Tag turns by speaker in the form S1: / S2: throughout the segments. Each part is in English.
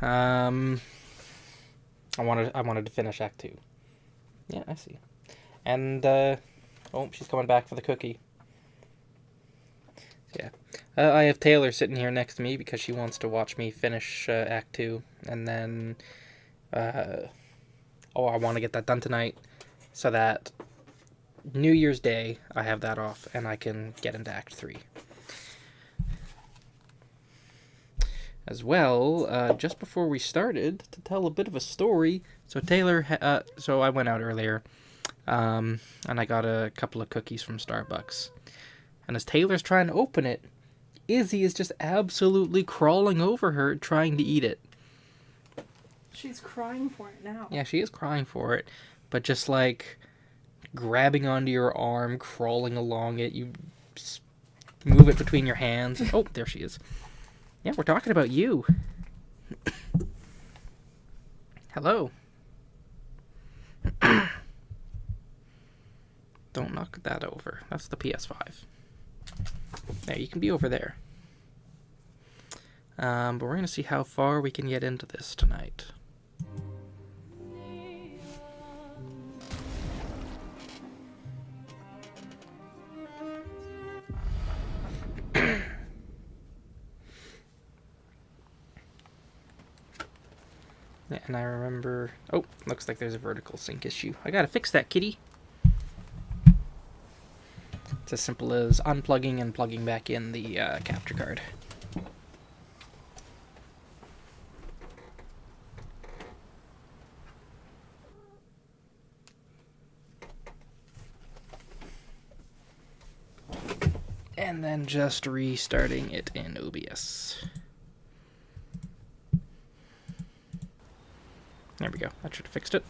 S1: I wanted to finish Act 2. Yeah, I see. And, oh, she's coming back for the cookie. Yeah. I have Taylor sitting here next to me because she wants to watch me finish Act 2. And then, I want to get that done tonight so that New Year's Day I have that off and I can get into Act 3. As well, just before we started, to tell a bit of a story. So so I went out earlier, and I got a couple of cookies from Starbucks. And as Taylor's trying to open it, Izzy is just absolutely crawling over her, trying to eat it.
S2: She's crying for it now.
S1: Yeah, she is crying for it, but just like grabbing onto your arm, crawling along it, you move it between your hands. Oh, there she is. Yeah, we're talking about you. Hello. Don't knock that over. That's the PS5. There, you can be over there. But we're going to see how far we can get into this tonight. Yeah, and I remember... Oh, looks like there's a vertical sync issue. I gotta fix that, kitty. It's as simple as unplugging and plugging back in the capture card. And then just restarting it in OBS. There we go. That should have fixed it.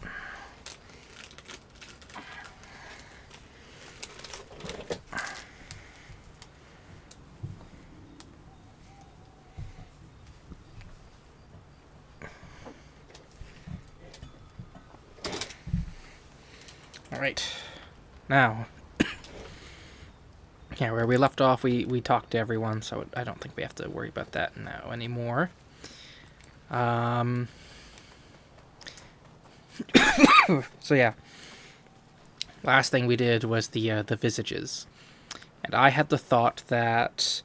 S1: All right. Now, yeah, where we left off, we talked to everyone, so I don't think we have to worry about that now anymore. So yeah, last thing we did was the visages, and I had the thought that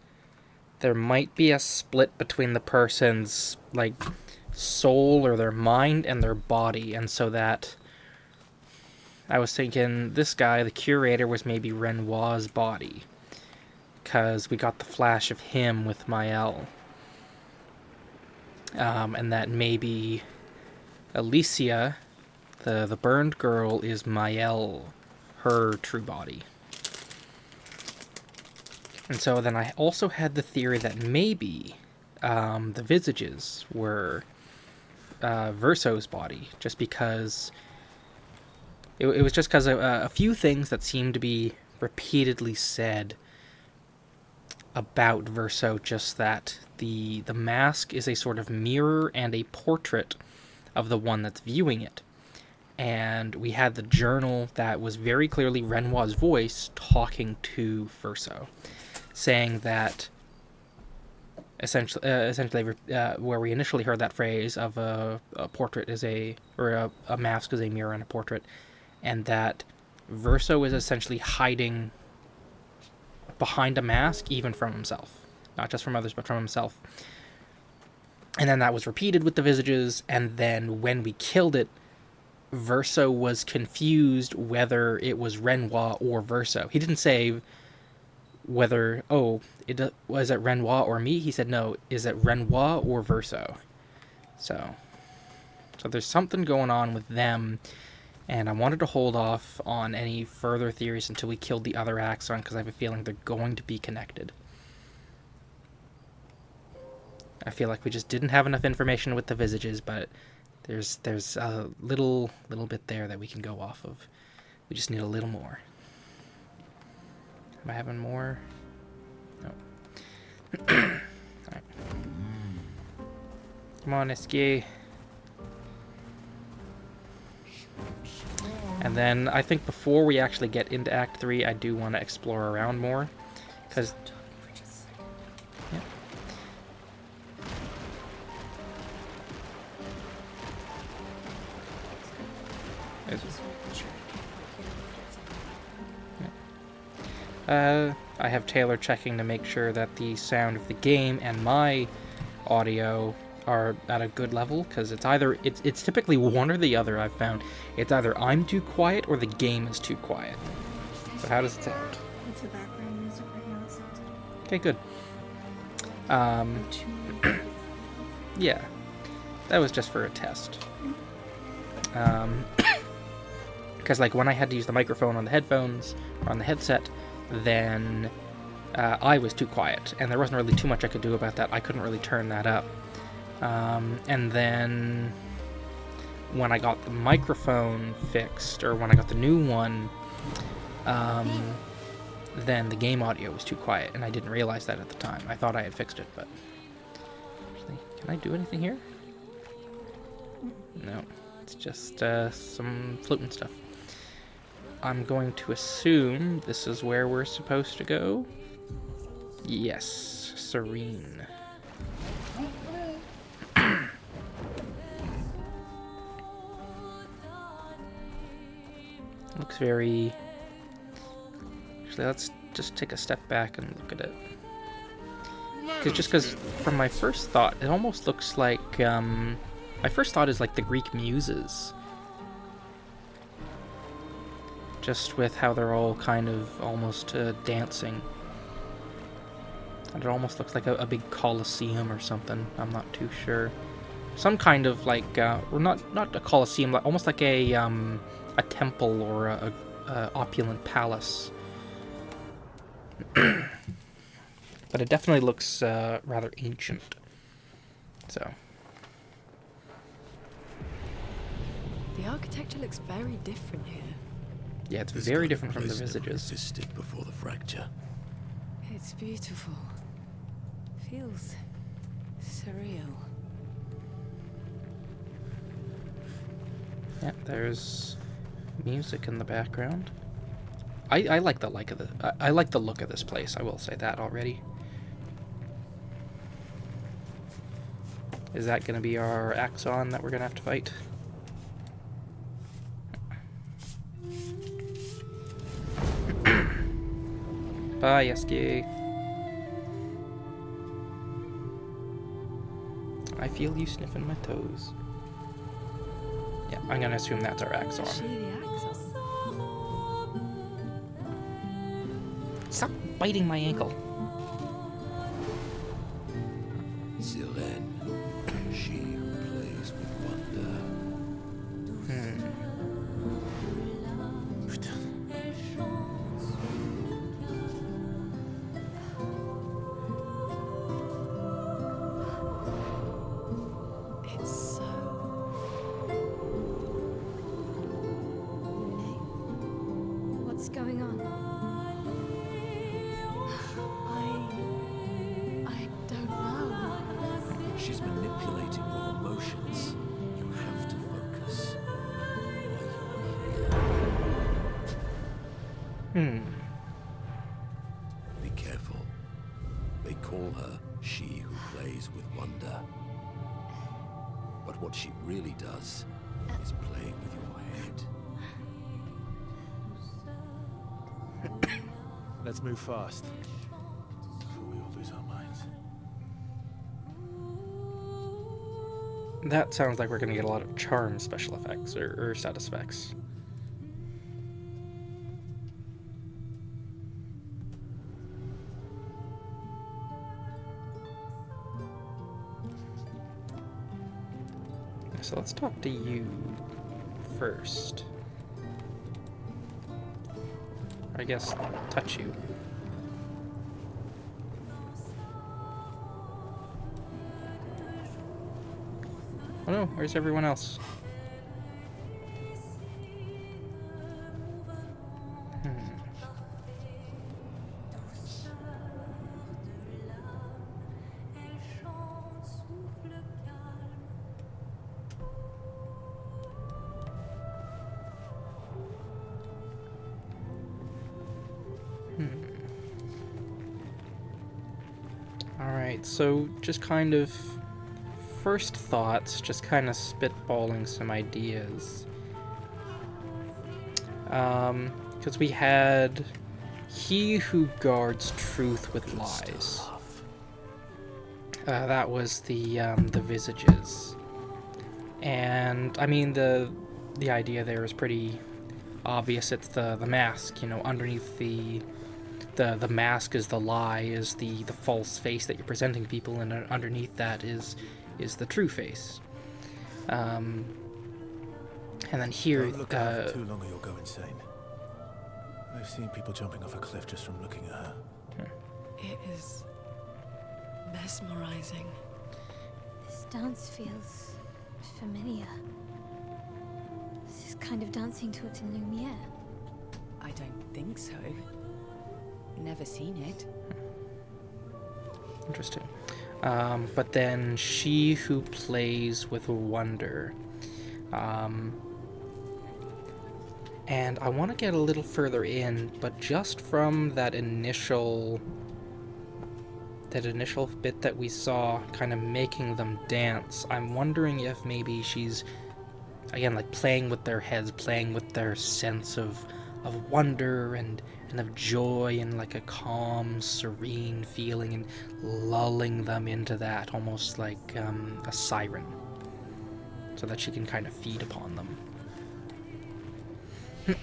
S1: there might be a split between the person's like soul or their mind and their body, and so that I was thinking this guy, the curator, was maybe Renoir's body, because we got the flash of him with Maëlle, and that maybe Alicia, the burned girl, is Maëlle, her true body. And so then I also had the theory that maybe the visages were Verso's body, just because it was just because of a few things that seemed to be repeatedly said about Verso, just that the mask is a sort of mirror and a portrait of the one that's viewing it. And we had the journal that was very clearly Renoir's voice talking to Verso, saying that essentially where we initially heard that phrase of a portrait is a mask is a mirror and a portrait, and that Verso is essentially hiding behind a mask, even from himself, not just from others but from himself. And then that was repeated with the visages, and then when we killed it, Verso was confused whether it was Renoir or Verso. He didn't say whether, was it Renoir or me? He said, no, is it Renoir or Verso? So there's something going on with them, and I wanted to hold off on any further theories until we killed the other Axon, because I have a feeling they're going to be connected. I feel like we just didn't have enough information with the visages, but there's a little bit there that we can go off of. We just need a little more. Am I having more? No. Alright. Come on, Escape. And then I think before we actually get into Act 3, I do want to explore around more, because
S2: I
S1: Is-
S2: just want to check
S1: I have Taylor checking to make sure that the sound of the game and my audio are at a good level, because it's typically one or the other. I've found it's either I'm too quiet or the game is too quiet. So how does it sound?
S2: It's the background music right now. It sounds
S1: Okay, good.
S2: too.
S1: Yeah, that was just for a test. Because like when I had to use the microphone on the headphones or on the headset, then I was too quiet, and there wasn't really too much I could do about that. I couldn't really turn that up. And then when I got the microphone fixed, or when I got the new one, then the game audio was too quiet, and I didn't realize that at the time. I thought I had fixed it, but... Actually, can I do anything here? No, it's just some floating stuff. I'm going to assume this is where we're supposed to go. Yes, serene. Looks very... Actually, let's just take a step back and look at it. Because from my first thought, it almost looks like... my first thought is like the Greek muses. Just with how they're all kind of almost dancing. And it almost looks like a big coliseum or something. I'm not too sure. Some kind of like, well, not a coliseum, like almost like a temple or a opulent palace. But it definitely looks rather ancient. So.
S3: The architecture looks very different here.
S1: Yeah, it's
S4: This
S1: very
S4: kind of
S1: different from the
S4: place never
S1: visages.
S4: existed before the fracture.
S3: It's beautiful. Feels surreal.
S1: Yeah, there's music in the background. I like the I like the look of this place. I will say that already. Is that going to be our Axon that we're going to have to fight? Bye, Yeski. I feel you sniffing my toes. Yeah, I'm going to assume that's our Axon.
S3: Is she the Axon?
S1: Stop biting my ankle.
S4: Siren, she who plays with wonder.
S3: It's so...
S5: What's going on?
S3: I don't know.
S4: She's manipulating your emotions. You have to focus while you're here. Be careful. They call her she who plays with wonder. But what she really does is playing with your head.
S6: Let's move fast. Before we all lose our minds.
S1: That sounds like we're going to get a lot of charm special effects or status effects. So let's talk to you first. I guess touch you. Oh no, where's everyone else? Alright, so just kind of first thoughts, just kind of spitballing some ideas. Because we had he who guards truth with lies. That was the visages. And I mean the idea there is pretty obvious. It's the mask, you know, underneath the mask is the lie, is the false face that you're presenting people, and underneath that is the true face. And then here,
S6: Don't look at her for too long or you'll go insane. I've seen people jumping off a cliff just from looking at her.
S3: It is mesmerizing.
S5: This dance feels familiar. This is kind of dancing to it in Lumiere.
S3: I don't think so. Never seen it.
S1: interesting. But then she who plays with wonder. And I want to get a little further in, but just from that initial bit that we saw, kind of making them dance, I'm wondering if maybe she's, again, like playing with their heads, playing with their sense of wonder and of joy and like a calm, serene feeling, and lulling them into that, almost like a siren, so that she can kind of feed upon them.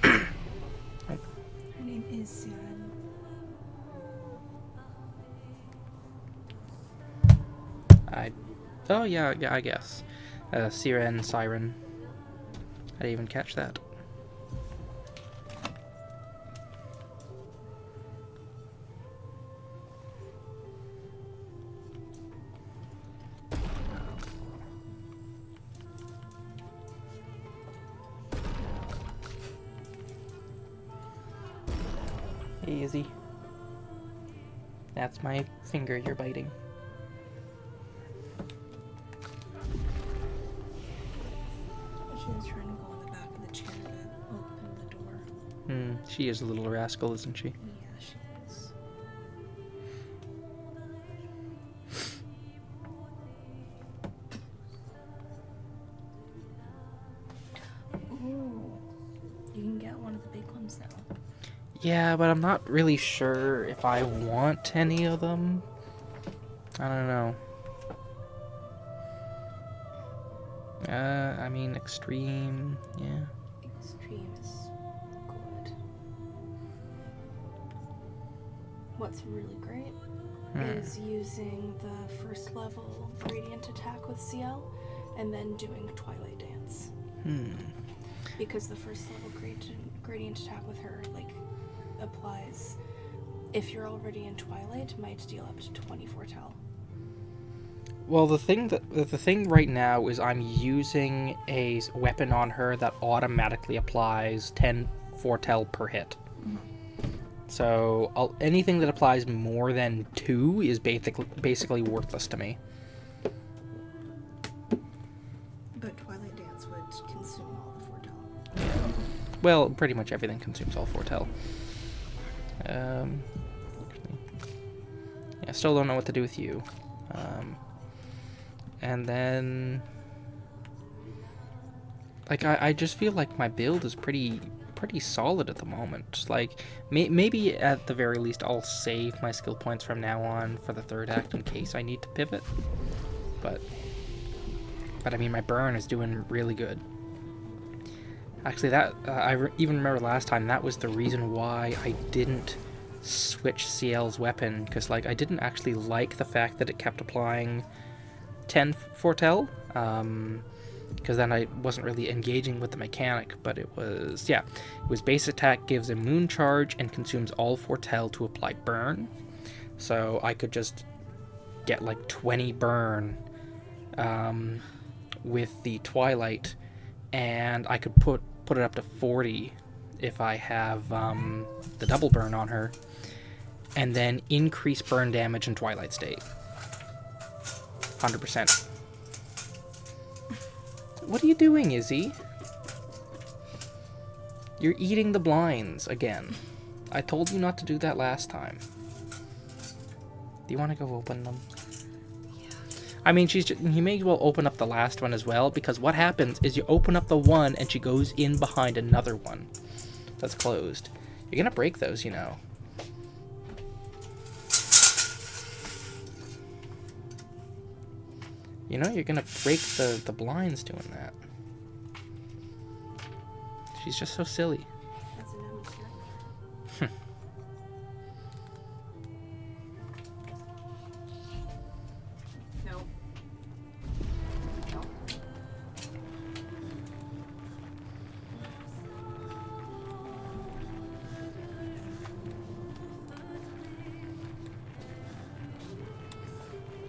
S2: Her name is Siren.
S1: Oh yeah, I guess. Siren. I didn't even catch that. Hey, Izzy. That's my finger you're biting.
S2: She was trying to go in the back of the chair to open the door.
S1: She is a little rascal, isn't she?
S2: Yeah, she is. Ooh. You can get one of the big ones now.
S1: Yeah, but I'm not really sure if I want any of them. I don't know. I mean, extreme, yeah.
S2: Extreme is good. What's really great is using the first level gradient attack with CL and then doing Twilight Dance. Because the first level gradient attack with her, like, applies, if you're already in Twilight, might deal up to 20 foretell.
S1: Well, the thing right now is I'm using a weapon on her that automatically applies 10 foretell per hit. So anything that applies more than 2 is basically worthless to me.
S2: But Twilight Dance would consume all the foretell.
S1: Well, pretty much everything consumes all foretell. Yeah, still don't know what to do with you. And then, like, I just feel like my build is pretty solid at the moment. Like, maybe at the very least I'll save my skill points from now on for the third act in case I need to pivot. But I mean, my burn is doing really good. Actually, that even remember last time, that was the reason why I didn't switch CL's weapon, because, like, I didn't actually like the fact that it kept applying 10 foretell, because then I wasn't really engaging with the mechanic. But it was base attack gives a moon charge and consumes all foretell to apply burn, so I could just get like 20 burn with the Twilight, and I could put it up to 40 if I have the double burn on her, and then increase burn damage in Twilight state 100%. What are you doing, Izzy? You're eating the blinds again. I told you not to do that last time. Do you want to go open them? I mean, you may as well open up the last one as well, because what happens is you open up the one and she goes in behind another one. that's closed. You're gonna break those, you know. You know, you're gonna break the blinds doing that. She's just so silly.
S2: That's an Emma's character. No. No.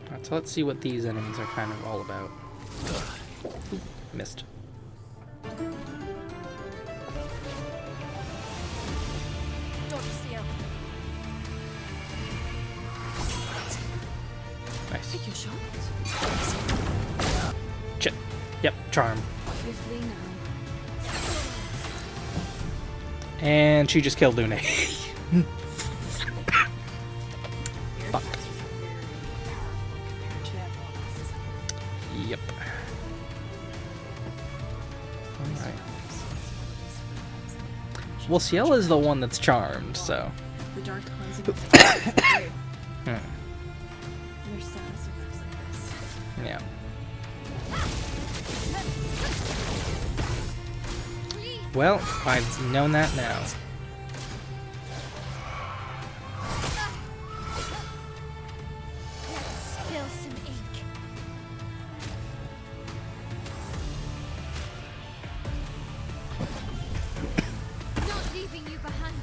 S1: Alright, so let's see what these enemies are kind of all about. Oop, missed. Nice.
S3: Take your shot.
S1: Chip. Yep, charm.
S5: Swiftly now.
S1: And she just killed Lune.
S2: Your
S1: Fuck.
S2: attacks are very powerful compared to everyone else's.
S1: Yep. Alright. Well, Ciel is the one that's charmed, so.
S2: The dark cleansing effects are great.
S1: Hmm.
S2: And their status effects like this.
S1: Yeah. Well, I've known that now.
S5: Spill some ink. Not leaving you behind.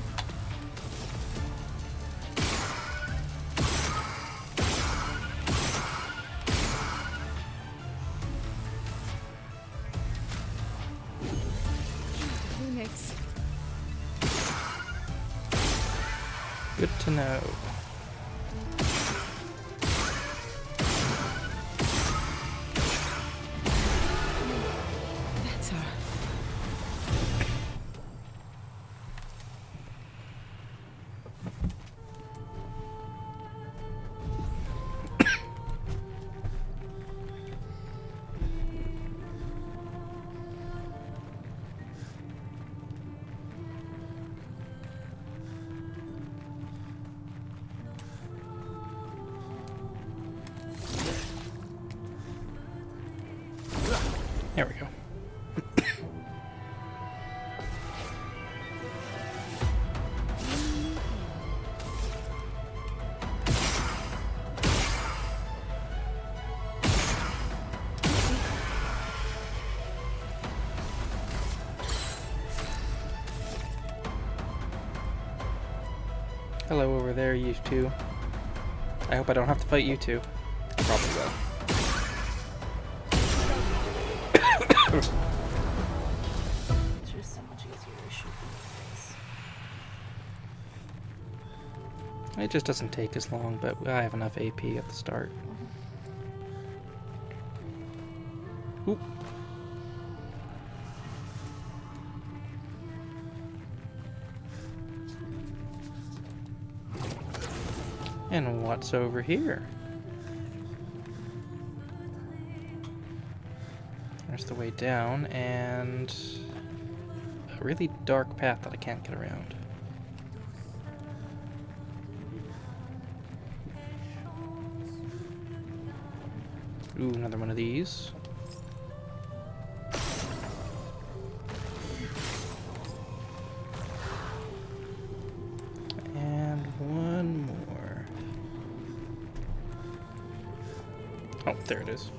S3: Who next?
S1: Good to know.
S3: That's her.
S1: There we go. Hello over there, you two. I hope I don't have to fight you two. I probably will.
S2: It's just so much easier to shoot in the face.
S1: It just doesn't take as long, but I have enough AP at the start. Oop. And what's over here? There's the way down, and a really dark path that I can't get around. Ooh, another one of these. And one more. Oh, there it is.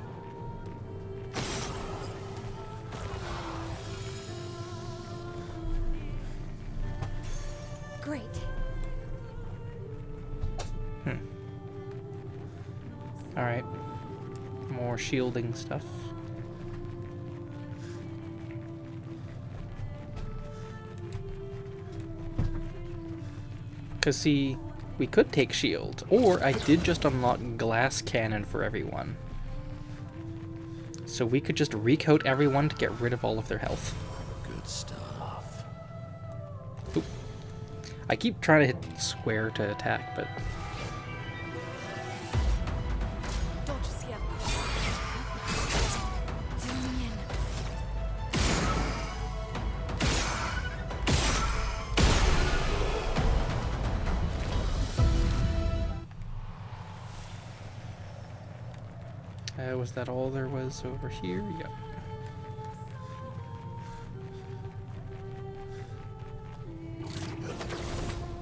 S5: Great.
S1: Alright. More shielding stuff. Because, see, we could take shield, or I did just unlock glass cannon for everyone. So we could just recoat everyone to get rid of all of their health.
S4: Good stuff.
S1: Oop. I keep trying to hit square to attack, but
S3: Dodges here. Zoom in.
S1: was that all there was over here? Yep.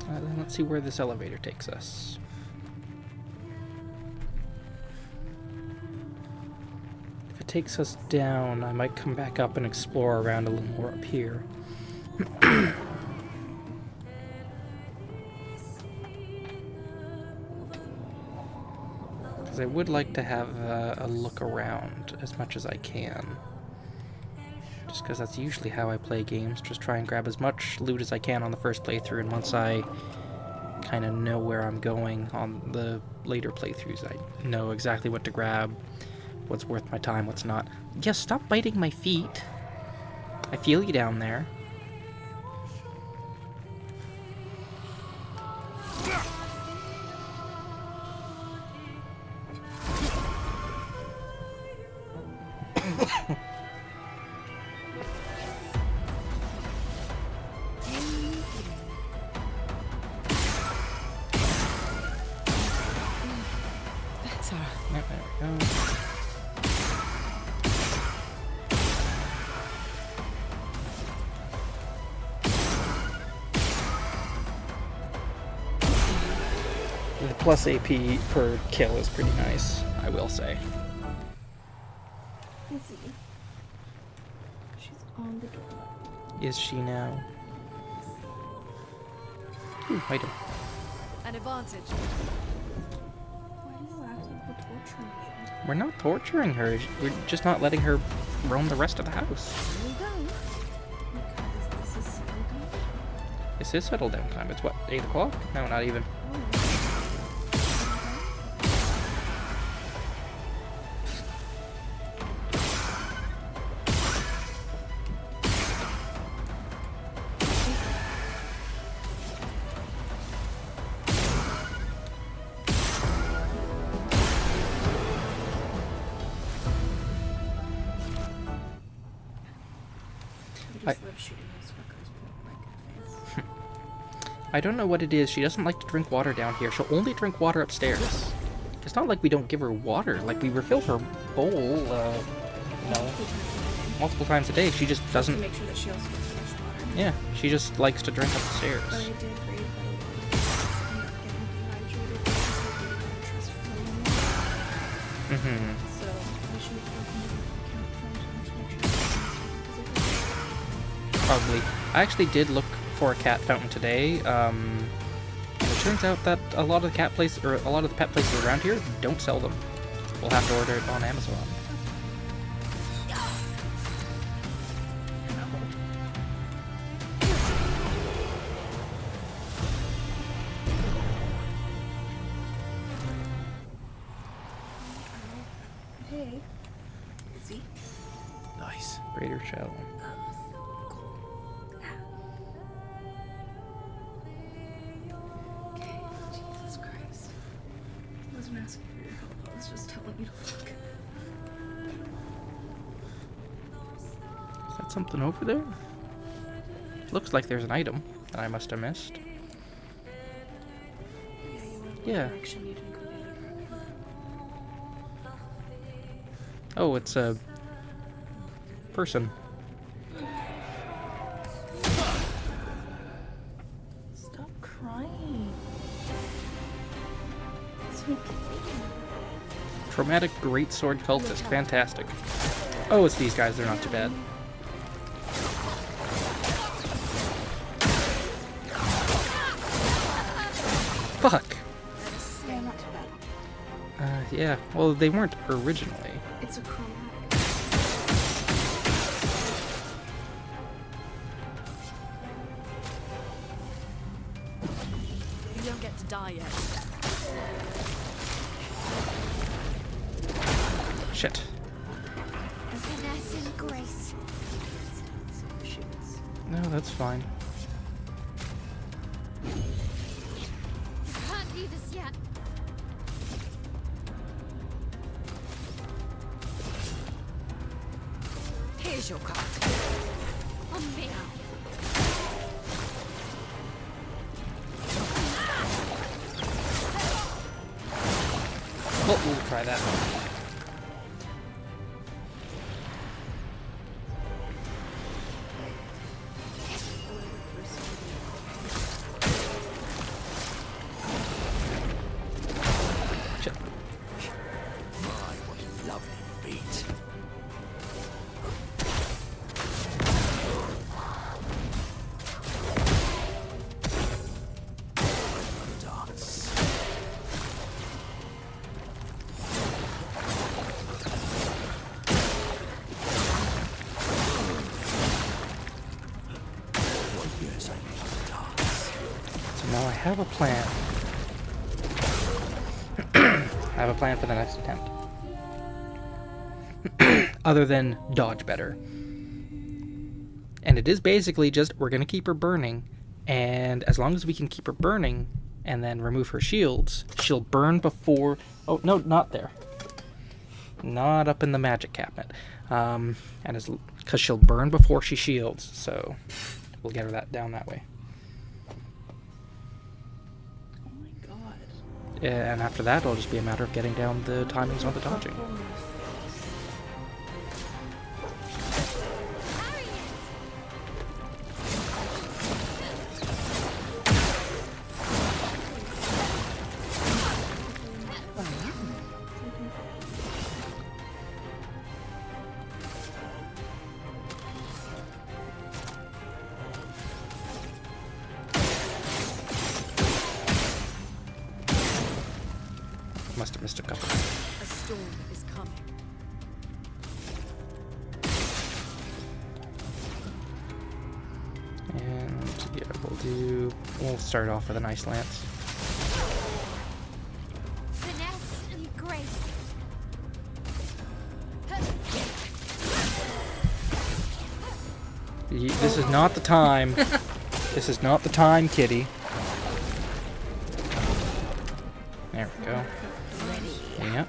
S1: Then let's see where this elevator takes us. If it takes us down, I might come back up and explore around a little more up here. Because I would like to have a look around as much as I can. Just because that's usually how I play games, just try and grab as much loot as I can on the first playthrough, and once I kind of know where I'm going on the later playthroughs, I know exactly what to grab, what's worth my time, what's not. Yes, stop biting my feet. I feel you down there. Yep, there we go. The plus AP per kill is pretty nice, I will say.
S2: Izzy. She's on the door.
S1: Is she now? Ooh, item.
S3: An advantage.
S2: Why are you acting like we're torturing you?
S1: We're not torturing her, we're just not letting her roam the rest of the house.
S3: Here we go.
S2: Because this is settled down.
S1: This is settle down time. It's what, 8 o'clock? No, not even.
S2: I just love shooting those fuckers point blank in the face.
S1: I don't know what it is. She doesn't like to drink water down here. She'll only drink water upstairs. It's not like we don't give her water. Like, we refill her bowl, you know, multiple times a day. She just
S2: To
S1: doesn't...
S2: make sure that she also gets fresh water.
S1: Yeah, she just likes to drink
S2: But I
S1: upstairs.
S2: did read that a lot of people end up getting dehydrated because they didn't trust flowing water.
S1: Mm-hmm.
S2: So I should have taken into account fountain to make sure that
S1: Probably. I actually did look for a cat fountain today, and it turns out that a lot of the cat places, or a lot of the pet places around here don't sell them. We'll have to order it on Amazon.
S2: Hey. Izzy.
S6: Nice.
S1: Greater shell.
S2: Okay, Jesus Christ. I wasn't asking for your help, I was just telling you to look.
S1: Is that something over there? Looks like there's an item that I must have missed.
S2: Yeah, you went
S1: Yeah.
S2: direction, you didn't go the other direction.
S1: Oh, it's a person.
S2: Stop crying. It's okay.
S1: Traumatic greatsword cultist. Fantastic. Oh, it's these guys. They're not too bad. Fuck.
S2: Yeah, not too bad.
S1: Yeah. Well, they weren't originally.
S2: It's a chromatic.
S3: You don't get to die yet.
S1: Shit.
S5: Finesse and grace.
S2: Shoots.
S1: No, that's fine.
S5: Can't leave us yet.
S3: Here's your card.
S5: On me.
S1: Well, we'll try that one.
S3: it.
S4: Dance. What years I need to dance.
S1: So now I have a plan. I have a plan for the next attempt. Other than dodge better. And it is basically just, we're going to keep her burning. And as long as we can keep her burning and then remove her shields, she'll burn before... Oh, no, not there. Not up in the magic cabinet. And because she'll burn before she shields. So we'll get her that down that way.
S2: Oh my god.
S1: And after that, it'll just be a matter of getting down the timings on the dodging. Must have missed a couple.
S3: A storm is coming.
S1: And yeah, we'll start off with an ice lance.
S5: Finesse and grace.
S1: This is not the time. This is not the time, kitty. There we go. Yeah.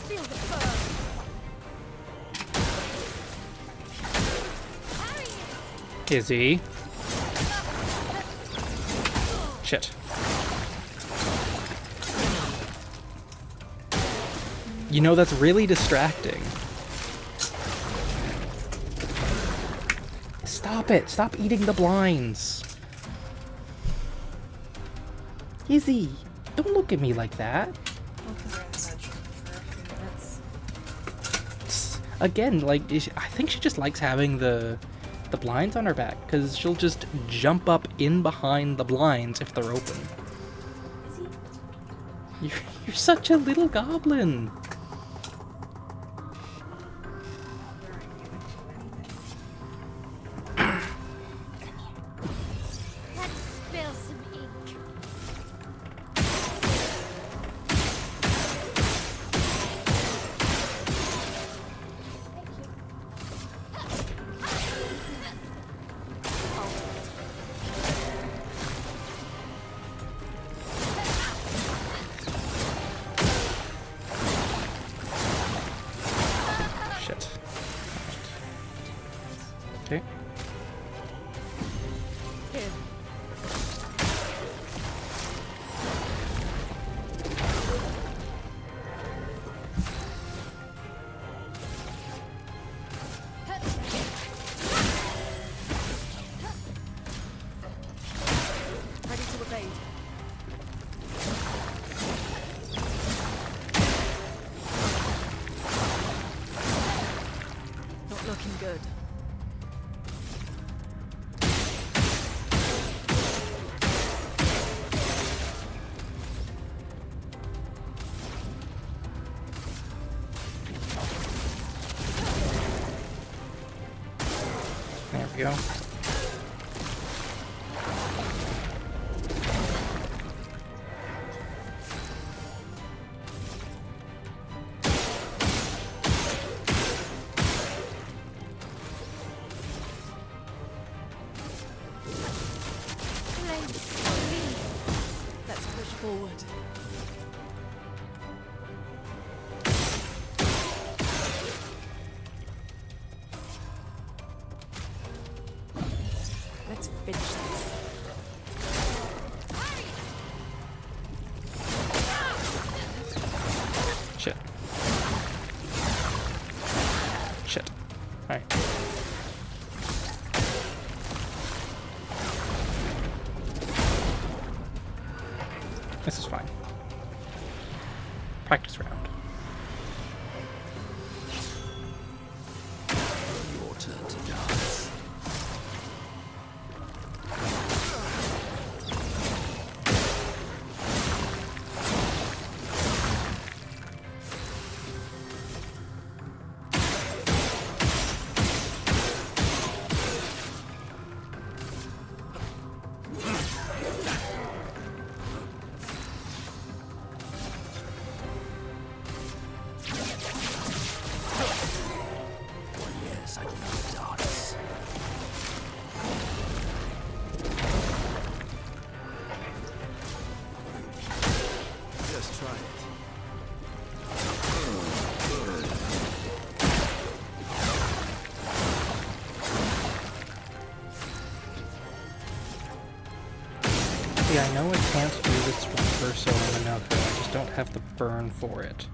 S5: Feel the burn.
S1: Is he? Shit. You know, that's really distracting. Stop it! Stop eating the blinds! Izzy! Don't look at me like that! Again, like, I think she just likes having the blinds on her back, because she'll just jump up in behind the blinds if they're open. You're such a little goblin!
S5: Let's spill some ink.
S1: Shit. Okay.
S3: Here. Ready to evade. Not looking good.
S1: There we go.
S3: Let's push forward. Let's finish this.
S1: Shit. Shit. Alright. This is fine. Practice round.
S4: Your turn to dance. Yes, I love dance.
S6: Just try it.
S1: Yeah, I know I can't do this with Verso and another. I just don't have the burn for it.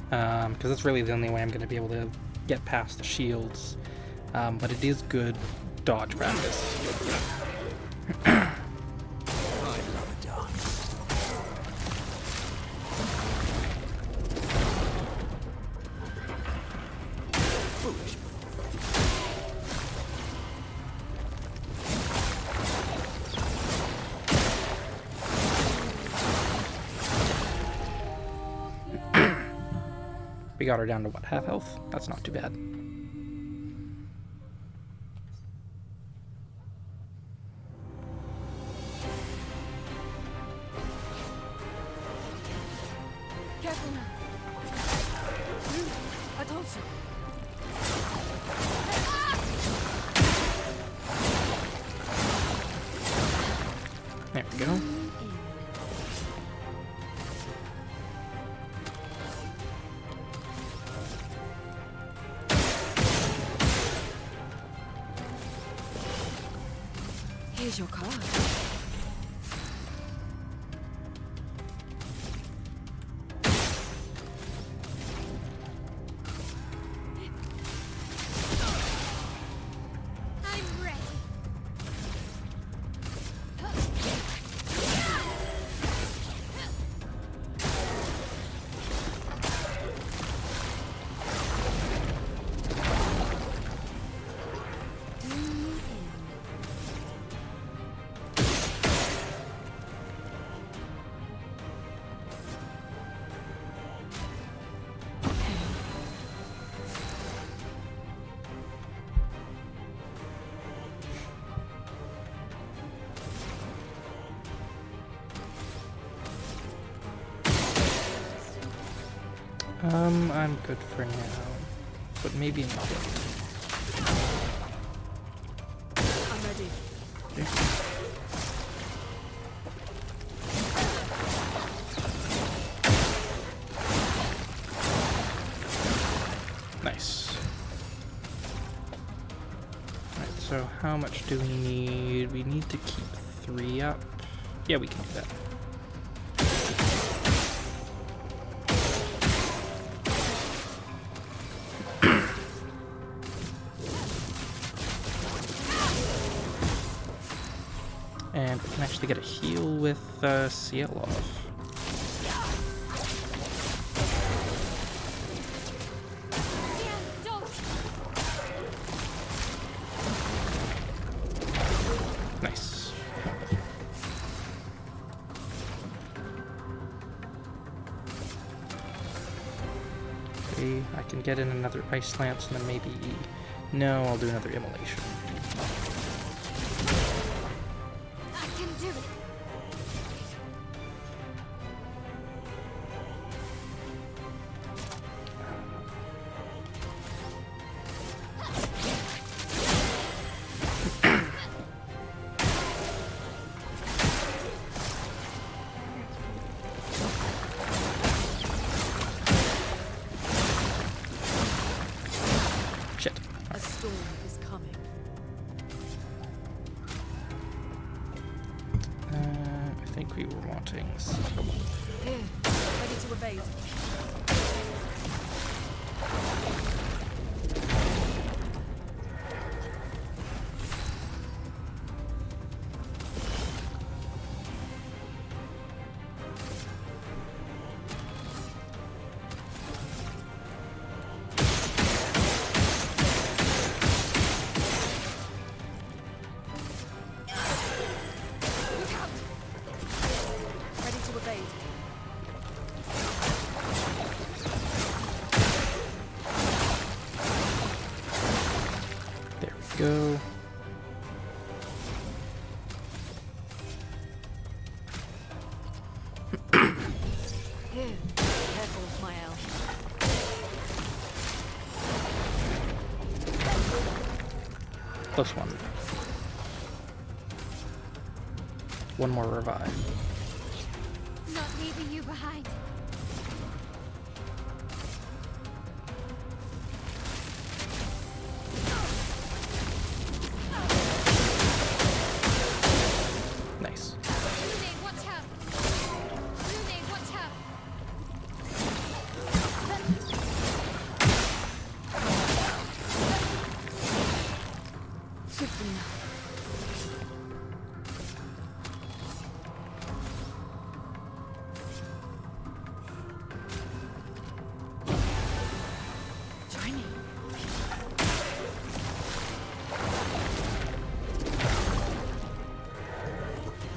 S1: Because that's really the only way I'm going to be able to get past the shields. But it is good dodge practice.
S4: I love a dance. Foolish.
S1: We got her down to what, half health? That's not too bad.
S3: Careful now. I told you.
S1: There we go.
S3: Here's your card.
S5: I'm ready.
S1: I'm good for now. But maybe not.
S3: I'm ready.
S1: Nice. Alright, so how much do we need? We need to keep 3 up. Yeah, we can do that. And we can actually get a heal with CL off. Nice. Okay, I can get in another Ice Lance and then maybe... No, I'll do another Immolation.
S5: I can do it.
S1: Shit.
S3: A storm is coming.
S1: I think we were wanting...
S3: Here, ready to evade.
S1: Close one. One more revive.
S5: Not leaving you behind.
S1: Nice.
S5: Rune, watch out! Rune, watch out!
S3: Swiftly now. Shiny.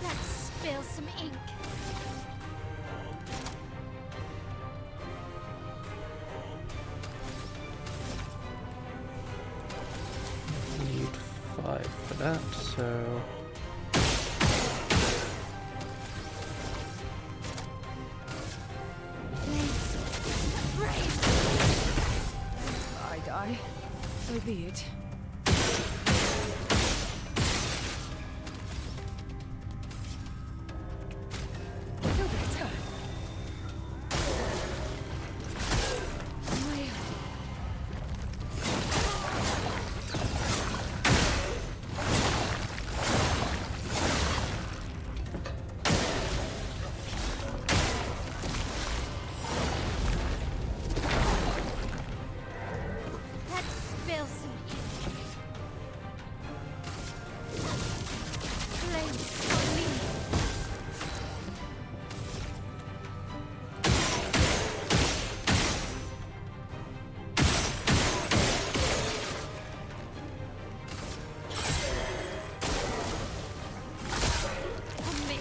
S5: Let's spill some ink.
S1: Need 5 for that, so...
S3: I die. So be it. Feel better. Well.
S5: Let's spill some ink. Flames on me. On me.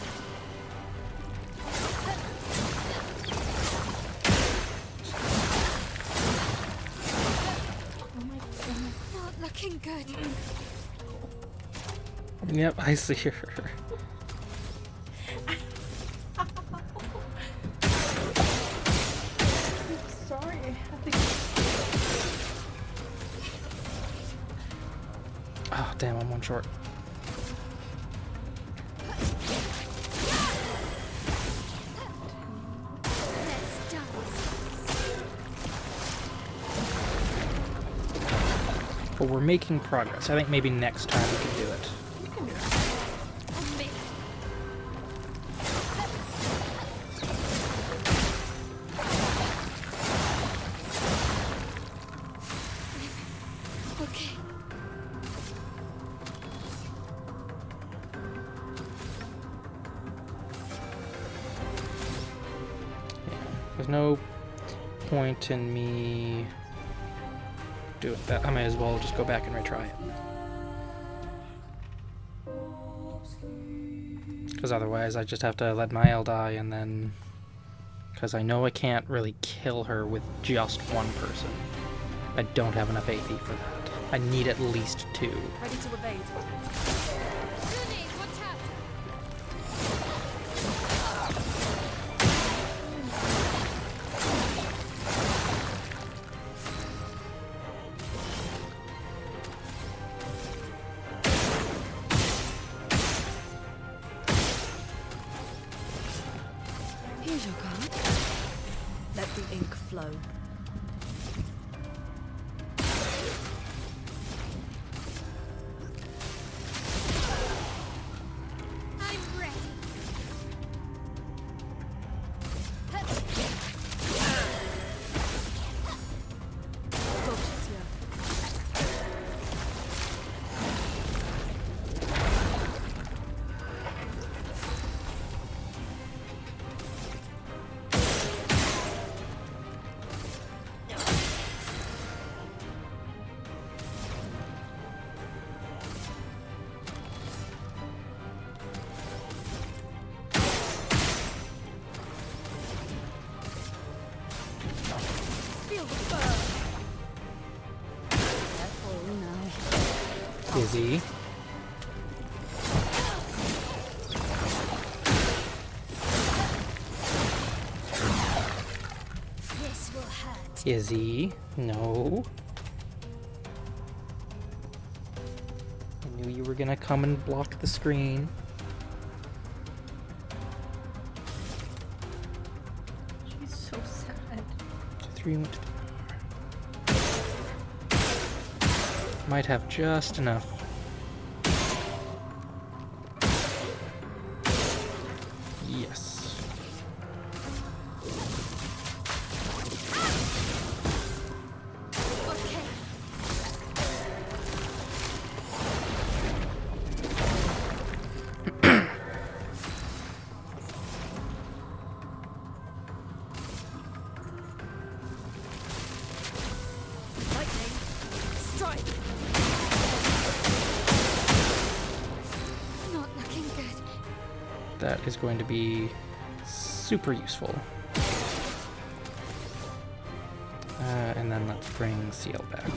S2: Oh my goodness.
S5: Not looking good.
S1: Yep, I see her.
S2: Sorry, I had to
S1: Oh, damn, I'm one short.
S5: Let's dance.
S1: But we're making progress. I think maybe next time we can do it.
S5: On me. Okay.
S1: There's no point in me doing that. I may as well just go back and retry it. Because otherwise I just have to let Niall die and then... Because I know I can't really kill her with just one person. I don't have enough AP for that. I need at least 2.
S3: Ready to evade.
S5: Rune, watch out!
S3: Here's your card. Let the ink flow.
S5: I'm ready.
S3: Focus here. Feel the burn. Careful now.
S1: Izzy.
S5: This will hurt.
S1: Izzy. No. were gonna come and block the screen.
S2: She's so sad.
S1: 3 went to might have just enough. Yes.
S5: Okay.
S3: Lightning. Strike.
S5: Not looking good.
S1: That is going to be super useful. And then let's bring CL back.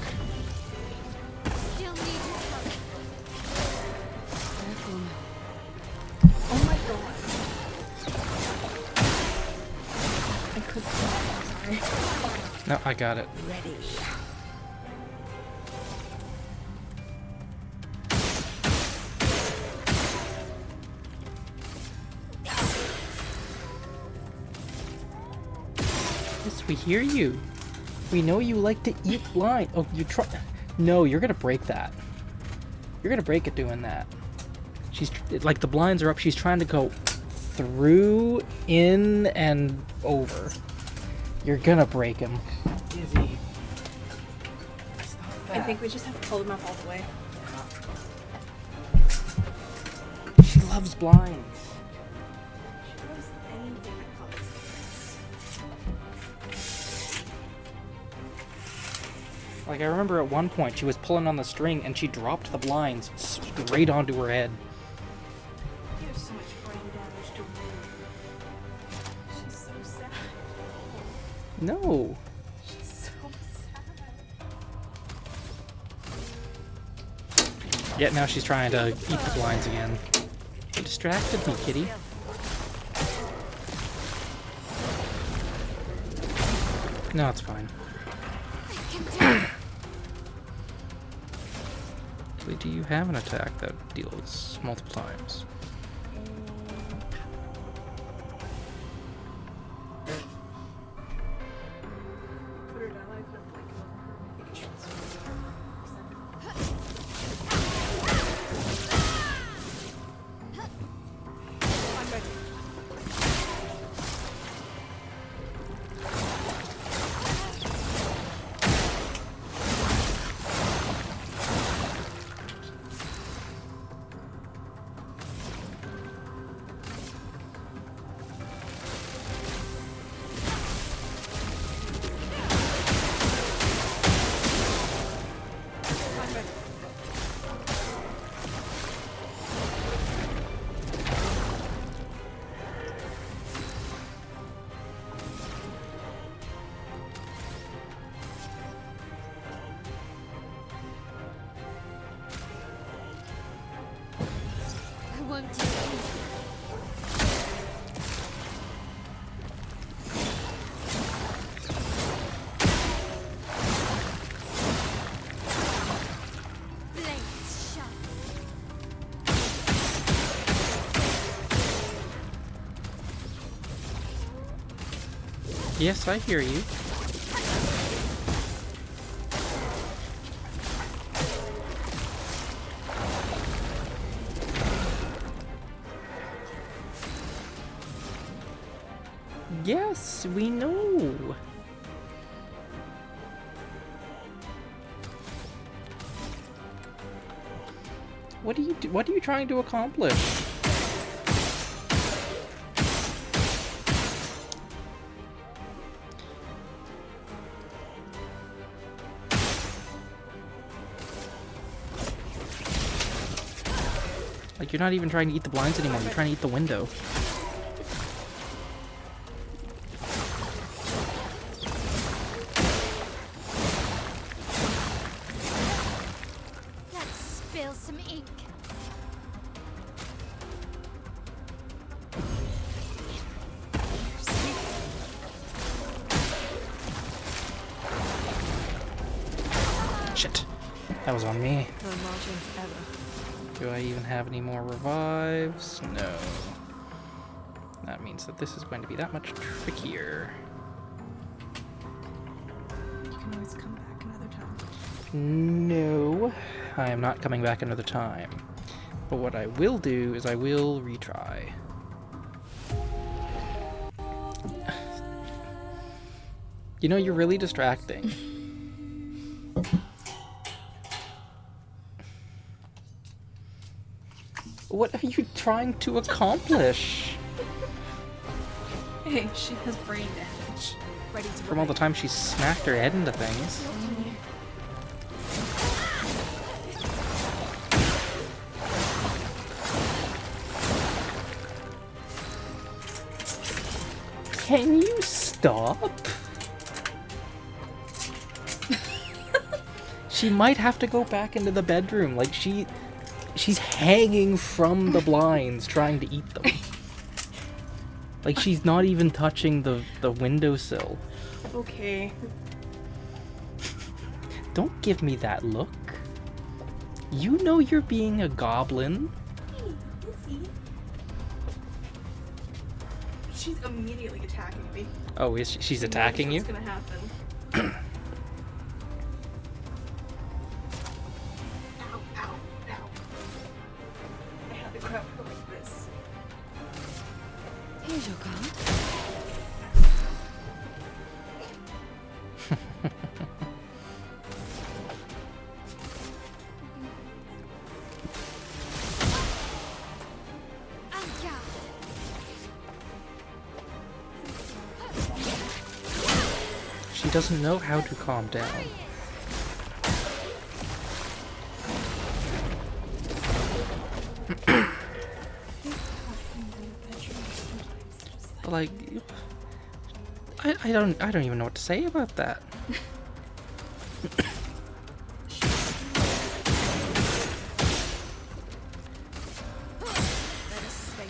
S5: Still need your help.
S3: Careful.
S2: Oh my god. I could sorry.
S1: No, I got it.
S3: Ready.
S1: Yes, we hear you. We know you like to eat blind. Oh, you try. No, you're gonna break that. You're gonna break it doing that. She's like the blinds are up. She's trying to go through, in, and over. You're gonna break him. Izzy.
S2: I think we just have to pull them up all the way.
S1: She loves blinds.
S2: She knows anything that causes this.
S1: Like I remember at one point she was pulling on the string and she dropped the blinds straight onto her head.
S2: You have so much brain damage to remove. She's so sad.
S1: No.
S2: She's so sad.
S1: Yet now she's trying to eat the blinds again. You distracted me, kitty. No, it's fine.
S5: I can do it.
S1: Actually, do you have an attack that deals multiple times?
S2: Put her down. I could have like make a short sword. I'm ready. I'm ready.
S5: I won't do it. Blades sharp.
S1: Yes, I hear you. Yes, we know. What are you trying to accomplish? Like you're not even trying to eat the blinds anymore. You're trying to eat the window.
S5: Let's spill some ink.
S1: Shit. That was on me.
S3: No margins ever.
S1: Do I even have any more revives? No. That means that this is going to be that much trickier.
S2: You can always come back another time.
S1: No, I am not coming back another time. But what I will do is I will retry. You know, you're really distracting. What are you trying to accomplish?
S2: Hey, she has brain damage.
S3: Ready to
S1: From all the time she smacked her head into things. Can you stop? She might have to go back into the bedroom. Like, she's hanging from the blinds trying to eat them. Like, she's not even touching the windowsill.
S2: Okay.
S1: Don't give me that look. You know you're being a goblin.
S2: She's immediately attacking me.
S1: Oh, is she? She's attacking you?
S2: What's gonna happen? Ow, ow, ow. I had to grab her like this.
S3: Here's your card.
S1: She doesn't know how to calm down. But like, I don't even know what to say about that.
S3: Let us stay.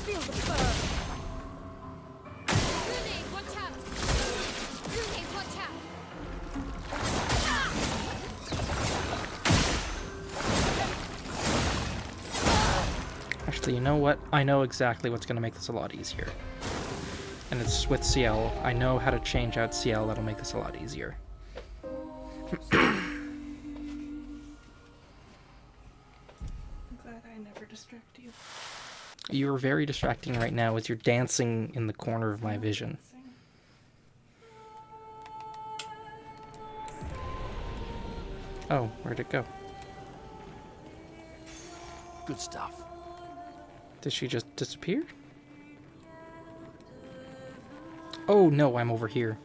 S3: Feel the burn.
S5: Grenade, watch out! Grenade, watch out!
S1: Actually, you know what? I know exactly what's going to make this a lot easier. And it's with CL. I know how to change out CL that'll make this a lot easier.
S2: I'm glad I never distract you.
S1: You are very distracting right now as you're dancing in the corner of my vision. Oh, where'd it go?
S4: Good stuff.
S1: Did she just disappear? Oh no, I'm over here.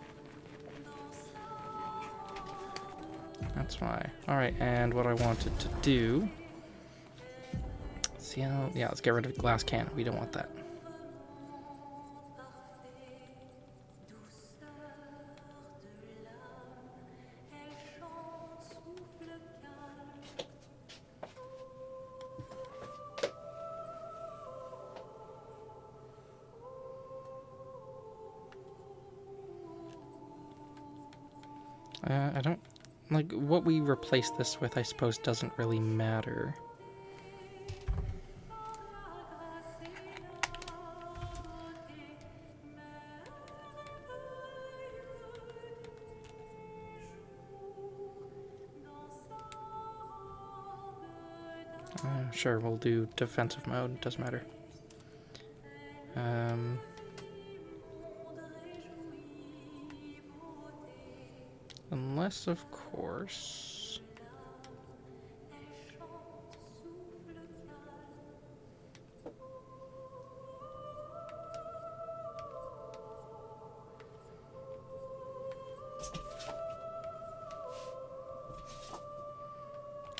S1: That's why. Alright, and what I wanted to do... See how... Yeah, let's get rid of the glass cannon. We don't want that. I don't... Like, what we replace this with, I suppose, doesn't really matter. Sure, we'll do defensive mode, doesn't matter. Unless, of course...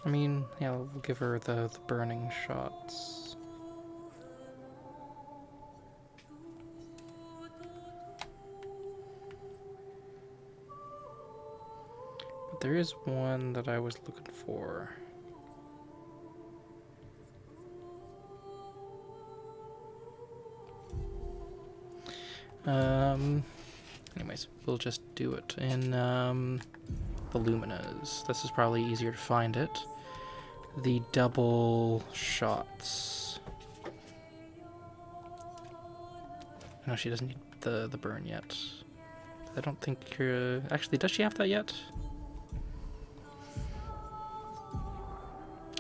S1: I mean, yeah, we'll give her the burning shots. But there is one that I was looking for. Anyways, we'll just do it in, the Luminas. This is probably easier to find it. The double shots. No, she doesn't need the burn yet. I don't think... actually, does she have that yet?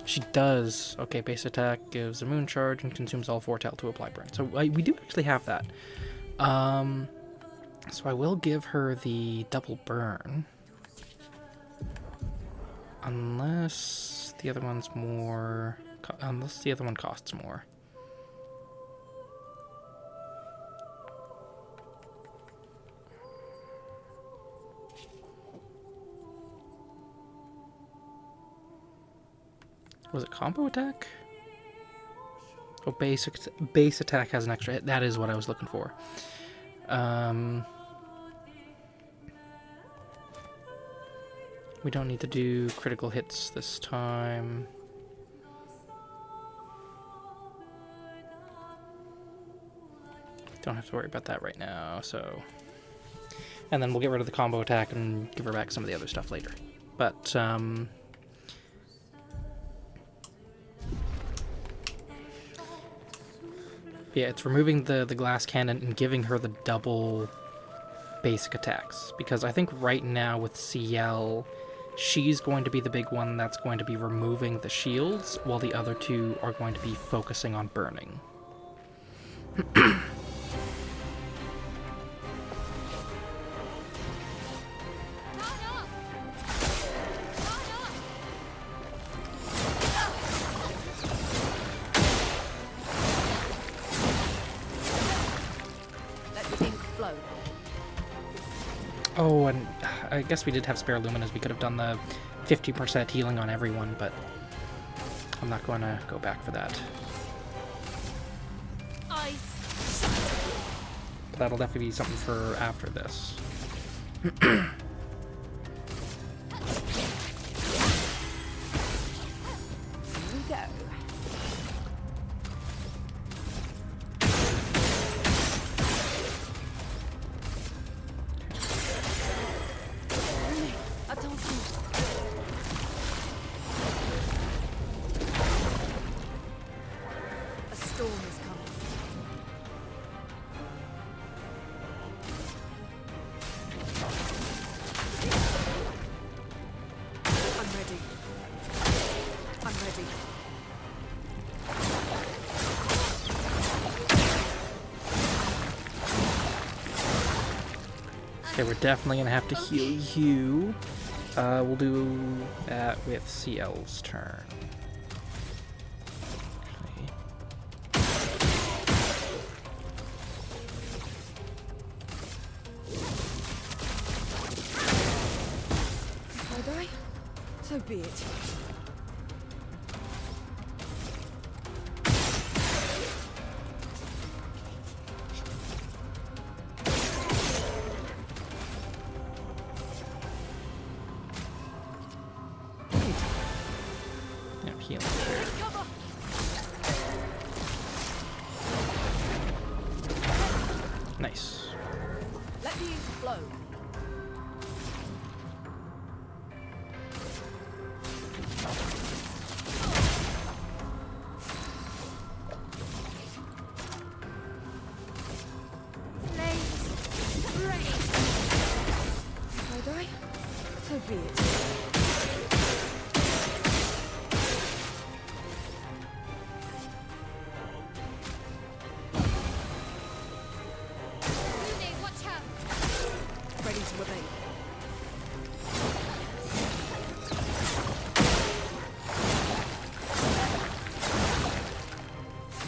S1: She does. Okay, base attack gives a moon charge and consumes all foretell to apply burn. So we do actually have that. So I will give her the double burn. Unless the other one's more... unless the other one costs more. Was it combo attack? Oh, base attack has an extra hit. That is what I was looking for. We don't need to do critical hits this time. Don't have to worry about that right now, so... And then we'll get rid of the combo attack and give her back some of the other stuff later. But, yeah, it's removing the glass cannon and giving her the double basic attacks. Because I think right now with CL, she's going to be the big one that's going to be removing the shields, while the other two are going to be focusing on burning. Oh, and I guess we did have spare Luminas. We could have done the 50% healing on everyone, but I'm not going to go back for that. But that'll definitely be something for after this.
S3: Here we go.
S1: Okay, we're definitely gonna have to heal you. We'll do that with CL's turn.
S3: If I die, so be it.
S1: Healing. Nice.
S3: Let the ink flow. If I die, so be it. Ready to obey.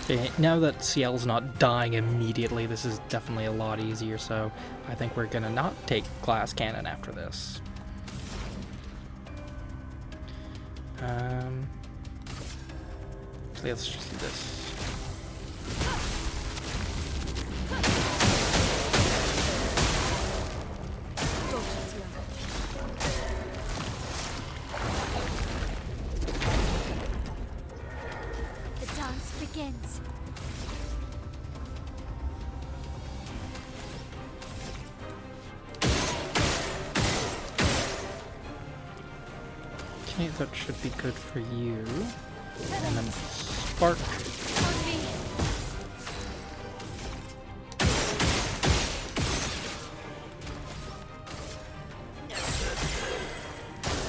S1: Okay, now that CL's not dying immediately, this is definitely a lot easier, so I think we're gonna not take glass cannon after this. Let's just do this.
S5: The dance begins.
S1: Okay, that should be good for you. And then spark.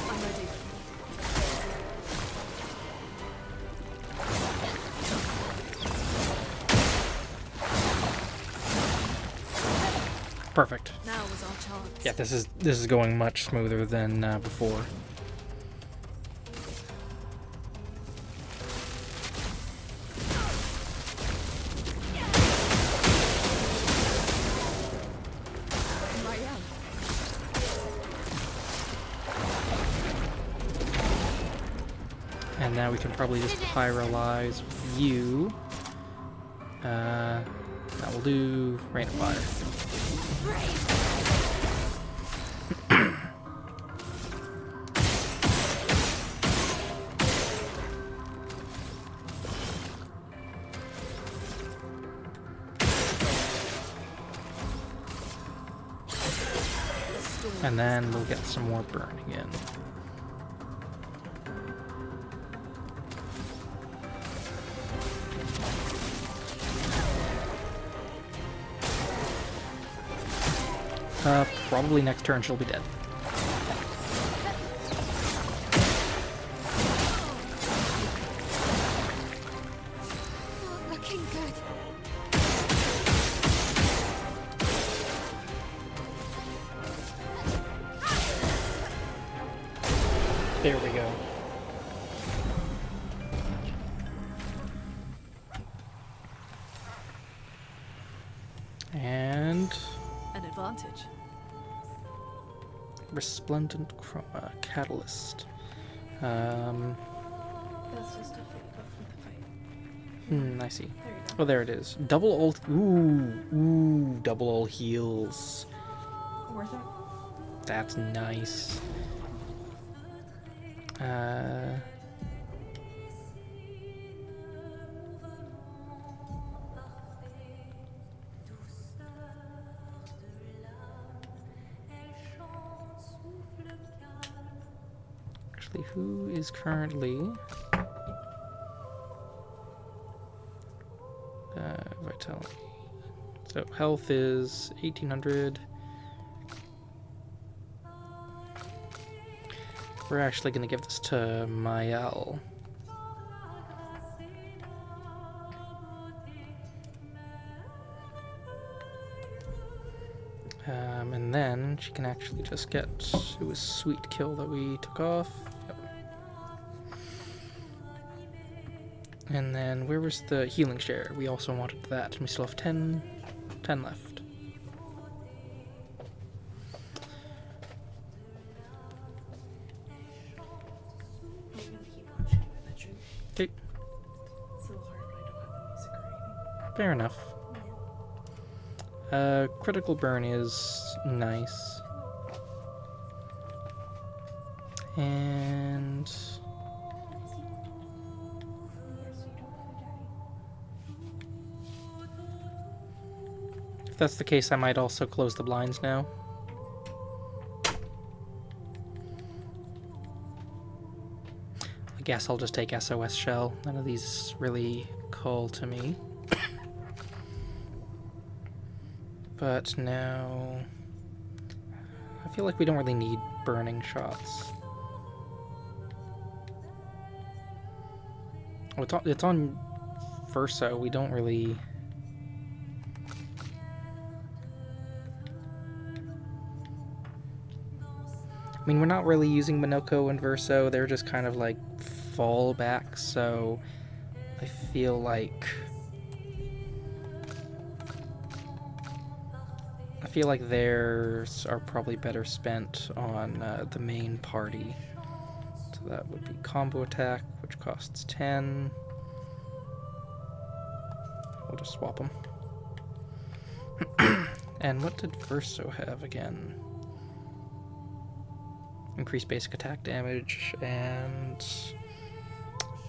S3: I'm ready.
S1: Perfect.
S3: Now was our chance.
S1: Yeah, this is going much smoother than before.
S3: Right, yeah.
S1: And now we can probably just pyrolyze you. That will do Rain of Fire. And then we'll get some more burning in. Probably next turn she'll be dead.
S5: Not looking good.
S1: There we go. And
S3: An advantage.
S1: Resplendent Chroma Catalyst.
S2: That's just a fake up from the fight.
S1: I see.
S2: There you go.
S1: Oh, there it is. Double ult. Ooh, double ult heals.
S2: Worth it?
S1: That's nice. Actually, who is currently vitality? So health is 1800. We're actually going to give this to Mael. And then she can actually just get... It was Sweet Kill that we took off. Yep. And then where was the healing share? We also wanted that. We still have 10 left.
S2: I'm gonna keep watching my bedroom.
S1: Okay,
S2: It's a little hard when I don't have the music or anything.
S1: fair enough. Critical burn is nice. And
S2: Yes, you don't for
S1: if that's the case, I might also close the blinds now. I guess I'll just take SOS Shell. None of these really call to me. But now I feel like we don't really need burning shots. Oh, it's on Verso. We don't really... I mean, we're not really using Minoko and Verso. They're just kind of like fallbacks, so I feel like... theirs are probably better spent on the main party. So that would be combo attack, which costs 10. We'll just swap them. And what did Verso have again? Increased basic attack damage, and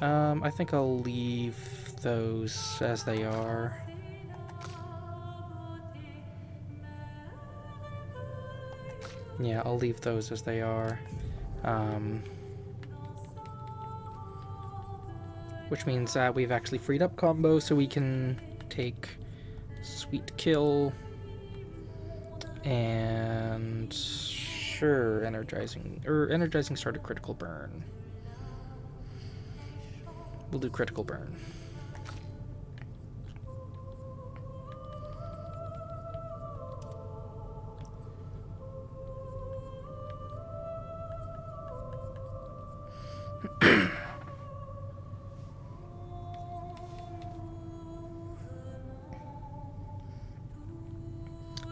S1: I think I'll leave those as they are. Yeah, I'll leave those as they are. which means we've actually freed up combo, so we can take Sweet Kill and sure, energizing started critical burn. We'll do critical burn.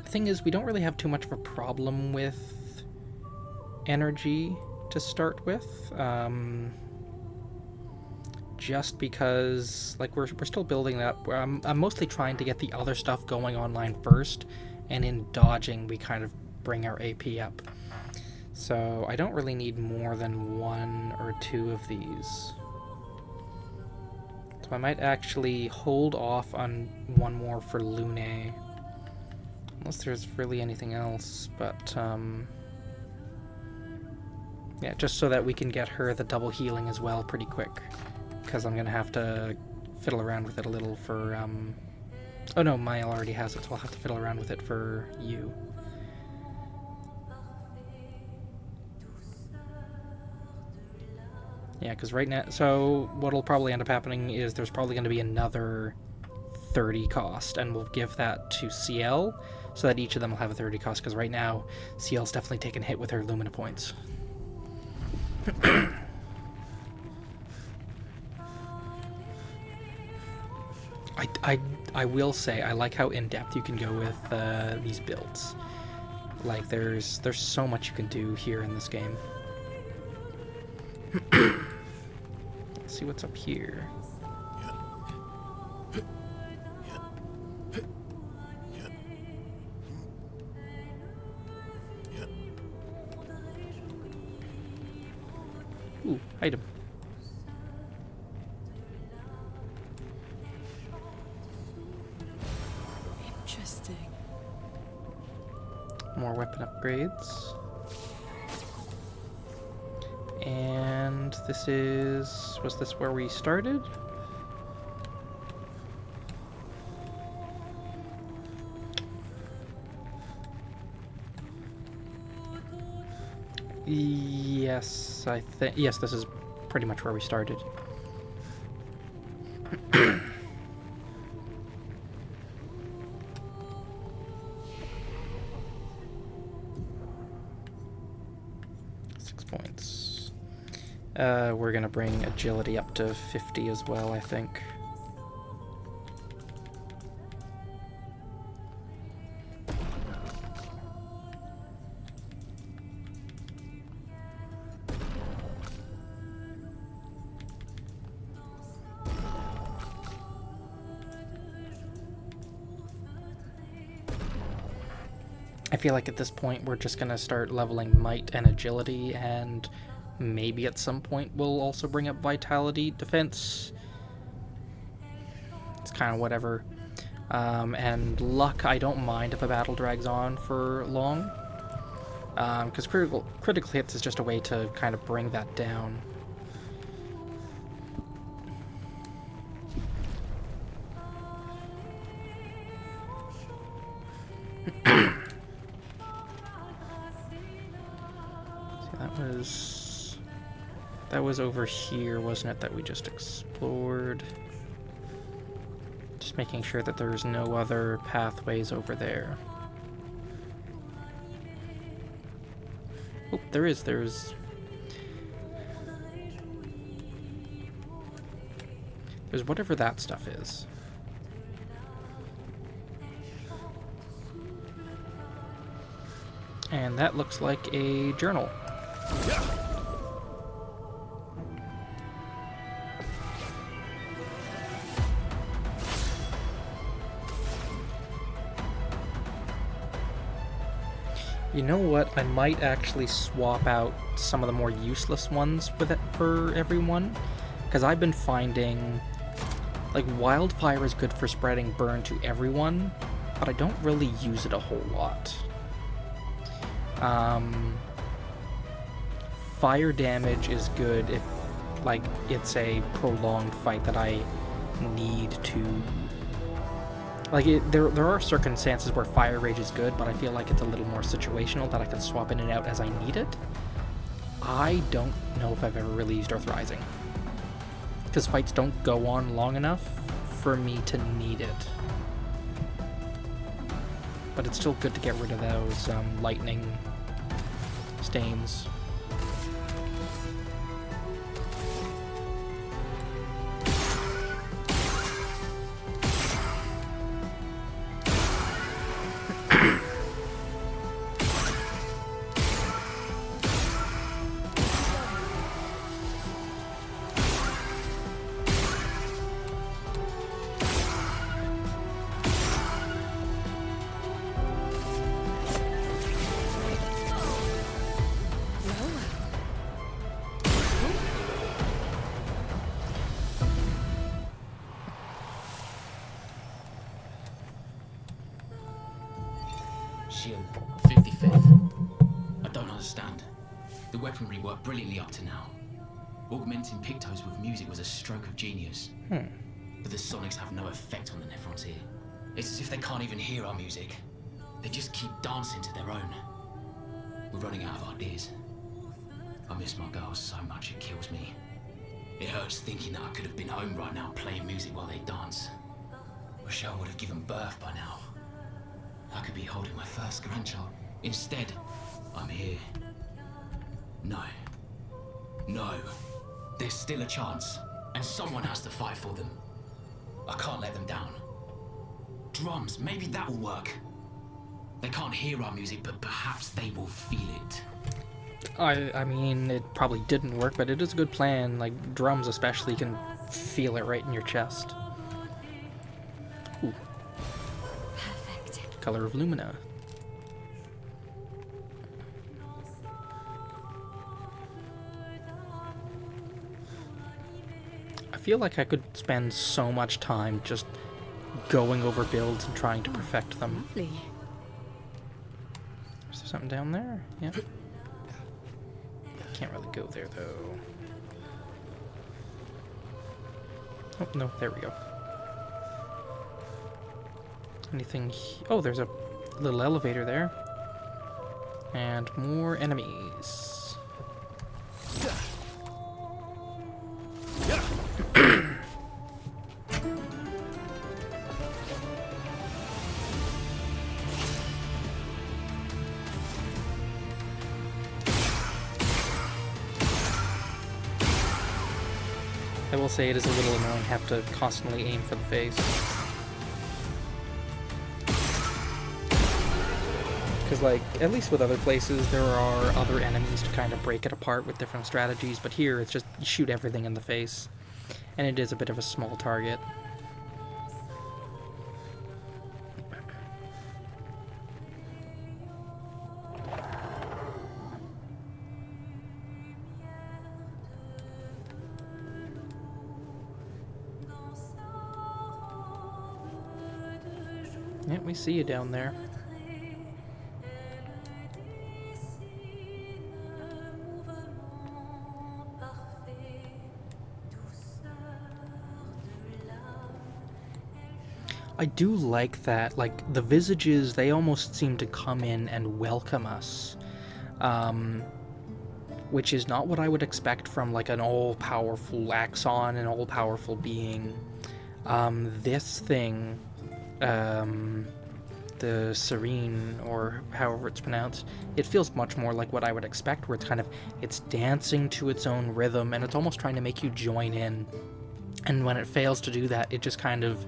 S1: The thing is, we don't really have too much of a problem with energy to start with, just because, like, we're still building that. I'm mostly trying to get the other stuff going online first, and in dodging we kind of bring our AP up. So I don't really need more than 1 or 2 of these. So I might actually hold off on 1 more for Lune, unless there's really anything else, but yeah, just so that we can get her the double healing as well pretty quick, because I'm gonna have to fiddle around with it a little for oh no, Mael already has it, so I'll have to fiddle around with it for you. Yeah, because right now, so what'll probably end up happening is there's probably going to be another 30 cost, and we'll give that to CL, so that each of them will have a 30 cost, because right now, CL's definitely taken a hit with her Lumina points. I will say, I like how in-depth you can go with these builds. Like, there's so much you can do here in this game. Let's see what's up here. Ooh, item.
S3: Interesting.
S1: More weapon upgrades. And this is... was this where we started? Yes, I think... yes, this is pretty much where we started. We're gonna bring agility up to 50 as well, I think. I feel like at this point we're just gonna start leveling might and agility, and maybe at some point we'll also bring up vitality, defense. It's kind of whatever. And luck, I don't mind if a battle drags on for long, because critical hits is just a way to kind of bring that down. That was over here, wasn't it, that we just explored? Just making sure that there's no other pathways over there. Oh, there's whatever that stuff is. And that looks like a journal. You know what? I might actually swap out some of the more useless ones for everyone, because I've been finding, like, wildfire is good for spreading burn to everyone, but I don't really use it a whole lot. Fire damage is good if like it's a prolonged fight that I need to. Like, there are circumstances where Fire Rage is good, but I feel like it's a little more situational, that I can swap in and out as I need it. I don't know if I've ever really used Earth Rising, because fights don't go on long enough for me to need it. But it's still good to get rid of those lightning stains.
S7: Shield 55th. I don't understand. The weaponry worked brilliantly up to now. Augmenting Pictos with music was a stroke of genius. But the sonics have no effect on the Nephrons here. It's as if they can't even hear our music. They just keep dancing to their own. We're running out of ideas. I miss my girls so much it kills me. It hurts thinking that I could have been home right now playing music while they dance. Wish I would have given birth by now. I could be holding my first grandchild. Instead, I'm here. No. No. There's still a chance, and someone has to fight for them. I can't let them down. Drums, maybe that will work. They can't hear our music, but perhaps they will feel it.
S1: I mean, it probably didn't work, but it is a good plan. Like, drums especially, you can feel it right in your chest. Ooh.
S5: Perfect.
S1: Color of Lumina. I feel like I could spend so much time just going over builds and trying to perfect them.
S3: Lovely.
S1: Is there something down there? Yeah. Can't really go there though. Oh, no, there we go. Anything? Oh, there's a little elevator there. And more enemies. I will say it is a little annoying to have to constantly aim for the face. Because, like, at least with other places, there are other enemies to kind of break it apart with different strategies, but here it's just you shoot everything in the face. And it is a bit of a small target. Yeah, we see you down there. I do like that, like, the visages, they almost seem to come in and welcome us. Which is not what I would expect from, like, an all-powerful Axon, an all-powerful being. This thing, the Serene, or however it's pronounced, it feels much more like what I would expect, where it's kind of, it's dancing to its own rhythm, and it's almost trying to make you join in. And when it fails to do that, it just kind of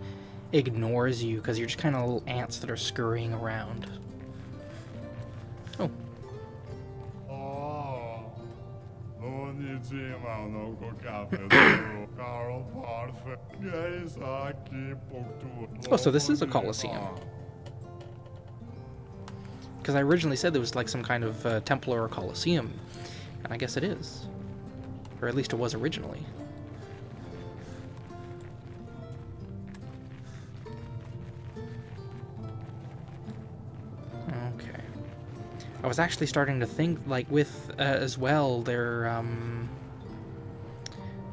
S1: ignores you, because you're just kind of little ants that are scurrying around. Oh. Oh, so this is a Colosseum. Because I originally said there was like some kind of temple or a Colosseum, and I guess it is. Or at least it was originally. Okay. I was actually starting to think, like, with, as well, their,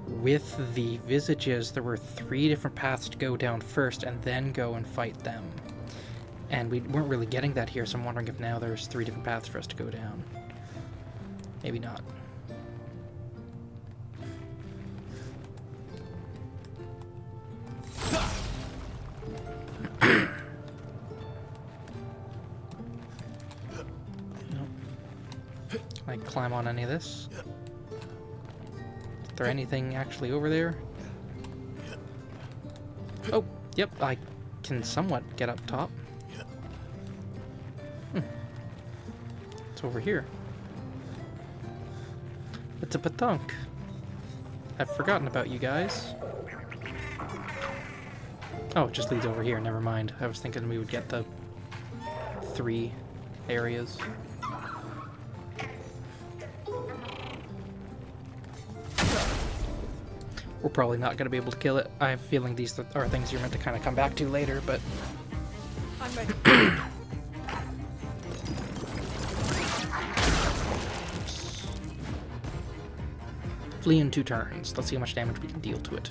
S1: with the visages, there were 3 different paths to go down first and then go and fight them. And we weren't really getting that here, so I'm wondering if now there's 3 different paths for us to go down. Maybe not. Can I climb on any of this? Is there anything actually over there? Oh, yep, I can somewhat get up top. It's over here. It's a patunk. I've forgotten about you guys. Oh, it just leads over here, never mind. I was thinking we would get the 3 areas. We're probably not going to be able to kill it. I have a feeling these are things you're meant to kind of come back to later, but...
S3: I'm ready.
S1: Flee in 2 turns. Let's see how much damage we can deal to it.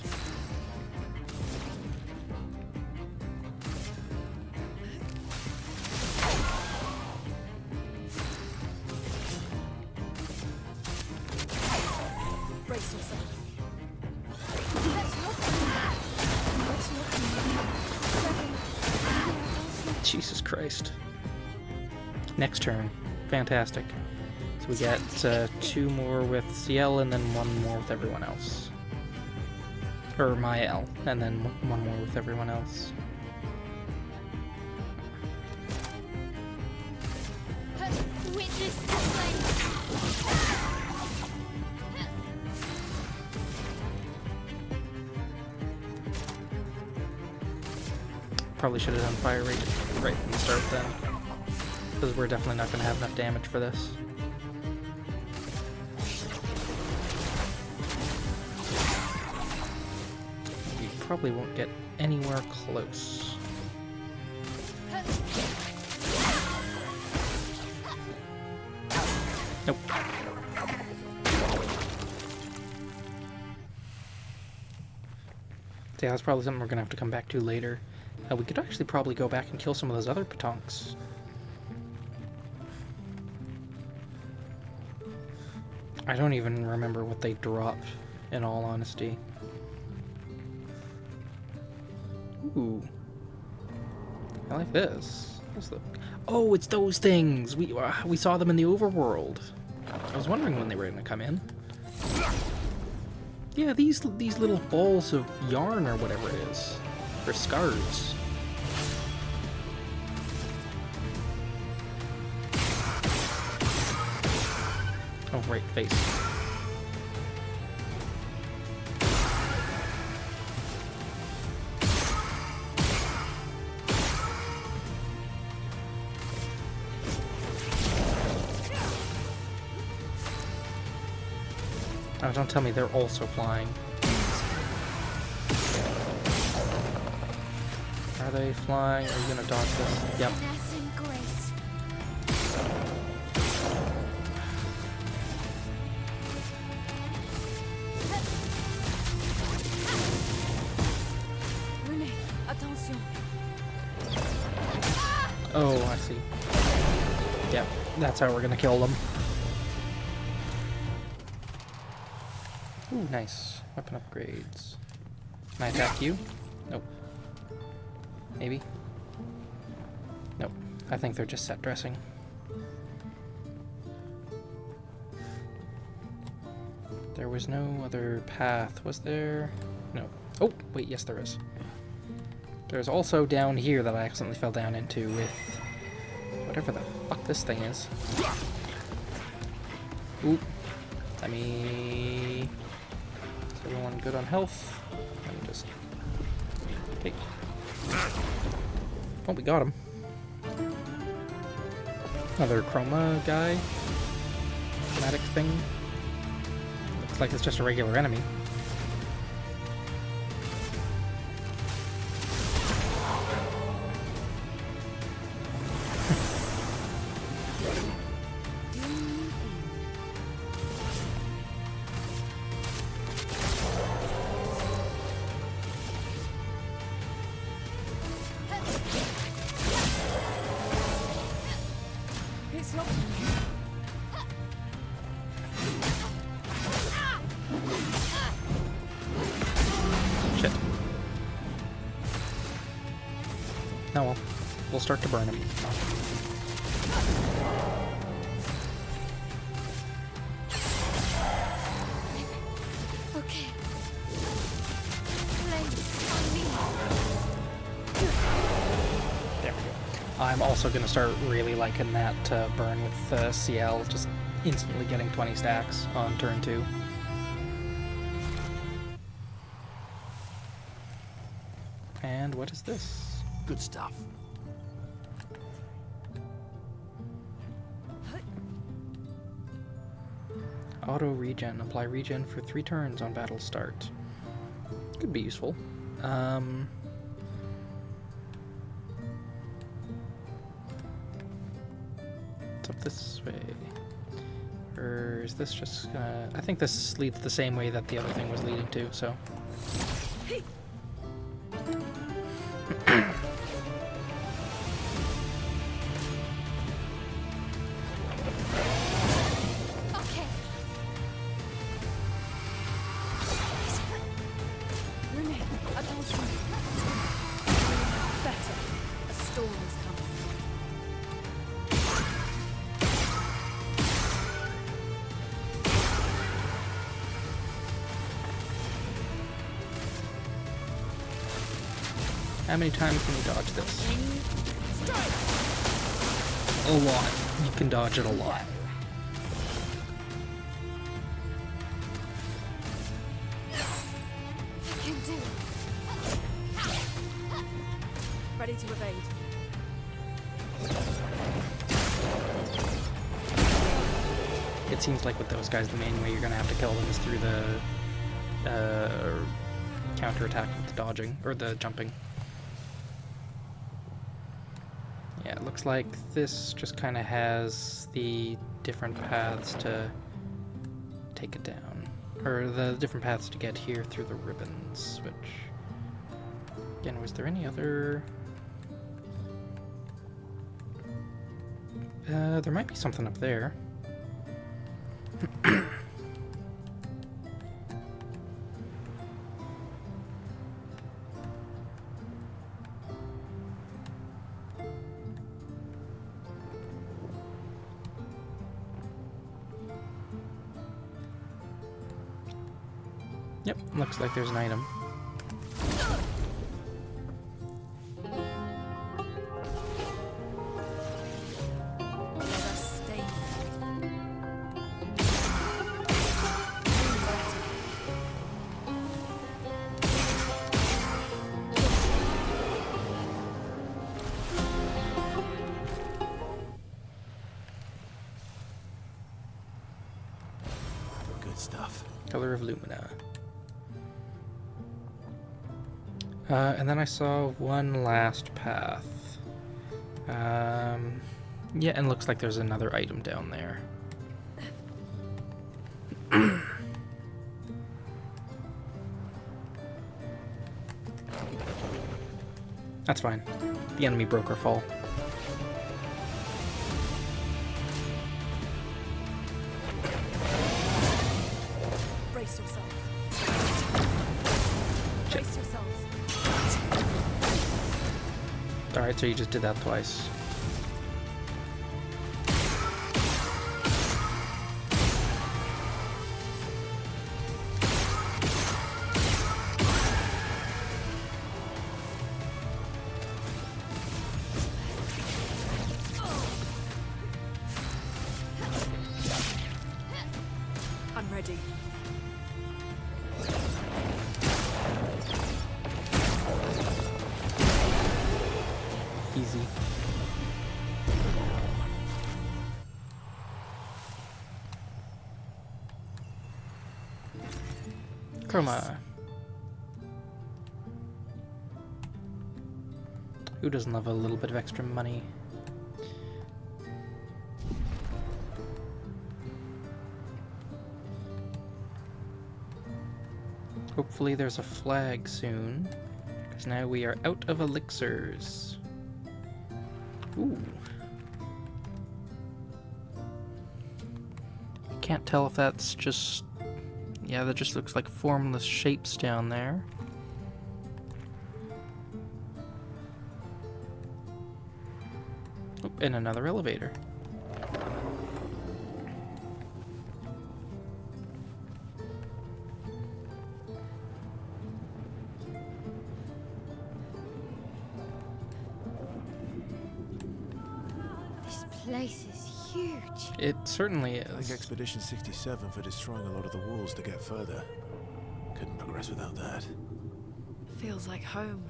S3: Brace yourself.
S1: Jesus Christ. Next turn. Fantastic. So we get 2 more with CL and then 1 more with everyone else. Or my L, and then 1 more with everyone else.
S5: Witness the flame.
S1: Probably should have done fire rate right from the start then. Because we're definitely not going to have enough damage for this. We probably won't get anywhere close. Nope. So yeah, that's probably something we're going to have to come back to later. We could actually probably go back and kill some of those other patonks. I don't even remember what they dropped, in all honesty. Ooh. I like this. What's the... Oh, it's those things! We saw them in the overworld. I was wondering when they were going to come in. Yeah, these little balls of yarn or whatever it is. Or scars. Oh, right, face. Oh, don't tell me they're also flying. Are they flying? Are you gonna dodge this? Yep.
S5: Finesse and grace.
S3: Renee, attention.
S1: Oh, I see. Yep, that's how we're gonna kill them. Ooh, nice. Weapon upgrades. Can I attack you? Nope. Maybe? Nope. I think they're just set dressing. There was no other path, was there? No. Oh, wait, yes there is. There's also down here that I accidentally fell down into with whatever the fuck this thing is. Oop. Let me... Is everyone good on health? Let me just... Okay. Oh, we got him. Another chroma guy. Chromatic thing. Looks like it's just a regular enemy. Oh well. We'll start to burn him.
S5: Okay. Flames on me.
S1: There we go. I'm also going to start really liking that burn with CL, just instantly getting 20 stacks on turn 2. And what is this?
S4: Good stuff.
S1: Auto regen. Apply regen for 3 turns on battle start. Could be useful. It's up this way. Or is this just gonna... I think this leads the same way that the other thing was leading to, so...
S5: Okay.
S3: Renee, attention. Better. A storm is coming.
S1: How many times can you dodge this? A lot. You can dodge it a lot.
S5: I can do it.
S3: Ready to evade.
S1: It seems like with those guys, the main way you're going to have to kill them is through the counter-attack with the dodging, or the jumping. Yeah, it looks like this just kind of has the different paths to take it down. Or the different paths to get here through the ribbons, which... Again, was there any other... there might be something up there. Yep, looks like there's an item.
S3: Let us stay.
S6: Good stuff.
S1: Color of Lumina. And then I saw one last path. Yeah, and looks like there's another item down there. That's fine. The enemy broke our fall.
S3: Brace yourselves. Brace yourselves.
S1: Alright, so you just did that twice.
S3: I'm ready.
S1: Easy. Chroma. Who doesn't love a little bit of extra money? Hopefully there's a flag soon, because now we are out of elixirs. Ooh. Can't tell if that's just... Yeah, that just looks like formless shapes down there. Oh, and another elevator.
S5: This place is huge.
S1: It certainly
S6: I think
S1: is.
S6: Expedition 67 for destroying a lot of the walls to get further. Couldn't progress without that.
S3: Feels like home.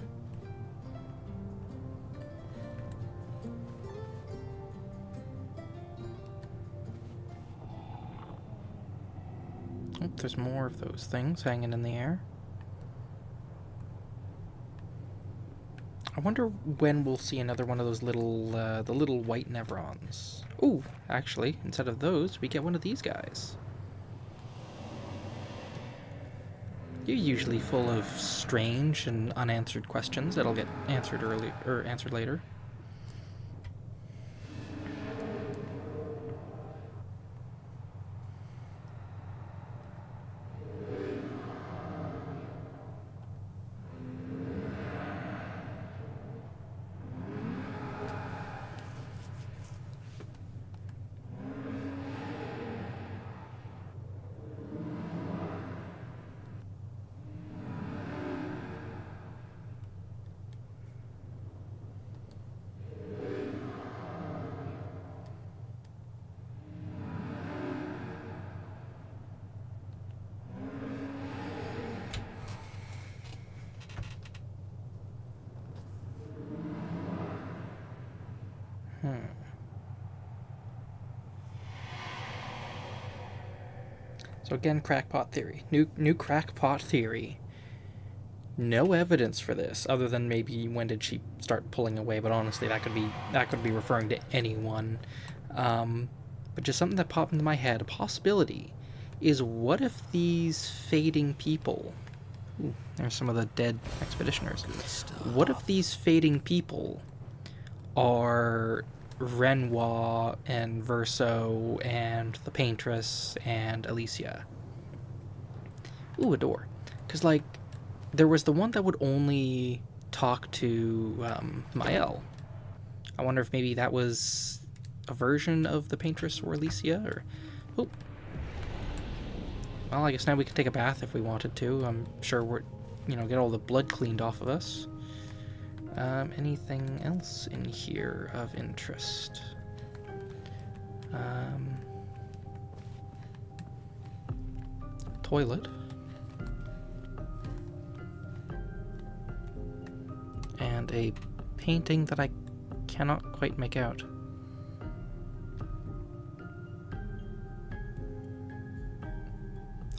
S1: Oh, there's more of those things hanging in the air. I wonder when we'll see another one of those little, the little white Nevrons. Ooh, actually, instead of those, we get one of these guys. You're usually full of strange and unanswered questions that'll get answered early or answered later. So again, crackpot theory. New crackpot theory. No evidence for this, other than maybe when did she start pulling away. But honestly, that could be referring to anyone. But just something that popped into my head. A possibility is, what if these fading people? Ooh, there's some of the dead expeditioners. What if these fading people are Renoir and Verso and the Paintress and Alicia? Ooh, a door. Because, like, there was the one that would only talk to Mael. I wonder if maybe that was a version of the Paintress or Alicia, or... Oh. Well, I guess now we can take a bath if we wanted to. I'm sure we're, get all the blood cleaned off of us. Anything else in here of interest? Toilet. And a painting that I cannot quite make out.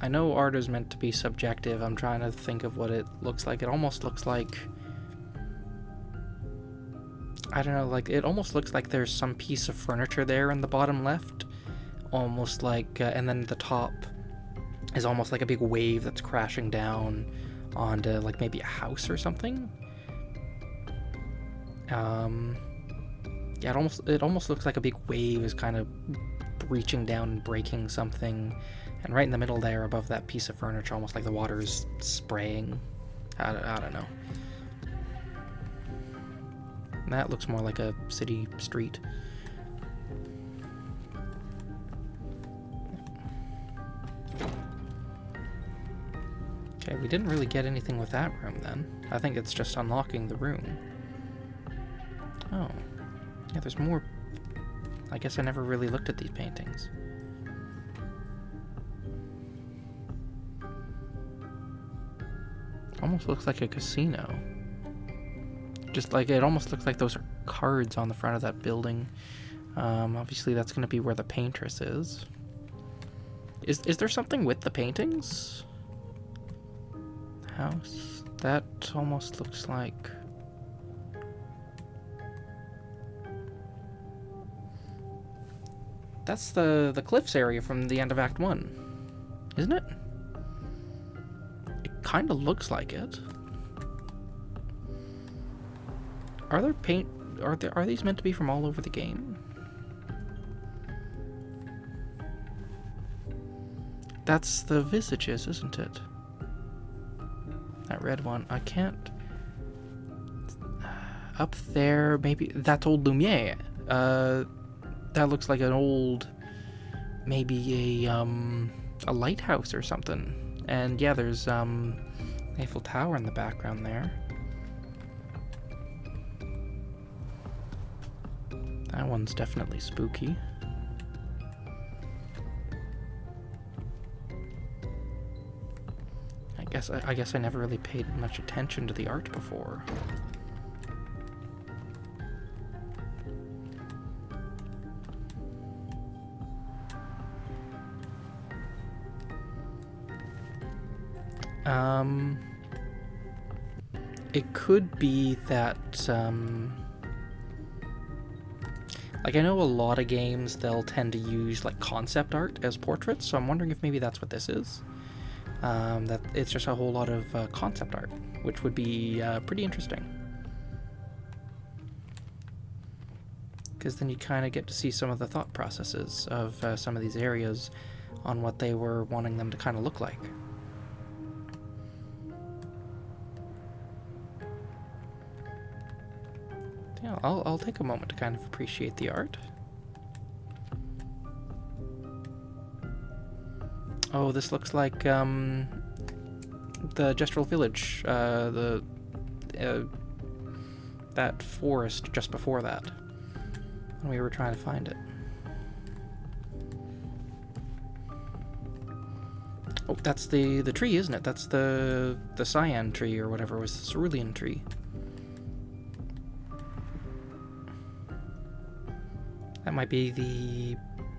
S1: I know art is meant to be subjective. I'm trying to think of what it looks like. It almost looks like... I don't know, like, it almost looks like there's some piece of furniture there in the bottom left. Almost like, and then the top is almost like a big wave that's crashing down onto, like, maybe a house or something. Yeah, it almost looks like a big wave is kind of reaching down and breaking something. And right in the middle there, above that piece of furniture, almost like the water is spraying. I don't know. That looks more like a city street. Okay, we didn't really get anything with that room then. I think it's just unlocking the room. Oh. Yeah, there's more. I guess I never really looked at these paintings. Almost looks like a casino. Just like, it almost looks like those are cards on the front of that building. Obviously that's going to be where the Paintress is. Is there something with the paintings? House? That almost looks like... That's the cliffs area from the end of Act 1. Isn't it? It kind of looks like it. Are there are these meant to be from all over the game? That's the visages, isn't it? That red one. I can't... Up there, maybe... That's old Lumiere. that looks like an old, maybe a lighthouse or something. And yeah, there's Eiffel Tower in the background there. That one's definitely spooky. I guess I never really paid much attention to the art before. It could be that, like, I know a lot of games, they'll tend to use, like, concept art as portraits, so I'm wondering if maybe that's what this is. That it's just a whole lot of concept art, which would be pretty interesting. Because then you kind of get to see some of the thought processes of some of these areas on what they were wanting them to kind of look like. Yeah, I'll take a moment to kind of appreciate the art. Oh, this looks like the Gestural Village, that forest just before that, when we were trying to find it. Oh, that's the tree, isn't it? That's the cyan tree or whatever it was, the cerulean tree. That might be the...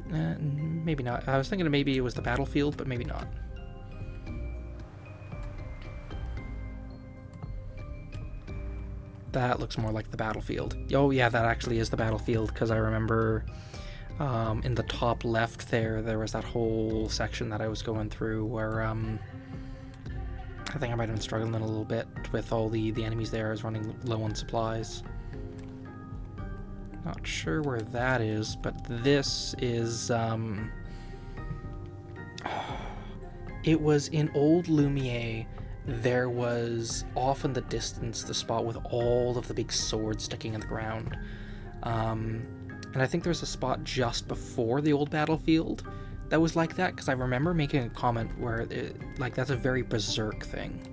S1: maybe not. I was thinking maybe it was the battlefield, but maybe not. That looks more like the battlefield. Oh yeah, that actually is the battlefield, because I remember in the top left there was that whole section that I was going through where I think I might have been struggling a little bit with all the enemies there. I was running low on supplies. Not sure where that is, but this is, it was in Old Lumiere. There was off in the distance the spot with all of the big swords sticking in the ground. And I think there was a spot just before the old battlefield that was like that, because I remember making a comment where, like, that's a very berserk thing.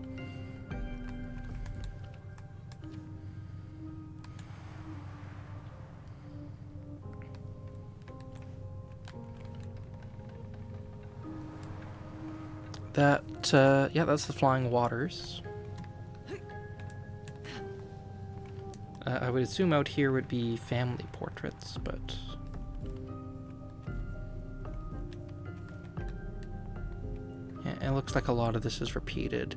S1: Yeah, that's the Flying Waters. I would assume out here would be family portraits, but... yeah, it looks like a lot of this is repeated.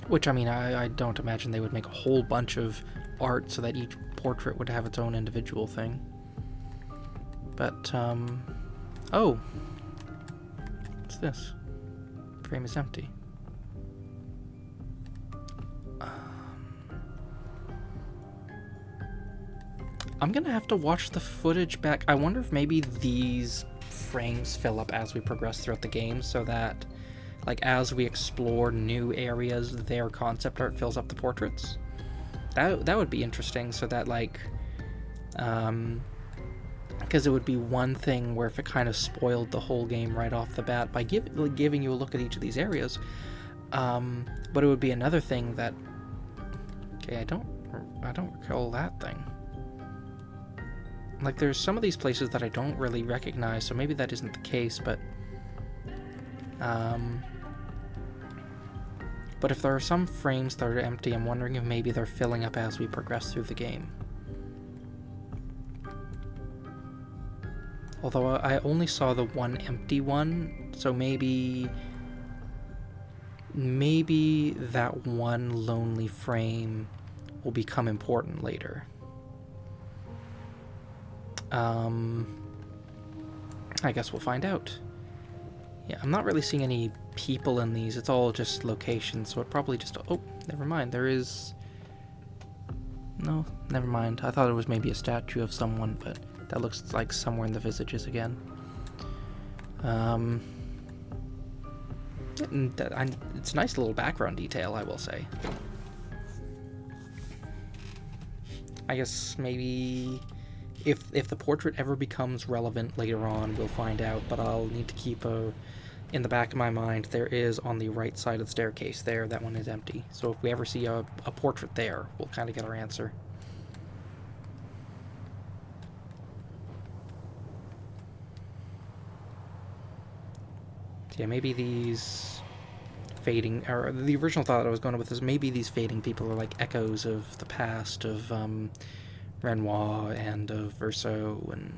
S1: Which, I mean, I don't imagine they would make a whole bunch of art so that each portrait would have its own individual thing. But, oh! What's this? Frame is empty. I'm gonna have to watch the footage back. I wonder if maybe these frames fill up as we progress throughout the game, so that, like, as we explore new areas, their concept art fills up the portraits. That would be interesting, so that, like, because it would be one thing where if it kind of spoiled the whole game right off the bat by giving you a look at each of these areas, but it would be another thing that, okay, I don't recall that thing. Like, there's some of these places that I don't really recognize, so maybe that isn't the case, but if there are some frames that are empty, I'm wondering if maybe they're filling up as we progress through the game. Although I only saw the one empty one, so maybe that one lonely frame will become important later. I guess we'll find out. Yeah, I'm not really seeing any people in these. It's all just locations, so it probably just... oh, never mind. There is... no, never mind. I thought it was maybe a statue of someone, but that looks like somewhere in the visages again. It's a nice little background detail, I will say. I guess maybe if the portrait ever becomes relevant later on, we'll find out, but I'll need to keep in the back of my mind, there is on the right side of the staircase there, that one is empty. So if we ever see a portrait there, we'll kind of get our answer. So yeah, maybe these fading, or the original thought I was going with is maybe these fading people are like echoes of the past of Renoir and of Verso, and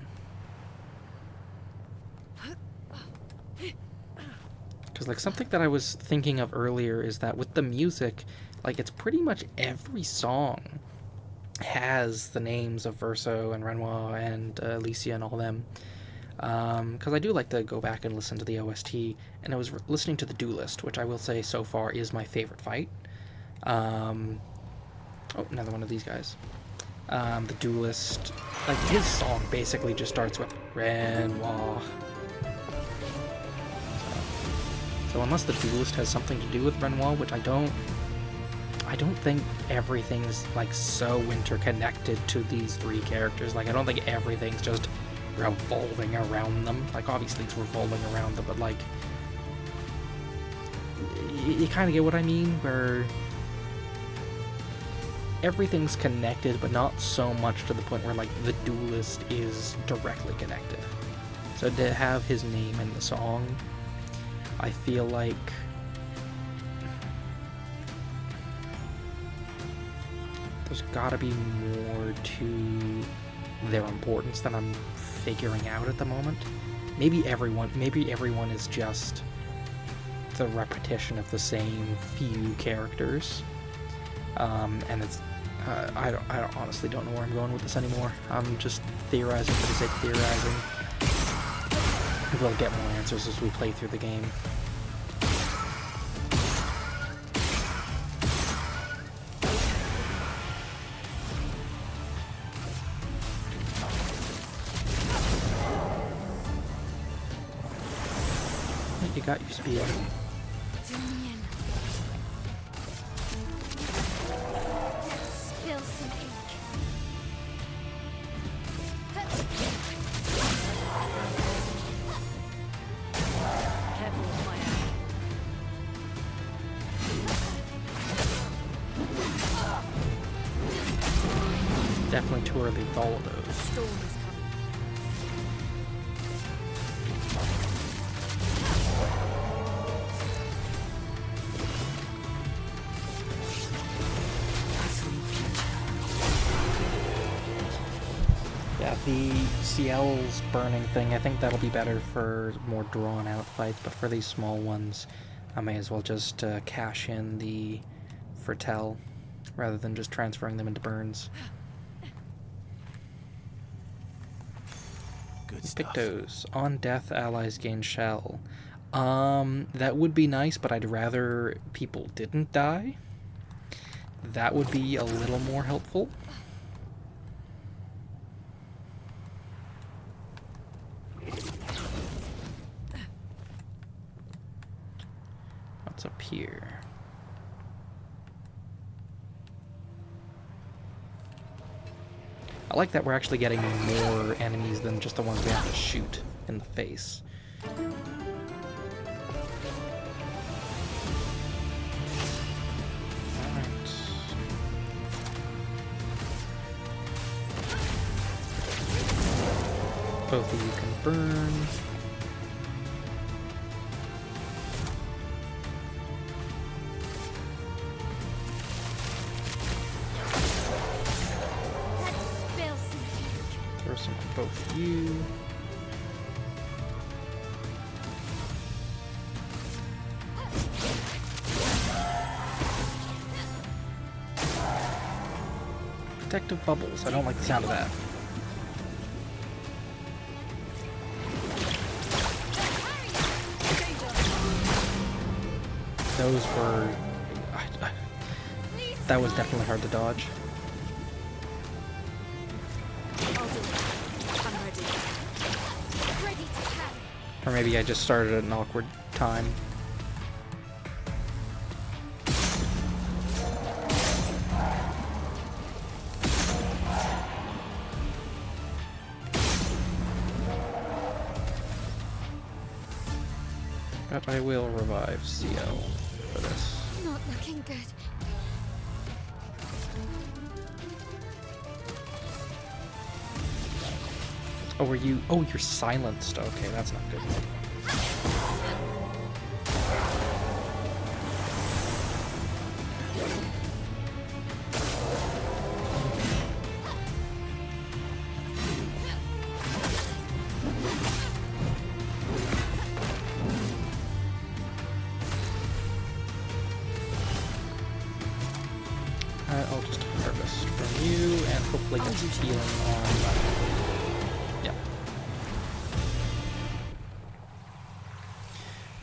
S1: because like something that I was thinking of earlier is that with the music, like it's pretty much every song has the names of Verso and Renoir and Alicia and all them. Because I do like to go back and listen to the OST, and I was listening to the Duelist, which I will say so far is my favorite fight. Oh, another one of these guys. The Duelist, like his song basically just starts with Renoir. So unless the Duelist has something to do with Renoir, which I don't think everything's like so interconnected to these three characters. Like I don't think everything's just revolving around them. Like obviously it's revolving around them, but like you kind of get what I mean, where everything's connected, but not so much to the point where like the Duelist is directly connected. So to have his name in the song, I feel like there's gotta be more to their importance than I'm figuring out at the moment. Maybe everyone is just the repetition of the same few characters. And it's I honestly don't know where I'm going with this anymore. I'm just theorizing for the sake of theorizing. We'll get more answers as we play through the game. You got your spear.
S5: Spill some ink.
S3: Careful with my hand.
S1: Definitely too early with all of those.
S3: Storm is coming.
S1: Yeah, the CL's burning thing, I think that'll be better for more drawn-out fights, but for these small ones, I may as well just cash in the Fertel, rather than just transferring them into burns.
S6: Good stuff.
S1: Pictos. On death, allies gain shell. That would be nice, but I'd rather people didn't die. That would be a little more helpful. What's up here? I like that we're actually getting more enemies than just the ones we have to shoot in the face. Alright. Both of you can burn. Some for both of you. Protective bubbles. I don't like the sound of that. Those were... that was definitely hard to dodge. Or maybe I just started at an awkward time. But I will revive CL for this.
S5: Not looking good.
S1: Oh, were you? Oh, you're silenced. Okay, that's not good. I'll just harvest from you and hopefully get some healing on. Yep.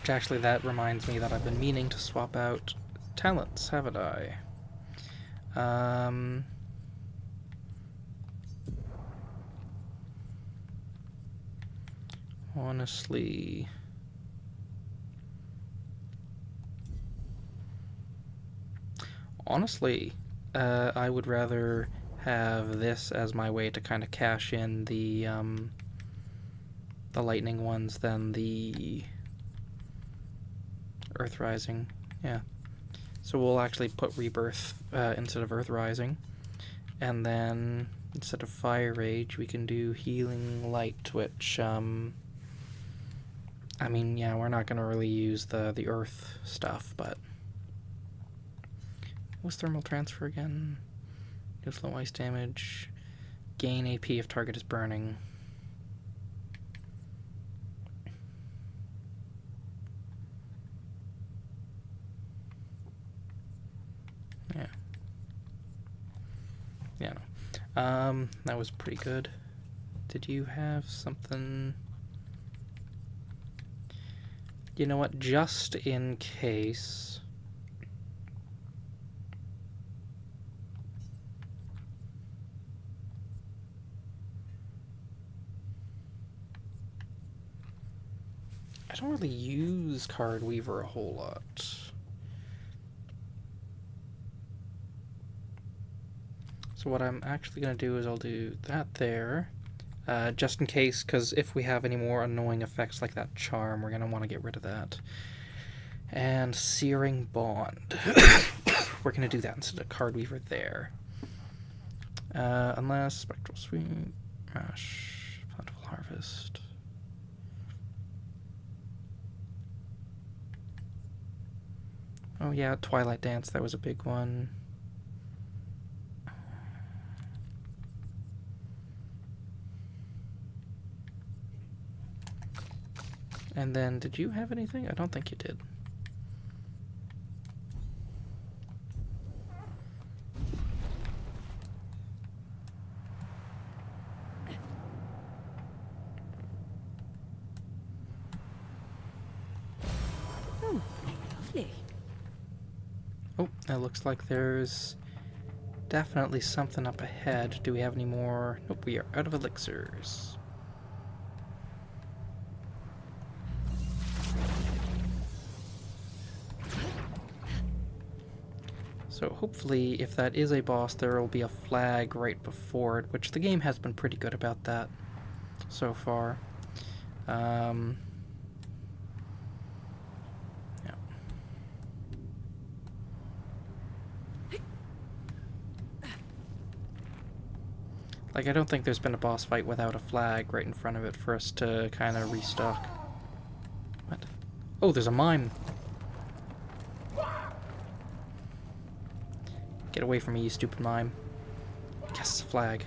S1: Which actually, that reminds me that I've been meaning to swap out talents, haven't I? Honestly... I would rather have this as my way to kind of cash in the lightning ones than the Earth Rising. Yeah. So we'll actually put Rebirth instead of Earth Rising. And then instead of Fire Rage, we can do Healing Light, which, I mean, yeah, we're not going to really use the Earth stuff, but... What's thermal transfer again? Do slow ice damage. Gain AP if target is burning. Yeah. Yeah, no. That was pretty good. Did you have something? You know what? Just in case... I don't really use Card Weaver a whole lot. So what I'm actually going to do is I'll do that there, just in case, because if we have any more annoying effects like that charm, we're going to want to get rid of that. And Searing Bond. We're going to do that instead of Card Weaver there. Unless Spectral Sweep, Ash, Plentiful Harvest... Oh yeah, Twilight Dance, that was a big one. And then, did you have anything? I don't think you did.
S3: Oh, lovely.
S1: Oh, it looks like there's definitely something up ahead. Do we have any more? Nope, we are out of elixirs. So hopefully, if that is a boss, there will be a flag right before it, which the game has been pretty good about that so far. Like, I don't think there's been a boss fight without a flag right in front of it for us to kind of restock. What? Oh, there's a mime. Get away from me, you stupid mime. Yes, flag.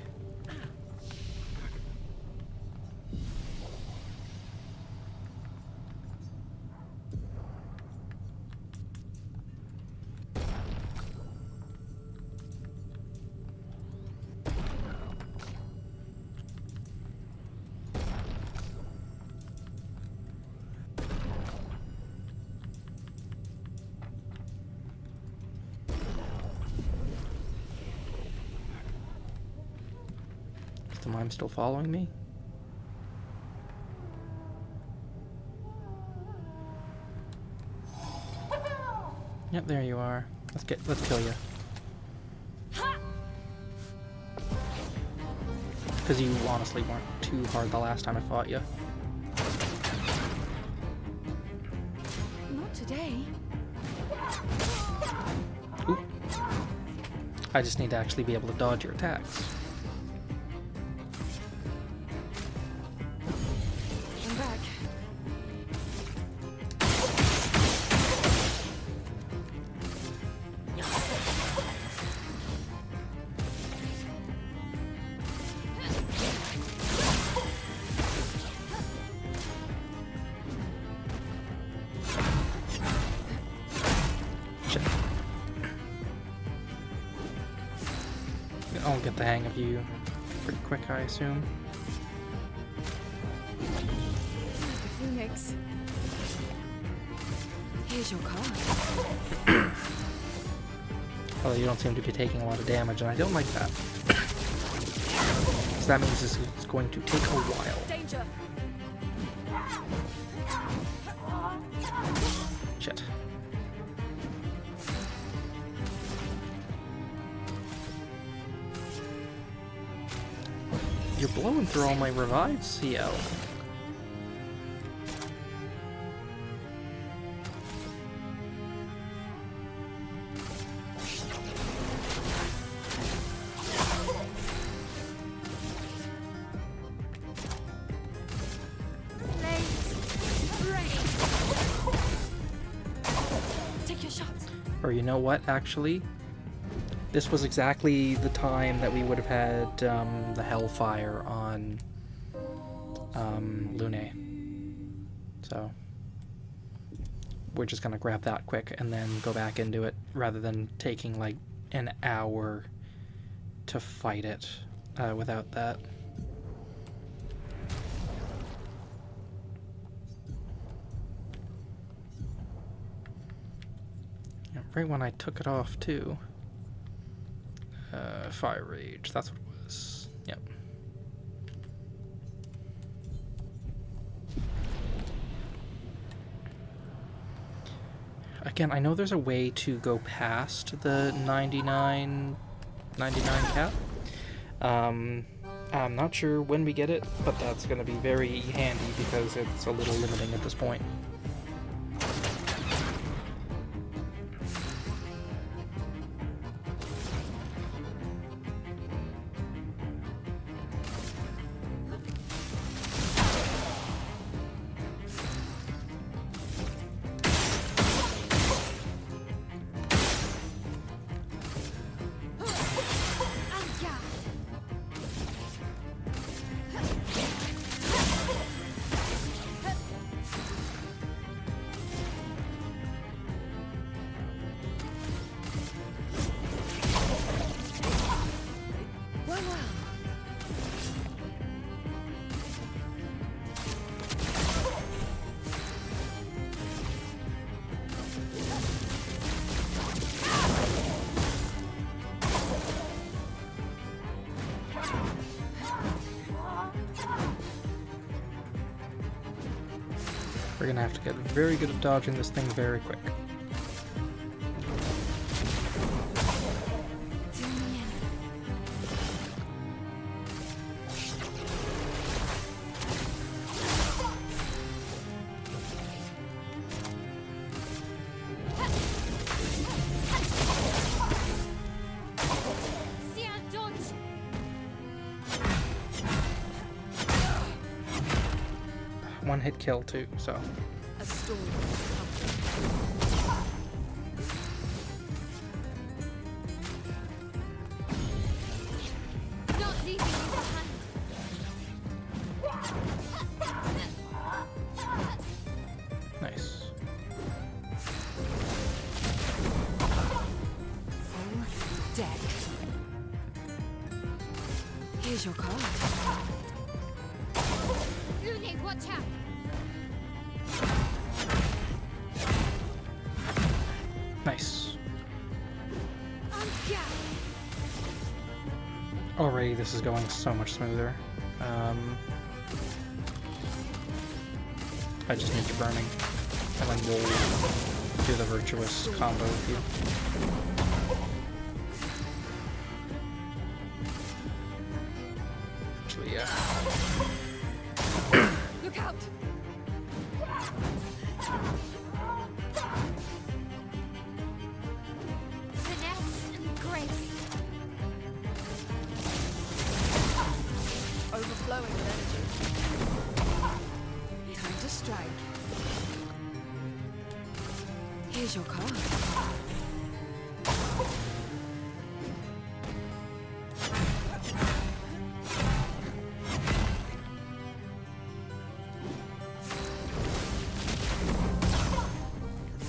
S1: The mime still following me? Yep, there you are. Let's kill you. Because you honestly weren't too hard the last time I fought you. I just need to actually be able to dodge your attacks.
S3: I'm back.
S1: Shit. I'll get the hang of you pretty quick, I assume.
S3: The Phoenix. Here's your card.
S1: Although you don't seem to be taking a lot of damage, and I don't like that. So that means this is going to take a while.
S3: Danger.
S1: Shit. You're blowing through all my revived CL.
S3: Take your shot.
S1: Or you know what, actually? This was exactly the time that we would have had the Hellfire on Lune. So we're just gonna grab that quick and then go back into it, rather than taking like an hour to fight it without that. Yeah, right when I took it off too. Fire Rage, that's what it was. Yep. Again, I know there's a way to go past the 99 cap. I'm not sure when we get it, but that's going to be very handy because it's a little limiting at this point. We're gonna have to get very good at dodging this thing very quick. One hit kill too, so.
S3: A storm has come.
S5: Not leaving you behind.
S1: Nice.
S3: Full deck. Here's your card.
S5: Lune, watch out.
S1: Nice. Already this is going so much smoother. I just need you burning, and then we'll do the virtuous combo with you. Actually, yeah.
S3: Look out!
S5: Finesse and grace.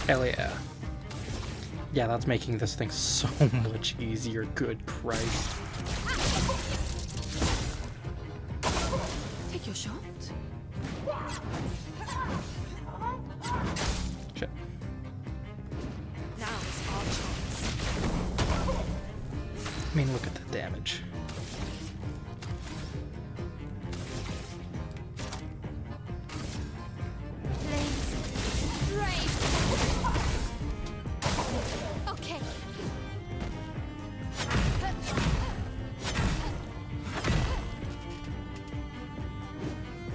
S1: Hell yeah. Yeah, that's making this thing so much easier, good Christ.
S3: Take your shot.
S1: Shit.
S3: Now is our chance.
S1: I mean, look at the damage.
S5: Flames. Brave. Okay.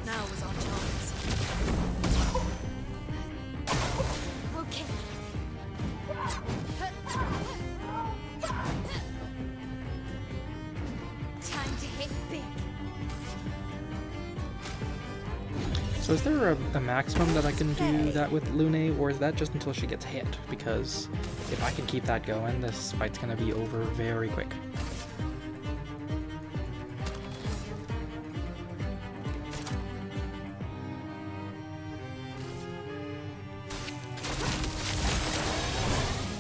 S3: Now is our chance.
S5: Okay. Time to hit big.
S1: So is there a maximum that I can do that with Lune, or is that just until she gets hit? Because if I can keep that going, this fight's gonna be over very quick.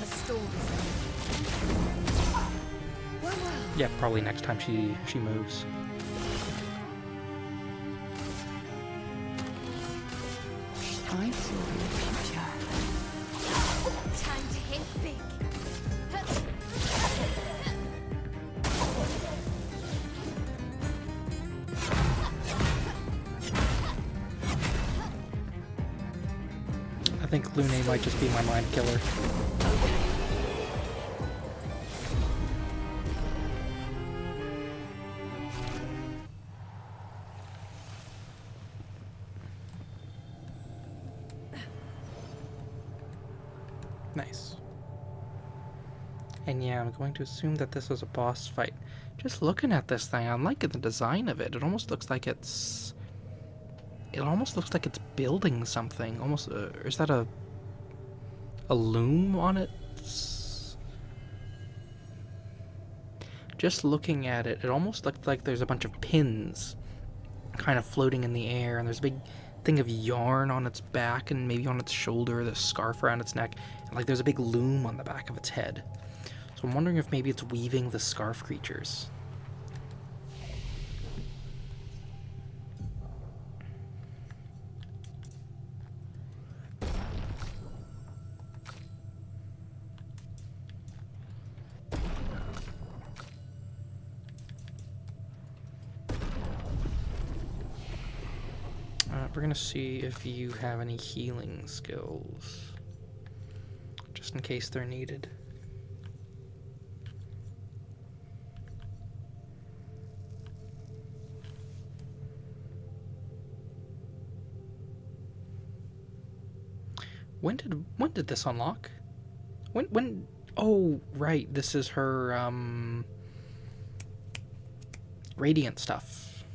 S3: A storm is well,
S1: Yeah, probably next time she moves.
S3: I saw the future.
S5: Time to hit big.
S1: I think Lune might just be my mind killer. Nice. And yeah, I'm going to assume that this is a boss fight. Just looking at this thing, I'm liking the design of it. It almost looks like it's... It almost looks like it's building something. Almost, is that a loom on it? Just looking at it, it almost looked like there's a bunch of pins kind of floating in the air, and there's a big thing of yarn on its back and maybe on its shoulder, the scarf around its neck, and like there's a big loom on the back of its head. So I'm wondering if maybe it's weaving the scarf creatures. We're gonna see if you have any healing skills, just in case they're needed. When did this unlock? When oh right, this is her radiant stuff.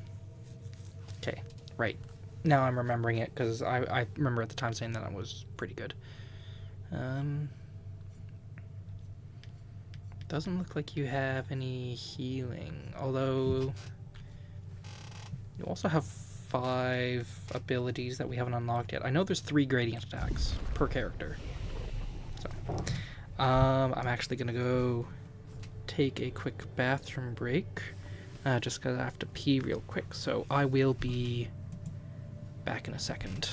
S1: Okay, right. Now I'm remembering it, because I remember at the time saying that I was pretty good. Doesn't look like you have any healing, although you also have 5 abilities that we haven't unlocked yet. I know there's 3 gradient attacks per character. So, I'm actually gonna go take a quick bathroom break, just because I have to pee real quick. So I will be back in a second.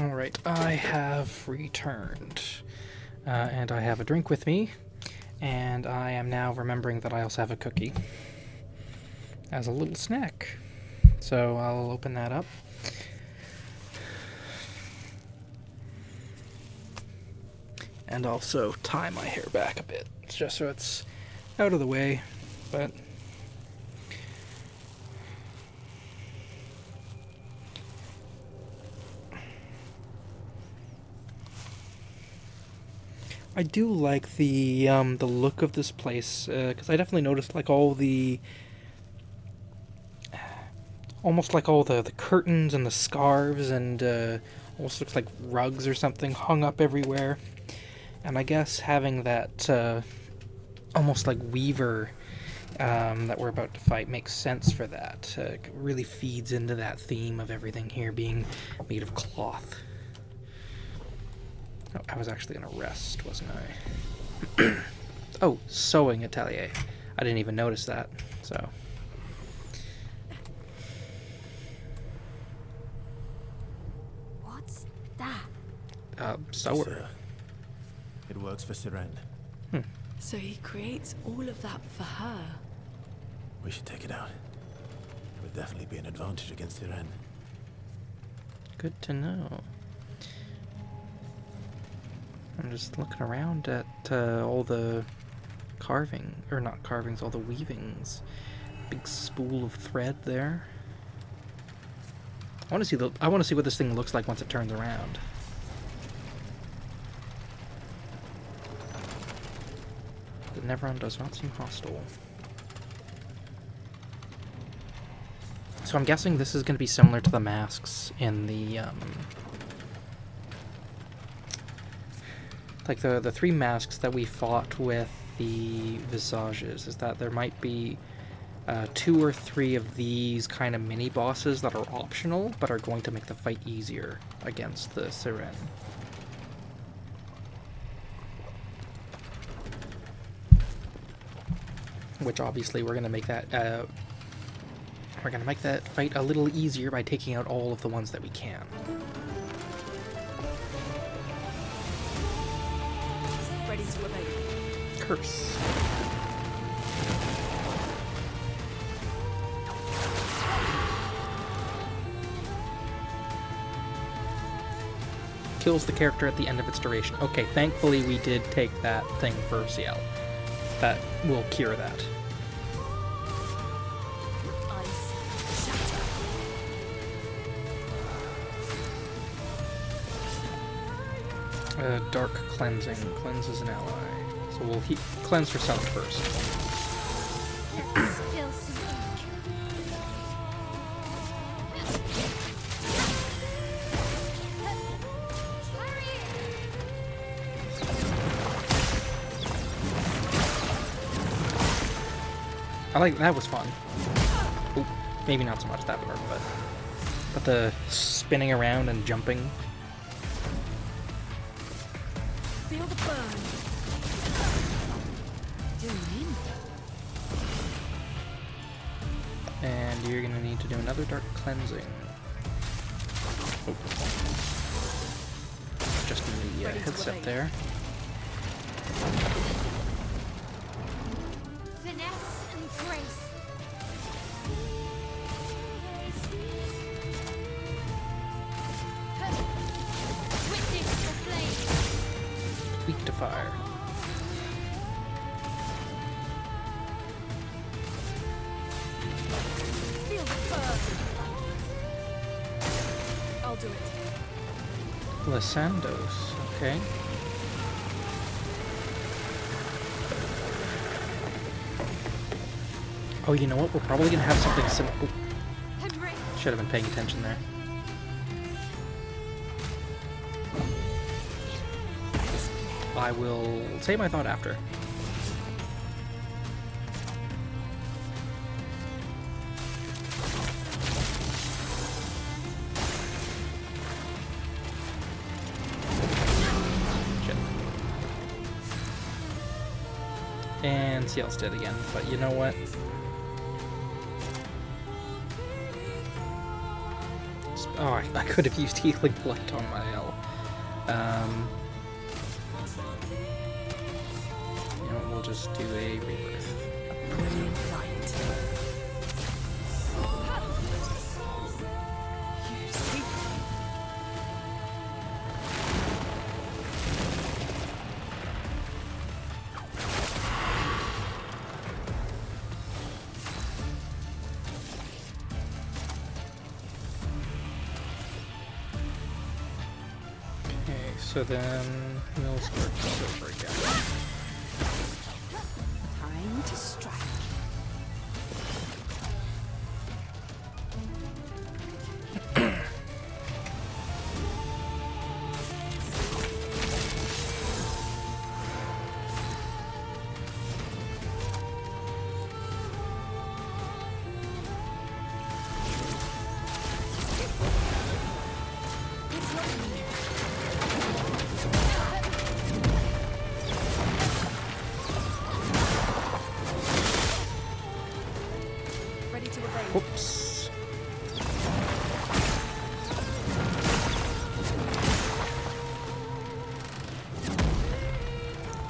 S1: Alright, I have returned. And I have a drink with me. And I am now remembering that I also have a cookie as a little snack. So I'll open that up. And also tie my hair back a bit, just so it's out of the way, but I do like the look of this place, because I definitely noticed like all the almost like all the curtains and the scarves and almost looks like rugs or something hung up everywhere. And I guess having that almost like weaver that we're about to fight makes sense for that. It really feeds into that theme of everything here being made of cloth. Oh, I was actually gonna rest, wasn't I? Oh, sewing atelier. I didn't even notice that, so.
S5: What's that?
S1: Sewer.
S6: It works for Siren.
S3: So he creates all of that for her.
S6: We should take it out. It would definitely be an advantage against Siren.
S1: Good to know. I'm just looking around at all the carving, or not carvings, all the weavings. Big spool of thread there. I want to see what this thing looks like once it turns around. The Neveron does not seem hostile. So I'm guessing this is going to be similar to the masks in the like the three masks that we fought with the visages, is that there might be 2 or 3 of these kind of mini bosses that are optional but are going to make the fight easier against the siren. Which obviously we're gonna make that fight a little easier by taking out all of the ones that we can.
S3: Ready to evade.
S1: Curse. Kills the character at the end of its duration. Okay, thankfully we did take that thing for CL. That will cure that.
S3: Ice shatter.
S1: Dark cleansing. Cleanses an ally. So we'll cleanse herself first.
S5: Still some ink.
S1: I like that. Was fun. Ooh, maybe not so much that part, but the spinning around and jumping.
S3: Feel the burn. Doing
S1: And you're gonna need to do another dark cleansing. Oh. Just in the headset there.
S5: Finesse and grace. Witness the flame.
S1: Weak to fire.
S3: Feel the burn. I'll do it.
S1: Lysandos, okay. Oh, you know what? We're probably gonna have something similar.
S5: I'm ready.
S1: Should have been paying attention there. I will say my thought after. Shit. And CL's dead again, but you know what? Oh, I could have used Healing Light on my L. You know, we'll just do a Rebirth.
S3: Brilliant light. You see?
S1: Okay, so then we'll start this over again.
S3: Time to strike. Ready to obey.
S1: Whoops.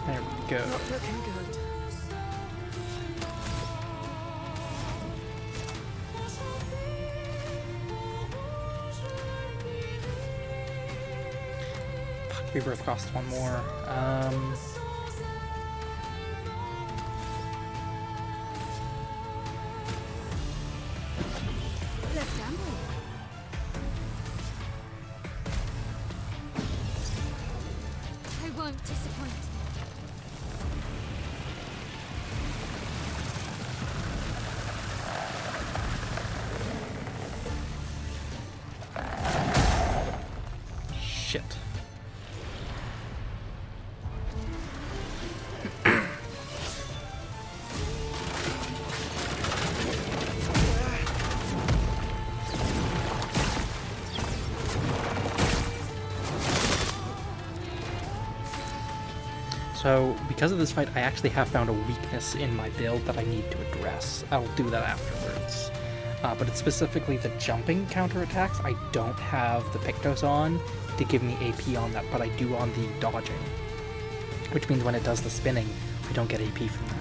S1: There we go.
S3: Not looking good.
S1: Fuck, Rebirth costs one more.
S5: Let's gamble. I won't disappoint.
S1: Shit. So, because of this fight, I actually have found a weakness in my build that I need to address. I'll do that afterwards. But it's specifically the jumping counterattacks. I don't have the Pictos on to give me AP on that, but I do on the dodging. Which means when it does the spinning, I don't get AP from that.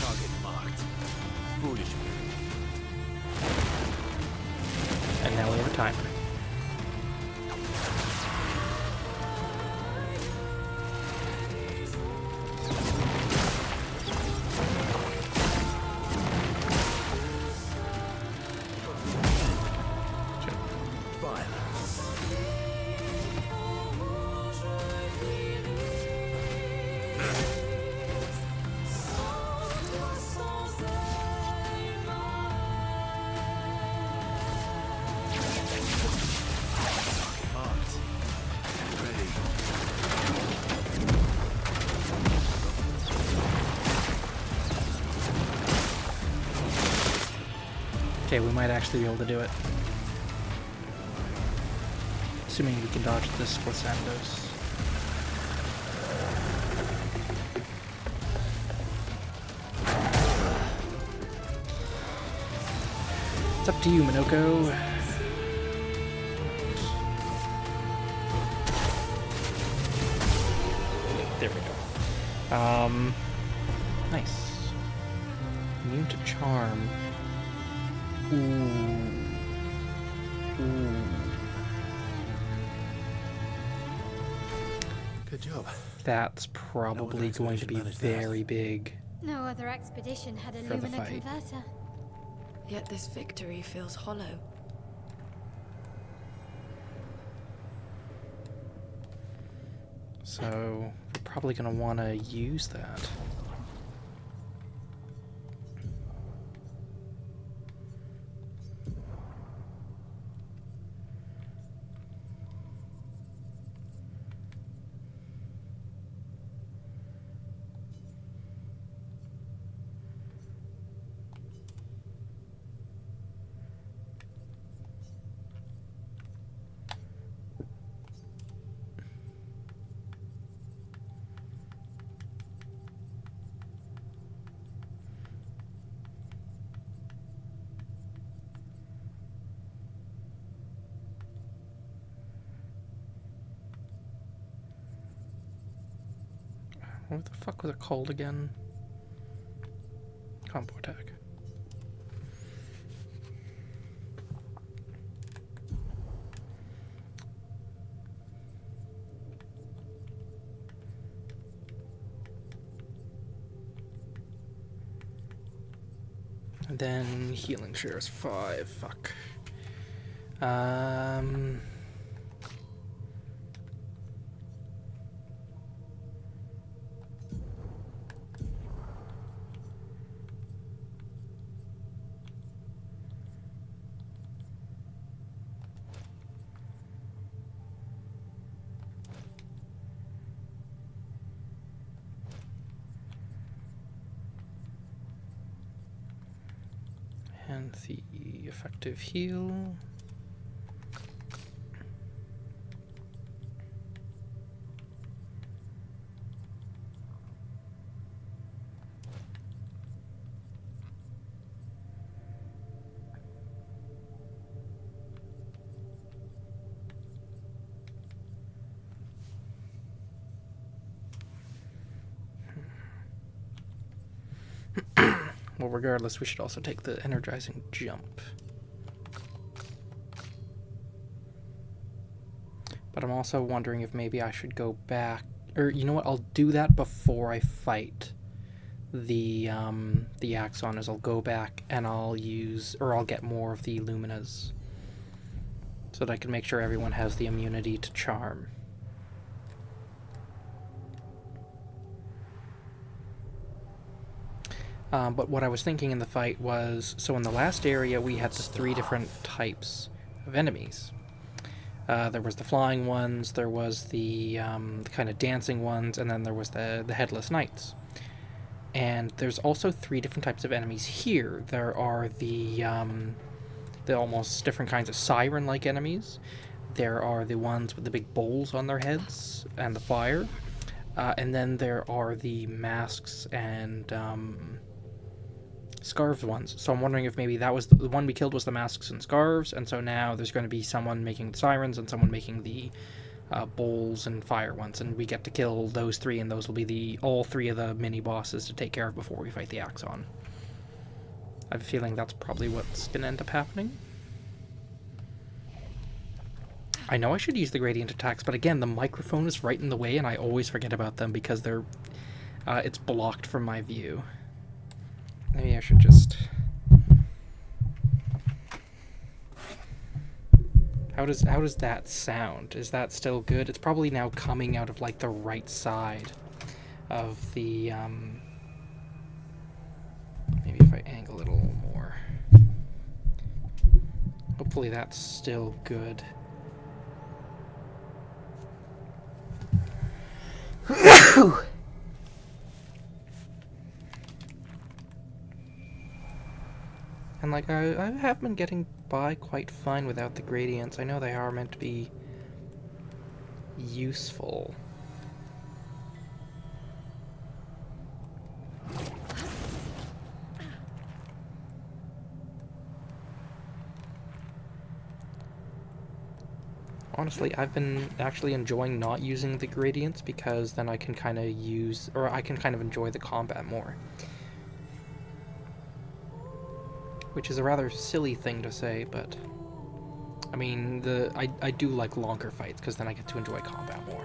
S6: Target marked. Foolish move.
S1: And now we have a timer.
S6: Violence. Marked. Ready.
S1: Okay, we might actually be able to do it. Assuming we can dodge this with Sandos. It's up to you, Minoko. There we go. Nice. Immune to charm. Ooh.
S6: Good job.
S1: That's probably
S6: other
S1: going to be
S6: expedition managed that.
S1: very big.
S5: No other expedition had a
S1: For the
S5: Lumina
S1: fight.
S5: converter.
S3: Yet this victory feels hollow.
S1: So we're probably going to want to use that. What the fuck was it called again? Combo attack. And then healing shares 5. Fuck. And the effective heal. Well, regardless, we should also take the energizing jump. But I'm also wondering if maybe I should go back, or you know what? I'll do that before I fight the Axon. Is I'll go back and I'll get more of the Luminas, so that I can make sure everyone has the immunity to charm. But what I was thinking in the fight was, so in the last area we had the 3 different types of enemies. There was the flying ones, there was the kind of dancing ones, and then there was the headless knights. And there's also 3 different types of enemies here. There are the almost different kinds of siren-like enemies. There are the ones with the big bowls on their heads and the fire. And then there are the masks and scarves ones. So I'm wondering if maybe that was the one we killed was the masks and scarves, and so now there's going to be someone making the sirens and someone making the bowls and fire ones, and we get to kill those 3, and those will be all 3 of the mini bosses to take care of before we fight the Axon. I have a feeling that's probably what's going to end up happening. I know I should use the gradient attacks, but again, the microphone is right in the way, and I always forget about them because they're it's blocked from my view. Maybe I should just... How does that sound? Is that still good? It's probably now coming out of like the right side of the maybe if I angle it a little more. Hopefully that's still good. And like, I have been getting by quite fine without the gradients. I know they are meant to be useful. Honestly, I've been actually enjoying not using the gradients because then I can kind of enjoy the combat more. Which is a rather silly thing to say, but I mean, I do like longer fights because then I get to enjoy combat more.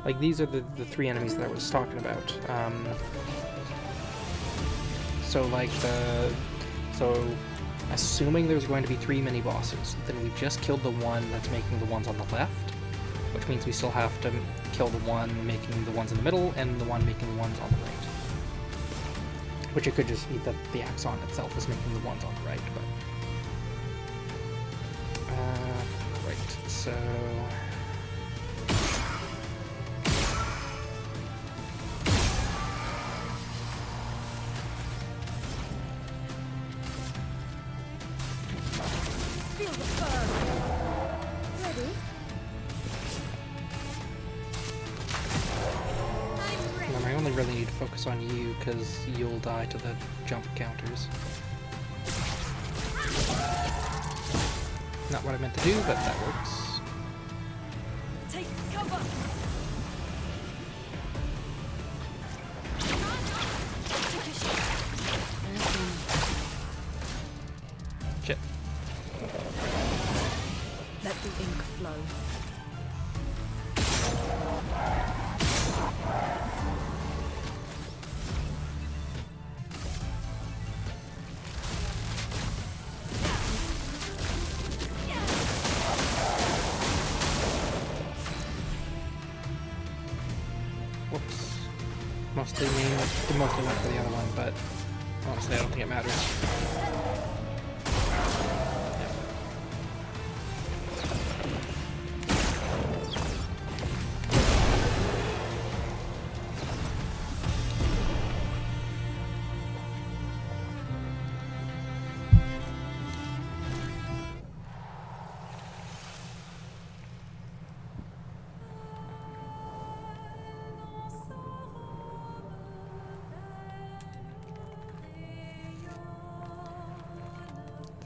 S1: Like, these are the 3 enemies that I was talking about. So assuming there's going to be 3 mini bosses, then we just killed the one that's making the ones on the left, which means we still have to kill the one making the ones in the middle and the one making the ones on the right. Which it could just be that the Axon itself is making the ones on the right, but... right, so... really need to focus on you because you'll die to the jump counters. Not what I meant to do, but that works.
S3: Take cover!
S1: Shit.
S3: Let the ink flow.
S1: Whoops. Mostly went for the other one, but honestly I don't think it matters.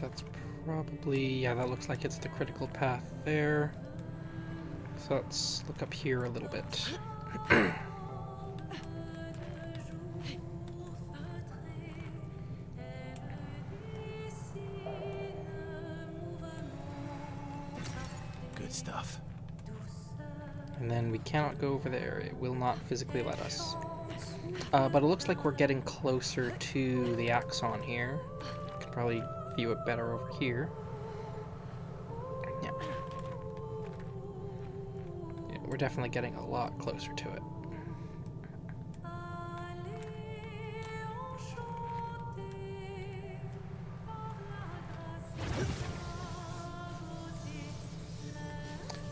S1: That's probably, yeah, that looks like it's the critical path there. So let's look up here a little bit.
S6: Good stuff.
S1: And then we cannot go over there. It will not physically let us. But it looks like we're getting closer to the axon here. Could probably view it better over here. Yeah. Yeah, we're definitely getting a lot closer to it.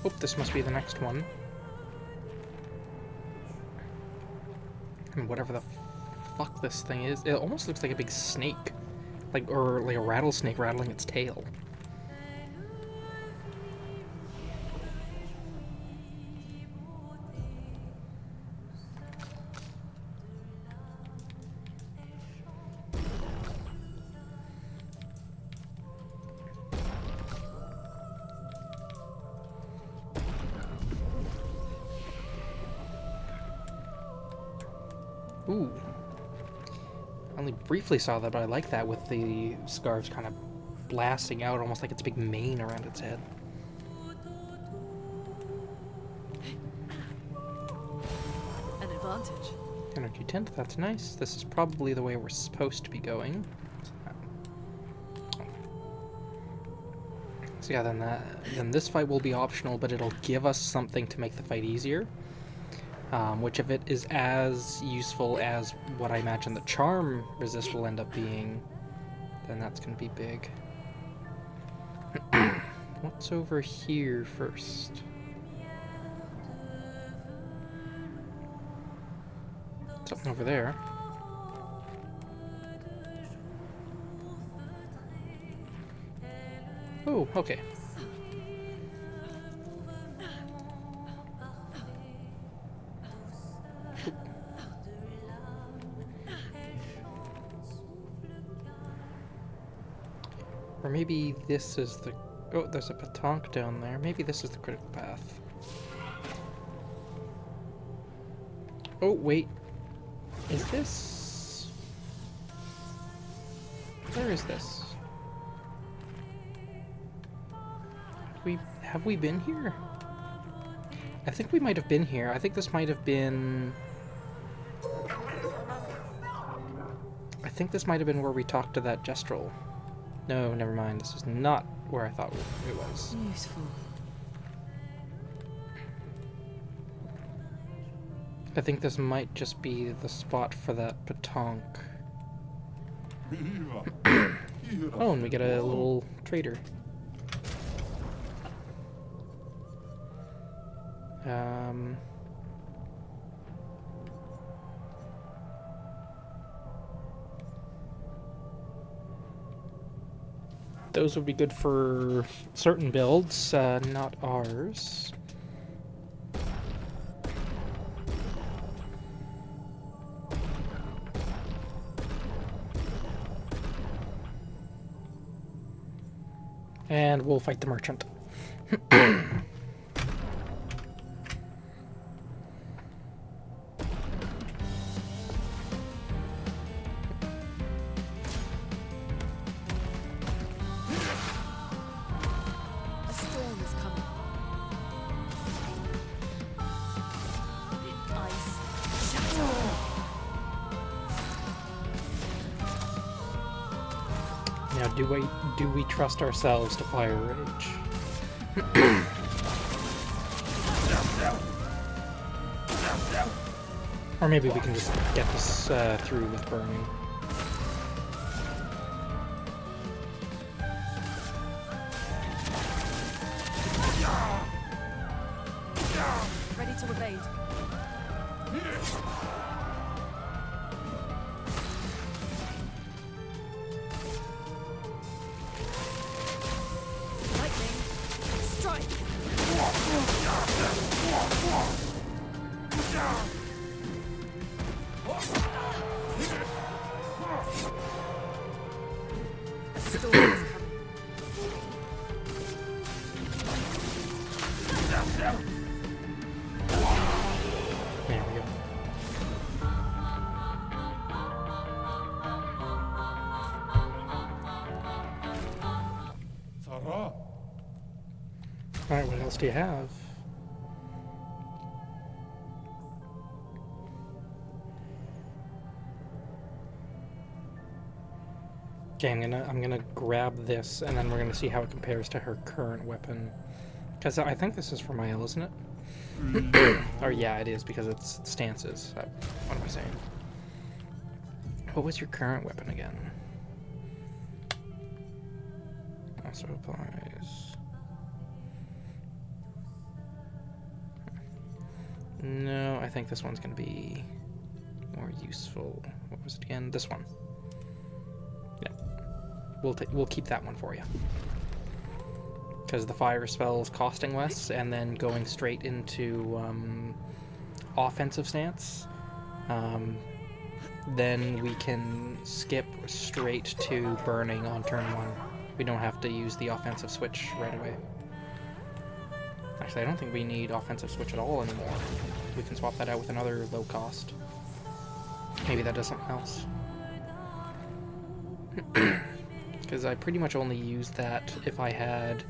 S1: Oh, this must be the next one. And whatever the fuck this thing is, it almost looks like a big snake. Or like a rattlesnake rattling its tail. Ooh. I only briefly saw that, but I like that with the scarves kind of blasting out, almost like it's a big mane around its head.
S3: An advantage.
S1: Energy tint, that's nice. This is probably the way we're supposed to be going. So yeah, then this fight will be optional, but it'll give us something to make the fight easier. Which if it is as useful as what I imagine the charm resist will end up being, then that's going to be big. What's over here first? Something over there. Oh, okay. Or maybe this is the... Oh, there's a petanque down there. Maybe this is the critical path. Oh, wait. Is this... Where is this? Have we been here? I think we might have been here. I think this might have been... I think this might have been where we talked to that Gestrel. No, never mind. This is not where I thought it was.
S3: Useful.
S1: I think this might just be the spot for that petanque. Oh, and we get a little trader. Those would be good for certain builds, not ours. And we'll fight the merchant.
S3: A storm is coming. Ice. Shatter.
S1: Now, do we trust ourselves to fire rage? Or maybe we can just get this through with burning.
S3: Ready to evade. Lightning. Strike. A storm is coming.
S1: There we go. Alright, what else do you have? Okay, I'm gonna grab this, and then we're gonna see how it compares to her current weapon. Because I think this is for Mael, isn't it? Or yeah, it is, because it's stances. What am I saying? What was your current weapon again? Also applies. No, I think this one's gonna be more useful. What was it again? This one. Yeah, we'll keep that one for you. Because the fire spell is costing less, and then going straight into offensive stance, then we can skip straight to burning on turn 1. We don't have to use the offensive switch right away. Actually, I don't think we need offensive switch at all anymore. We can swap that out with another low cost. Maybe that does something else. Because I pretty much only used that if I had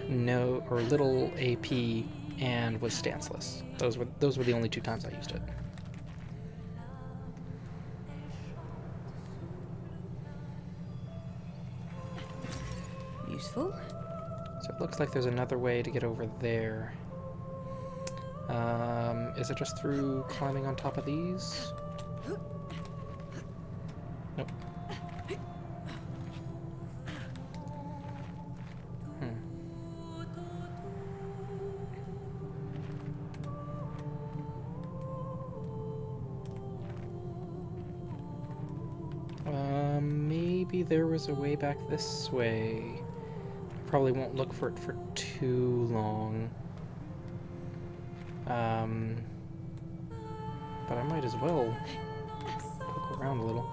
S1: no or little AP and was stanceless. Those were the only 2 times I used it.
S3: Useful.
S1: So it looks like there's another way to get over there. Is it just through climbing on top of these? Nope. Maybe there was a way back this way. I probably won't look for it for too long. But I might as well poke around a little.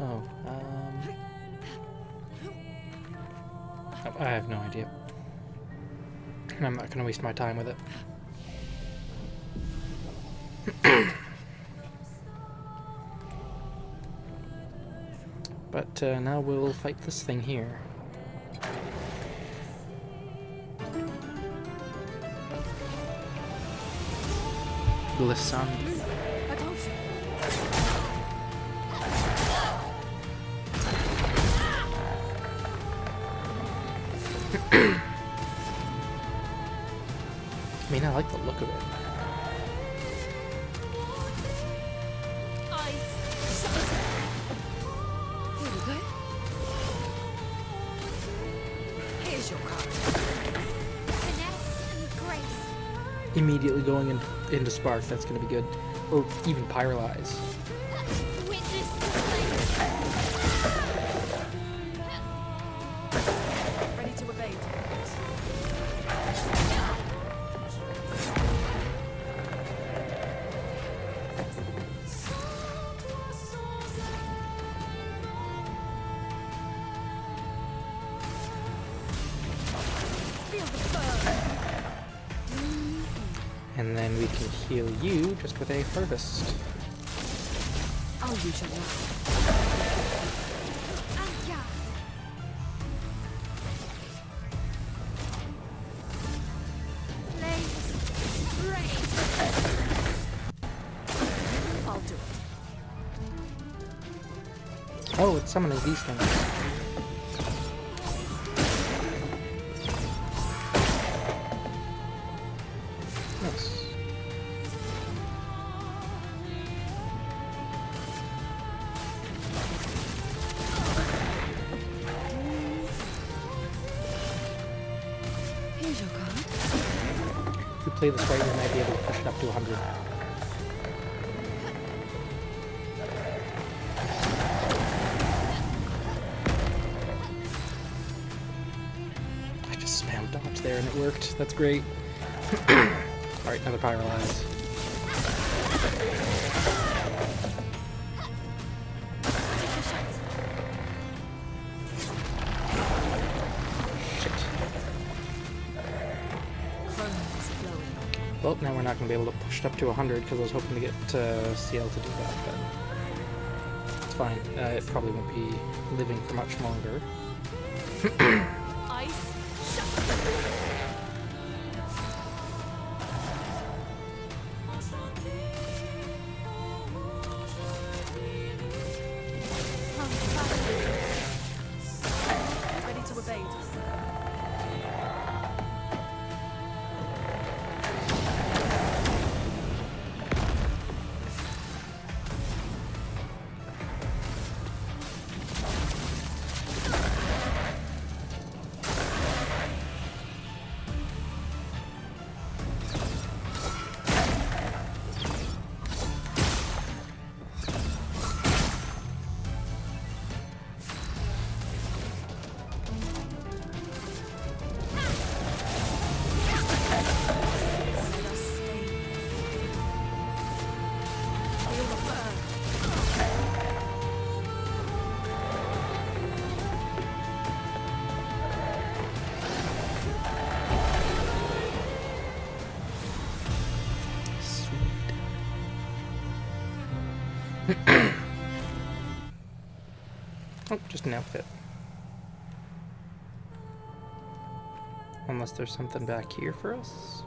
S1: Oh, I have no idea. And I'm not going to waste my time with it. But now we'll fight this thing here. Listen.
S3: I told you.
S1: I mean, I like the look of it.
S3: Ice. Shatter. Here we go. Here's your card.
S5: Finesse and grace.
S1: Immediately going into Spark, that's going to be good. Or even Pyrolyze.
S5: Witness the flame.
S3: Ready to evade.
S1: can heal you just with a harvest.
S3: I'll use your knife. I'll do it.
S1: Oh, it's summoning these things. Nice.
S3: Here's your card.
S1: If you play this right, you might be able to push it up to 100. I just spammed dodge there and it worked. That's great. Alright, another Pyrolyze. Shit. Well, now we're not going to be able to push it up to 100 because I was hoping to get CL to do that, but it's fine. It probably won't be living for much longer.
S3: Ice. Ready to evade.
S1: Oh, just an outfit. Unless there's something back here for us.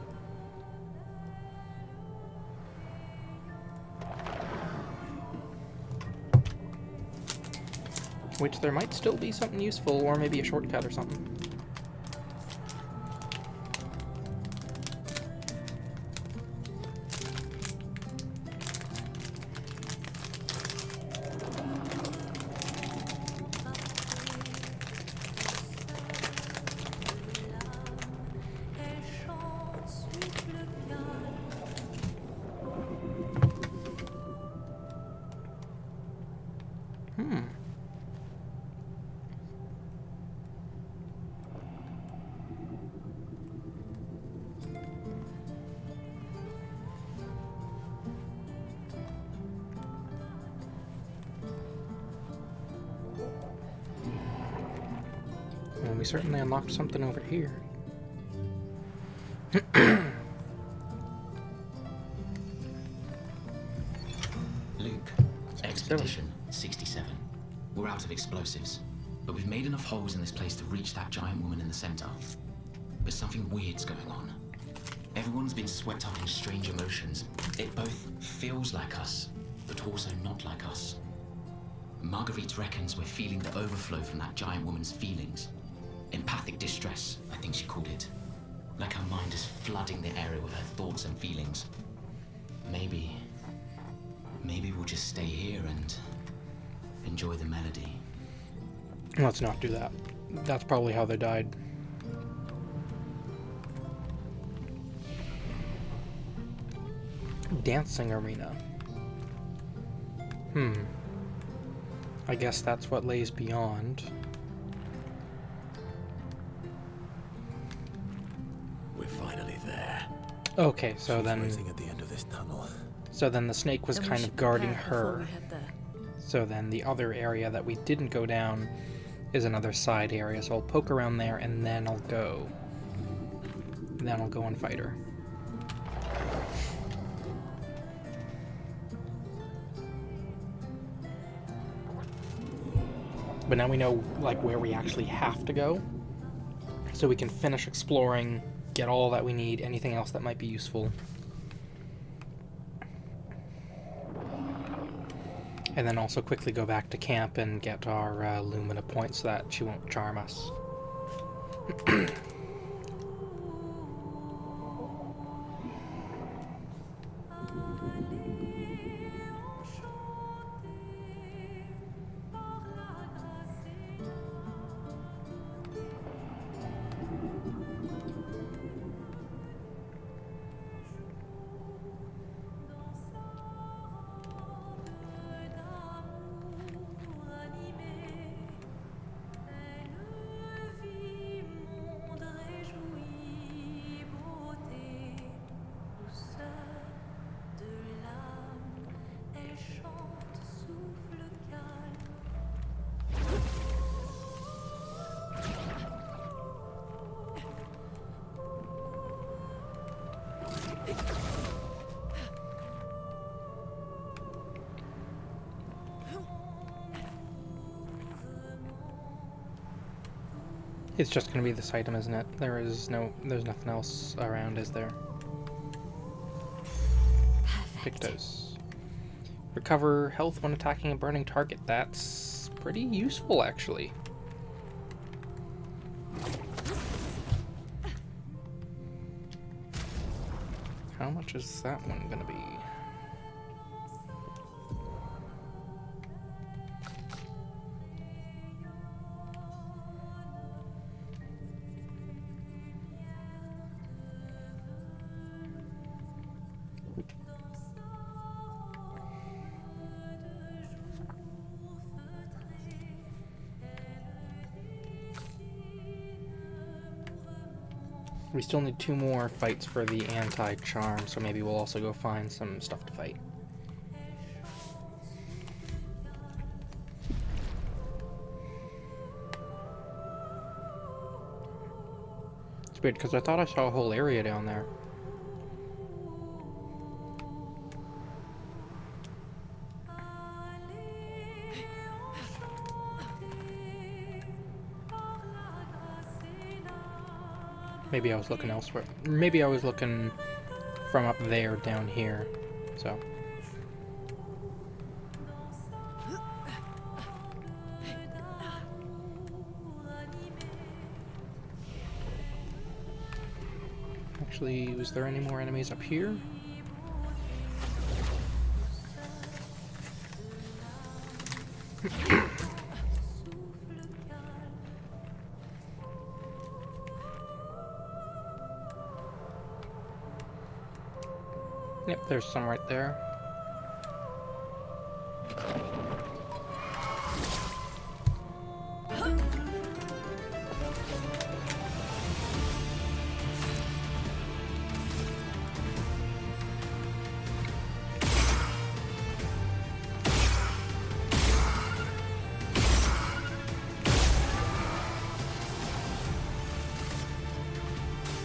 S1: Which there might still be something useful, or maybe a shortcut or something. Well, we certainly unlocked something over here.
S7: Luke, Expedition 67. We're out of explosives, but we've made enough holes in this place to reach that giant woman in the center. But something weird's going on. Everyone's been swept up in strange emotions. It both feels like us, but also not like us. Marguerite reckons we're feeling the overflow from that giant woman's feelings. Empathic distress, I think she called it. Like her mind is flooding the area with her thoughts and feelings. Maybe we'll just stay here and enjoy the melody.
S1: Let's not do that. That's probably how they died. Dancing arena. I guess that's what lays beyond.
S4: We're finally there.
S1: Okay, so
S6: She's
S1: then
S6: waiting at the end of this tunnel.
S1: the snake was
S3: Then we
S1: kind of
S3: should
S1: guarding
S3: prepare before
S1: her.
S3: we head there.
S1: So then the other area that we didn't go down is another side area. So I'll poke around there and then I'll go. And then I'll go and fight her. But now we know, like, where we actually have to go. So we can finish exploring, get all that we need, anything else that might be useful. And then also quickly go back to camp and get our Lumina points so that she won't charm us. It's just gonna be this item, isn't it? There's nothing else around, is there? Pictos. Recover health when attacking a burning target. That's pretty useful, actually. How much is that one gonna be? We still need 2 more fights for the anti-charm, so maybe we'll also go find some stuff to fight. It's weird, because I thought I saw a whole area down there. Maybe I was looking elsewhere. Maybe I was looking from up there down here. So. Actually, was there any more enemies up here? Yep, there's some right there.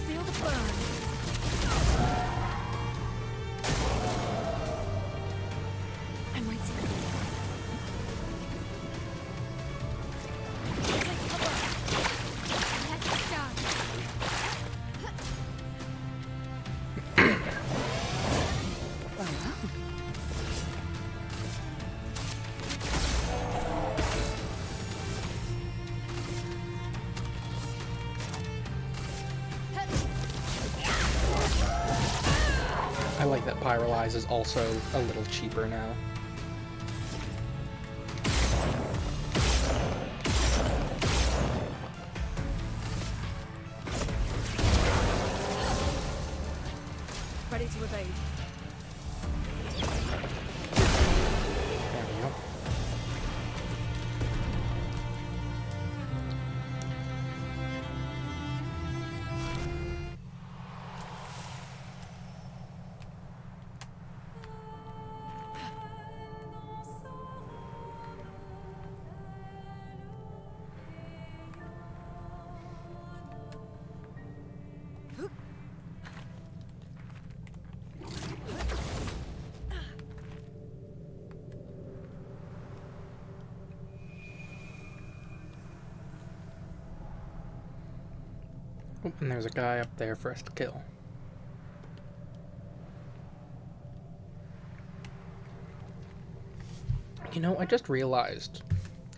S5: Feel the burn. I'm waiting. Take cover. Let's start.
S1: I like that Pyrolyze is also a little cheaper now.
S3: Ready to evade.
S1: There we go. Oh, and there's a guy up there for us to kill. You know, I just realized,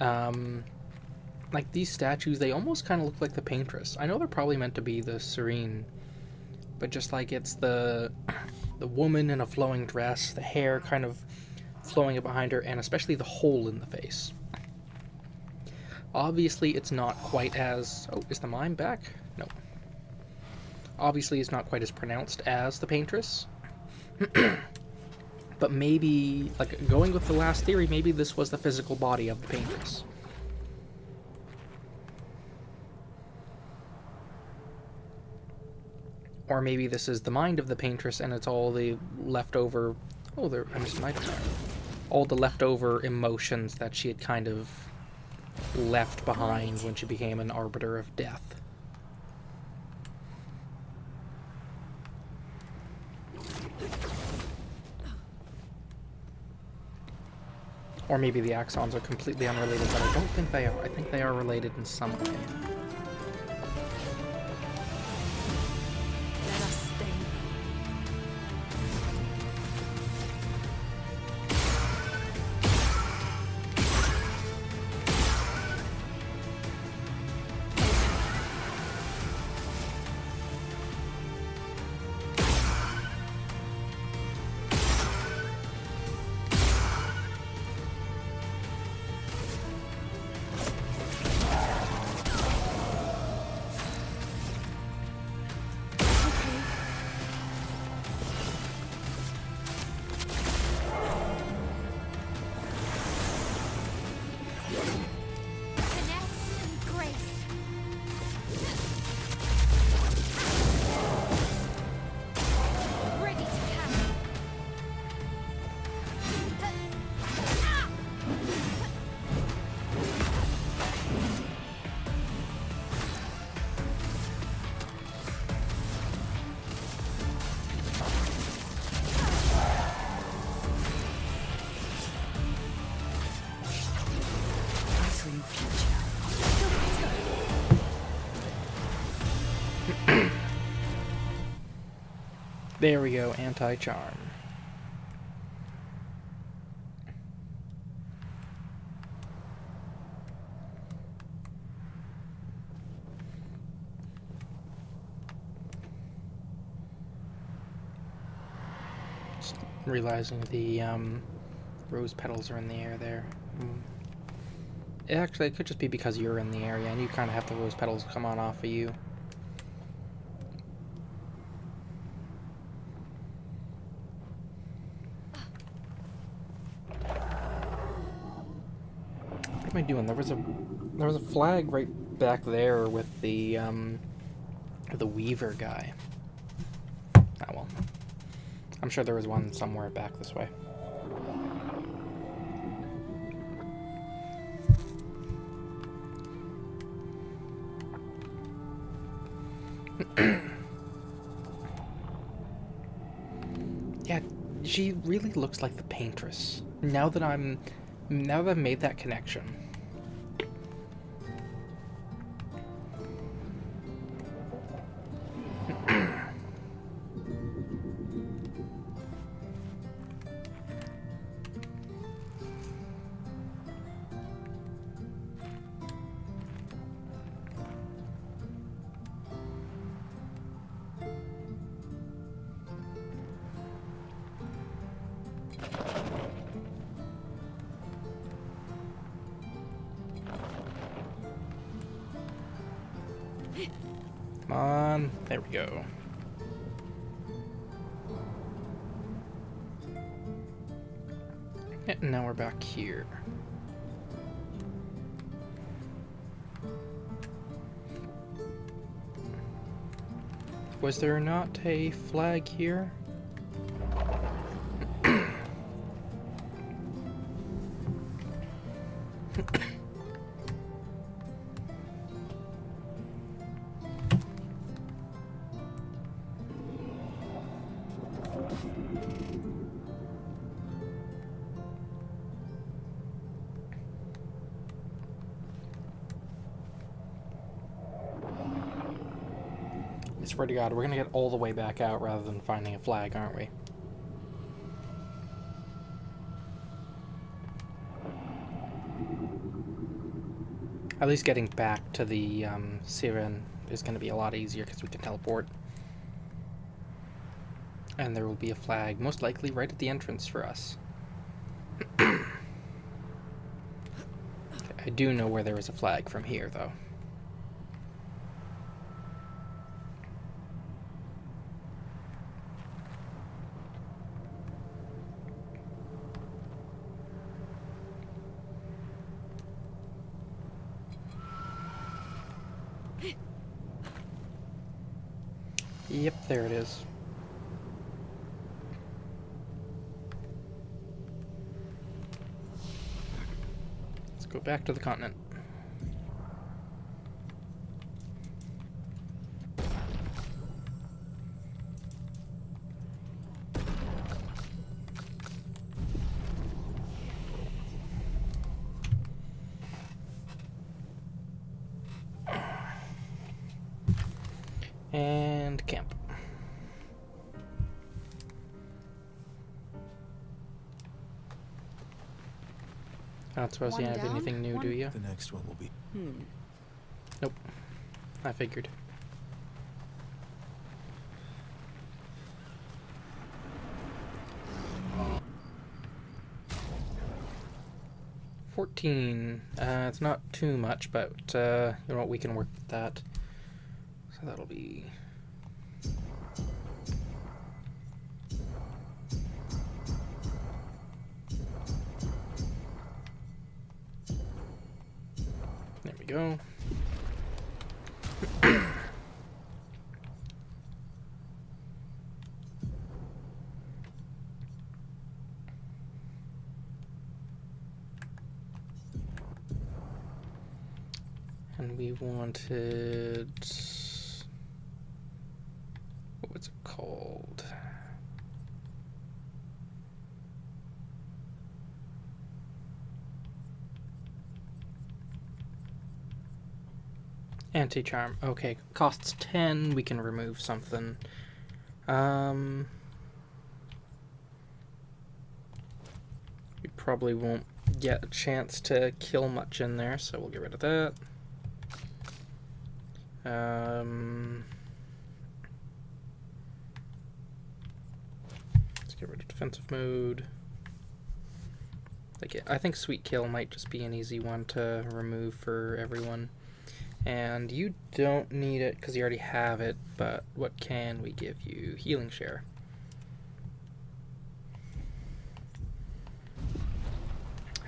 S1: like, these statues, they almost kind of look like the Paintress. I know they're probably meant to be the Serene, but just like it's the woman in a flowing dress, the hair kind of flowing up behind her, and especially the hole in the face. Obviously, it's not quite as... Oh, is the mime back? No. Obviously, it's not quite as pronounced as the Paintress. But maybe, like, going with the last theory, maybe this was the physical body of the Paintress. Or maybe this is the mind of the Paintress and it's all the leftover... Oh, I missed my turn. All the leftover emotions that she had kind of left behind when she became an arbiter of death. Or maybe the axons are completely unrelated, but I don't think they are. I think they are related in some way.
S3: Let us stay.
S5: Finesse and grace. Ready to carry.
S3: I saw your future.
S1: There we go, anti-charm. Just realizing the rose petals are in the air there. Actually, it could just be because you're in the area and you kind of have the rose petals come on off of you. What am I doing? There was a flag right back there with the Weaver guy. Ah well. I'm sure there was one somewhere back this way. Yeah, she really looks like the Paintress. Now that I've made that connection. Come on, there we go. Yeah, now we're back here. Was there not a flag here? swear to God, we're gonna get all the way back out rather than finding a flag, aren't we? At least getting back to the siren is going to be a lot easier because we can teleport. And there will be a flag, most likely right at the entrance for us. I do know where there is a flag from here, though. Yep, there it is. Let's go back to the continent. And camp. I don't suppose you have anything new, do you?
S6: The next one will be...
S1: Nope. I figured. $14. It's not too much, but you know what? We can work with that. So that'll be... There we go. And we wanted... what was it called? Anti-charm. Okay, costs 10. We can remove something. We probably won't get a chance to kill much in there, so we'll get rid of that. Let's get rid of defensive mode. Like, I think Sweet Kill might just be an easy one to remove for everyone. And you don't need it because you already have it, but what can we give you? Healing Share.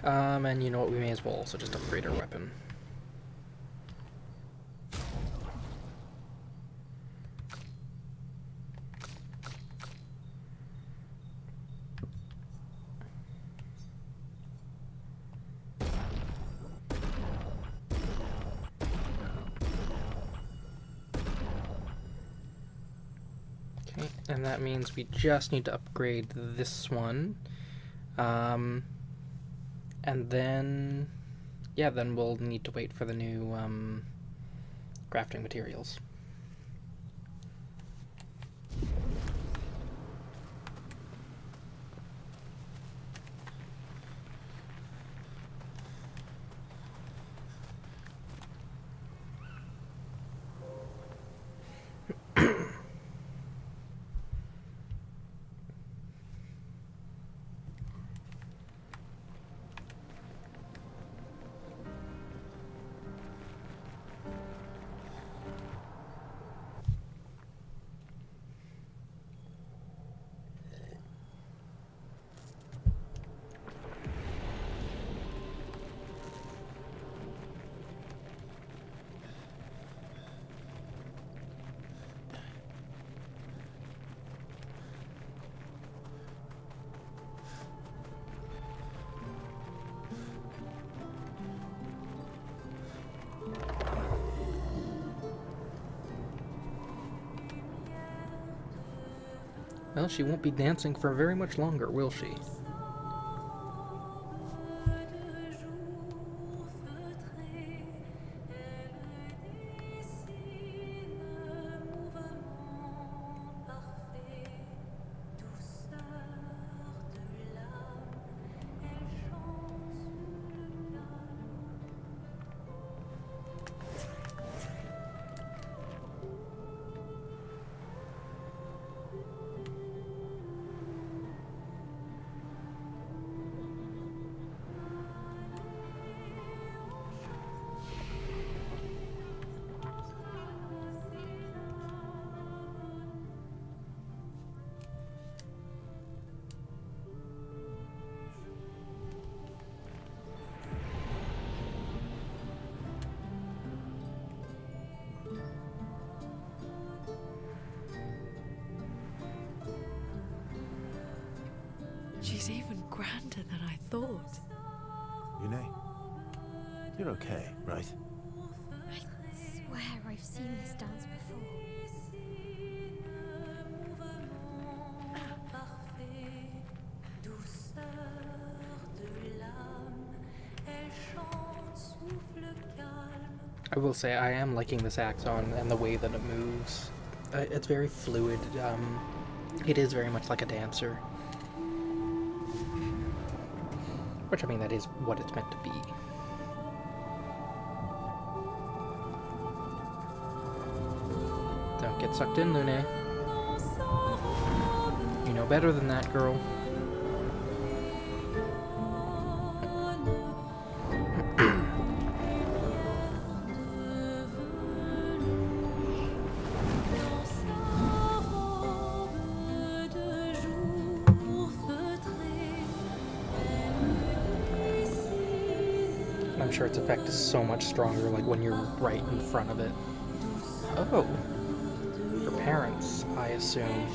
S1: And you know what, we may as well also just upgrade our weapon. Okay, and that means we just need to upgrade this one. And then, yeah, then we'll need to wait for the new crafting materials. Well, she won't be dancing for very much longer, will she?
S3: grander than I thought.
S6: Yune, you're okay, right?
S5: I swear I've seen this dance before.
S1: I will say I am liking the saxophone and the way that it moves. It's very fluid. It is very much like a dancer. Which, I mean, that is what it's meant to be. Don't get sucked in, Lune. You know better than that, girl. I'm sure its effect is so much stronger, like when you're right in front of it. Oh. Her parents, I assume.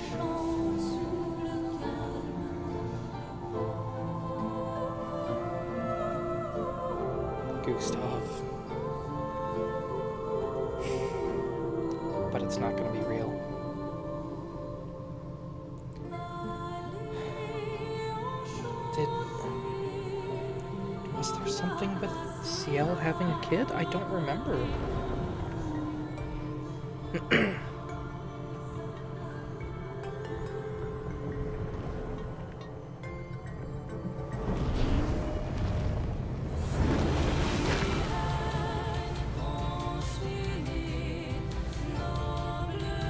S1: Gustav. But it's not going to be real. Was there something with Ciel having a kid? I don't remember.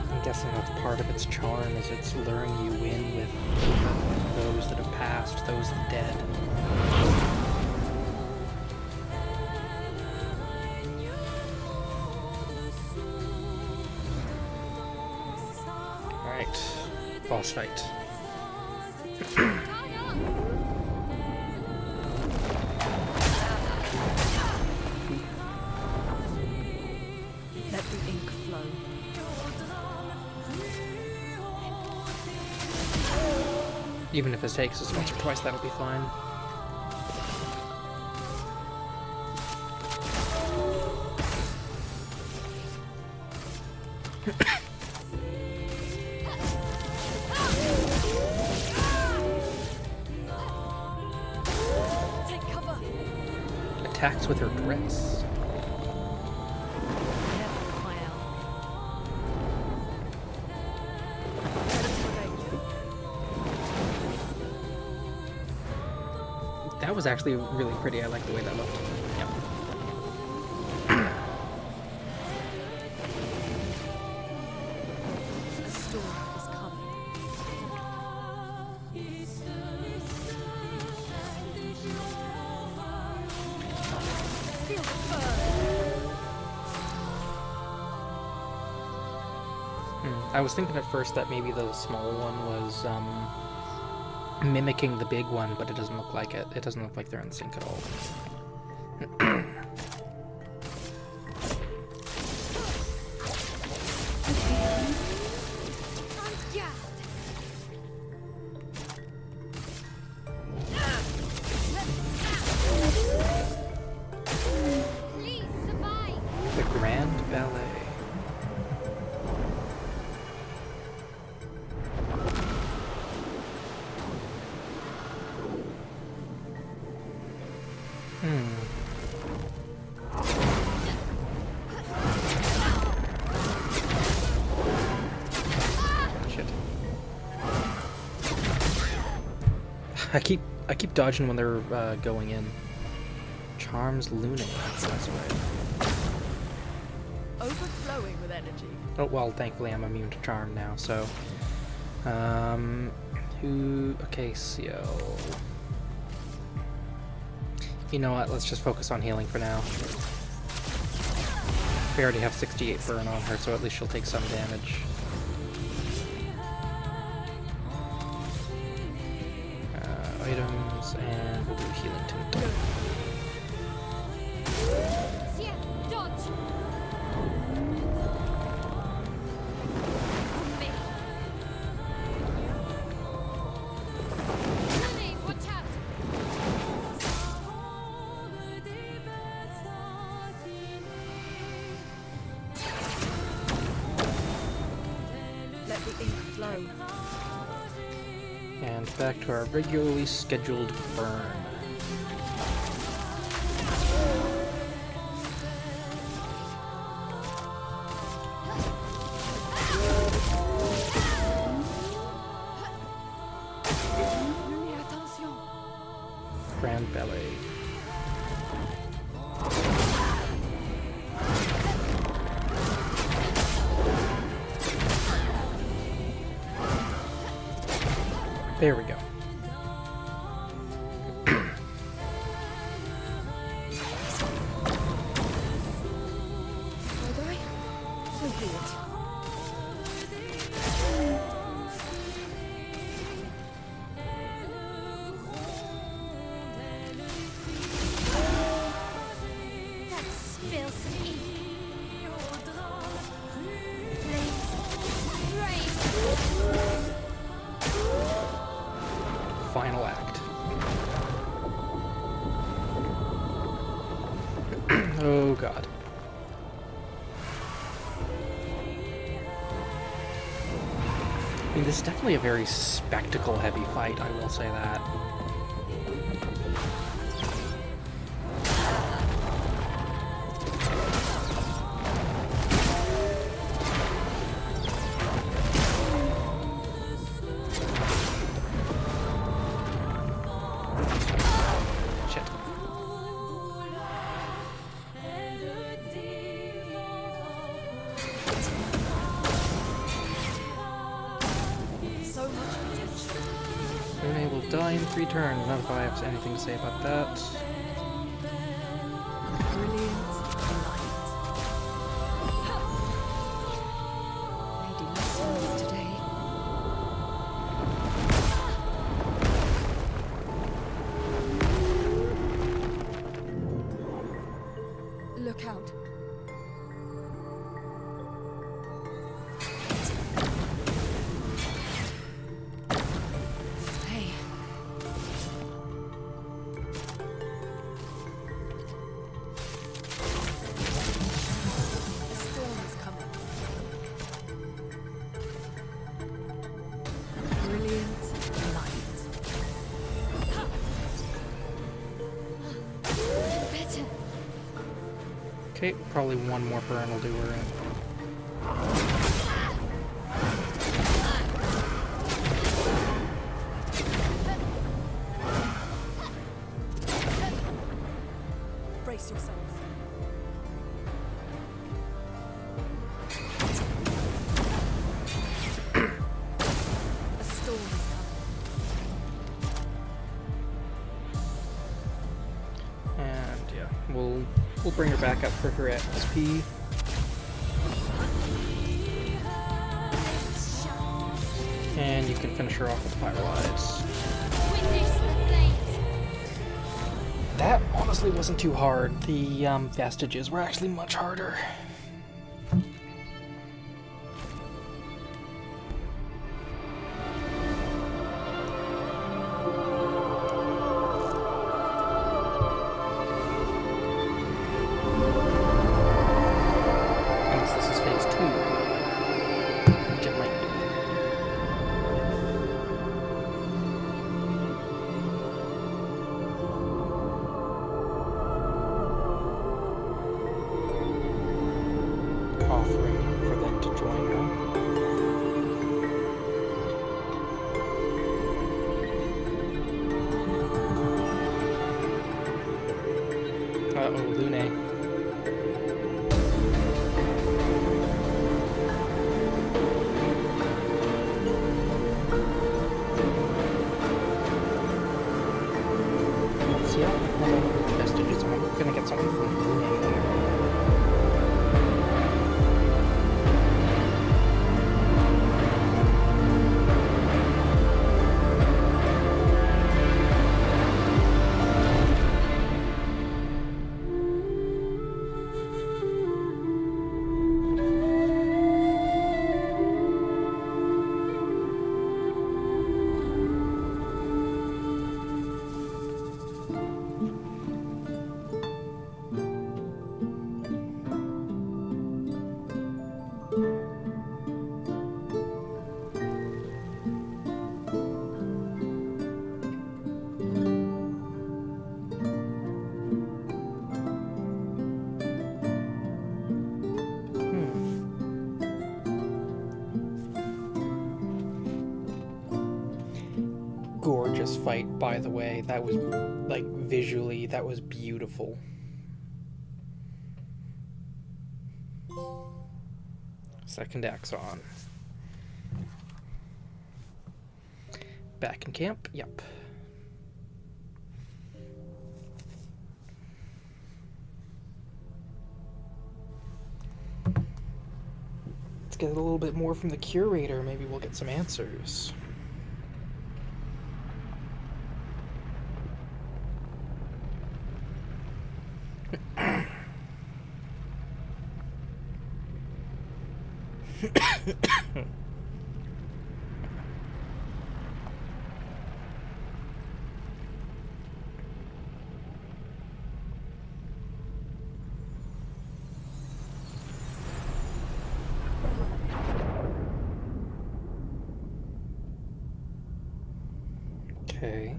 S1: I'm guessing that's part of its charm, is it's luring you in with those that have passed, those dead. Boss fight.
S3: Let the ink flow.
S1: Even if it takes us once or twice, that'll be fine. Attacks with her dress. That was actually really pretty. I like the way that looked. Yep.
S3: The storm is coming.
S1: I was thinking at first that maybe the small one was mimicking the big one, but it doesn't look like it. It doesn't look like they're in sync at all.
S5: Please survive.
S1: The Grand Ballet. Shit. I keep dodging when they're going in. Charms Lune. That's right.
S3: Overflowing with energy.
S1: Oh well, thankfully I'm immune to charm now. So, okay, Ciel. You know what? Let's just focus on healing for now. We already have 68 burn on her, so at least she'll take some damage. Items, and we'll do healing tint.
S5: Ciel, dodge. Lune, watch out.
S1: back to our regularly scheduled burn. Grand Ballet. There we go. Final act. Oh god. I mean, this is definitely a very spectacle-heavy fight, I will say that. Lune will die in 3 turns. Not if I have anything to say about that.
S3: Brilliant light. Lady lessons today. Look out. Hey. A storm is coming. Brilliant light.
S5: Better.
S1: Okay, probably one more burn will do her in.
S3: Brace yourselves. A storm is coming.
S1: And yeah, we'll bring her back up for her XP. And you can finish her off with Pyrolyze.
S5: Witness the flames.
S1: That honestly wasn't too hard. The vestiges were actually much harder. Unless this is phase 2. Which it might be. Offering for them to join her. Uh-oh, Lune. Let's see how the vestiges are. We're gonna get something from Lune here. glorious fight, by the way. That was, like, visually, that was beautiful. Second axe on. Back in camp? Yep. Let's get a little bit more from the curator. Maybe we'll get some answers. Okay.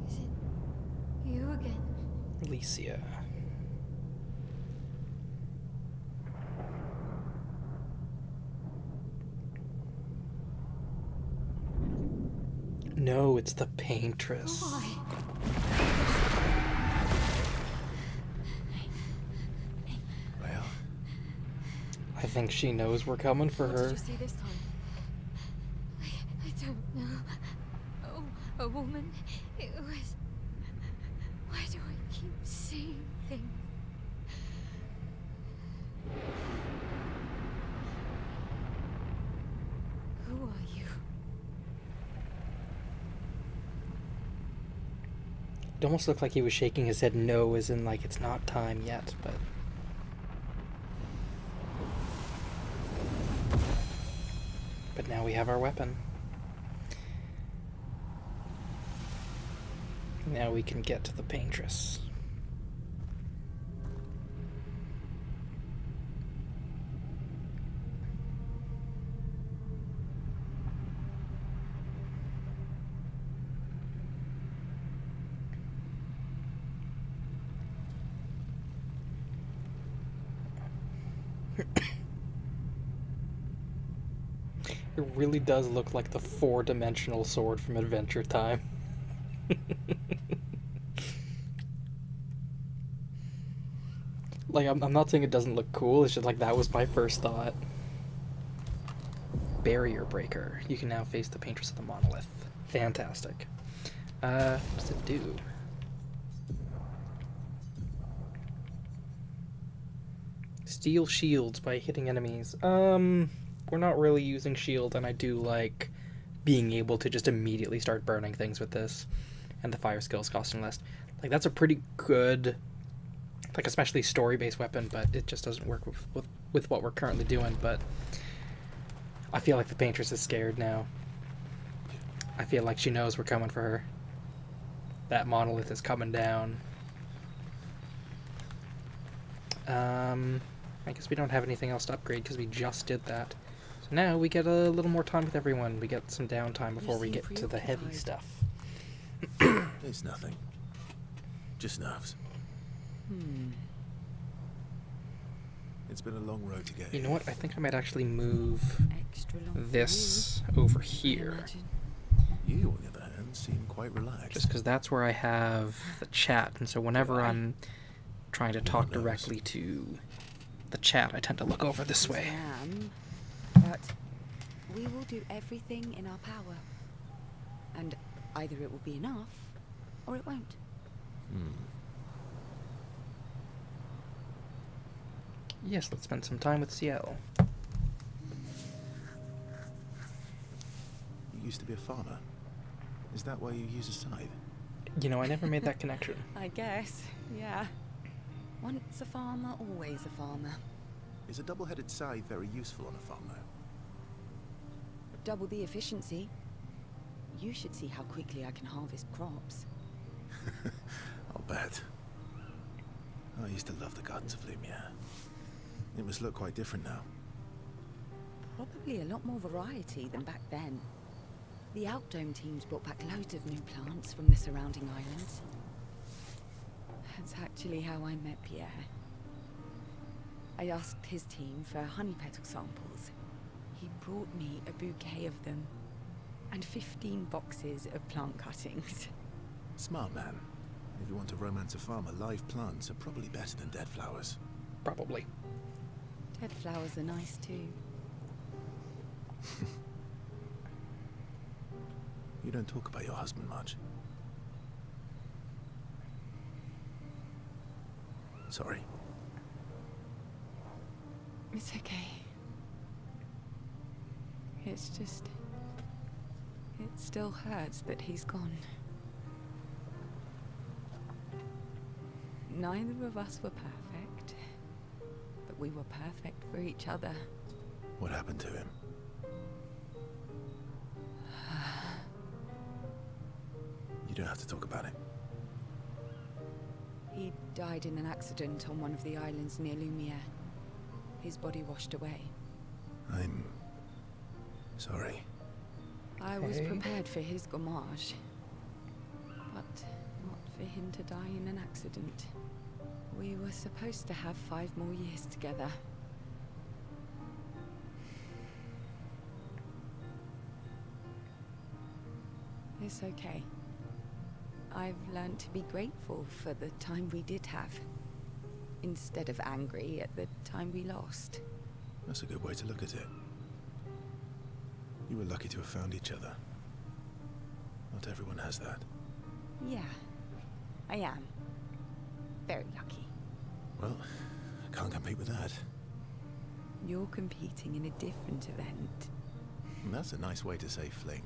S5: Is it you again?
S1: Alicia. No, it's the Paintress.
S5: Why?
S6: Well,
S1: I think she knows we're coming for
S3: What
S1: her.
S3: did you see this time?
S5: I don't know. Oh, a woman. It was. Why do I keep seeing things? Who are you?
S1: It almost looked like he was shaking his head no, as in, like, it's not time yet, but... But now we have our weapon. Now we can get to the Paintress. It really does look like the four-dimensional sword from Adventure Time. Like, I'm not saying it doesn't look cool, it's just like that was my first thought. Barrier breaker. You can now face the Paintress of the monolith. Fantastic. What does it do? Steal shields by hitting enemies. We're not really using shield, and I do like being able to just immediately start burning things with this. And the fire skills costing less. Like, that's a pretty good, like, especially story-based weapon, but it just doesn't work with what we're currently doing. But I feel like the Paintress is scared now. I feel like she knows we're coming for her. That monolith is coming down. I guess we don't have anything else to upgrade because we just did that. So now we get a little more time with everyone. We get some downtime before we
S3: seem
S1: get to the heavy
S3: preoccupied.
S1: stuff.
S6: it's nothing. Just nerves. It's been a long road to get
S1: You
S6: here.
S1: know what? I think I might actually move
S3: Extra long for
S1: this over
S3: you, I
S1: here.
S3: imagine.
S6: You, on the other hand, seem quite relaxed.
S1: Just because that's where I have the chat. And so whenever I'm trying to talk
S6: knows?
S1: directly to the chat, I tend to look over this way.
S3: But we will do everything in our power. And either it will be enough, or it won't.
S1: Yes, let's spend some time with CL.
S6: You used to be a farmer. Is that why you use a scythe?
S1: You know, I never made that connection.
S3: I guess, yeah. Once a farmer, always a farmer.
S6: Is a double-headed scythe very useful on a farm, though?
S3: Double the efficiency. You should see how quickly I can harvest crops.
S6: I'll bet. I used to love the gardens of Lumiere. It must look quite different now.
S3: Probably a lot more variety than back then. The Outdome teams brought back loads of new plants from the surrounding islands. That's actually how I met Pierre. I asked his team for honey petal samples. He brought me a bouquet of them, and 15 boxes of plant cuttings.
S6: Smart man. If you want to romance a farmer, live plants are probably better than dead flowers.
S1: Probably.
S3: Dead flowers are nice too.
S6: You don't talk about your husband much. Sorry.
S3: It's okay. It's just... it still hurts that he's gone. Neither of us were perfect, but we were perfect for each other.
S6: What happened to him? You don't have to talk about it.
S3: He died in an accident on one of the islands near Lumiere. His body washed away.
S6: I'm... sorry.
S3: I was
S1: Okay.
S3: prepared for his gomage, but not for him to die in an accident. We were supposed to have 5 more years together. It's okay. I've learned to be grateful for the time we did have, instead of angry at the time we lost.
S6: That's a good way to look at it. You were lucky to have found each other. Not everyone has that.
S3: Yeah, I am. Very lucky.
S6: Well, I can't compete with that.
S3: You're competing in a different event.
S6: That's a nice way to say fling.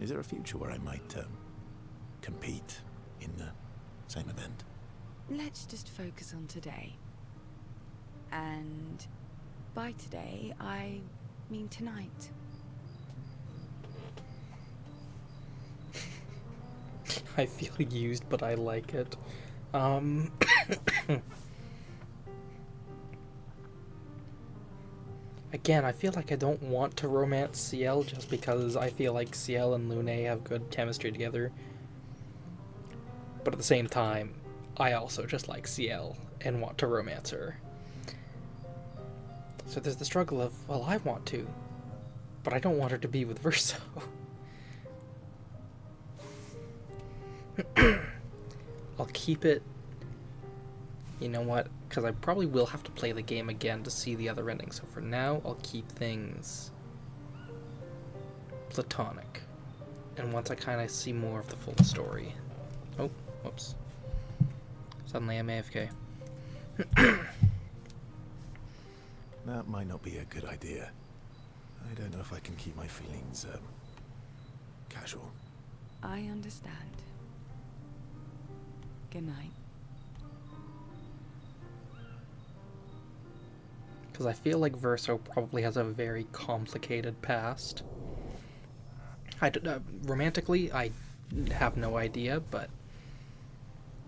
S6: Is there a future where I might compete in the same event?
S3: Let's just focus on today. And by today, I mean tonight.
S1: I feel used, but I like it. Again, I feel like I don't want to romance Ciel just because I feel like Ciel and Lune have good chemistry together. But at the same time, I also just like Ciel and want to romance her. So there's the struggle of, well, I want to, but I don't want her to be with Verso. I'll keep it. You know what? Because I probably will have to play the game again to see the other ending. So for now, I'll keep things platonic. And once I kind of see more of the full story. Oh, whoops. Suddenly I'm AFK.
S6: That might not be a good idea. I don't know if I can keep my feelings, casual.
S3: I understand. Good night.
S1: Because I feel like Verso probably has a very complicated past. Romantically, I have no idea, but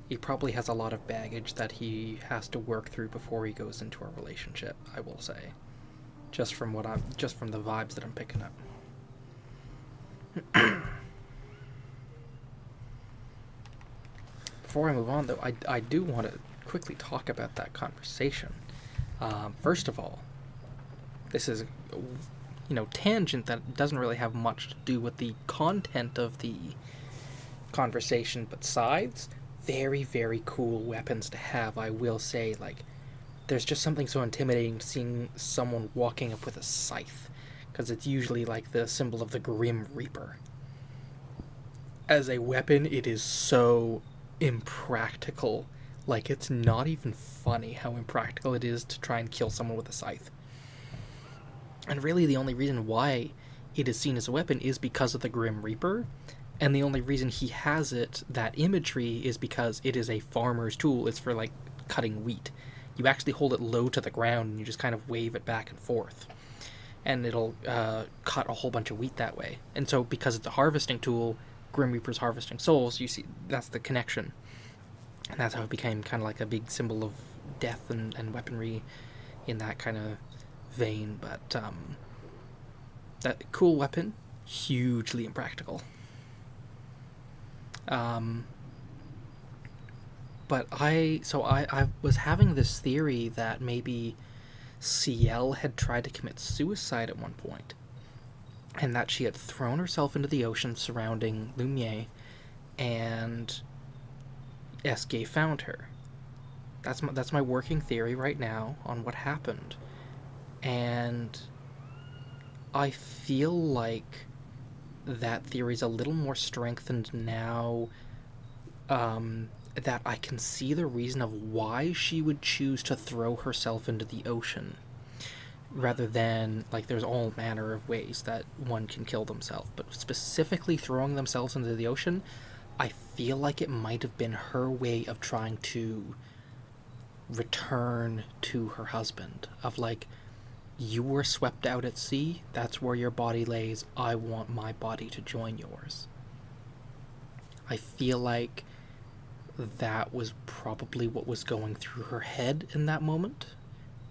S1: he probably has a lot of baggage that he has to work through before he goes into a relationship, I will say. Just from the vibes that I'm picking up. Before I move on, though, I do want to quickly talk about that conversation. First of all, this is, tangent that doesn't really have much to do with the content of the conversation, but sides, very, very cool weapons to have, I will say. Like, there's just something so intimidating seeing someone walking up with a scythe, because it's usually like the symbol of the Grim Reaper. As a weapon, it is so impractical. Like, it's not even funny how impractical it is to try and kill someone with a scythe. And really the only reason why it is seen as a weapon is because of the Grim Reaper, and the only reason he has it, that imagery, is because it is a farmer's tool. It's for, like, cutting wheat. You actually hold it low to the ground and you just kind of wave it back and forth. And it'll cut a whole bunch of wheat that way. And so because it's a harvesting tool, Grim Reaper's harvesting souls, you see, that's the connection. And that's how it became kind of like a big symbol of death and weaponry in that kind of vein. But that cool weapon, hugely impractical. But I was having this theory that maybe Ciel had tried to commit suicide at one point, and that she had thrown herself into the ocean surrounding Lumiere, and Esque found her. That's my working theory right now on what happened. And I feel like that theory's a little more strengthened now, that I can see the reason of why she would choose to throw herself into the ocean, rather than, like, there's all manner of ways that one can kill themselves, but specifically throwing themselves into the ocean, I feel like it might have been her way of trying to return to her husband, of like, you were swept out at sea, that's where your body lays, I want my body to join yours. I feel like that was probably what was going through her head in that moment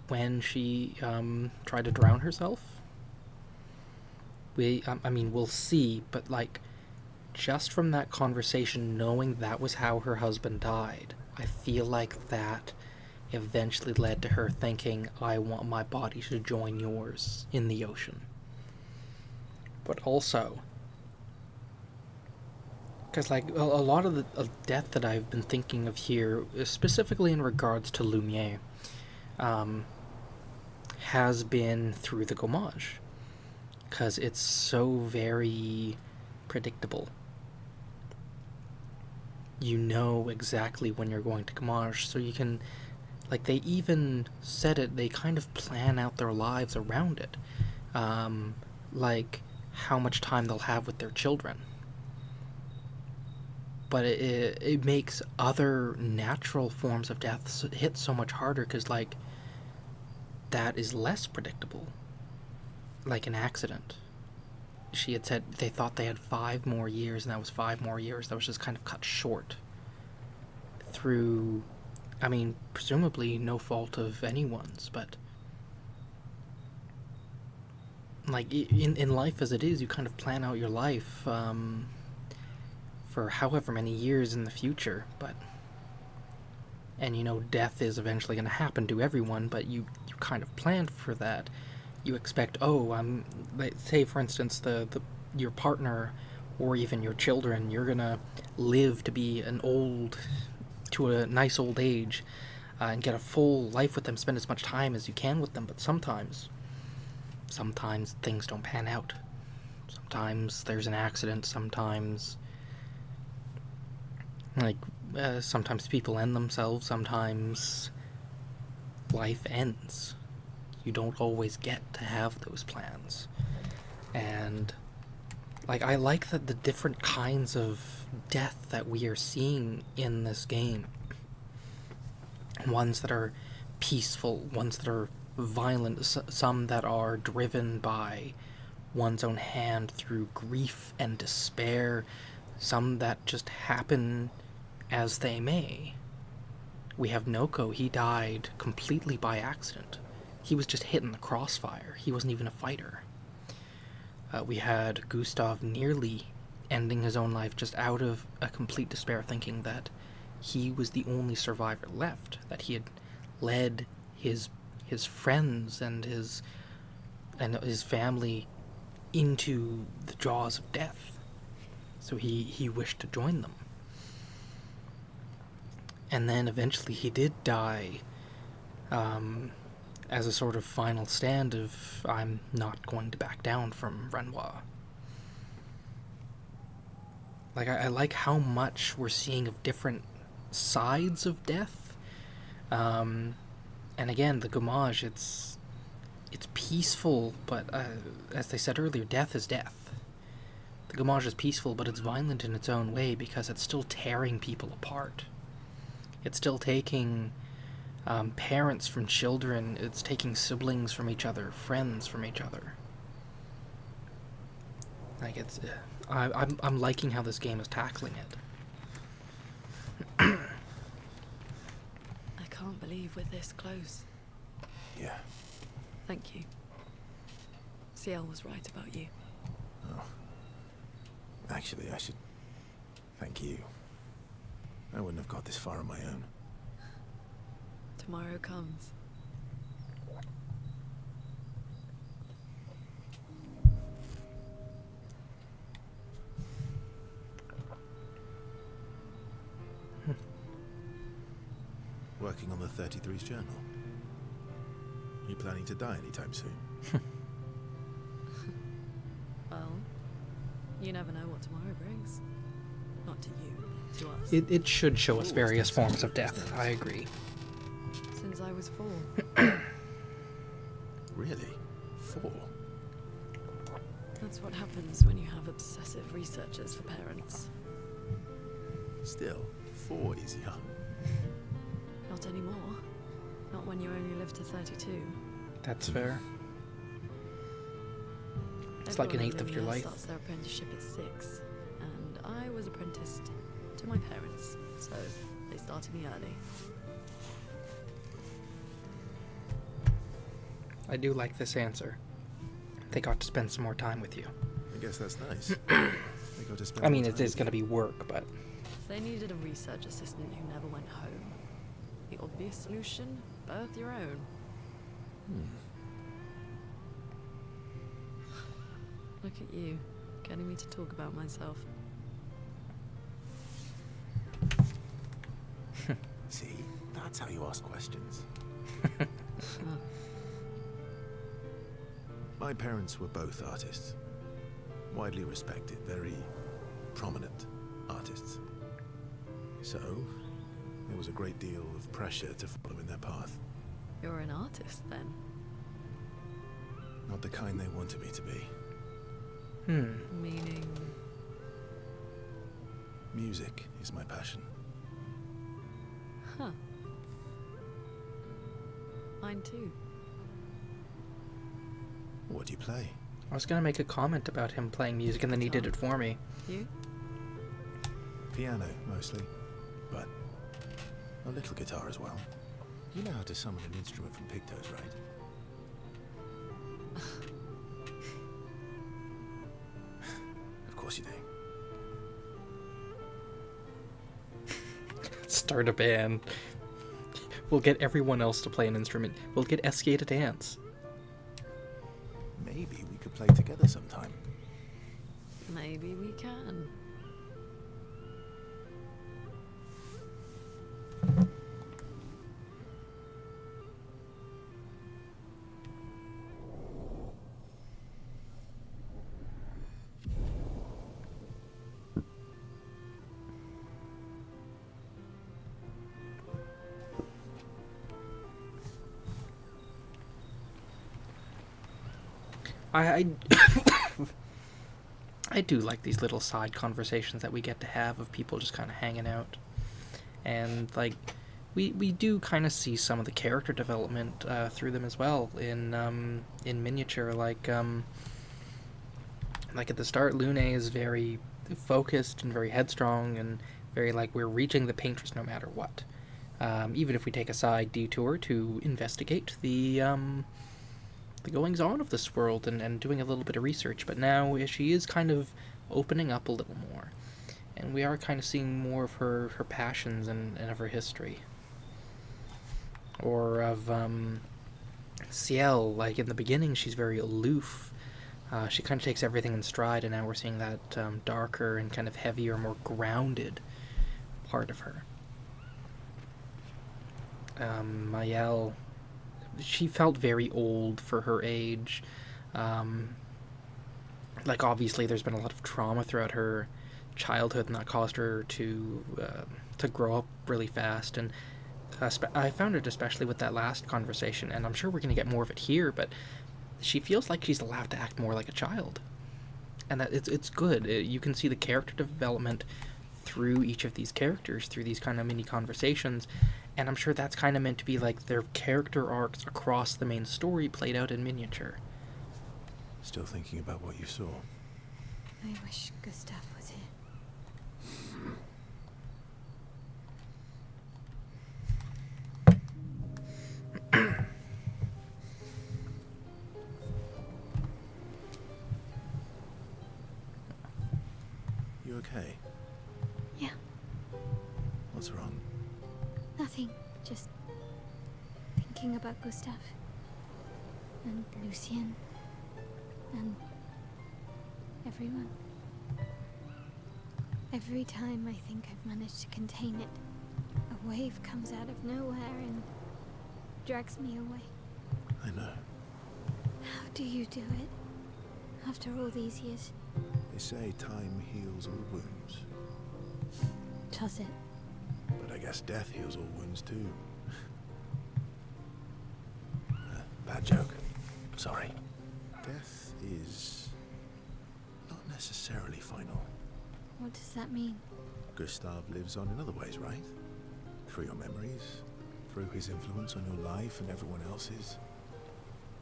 S1: when she tried to drown herself. I mean, we'll see, but like, just from that conversation, knowing that was how her husband died, I feel like that eventually led to her thinking, I want my body to join yours in the ocean. But also, because like a lot of the death that I've been thinking of here, specifically in regards to Lumiere, has been through the gommage, because it's so very predictable. You know exactly when you're going to gommage, so you can, like, they even said it, they kind of plan out their lives around it, like how much time they'll have with their children. But it makes other natural forms of death hit so much harder, because, like, that is less predictable. Like an accident. She had said they thought they had 5 more years, and that was 5 more years that was just kind of cut short. Through, I mean, presumably no fault of anyone's, but like, in life as it is, you kind of plan out your life, for however many years in the future, but, and you know, death is eventually going to happen to everyone, but you kind of planned for that. You expect, like, say for instance, your partner or even your children, you're gonna live to be to a nice old age, and get a full life with them, spend as much time as you can with them. But sometimes things don't pan out. Sometimes there's an accident. Sometimes, like, sometimes people end themselves. Sometimes life ends. You don't always get to have those plans. And, like, I like that the different kinds of death that we are seeing in this game. Ones that are peaceful, ones that are violent, some that are driven by one's own hand through grief and despair, some that just happen as they may. We have Noko, he died completely by accident. He was just hit in the crossfire. He wasn't even a fighter. We had Gustav nearly ending his own life just out of a complete despair, thinking that he was the only survivor left, that he had led his friends and his family into the jaws of death. So he wished to join them. And then eventually he did die, as a sort of final stand of, I'm not going to back down from Renoir. Like, I like how much we're seeing of different sides of death. And again, the gommage, it's peaceful, but as they said earlier, death is death. The gommage is peaceful, but it's violent in its own way, because it's still tearing people apart. It's still taking parents from children, it's taking siblings from each other, friends from each other. Like, it's, I'm liking how this game is tackling it.
S3: I can't believe we're this close.
S6: Yeah.
S3: Thank you. Ciel was right about you.
S6: Oh. Actually, I should Thank you. I wouldn't have got this far on my own.
S8: Tomorrow comes.
S6: Working on the 33's journal. You planning to die anytime soon?
S8: Well, you never know what tomorrow brings. Not to you, but to us.
S1: It should show us various forms of death. I agree.
S8: Since I was 4.
S6: Really? 4?
S8: That's what happens when you have obsessive researchers for parents.
S6: Still, 4 is young.
S8: Not anymore. Not when you only live to 32.
S1: That's fair. It's like an
S8: Everyone
S1: eighth of
S8: in
S1: your
S8: Lumiere
S1: life.
S8: starts their apprenticeship at 6, and I was apprenticed to my parents, so they started me early.
S1: I do like this answer. They got to spend some more time with you.
S6: I guess that's nice. They got to spend
S1: I mean,
S6: more
S1: it
S6: time
S1: is
S6: with
S1: going to
S6: you.
S1: be work, but
S8: They needed a research assistant who never went home. The obvious solution? Birth your own. Look at you, getting me to talk about myself.
S6: See? That's how you ask questions. My parents were both artists. Widely respected, very prominent artists. So, there was a great deal of pressure to follow in their path.
S8: You're an artist, then?
S6: Not the kind they wanted me to be.
S8: Meaning...
S6: Music is my passion.
S8: Huh. Mine too.
S6: What do you play?
S1: I was going to make a comment about him playing music, and then he did it for me.
S8: You?
S6: Piano, mostly. But a little guitar as well. You know how to summon an instrument from Pictos, right? Of course you do.
S1: Start a band. We'll get everyone else to play an instrument. We'll get SK to dance.
S6: Maybe we could play together sometime.
S8: Maybe we can.
S1: I I do like these little side conversations that we get to have of people just kind of hanging out, and like we do kind of see some of the character development through them as well in miniature. Like at the start, Lune is very focused and very headstrong and very like we're reaching the Paintress no matter what, even if we take a side detour to investigate the goings on of this world and doing a little bit of research. But now she is kind of opening up a little more, and we are kind of seeing more of her passions and of her history, or of Ciel. Like in the beginning she's very aloof, she kind of takes everything in stride, and now we're seeing that darker and kind of heavier, more grounded part of her. Mayel, she felt very old for her age. Like obviously there's been a lot of trauma throughout her childhood, and that caused her to grow up really fast. And I found it especially with that last conversation, and I'm sure we're going to get more of it here, but she feels like she's allowed to act more like a child, and that it's good. You can see the character development through each of these characters, through these kind of mini conversations. And I'm sure that's kind of meant to be like their character arcs across the main story played out in miniature.
S6: Still thinking about what you saw.
S5: I wish Gustav was here.
S6: You okay?
S5: Nothing. Just thinking about Gustav. And Lucien. And everyone. Every time I think I've managed to contain it, a wave comes out of nowhere and drags me away.
S6: I know.
S5: How do you do it? After all these years?
S6: They say time heals all wounds.
S5: Does it?
S6: But I guess death heals all wounds too. Bad joke. Sorry. Death is not necessarily final.
S5: What does that mean?
S6: Gustav lives on in other ways, right? Through your memories, through his influence on your life and everyone else's,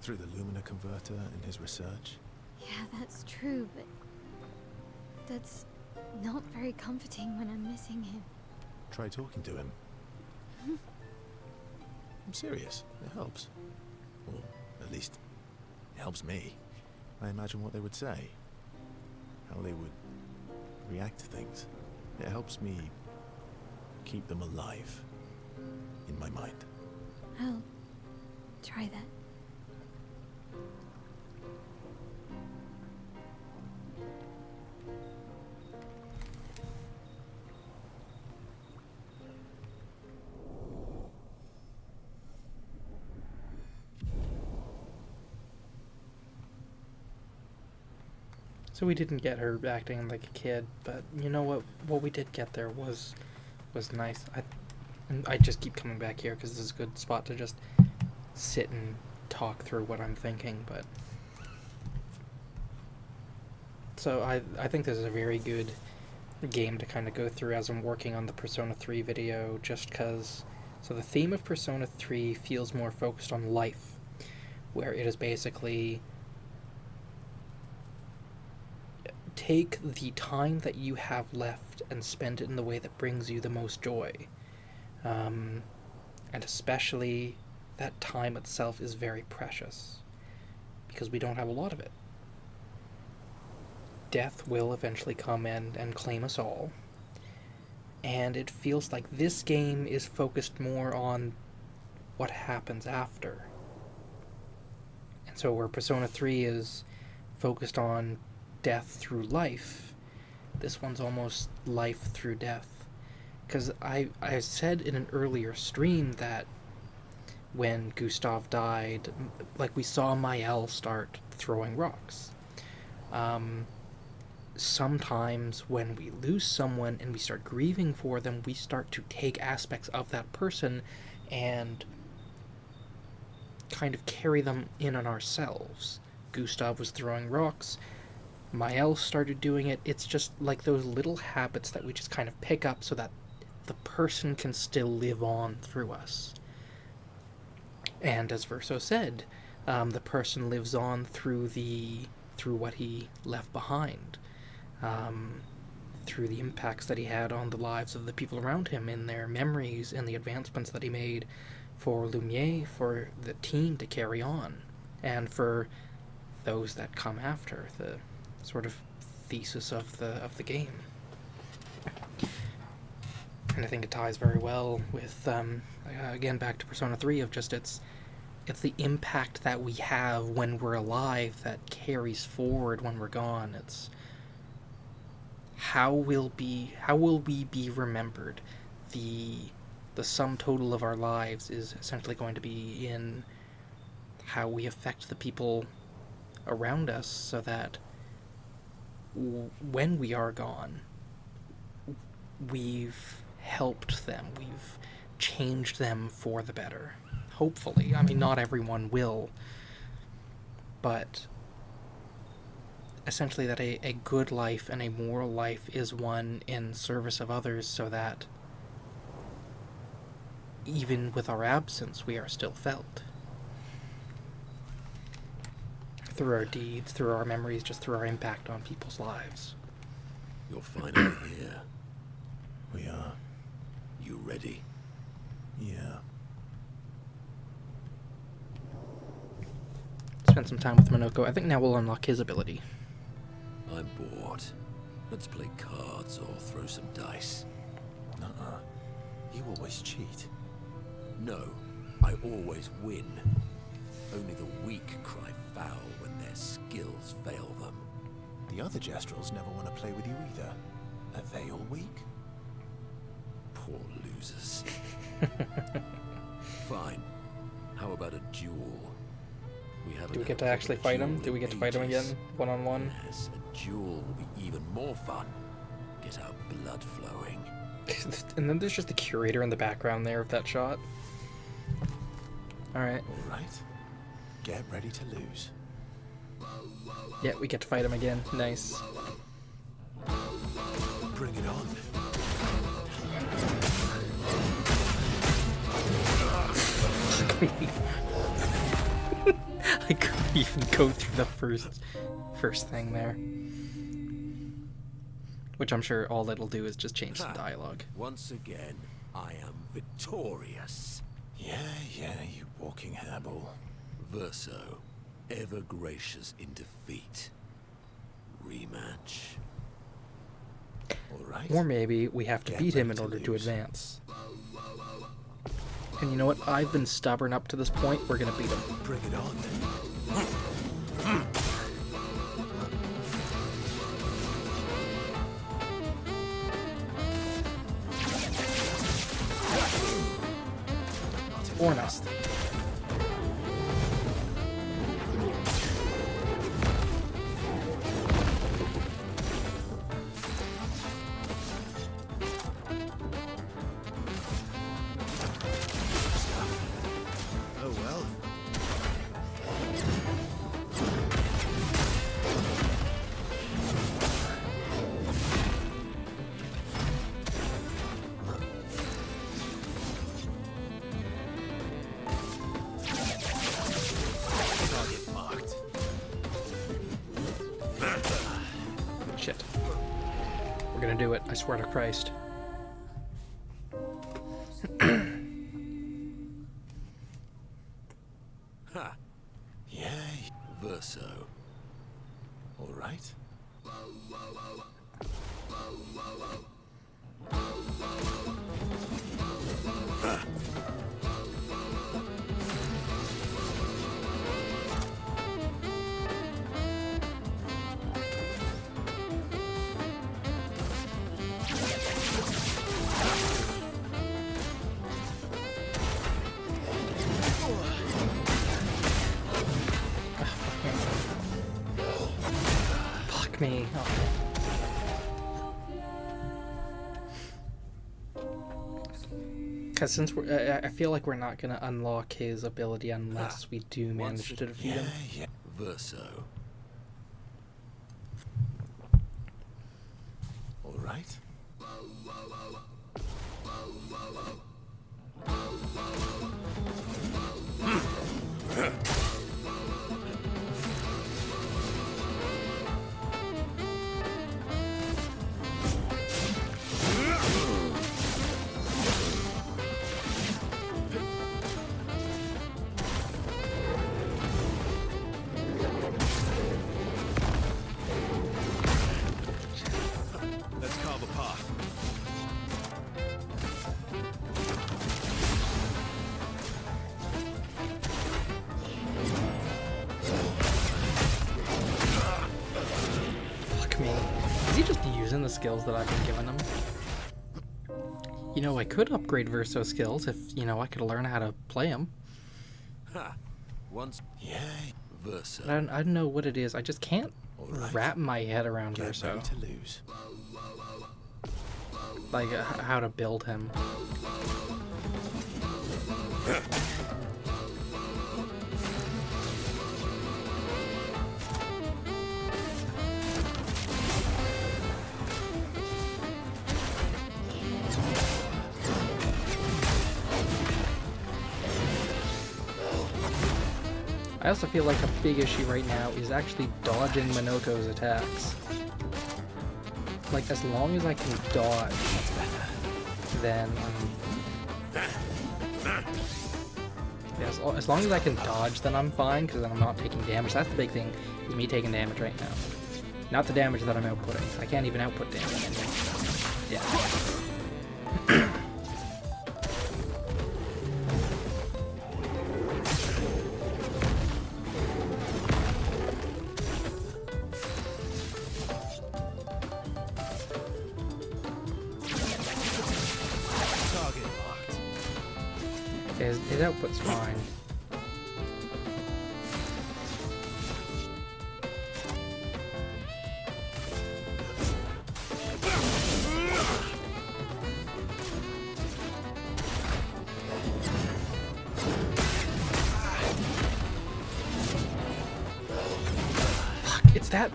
S6: through the Lumina converter and his research.
S5: Yeah, that's true, but that's not very comforting when I'm missing him.
S6: Try talking to him. I'm serious. It helps. Or at least, it helps me. I imagine what they would say. How they would react to things. It helps me keep them alive in my mind.
S5: I'll try that.
S1: So we didn't get her acting like a kid, but you know what? What we did get there was nice. I just keep coming back here because this is a good spot to just sit and talk through what I'm thinking. But so I think this is a very good game to kind of go through as I'm working on the Persona 3 video, just because. So the theme of Persona 3 feels more focused on life, where it is basically take the time that you have left and spend it in the way that brings you the most joy. And especially that time itself is very precious, because we don't have a lot of it. Death will eventually come in and claim us all, and it feels like this game is focused more on what happens after. And so where Persona 3 is focused on death through life, this one's almost life through death. Because I said in an earlier stream that when Gustav died, like, we saw Mael start throwing rocks. Sometimes when we lose someone and we start grieving for them, we start to take aspects of that person and kind of carry them in on ourselves. Gustav was throwing rocks. Mael started doing it. It's just like those little habits that we just kind of pick up so that the person can still live on through us. And as Verso said, the person lives on through what he left behind, through the impacts that he had on the lives of the people around him, in their memories, and the advancements that he made for Lumiere, for the team to carry on, and for those that come after, the sort of thesis of the game. And I think it ties very well with, again, back to Persona 3, of just it's the impact that we have when we're alive that carries forward when we're gone. It's how will we be remembered. The sum total of our lives is essentially going to be in how we affect the people around us, so that when we are gone, we've helped them, we've changed them for the better. Hopefully. I mean, not everyone will, but essentially that a good life and a moral life is one in service of others, so that even with our absence, we are still felt. Through our deeds, through our memories, just through our impact on people's lives.
S4: You're finally here.
S6: We are.
S4: You ready?
S6: Yeah.
S1: Spend some time with Monoko. I think now we'll unlock his ability.
S4: I'm bored. Let's play cards or throw some dice.
S6: Nuh-uh. You always cheat.
S4: No, I always win. Only the weak cry foul when their skills fail them.
S6: The other Jestrels never want to play with you either. Are they all weak?
S4: Poor losers. Fine. How about a duel?
S1: Do we get to actually fight him? Do we get to fight him again, one-on-one?
S4: Yes, a duel will be even more fun. Get our blood flowing.
S1: And then there's just the curator in the background there of that shot. Alright.
S6: All right. Get ready to lose.
S1: Yeah, we get to fight him again. Nice.
S6: Bring it on.
S1: I couldn't even go through the first thing there. Which I'm sure all it'll do is just change some dialogue.
S4: Once again, I am victorious.
S6: Yeah, you walking hairball.
S4: Verso, ever gracious in defeat. Rematch.
S6: All right.
S1: Or maybe we have to
S6: Get
S1: beat him in
S6: ready to
S1: order to
S6: lose.
S1: advance. And you know what? I've been stubborn up to this point. We're gonna beat him.
S6: Bring it on.
S1: Or not.
S6: Oh well. Target marked.
S1: Shit. We're gonna do it. I swear to Christ.
S4: Ha!
S6: Yeah.
S4: Verso.
S6: All right.
S1: Fuck me. Because since I feel like we're not gonna unlock his ability unless we do manage to defeat him.
S6: Yeah.
S4: Verso.
S6: All right. Let's carve a path.
S1: Fuck me. Is he just using the skills that I've been giving him? You know, I could upgrade Verso skills if, you know, I could learn how to play him.
S4: Ha! Once.
S6: Yeah.
S4: Verso.
S1: But I don't know what it is. I just can't
S6: All right.
S1: wrap my head around
S6: Get
S1: Verso.
S6: ready to lose.
S1: Like, how to build him. I also feel like a big issue right now is actually dodging Minoko's attacks. Like, as long as I can dodge, then yeah, as long as I can dodge, then I'm fine, because then I'm not taking damage. That's the big thing, is me taking damage right now. Not the damage that I'm outputting. I can't even output damage anymore. Yeah. his output's fine.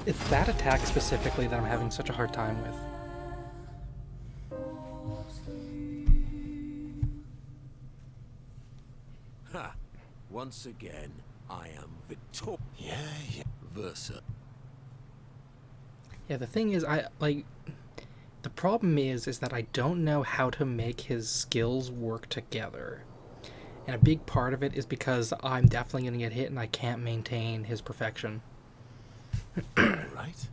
S1: It's that attack specifically that I'm having such a hard time with.
S4: Ha! Once again, I am victorious.
S6: Yeah.
S4: Versa.
S1: Yeah, the thing is, the problem is that I don't know how to make his skills work together. And a big part of it is because I'm definitely going to get hit and I can't maintain his perfection.
S6: Right?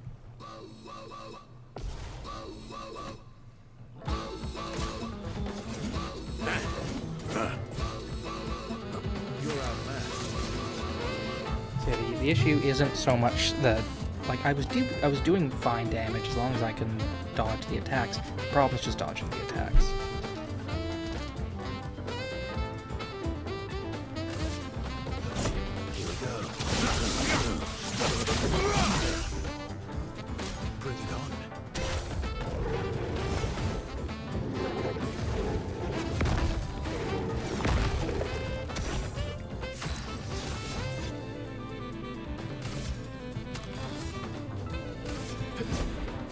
S6: You're outmatched.
S1: So the issue isn't so much that, like, I was doing fine damage as long as I can dodge the attacks. The problem is just dodging the attacks.
S6: Here we go. Bring it on.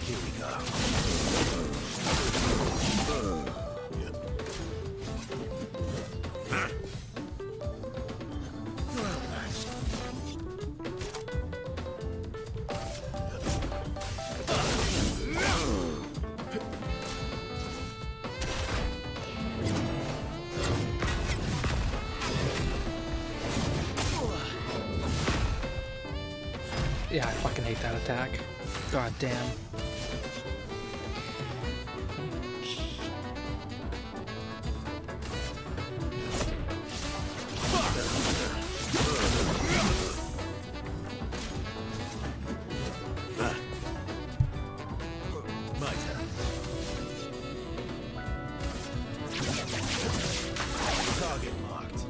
S6: Here we go. You're outmatched.
S1: Yeah, I fucking hate that attack. God damn.
S6: My turn. Target marked.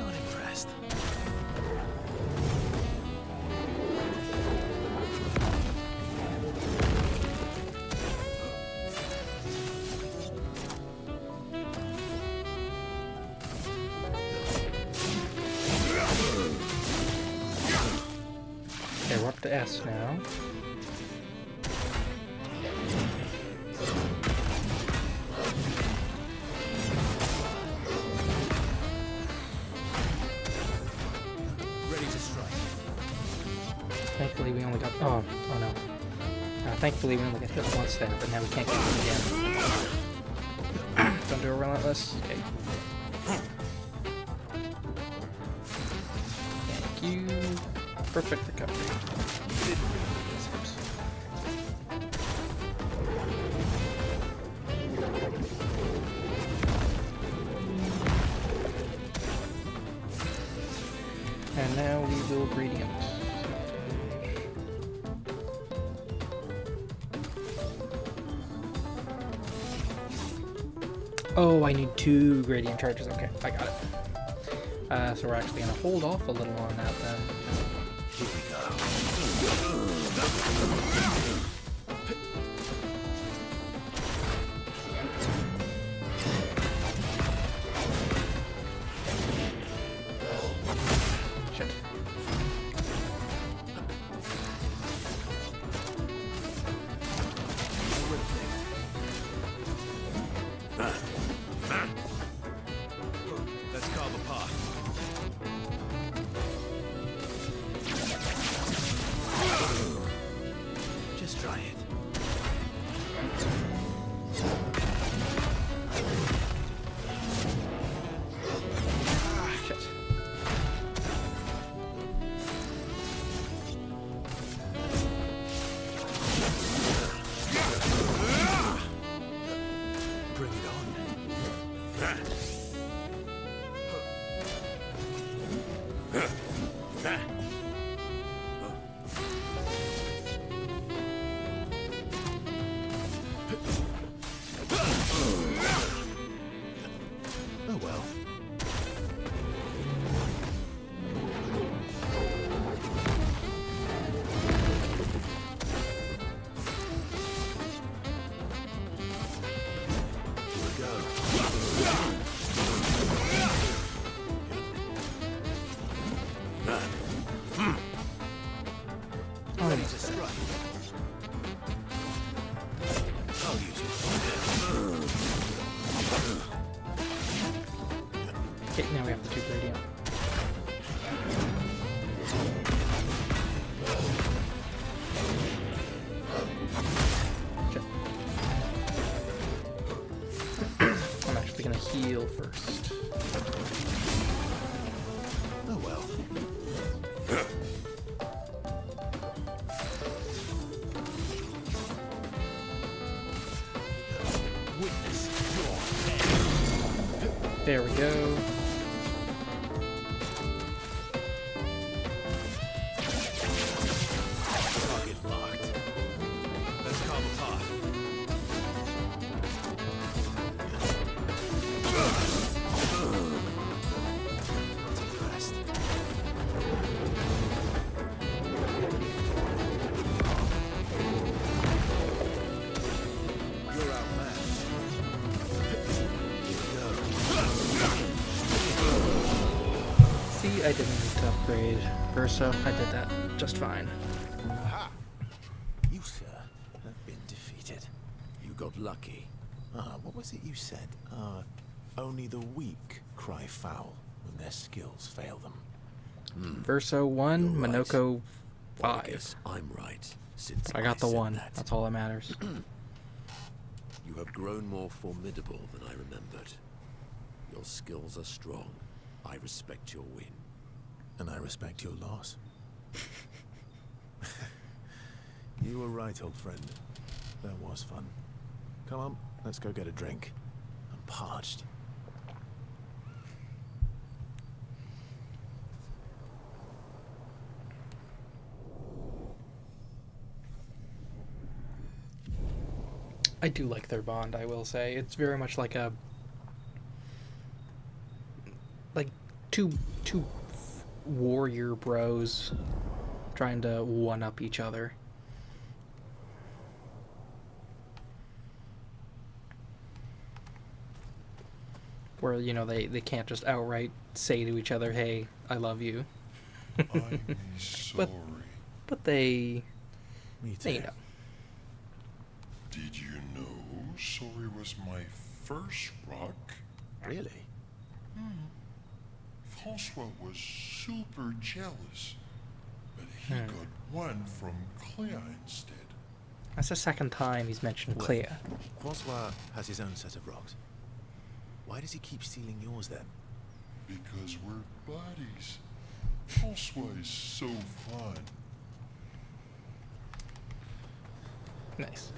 S6: Not impressed.
S1: Okay, we're up to S now.
S6: Ready to strike.
S1: Thankfully we only got... Oh no. Thankfully we only got hit once there, but now we can't get hit again. Don't do a relentless. Okay. Thank you. Perfect recovery. And now we will gradient. Oh, I need 2 gradient charges. Okay, I got it. So we're actually going to hold off a little on that then.
S6: Here we go.
S1: Shit.
S6: Let's carve a path. Just try it.
S1: Shit.
S6: Bring it on.
S1: Okay, now we have to do gradient. I'm actually gonna heal first.
S6: Oh well.
S1: There we go.
S6: Target locked. Let's carve apart. Not impressed. You're outmatched.
S1: See, I didn't need to upgrade Verso. I did that just fine.
S6: Aha! You, sir, have been defeated.
S4: You got lucky.
S6: What was it you said? Only the weak cry foul when their skills fail them.
S1: Verso 1,
S4: You're right.
S1: Minoko
S4: Well, I
S1: 5.
S4: guess I'm right, since
S1: I got the
S4: said
S1: 1.
S4: that.
S1: That's all that matters.
S4: You have grown more formidable than I remembered. Your skills are strong. I respect your win.
S6: And I respect your loss. You were right, old friend. That was fun. Come on, let's go get a drink. I'm parched.
S1: I do like their bond, I will say. It's very much like a... like two warrior bros trying to one-up each other. Where, you know, they can't just outright say to each other, hey, I love you.
S9: I'm sorry.
S1: But they...
S6: Me
S1: they
S6: too.
S1: know.
S9: Did you know sorry was my first rock?
S6: Really?
S9: Francois was super jealous, but he got one from Clair instead.
S1: That's the second time he's mentioned
S6: Wait.
S1: Clair.
S6: Francois has his own set of rocks. Why does he keep stealing yours then?
S9: Because we're buddies. Francois is so fun.
S1: Nice.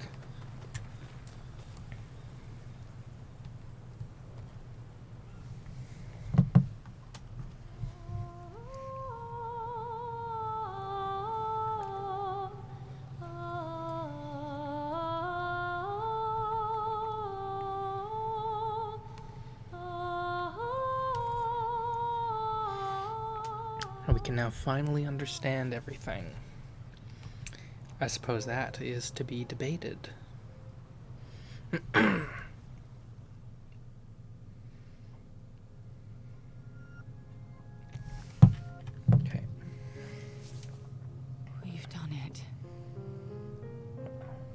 S1: We can now finally understand everything. I suppose that is to be debated. Okay.
S3: We've done it.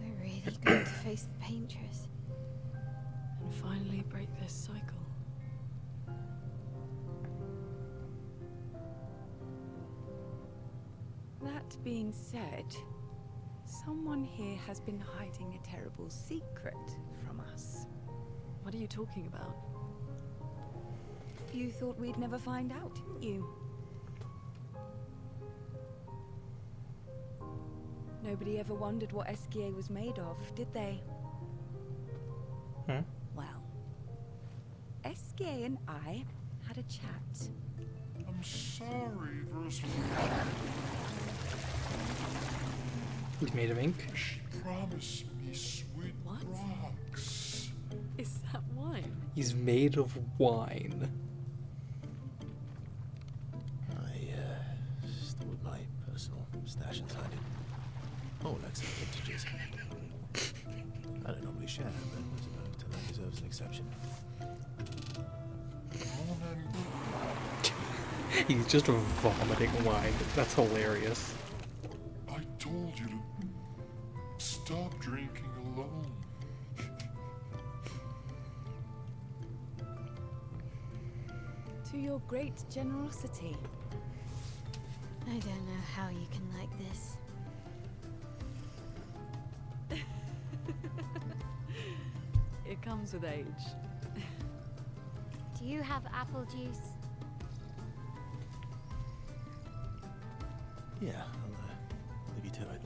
S5: We're really going to face the Paintress.
S8: And finally break this cycle.
S3: That being said, someone here has been hiding a terrible secret from us.
S8: What are you talking about?
S3: You thought we'd never find out, didn't you? Nobody ever wondered what Esquier was made of, did they?
S1: Hmm?
S3: Well, Esquier and I had a chat.
S9: I'm sorry, Verse.
S1: He's made of ink.
S9: She promised me sweet
S8: What?
S9: rocks.
S8: Is that wine?
S1: He's made of wine.
S6: I stored my personal stash inside it. All excellent vintages. I don't normally share, but I suppose tonight deserves an exception.
S9: Ronan,
S1: He's just vomiting wine. That's hilarious.
S9: I told you to stop drinking alone.
S3: To your great generosity.
S5: I don't know how you can like this.
S3: It comes with age.
S5: Do you have apple juice?
S6: Yeah, I'll leave you to it.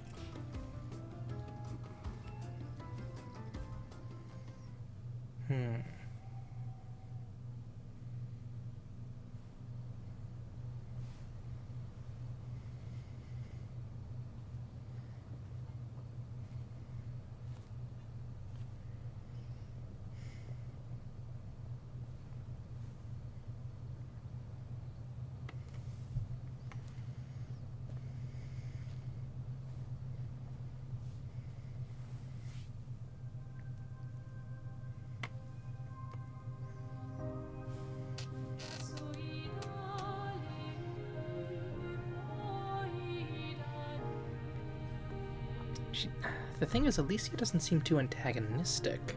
S1: The thing is, Alicia doesn't seem too antagonistic,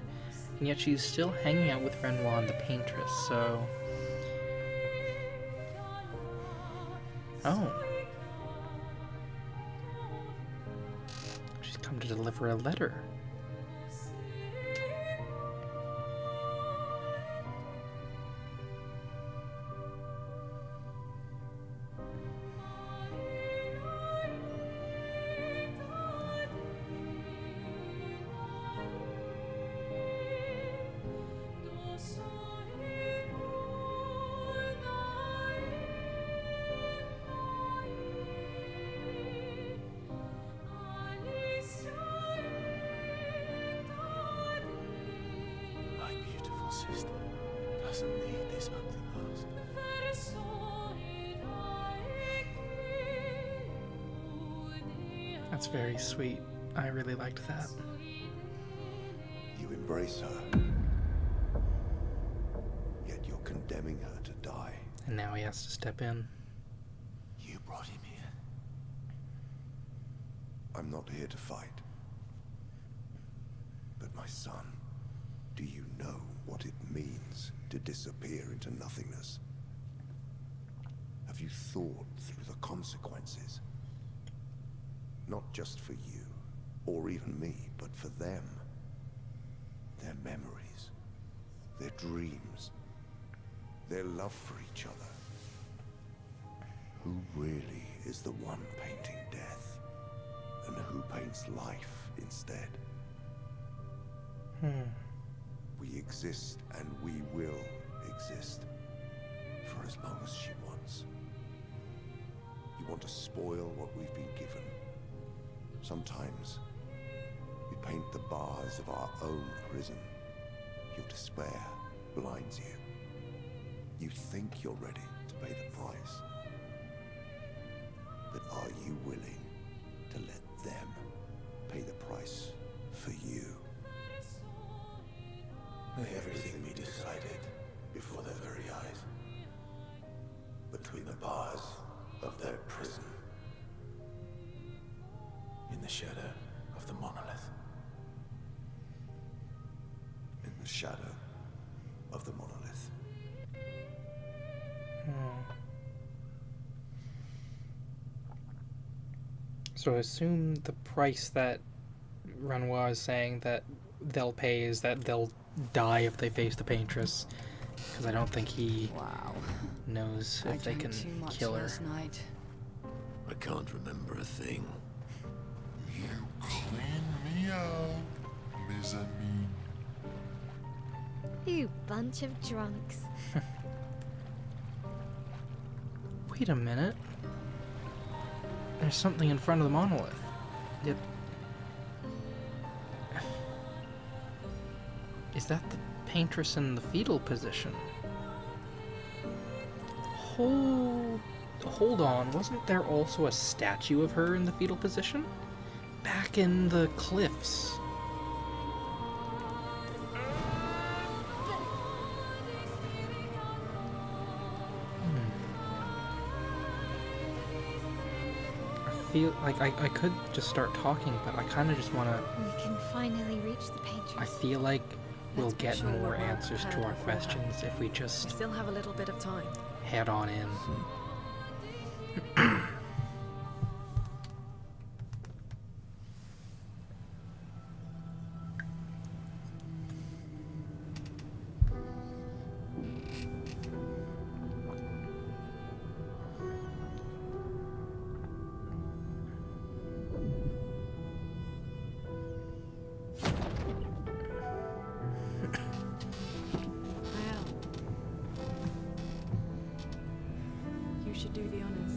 S1: and yet she's still hanging out with Renoir and the Paintress, so... Oh. She's come to deliver a letter. Sister doesn't need this ugly mask. That's very sweet. I really liked that.
S4: You embrace her, yet you're condemning her to die.
S1: And now he has to step in.
S4: You brought him here. I'm not here to fight. But my son, do you know what it means to disappear into nothingness? Have you thought through the consequences? Not just for you, or even me, but for them. Their memories, their dreams, their love for each other. Who really is the one painting death, and who paints life instead? We exist, and we will exist for as long as she wants. You want to spoil what we've been given. Sometimes we paint the bars of our own prison. Your despair blinds you. You think you're ready to pay the price. But are you willing to let them pay the price for you? May everything be decided before their very eyes, between the bars of their prison,
S6: In the shadow of the monolith.
S4: in the shadow of the monolith.
S1: So I assume the price that Renoir is saying that they'll pay is that they'll die if they face the Paintress, because I don't think he knows if they can kill her.
S3: Night.
S4: I can't remember a thing.
S9: You clean me out, mes amis.
S5: You bunch of drunks.
S1: Wait a minute. There's something in front of the monolith. Is that the Paintress in the fetal position? Hold on, wasn't there also a statue of her in the fetal position? Back in the cliffs. I feel like I could just start talking, but I kind of just want to...
S5: We can finally reach the Paintress.
S1: I feel like we'll
S8: Let's be
S1: get
S8: sure
S1: more
S8: we're well
S1: answers to
S8: prepared
S1: our
S8: beforehand.
S1: questions if we
S8: We
S1: just
S8: still have a little bit of time.
S1: head on in.
S8: You should do the honors.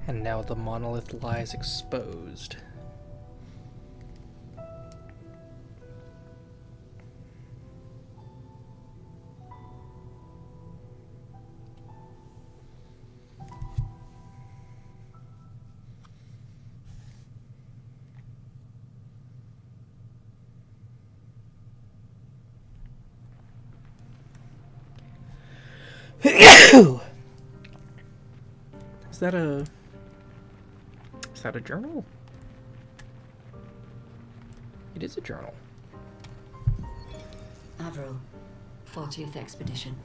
S1: And now the monolith lies exposed. Is that a... Is that a journal? It is a journal.
S10: Avril, 40th Expedition.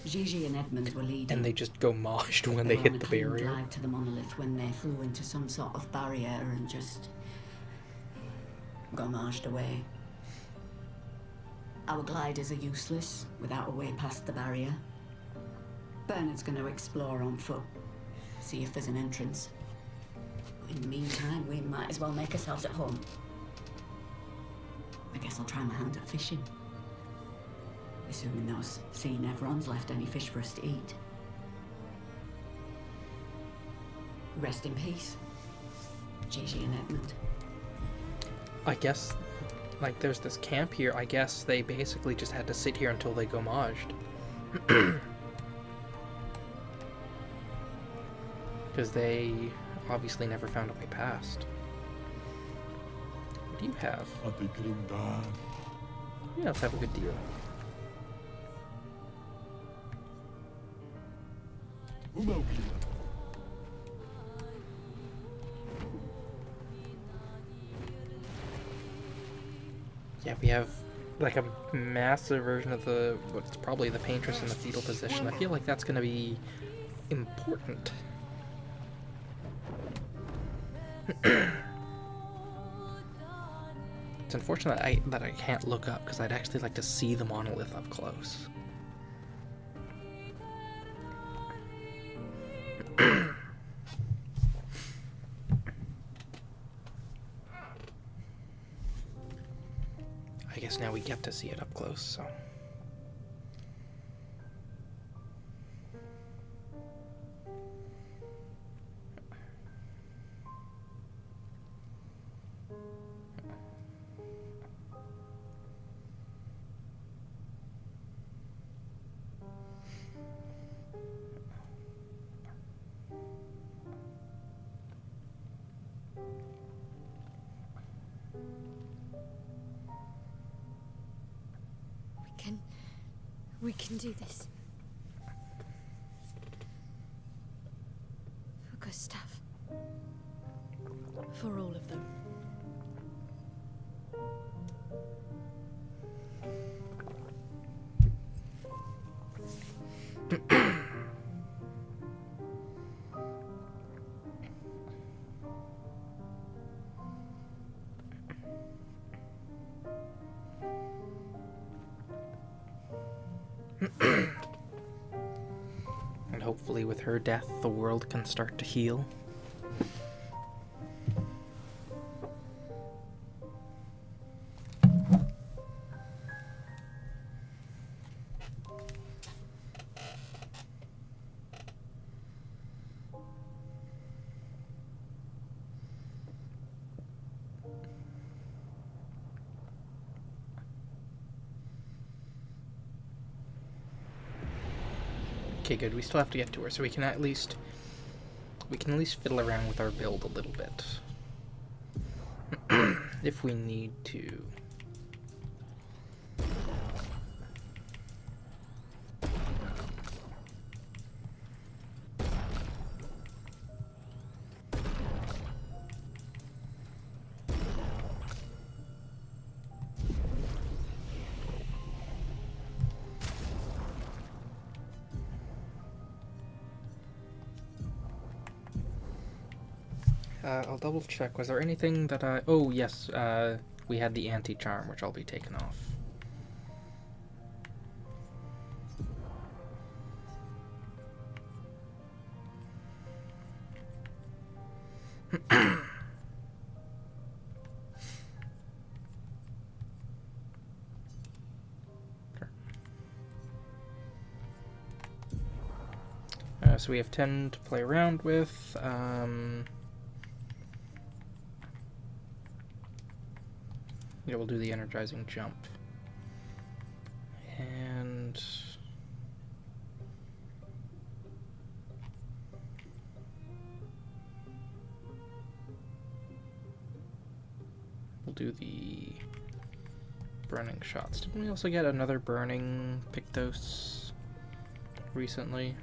S10: Gigi and Edmund were leading.
S1: And they just go moshed when they hit the barrier.
S10: Live to the monolith when they flew into some sort of barrier and just gomaged away. Our gliders are useless without a way past the barrier. Bernard's going to explore on foot, see if there's an entrance. In the meantime, we might as well make ourselves at home. I guess I'll try my hand at fishing. Assuming those sea Nevrons left any fish for us to eat. Rest in peace, Gigi and Edmund.
S1: I guess, like, there's this camp here. I guess they basically just had to sit here until they gomaged. Because they obviously never found a way past. What do you have? Yeah, let's have a good deal. Yeah, we have like a massive version of the what's probably the Paintress in the fetal position. I feel like that's going to be important. It's unfortunate that I can't look up because I'd actually like to see the monolith up close. I guess now we get to see it up close, so.
S5: We can do this. For Gustav.
S8: For all of them.
S1: And hopefully with her death, the world can start to heal. Okay, good. We still have to get to her, so we can at least fiddle around with our build a little bit. If we need to. I'll double check. Was there anything that I... Oh, yes. We had the anti-charm, which I'll be taking off. So we have 10 to play around with. Yeah, we'll do the energizing jump. And... we'll do the burning shots. Didn't we also get another burning Pictos recently?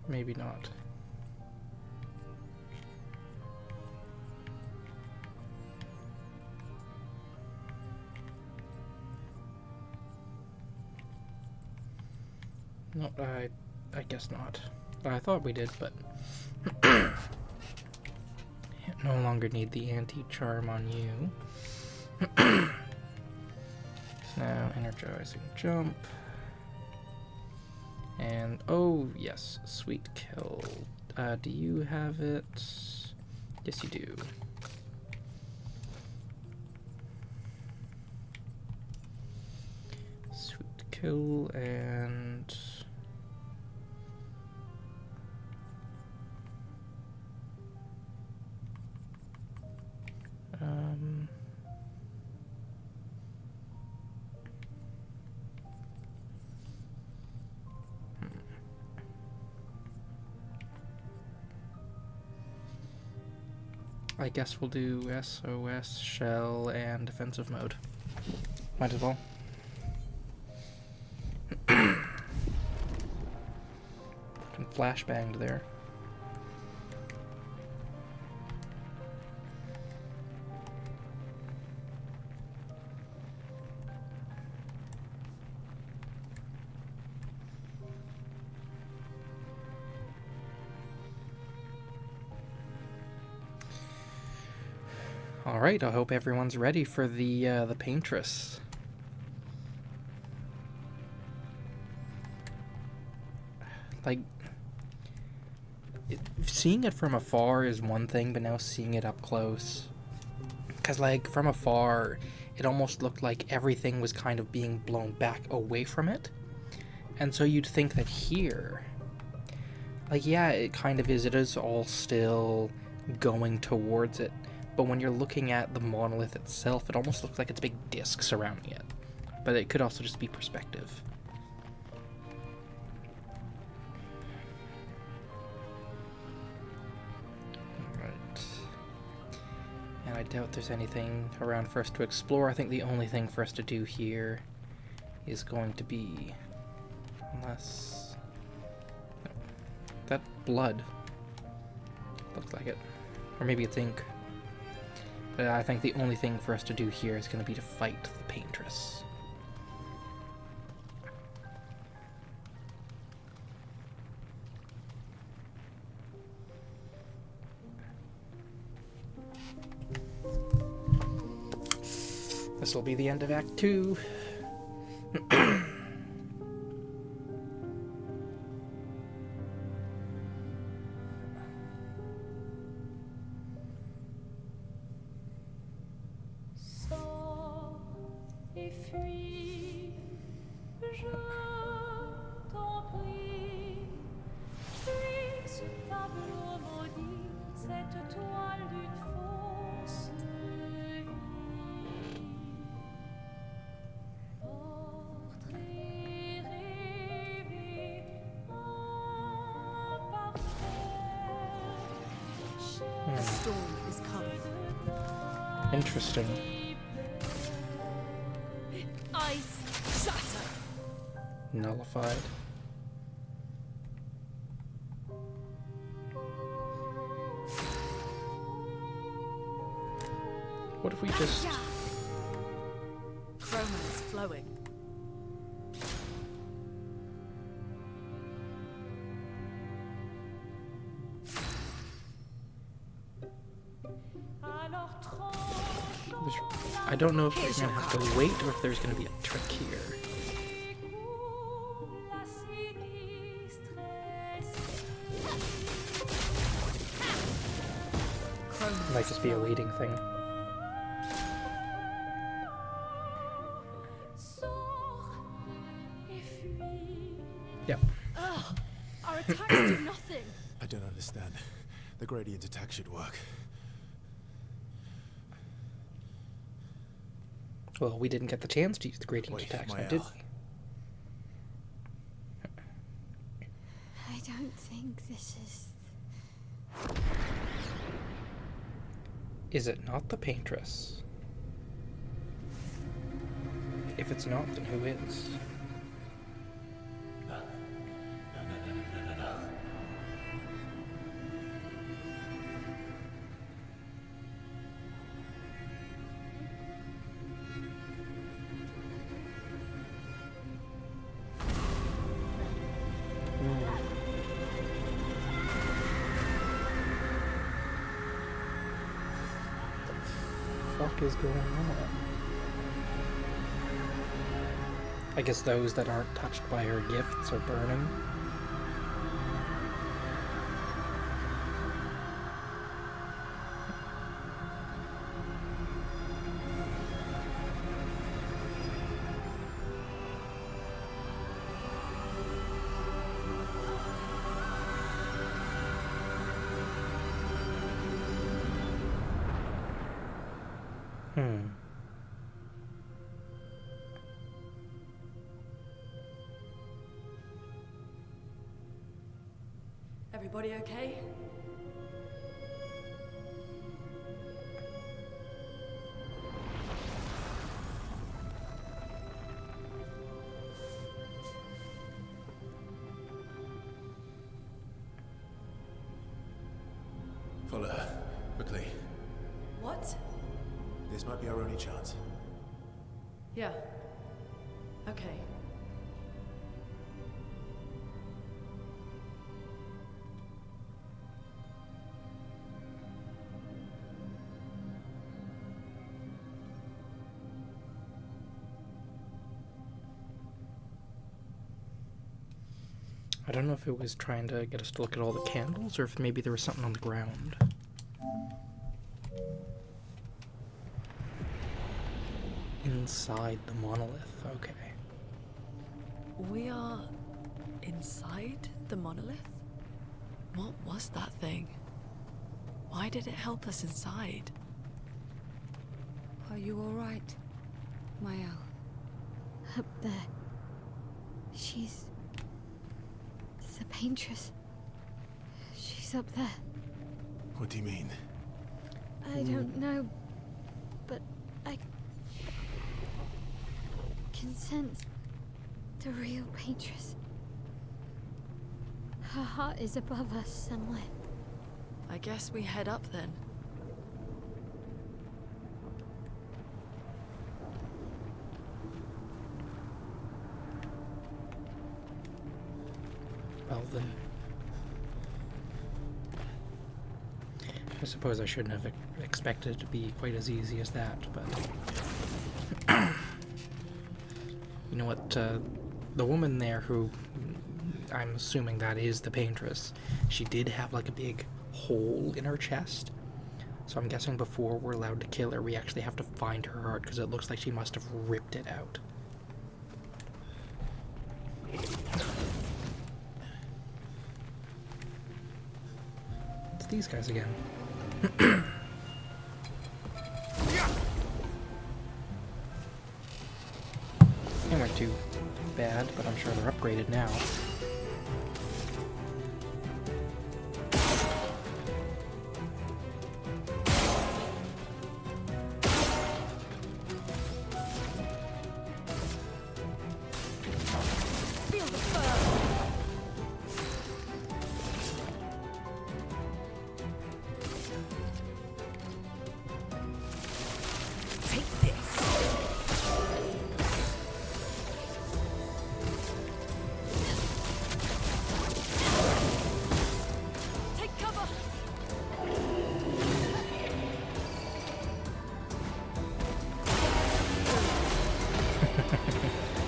S1: Maybe not. No, I guess not. I thought we did, but no longer need the anti-charm on you. Now, energizing jump. And, oh, yes, sweet kill. Do you have it? Yes, you do. Sweet kill, and... I guess we'll do SOS, Shell, and defensive mode. Might as well. Fucking flashbanged there. Alright, I hope everyone's ready for the Paintress. Like, seeing it from afar is one thing, but now seeing it up close... Because, like, from afar, it almost looked like everything was kind of being blown back away from it. And so you'd think that here... Like, yeah, it kind of is. It is all still going towards it. But when you're looking at the monolith itself, it almost looks like it's big discs surrounding it. But it could also just be perspective. Alright. And I doubt there's anything around for us to explore. I think the only thing for us to do here is going to be... Unless... No. That blood. Looks like it. Or maybe it's ink. But I think the only thing for us to do here is going to be to fight the Paintress. This will be the end of Act 2.
S8: is coming.
S1: Interesting.
S8: Ice shatter.
S1: Nullified. What if we just...
S8: Chroma is flowing.
S1: I don't know if we're gonna have to wait or if there's gonna be a trick here. Might just be a waiting thing. Yep.
S8: Ugh, our attacks do nothing.
S6: I don't understand. The gradient attack should work.
S1: Well, we didn't get the chance to use the gradient
S6: Wait,
S1: attacks,
S6: my
S1: now did
S6: Al.
S1: we?
S5: I don't think this is...
S1: Is it not the Paintress? If it's not, then who is?
S6: No.
S1: What is going on? I guess those that aren't touched by her gifts are burning.
S8: Everybody okay?
S6: Follow her. Quickly.
S8: What?
S6: This might be our only chance.
S8: Yeah. Okay.
S1: I don't know if it was trying to get us to look at all the candles, or if maybe there was something on the ground. Inside the monolith, okay.
S8: We are inside the monolith? What was that thing? Why did it help us inside?
S5: Are you alright, Mael? Up there. She's... the Paintress. She's up there.
S6: What do you mean?
S5: I don't know, but I can sense the real Paintress. Her heart is above us somewhere.
S8: I guess we head up then.
S1: Well then. I suppose I shouldn't have expected it to be quite as easy as that, but... You know what, the woman there who... I'm assuming that is the Paintress. She did have like a big hole in her chest. So I'm guessing before we're allowed to kill her, we actually have to find her heart, because it looks like she must have ripped it out. It's these guys again. They weren't too bad, but I'm sure they're upgraded now.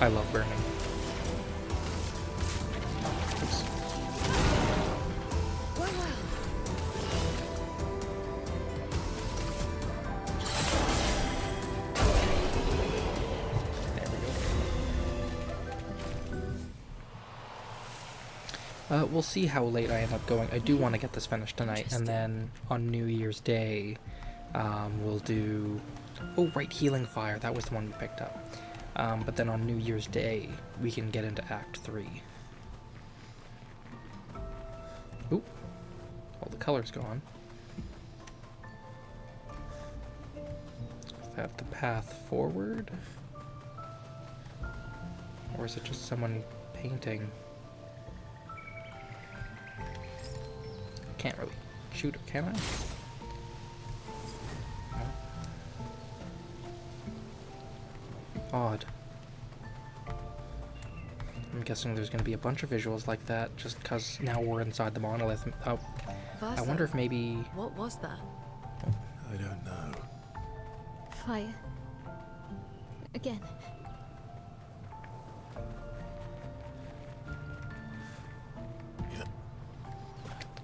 S1: I love burning. Oops. There we go. We'll see how late I end up going. I do want to get this finished tonight, and then on New Year's Day, we'll do... Oh, right, Healing Fire. That was the one we picked up. But then on New Year's Day, we can get into Act 3. Oop. All the color's gone. Is that the path forward? Or is it just someone painting? Can't really shoot it, can I? Odd. I'm guessing there's going to be a bunch of visuals like that just because now we're inside the monolith. Oh, I wonder if maybe...
S8: What was that?
S6: I don't know.
S5: Fire. Again.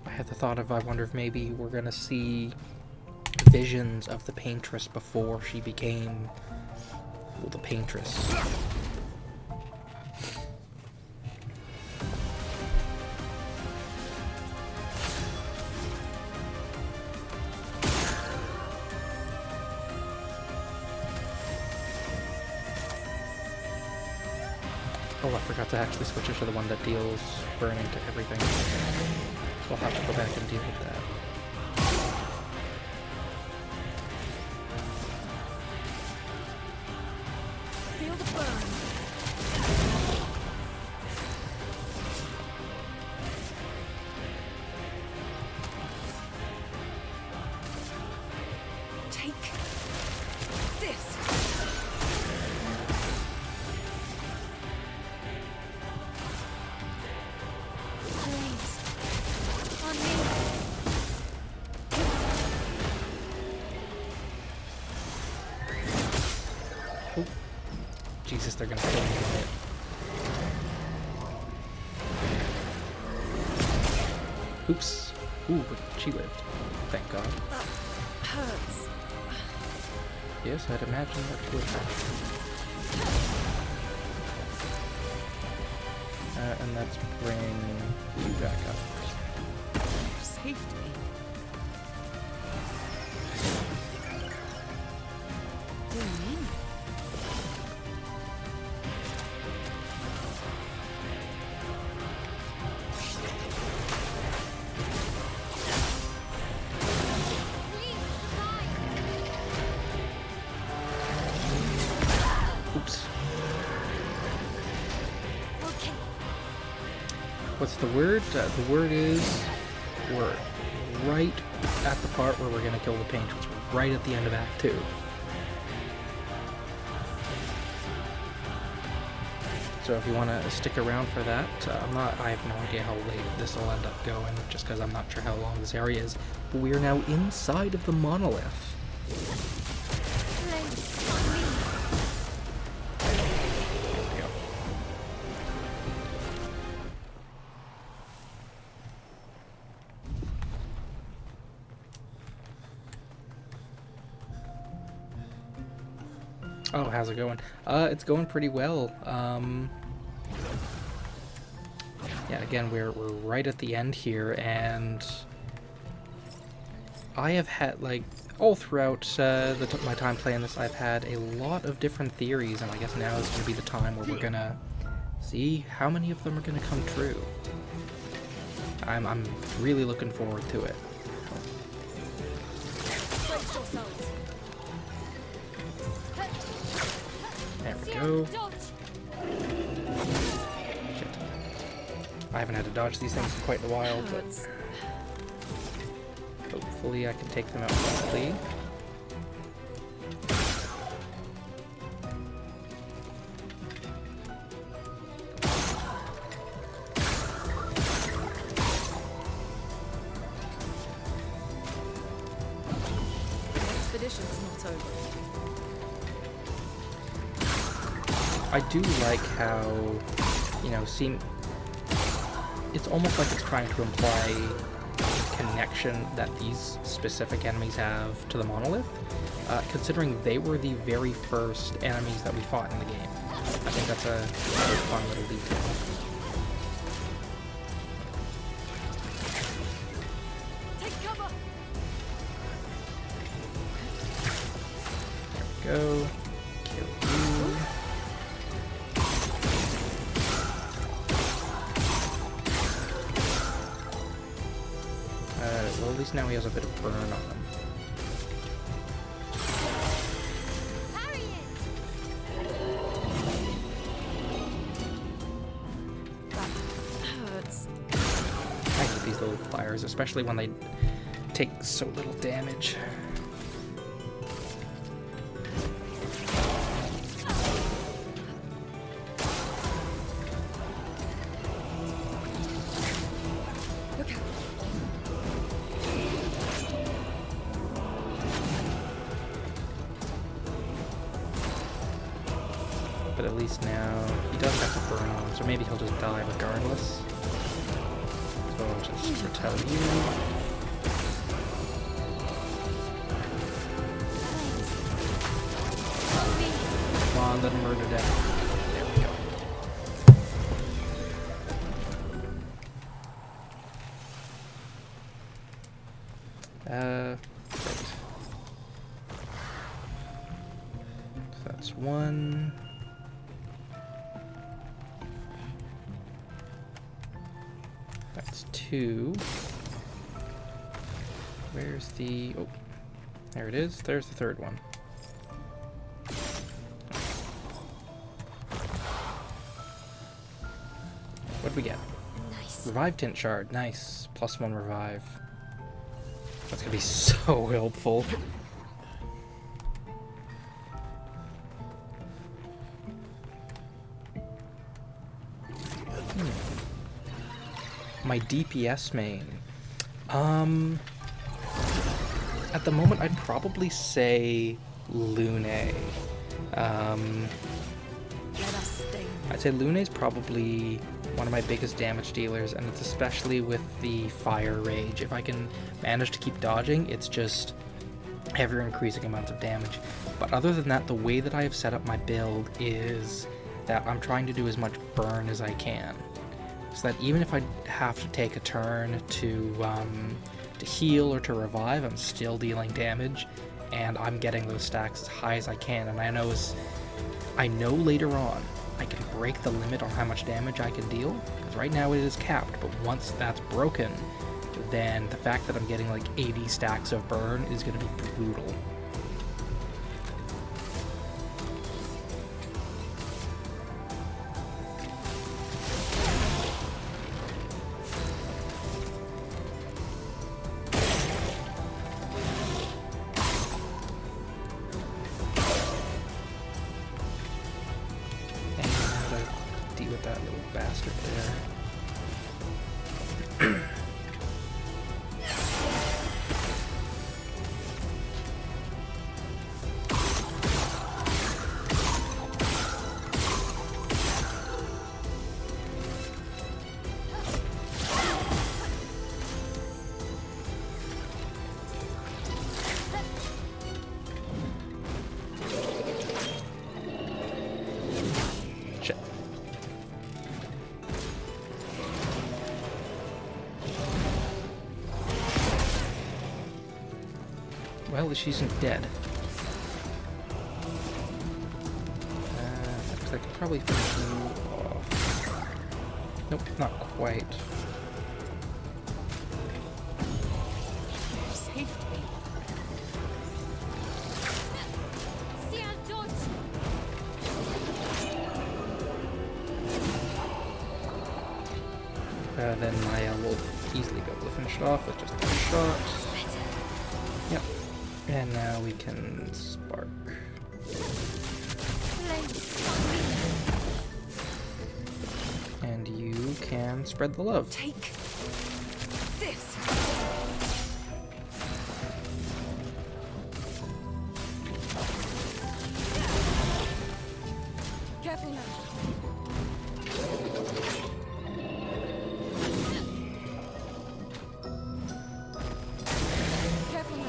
S1: I had the thought of, I wonder if maybe we're going to see visions of the Paintress before she became... well, the Paintress. Oh, I forgot to actually switch it to the one that deals burning to everything. So I'll have to go back and deal with that.
S8: Feel the burn. Take this.
S5: Flames. On me.
S1: Oh. Jesus, they're gonna kill me with it. Oops. Ooh, but she lived. Thank God.
S8: Hurts.
S1: Yes, I'd imagine that would happen. And let's bring you back up.
S8: You saved me.
S5: What do you mean?
S1: Oops.
S5: Okay.
S1: What's the word? The word is we're right at the part where we're gonna kill the Paintress. We're right at the end of Act 2. So if you want to stick around for that, I have no idea how late this will end up going, just because I'm not sure how long this area is. But we are now inside of the monolith.
S5: Flames. On me.
S1: There we go. Oh, how's it going? It's going pretty well. Yeah, again, we're right at the end here, and I have had, like, all throughout my time playing this, I've had a lot of different theories, and I guess now is going to be the time where we're going to see how many of them are going to come true. I'm really looking forward to it.
S8: Brace yourselves.
S1: There we go.
S5: Dodge.
S1: Shit. I haven't had to dodge these things in quite a while, but
S8: Hurts.
S1: hopefully I can take them out quickly.
S8: The expedition's not over.
S1: I do like how, you know, it's almost like it's trying to imply connection that these specific enemies have to the monolith, considering they were the very first enemies that we fought in the game. I think that's a very fun little detail.
S8: Take cover.
S1: There we go. Kill you. Well, at least now he has a bit of burn on him. I hate these little flyers, especially when they take so little damage. But at least now he does have to burn on him, so maybe he'll just die regardless. So I'll just retell you. Come on, let him murder death. There we go. Great. So that's one. That's two. Where's the... oh, there it is. There's the third one. What'd we get?
S5: Nice.
S1: Revive Tint Shard. Nice. +1 revive. That's gonna be so helpful. My DPS main. At the moment, I'd probably say Lune.
S8: Let us stay.
S1: I'd say Lune's probably one of my biggest damage dealers, and it's especially with the Fire Rage. If I can manage to keep dodging, it's just ever increasing amounts of damage. But other than that, the way that I have set up my build is that I'm trying to do as much burn as I can. So that even if I have to take a turn to heal or to revive, I'm still dealing damage, and I'm getting those stacks as high as I can. And I know later on I can break the limit on how much damage I can deal, because right now it is capped, but once that's broken, then the fact that I'm getting like 80 stacks of burn is going to be brutal. That little bastard there. Shit. Well, she isn't dead. Looks like I could probably finish you off. Nope, not quite. Then Maya will easily be able to finish it off with just a shot. Yep. And now we can spark. And you can spread the love.
S8: Take this.
S5: Careful now. Careful now.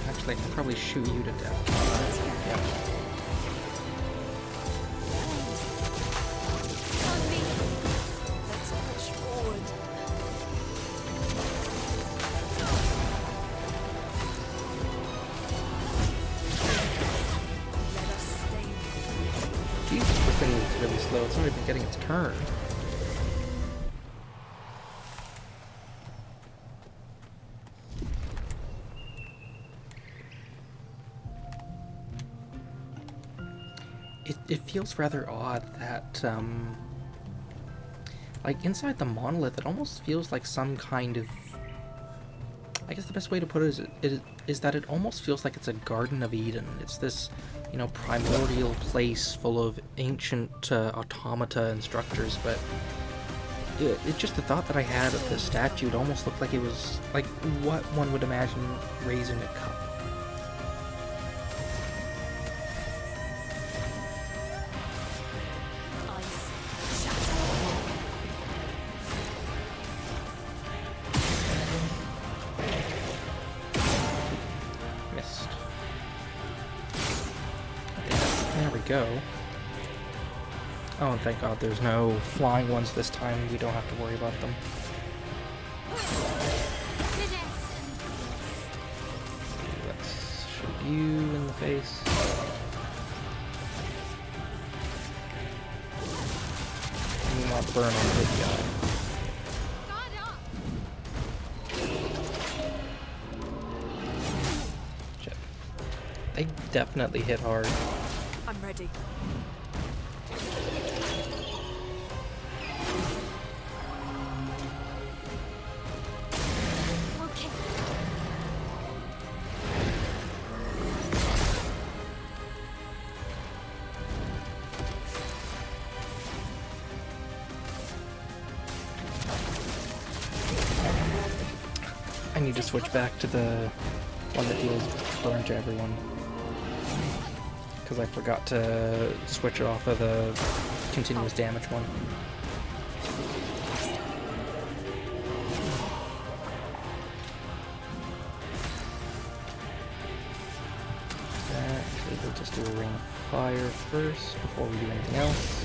S1: Actually, I can probably shoot you to death. Yeah.
S5: On me. Let's push forward. Let us stay.
S1: Jesus, this thing is really slow. It's not even getting its turn. It feels rather odd that, like, inside the monolith, it almost feels like some kind of... I guess the best way to put it is that it almost feels like it's a Garden of Eden. It's this, you know, primordial place full of ancient automata and structures, but it's just the thought that I had of the statue. It almost looked like it was, like, what one would imagine raising a cup. Go. Oh, and thank God there's no flying ones this time. We don't have to worry about them. Let's shoot you in the face. And we want burn on the big guy. Shit. They definitely hit hard.
S8: I'm ready.
S5: Okay.
S1: I need to switch back to the one that deals burn to everyone. Because I forgot to switch it off of the continuous damage one. Actually, we'll just do a ring of fire first before we do anything else.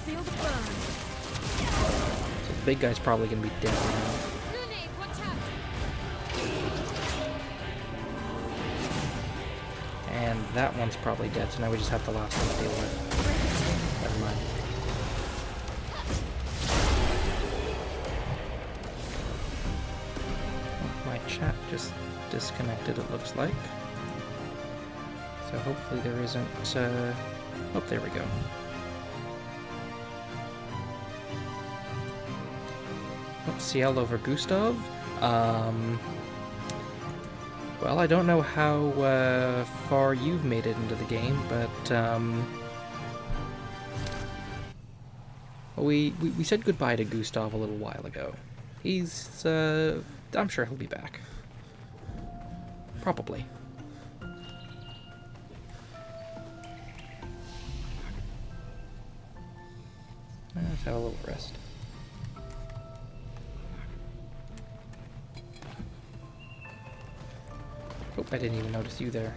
S5: Feel the burn.
S1: So the big guy's probably going to be dead now. And that one's probably dead, so now we just have the last one to deal with. Never mind. My chat just disconnected, it looks like. So hopefully there isn't... Oh, there we go. Oh, CL over Gustav. Well, I don't know how far you've made it into the game, but we said goodbye to Gustav a little while ago. He's, I'm sure he'll be back. Probably. Let's have a little rest. Oh, I didn't even notice you there.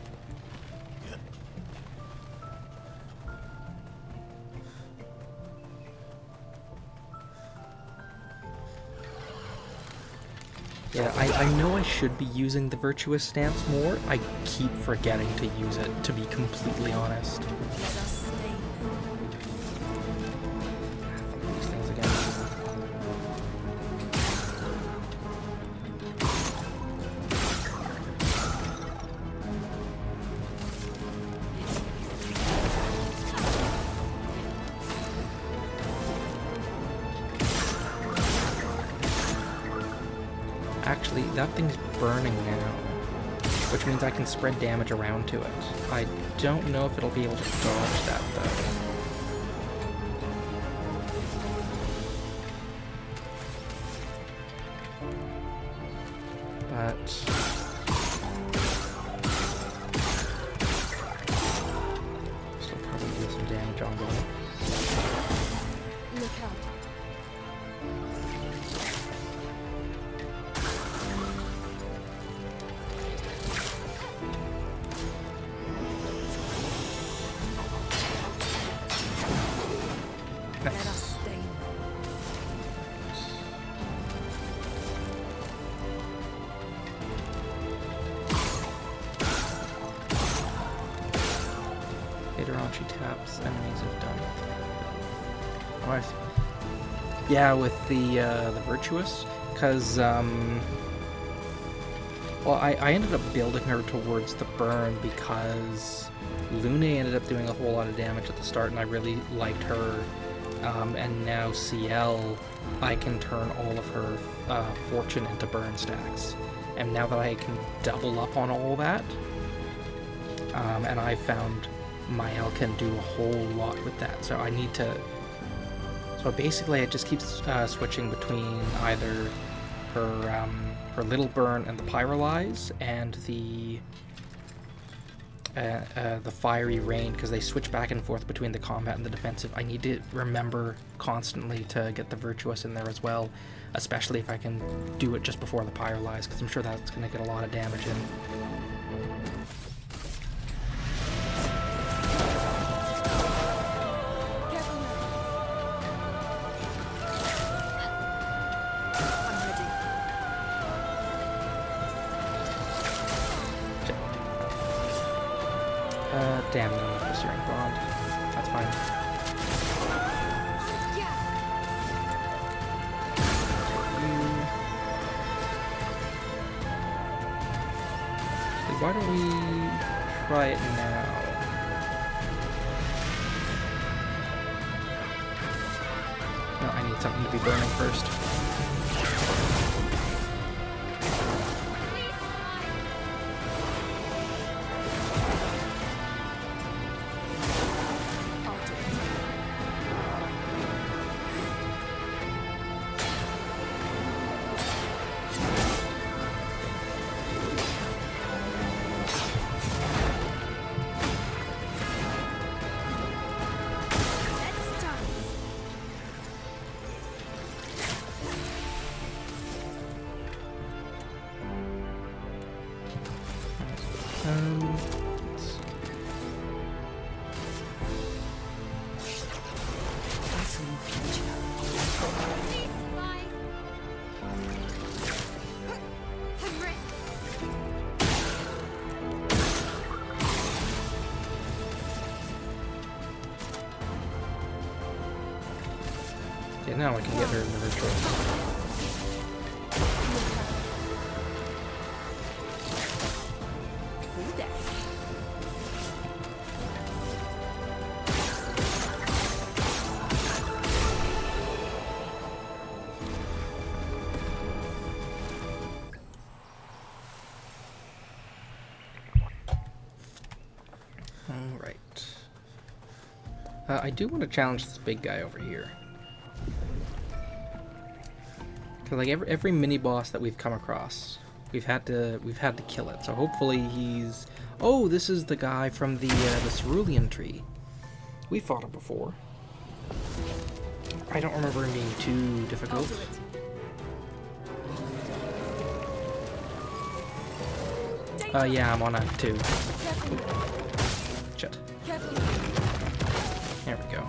S1: Yeah, I know I should be using the virtuous stance more. I keep forgetting to use it, to be completely honest. These things again. Actually, that thing's burning now. which means I can spread damage around to it. I don't know if it'll be able to dodge that, though. But still probably do some damage ongoing.
S5: Look out.
S8: Let us stay.
S1: Later on, she taps enemies have done it. Oh, I see. Yeah, with the Virtuous, because well, I ended up building her towards the burn because Lune ended up doing a whole lot of damage at the start, and I really liked her. And now CL, I can turn all of her fortune into burn stacks. And now that I can double up on all that, and I found Mael can do a whole lot with that. So I need to... So basically it just keeps switching between either her little burn and the pyrolyze and the fiery rain, because they switch back and forth between the combat and the defensive. I need to remember constantly to get the Virtuous in there as well, especially if I can do it just before the pyrolyze, because I'm sure that's going to get a lot of damage in. Damn, no, not the Siren Bond. That's fine. Why don't we try it now? No, I need something to be burning first. Yeah, now I can get her in the virtual. Alright. I do want to challenge this big guy over here. Cause like every mini boss that we've come across, we've had to kill it. So hopefully he's... Oh, this is the guy from the cerulean tree. We fought him before. I don't remember him being too difficult. Yeah, I'm on Act 2. Shit. There we go.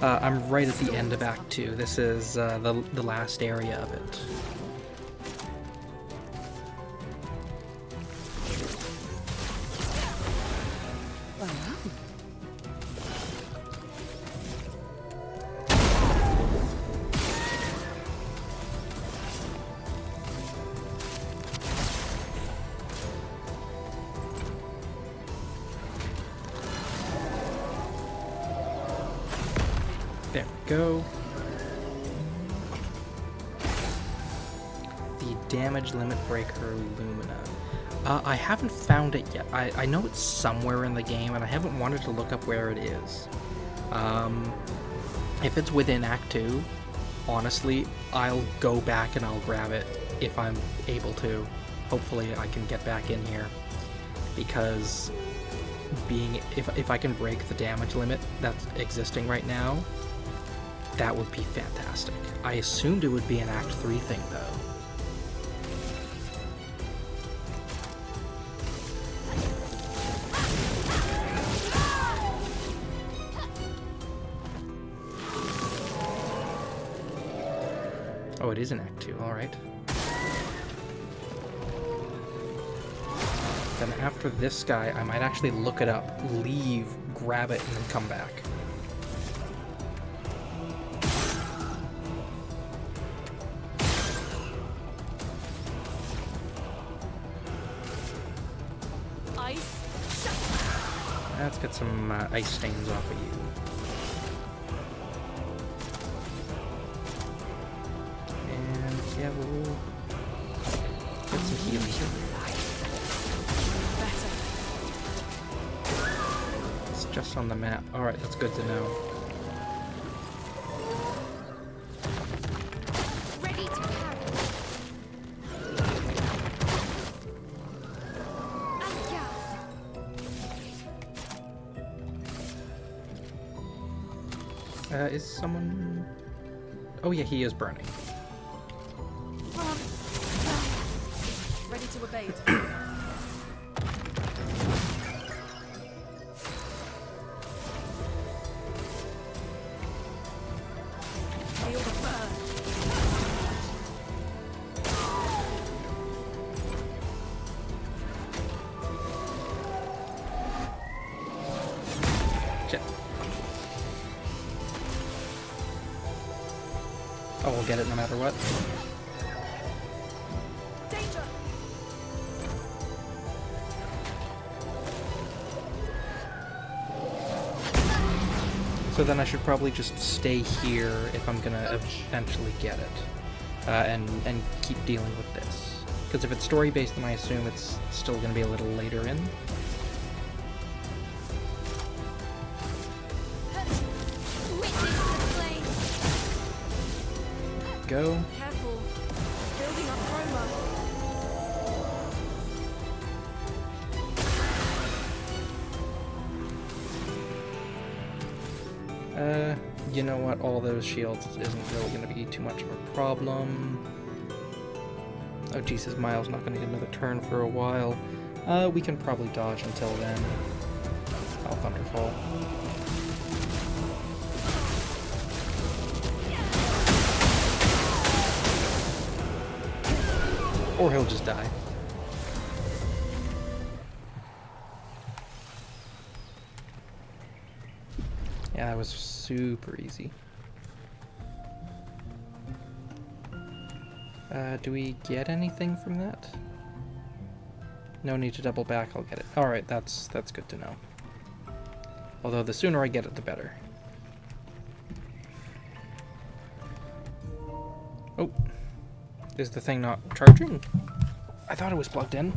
S1: I'm right at the end of Act 2. This is the last area of it. There we go. The damage limit breaker Lumina. I haven't found it yet. I know it's somewhere in the game, and I haven't wanted to look up where it is. If it's within Act 2, honestly, I'll go back and I'll grab it if I'm able to. Hopefully I can get back in here, because if I can break the damage limit that's existing right now, that would be fantastic. I assumed it would be an Act 3 thing, though. Oh, it is an Act 2, alright. Then after this guy, I might actually look it up, leave, grab it, and then come back.
S8: Ice.
S1: Let's get some ice stains off of you. And yeah, we'll get some healing here. It's just on the map. Alright, that's good to know.
S5: Ready to carry.
S1: Is someone... Oh yeah, he is burning.
S8: Ready to evade. Feel the burn.
S1: Shit. Oh, we'll get it no matter what.
S8: Danger.
S1: So then I should probably just stay here if I'm gonna eventually get it, and keep dealing with this. Because if it's story based, then I assume it's still gonna be a little later in.
S5: Witness the flames.
S1: Go.
S8: Careful. Building up chroma.
S1: You know what? All those shields isn't really gonna be too much of a problem. Oh Jesus, Miles not gonna get another turn for a while. We can probably dodge until then. I'll Thunderfall. Or he'll just die. Yeah, that was super easy. Do we get anything from that? No need to double back, I'll get it. Alright, that's good to know. Although the sooner I get it, the better. Oh. Is the thing not charging? I thought it was plugged in.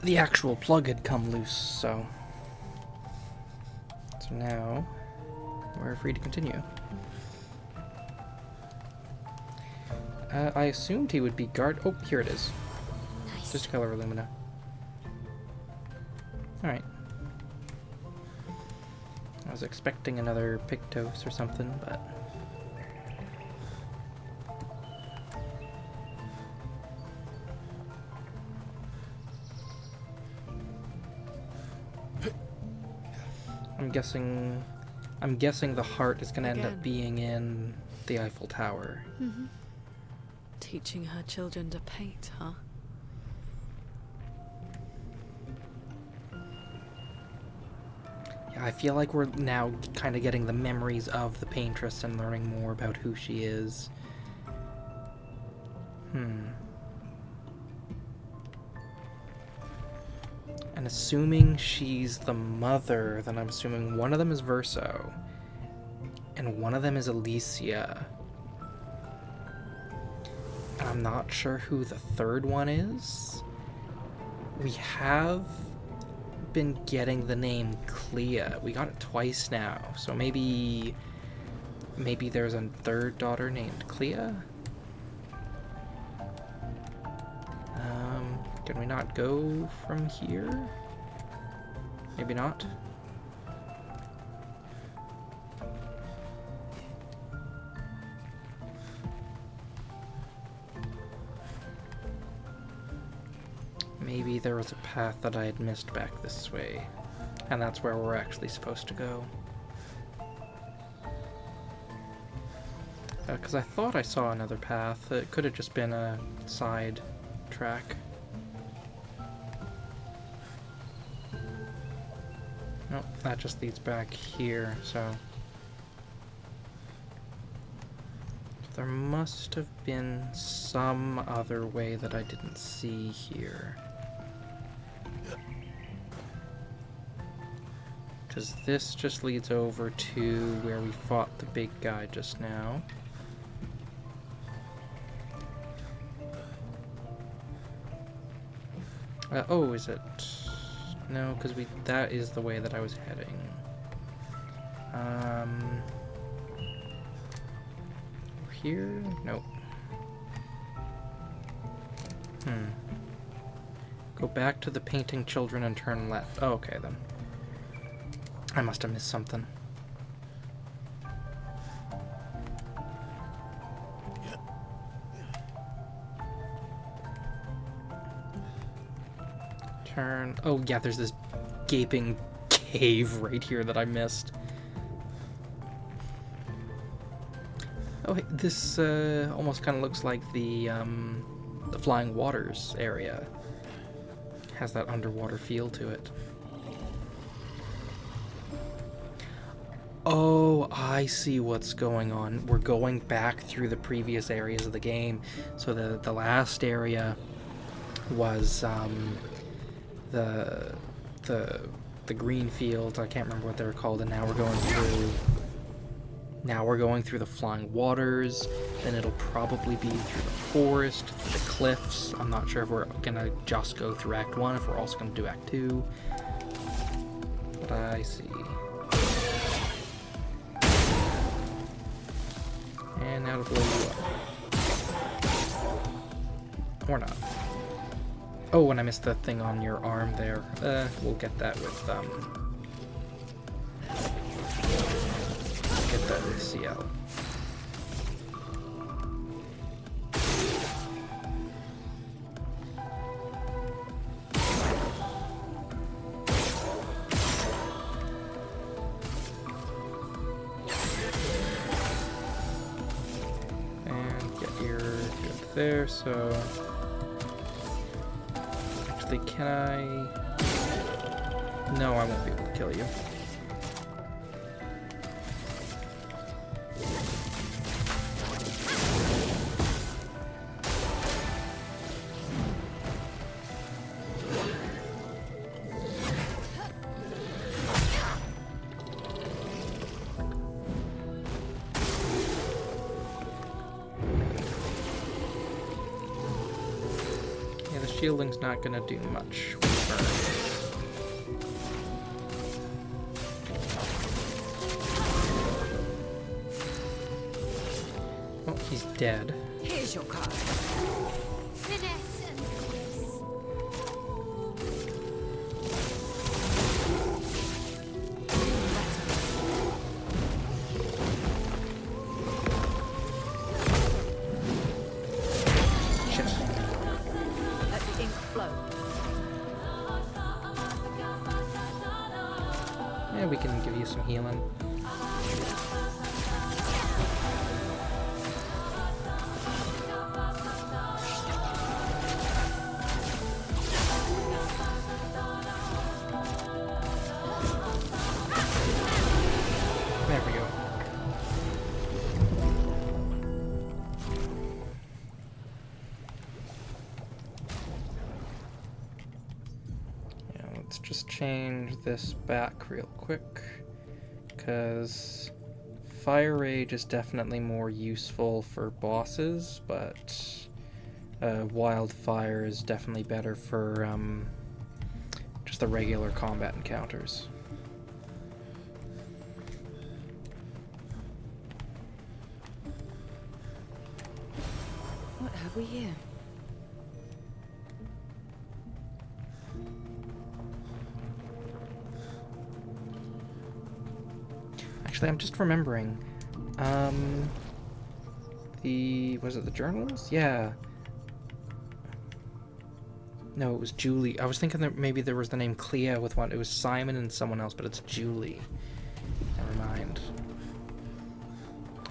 S1: The actual plug had come loose, so now we're free to continue. I assumed he would be guard. Oh, here it is.
S5: Nice.
S1: Just color Illumina. Alright. I was expecting another Pictos or something, but... I'm guessing the heart is going to end up being in the Eiffel Tower.
S8: Mm-hmm. Teaching her children to paint, huh?
S1: Yeah, I feel like we're now kind of getting the memories of the Paintress and learning more about who she is. And assuming she's the mother, then I'm assuming one of them is Verso, and one of them is Alicia. And I'm not sure who the third one is. We have been getting the name Clair. We got it twice now, so maybe there's a third daughter named Clair. Can we not go from here? Maybe not. Maybe there was a path that I had missed back this way, and that's where we're actually supposed to go. Because I thought I saw another path. It could have just been a side track. Nope, that just leads back here, so... There must have been some other way that I didn't see here. Because this just leads over to where we fought the big guy just now. Oh, is it? No, because that is the way that I was heading. Over here? Nope. Go back to the painting children and turn left. Oh, okay then. I must have missed something. Turn. Oh yeah, there's this gaping cave right here that I missed. Oh, hey, this almost kind of looks like the Flying Waters area. Has that underwater feel to it. Oh, I see what's going on. We're going back through the previous areas of the game. So the last area was the green fields. I can't remember what they were called, and now we're going through the Flying Waters. Then it'll probably be through the forest, the cliffs. I'm not sure if we're gonna just go through Act 1, if we're also gonna do Act 2. But I see. And now to blow you up. Or not. Oh, and I missed the thing on your arm there. We'll get that with, get that with CL. And get your good there, so... Can I... No, I won't be able to kill you. Shielding's not gonna do much with burn. Oh, he's dead.
S3: Here's your card.
S5: Finesse and grace.
S1: Shit.
S3: Let the ink flow.
S1: Yeah, we can give you some healing. There we go. let's just change this back real quick, because Fire Rage is definitely more useful for bosses, but Wildfire is definitely better for just the regular combat encounters.
S3: What have we here?
S1: Actually, I'm just remembering. Was it the journals? Yeah. No, it was Julie. I was thinking that maybe there was the name Clair with one. It was Simon and someone else, but it's Julie. Never mind.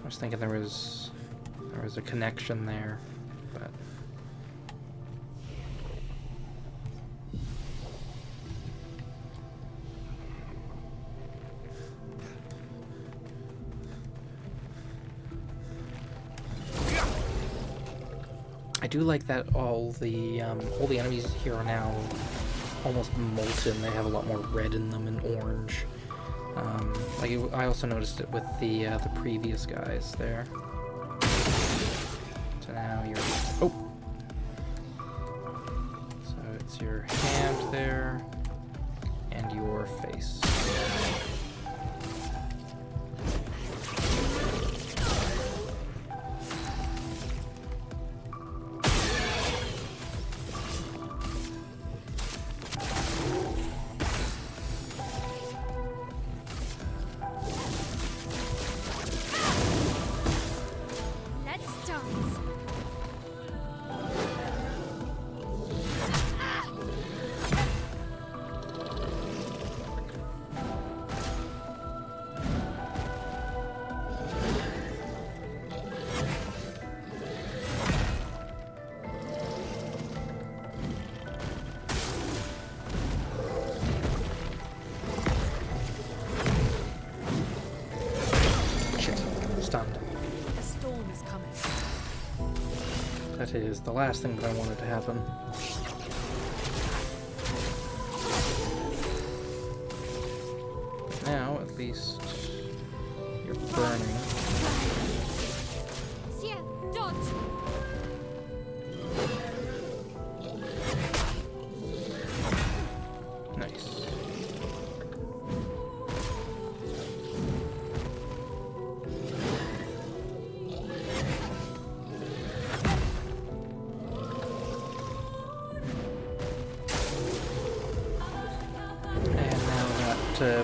S1: I was thinking there was a connection there, but. I do like that all the enemies here are now almost molten. They have a lot more red in them and orange. I also noticed it with the previous guys there. So now you're so it's your hand there and your face. That is the last thing that I wanted to happen. But now, at least, you're burning. Nice.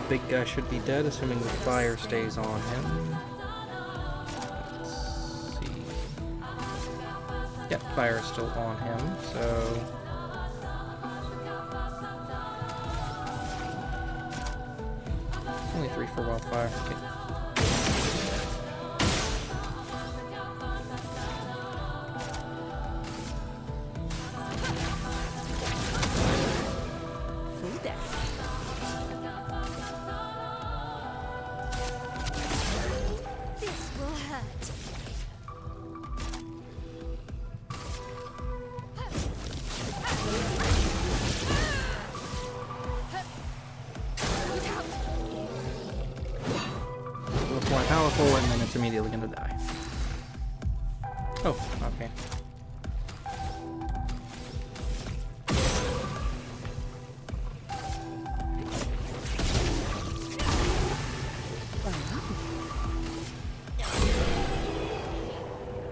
S1: Big guy should be dead, assuming the fire stays on him. Let's see. Yep, fire is still on him, so... Only 3 for wildfire. Okay. More powerful, and then it's immediately gonna die. Oh, okay.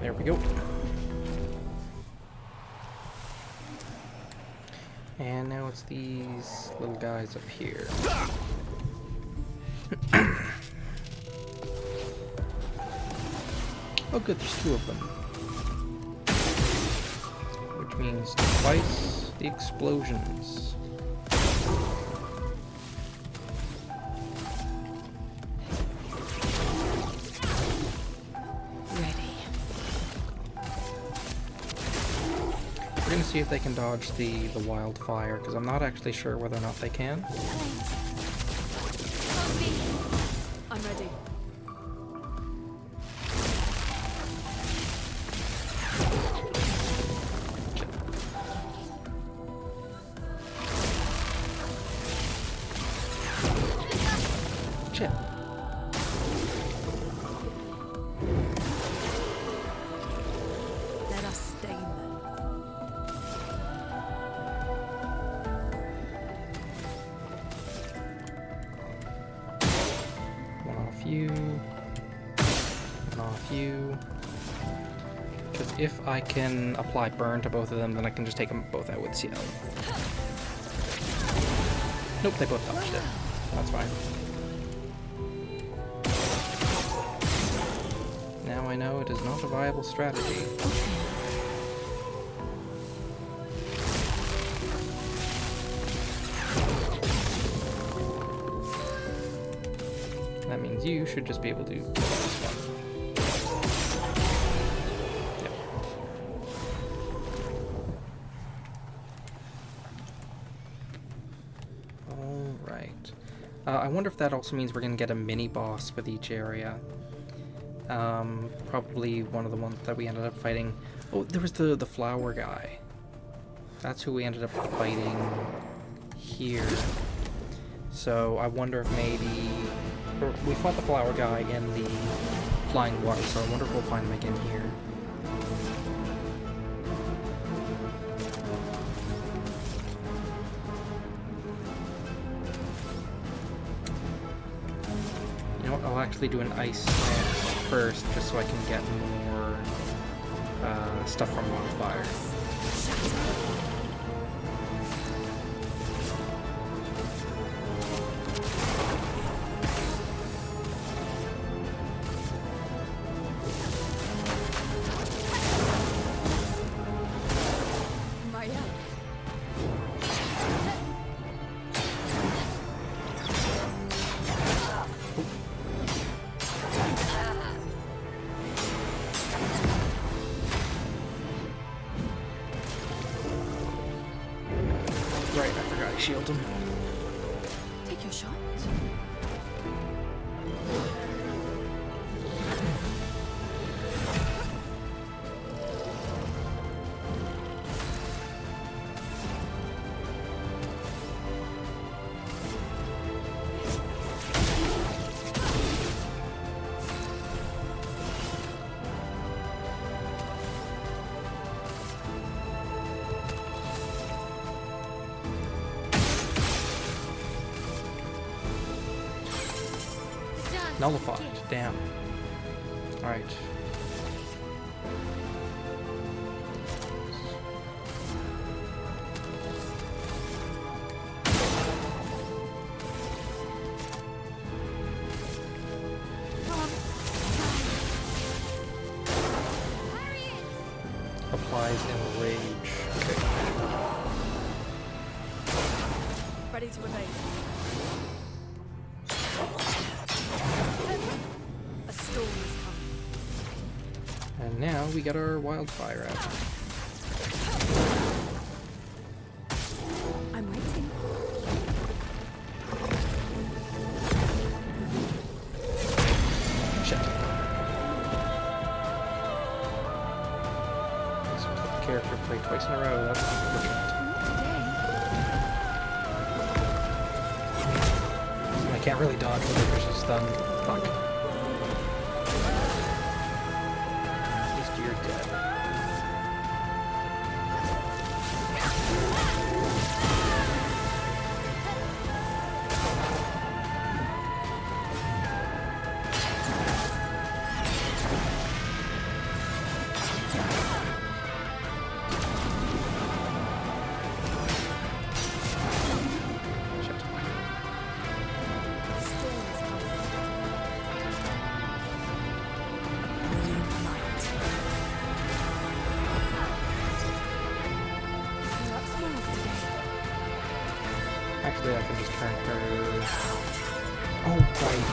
S1: There we go. And now it's these little guys up here. Oh good, there's 2 of them. Which means twice the explosions.
S3: Ready.
S1: We're gonna see if they can dodge the wildfire, because I'm not actually sure whether or not they can.
S8: I'm ready.
S1: Shit.
S8: Let us stain them.
S1: One off you. One off you. Because if I can apply burn to both of them, then I can just take them both out with CL. Nope, they both dodged it. That's fine. Now I know it is not a viable strategy. That means you should just be able to kill this one. Yep. Alright. I wonder if that also means we're going to get a mini-boss with each area. Probably one of the ones that we ended up fighting. Oh, there was the flower guy. That's who we ended up fighting here. So I wonder if maybe... or we fought the flower guy in the flying water, so I wonder if we'll find him again here. You know what, I'll actually do an ice dance first, just so I can get more stuff from wildfire. Right, I forgot I shielded him.
S8: Take your shot.
S1: Nullified, damn. Alright. Applies enrage. Okay.
S8: Ready to evade. A storm is coming.
S1: And now we get our wildfire out.
S8: I'm waiting.
S1: Shit. So the character played twice in a row, that's unfortunate. I can't really dodge when there's a stun. Fuck. At least you're dead. Shit.
S8: Storm is coming. Brilliant light. You're up smiles today.
S1: Actually, I can just turn her... Oh, right.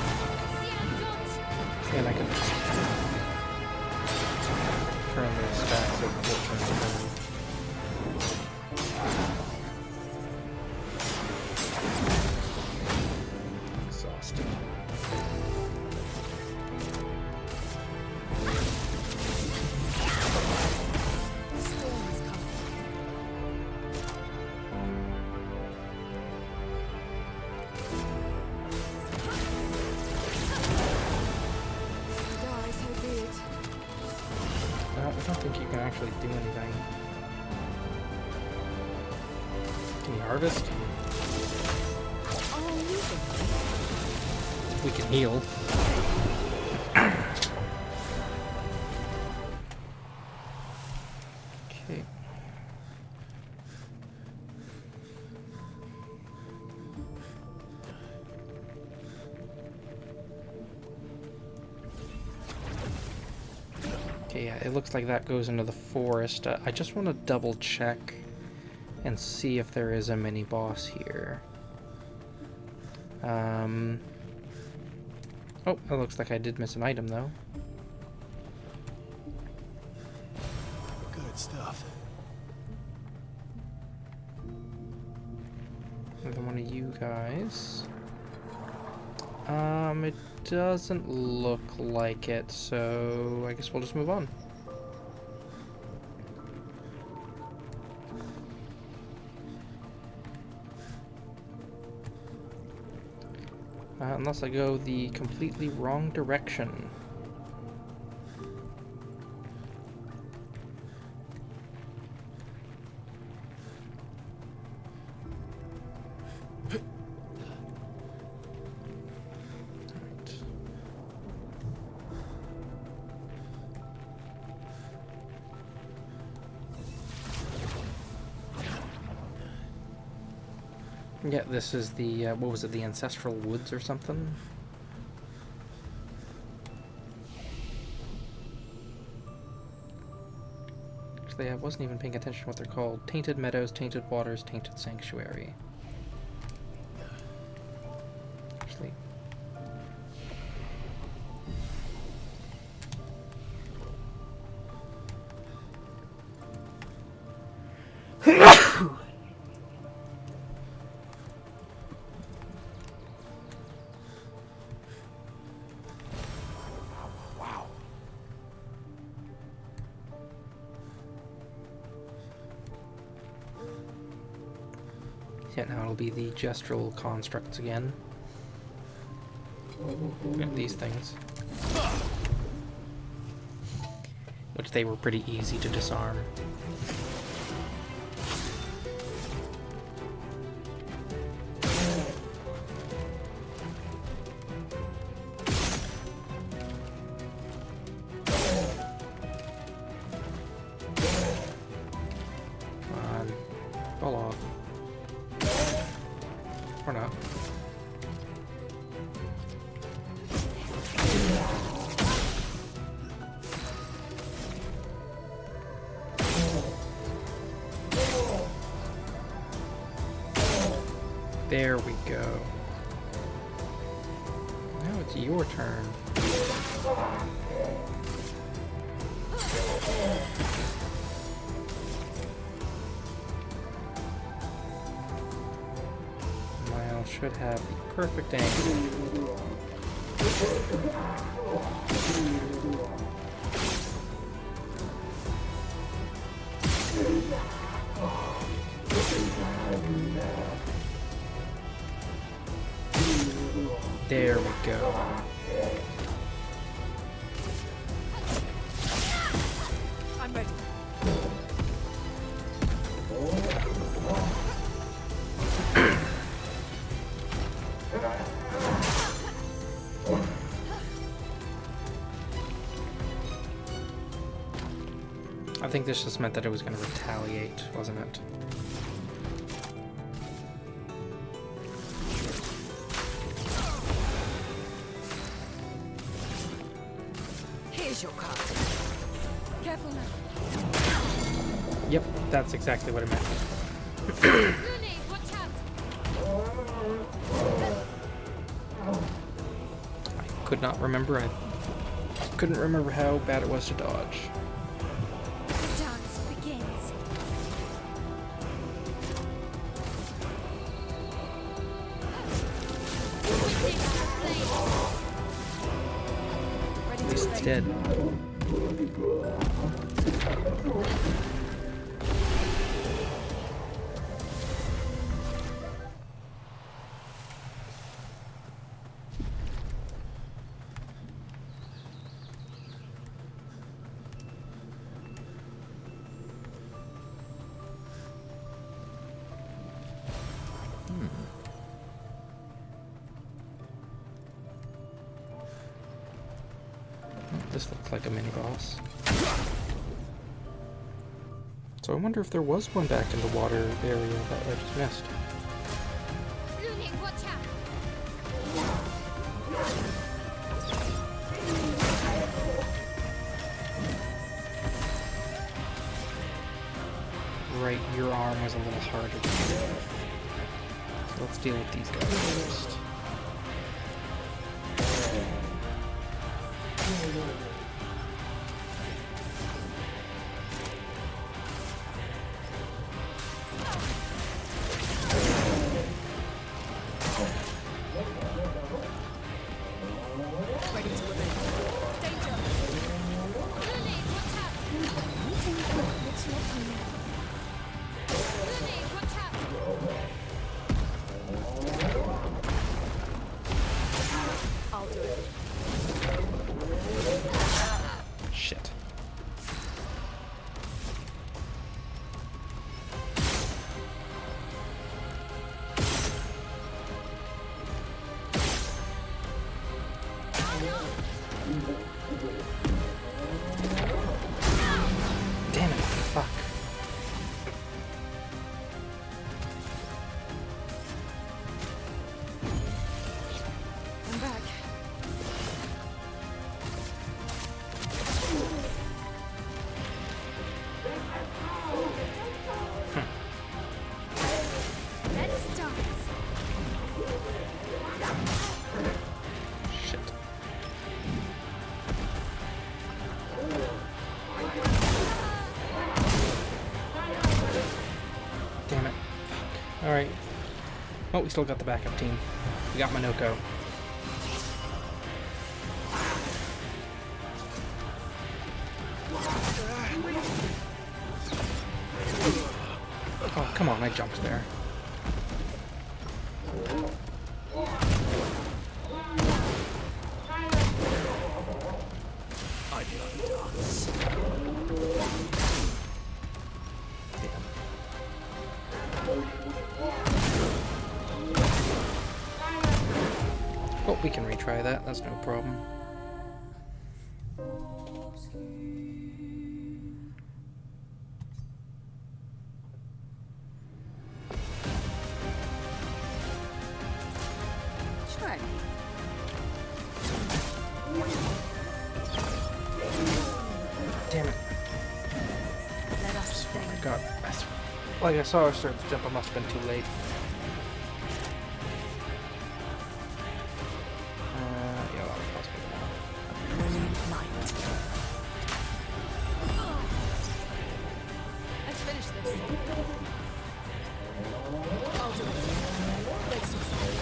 S1: And I can turn the stacks of fortune. Exhausted.
S8: Storm is coming.
S1: actually do anything. Can you harvest? We can heal. Okay. Okay, yeah, it looks like that goes into the forest. I just want to double check and see if there is a mini boss here. Oh, it looks like I did miss an item though.
S6: Good stuff.
S1: Another one of you guys. It doesn't look like it, so I guess we'll just move on. Unless I go the completely wrong direction. Yeah, this is the, what was it, the Ancestral Woods or something? Actually, I wasn't even paying attention to what they're called. Tainted Meadows, Tainted Waters, Tainted Sanctuary. Actually... Yeah, now it'll be the gestural constructs again. These things. Which they were pretty easy to disarm. Come on. Fall off. Or not. There we go. Now it's your turn. Mile should have the perfect angle. There we go.
S8: I'm ready.
S1: I think this just meant that it was going to retaliate, wasn't it?
S3: Here's your card. Careful now.
S1: Yep, that's exactly what it meant.
S5: Rooney, watch out!
S1: I could not remember. I couldn't remember how bad it was to dodge.
S5: The dance begins.
S1: At least it's dead. This looks like a mini-boss. So I wonder if there was one back in the water area that I just missed.
S5: Lune, watch out!
S1: Right, your arm was a little harder to deal with. So let's deal with these guys first. Shit. Damn it, fuck.
S3: I'm back.
S5: Let's start.
S1: Shit. Damn it. Fuck. Alright. Oh, we still got the backup team. We got Minoko. Oh, come on, I jumped there.
S4: I love dance.
S1: Oh, we can retry that. That's no problem.
S3: Sure.
S1: Damn it.
S3: Let us
S1: Oh my
S3: think.
S1: god. Like, I saw her start to jump. I must have been too late. Yeah, that was possible now.
S8: Brilliant light.
S3: Let's finish this.
S8: I'll do it. Let's do something.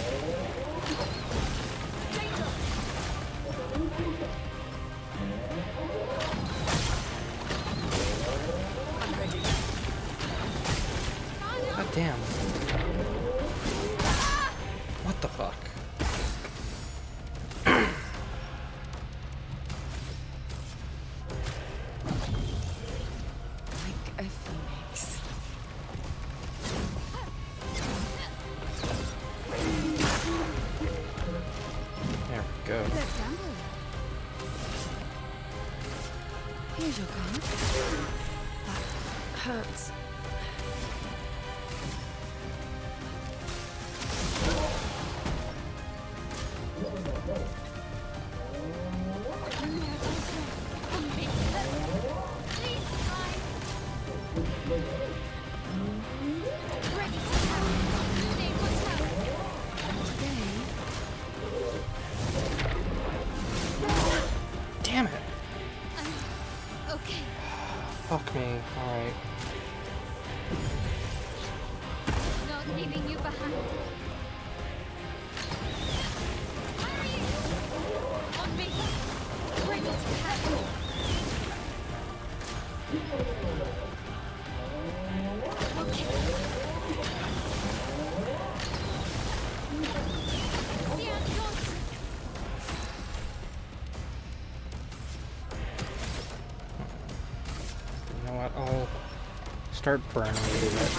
S8: I'm ready.
S1: God damn. What the fuck?
S3: Like a phoenix.
S1: There we go.
S5: Let's gamble.
S3: Here's your card.
S8: That hurts.
S1: Damn it.
S5: Okay.
S1: Fuck me. Alright.
S5: Not leaving you behind. Where are you? On me. Bring it to hell.
S1: You know what? I'll start burning a little bit.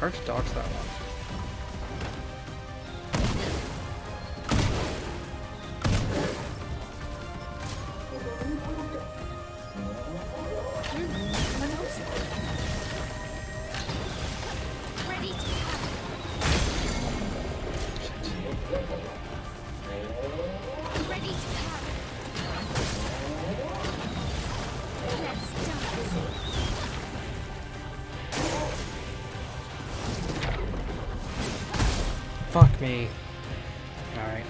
S1: hard to dodge that one.
S5: Ready to Ready to Let's dance.
S1: Fuck me. Alright.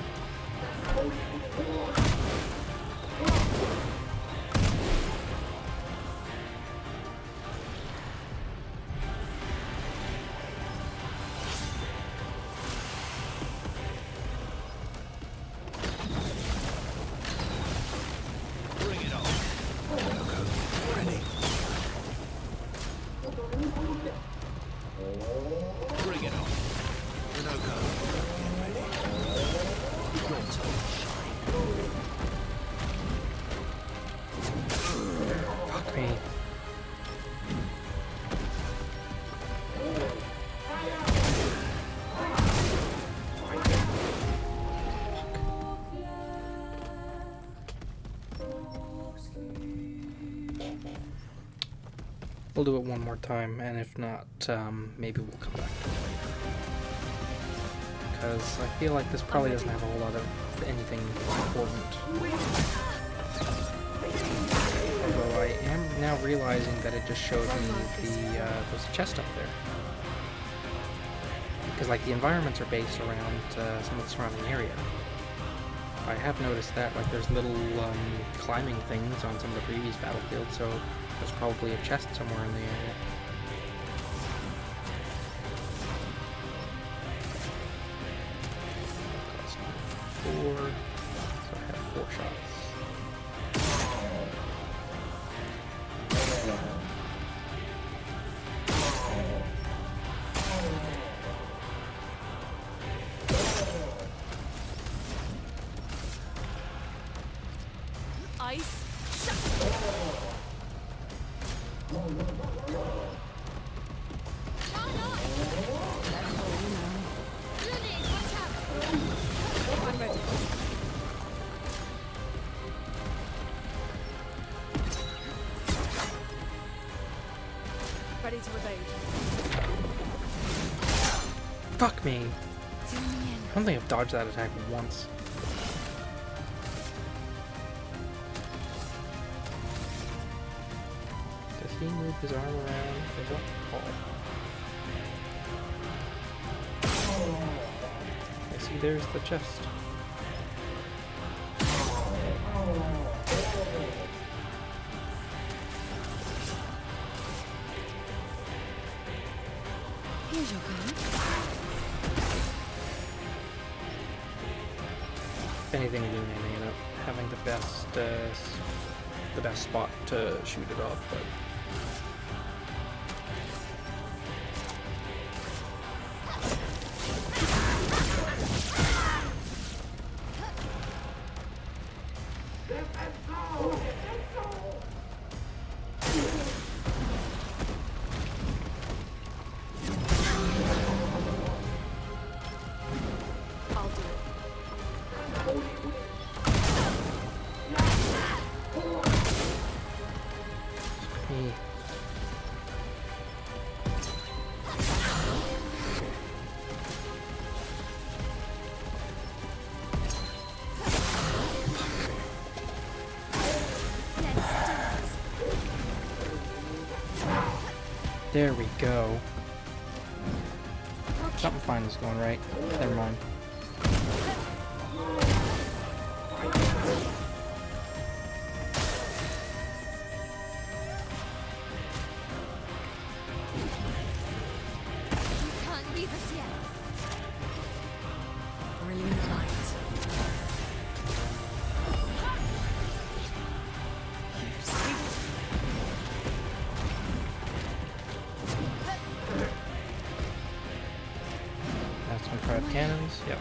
S1: Fuck me. We'll do it one more time, and if not, maybe we'll come back to it later. Because I feel like this probably doesn't have a whole lot of anything important. Although I am now realizing that it just showed me there's a chest up there. Because like the environments are based around some of the surrounding area. I have noticed that, like there's little climbing things on some of the previous battlefields, so there's probably a chest somewhere in the area. Cost 4, so I have 4 shots.
S8: Ice. I'm ready. Ready to evade.
S1: Fuck me! I don't think I've dodged that attack once. Does he move his arm around? I don't recall. I see there's the chest.
S8: Here's your card.
S1: If anything, Luna ended up having the best spot to shoot it off, but
S8: I'll do it.
S1: me. There we go. Something fine is going right. Never mind.
S5: Can't leave us yet.
S8: Brilliant light.
S1: That's 25 cannons. Yep.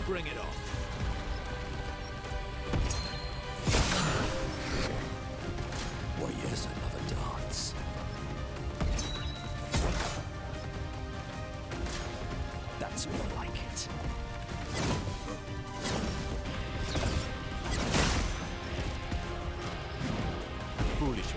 S6: Bring it on.
S4: Why, yes, another dance. That's more like it.
S6: Foolish me.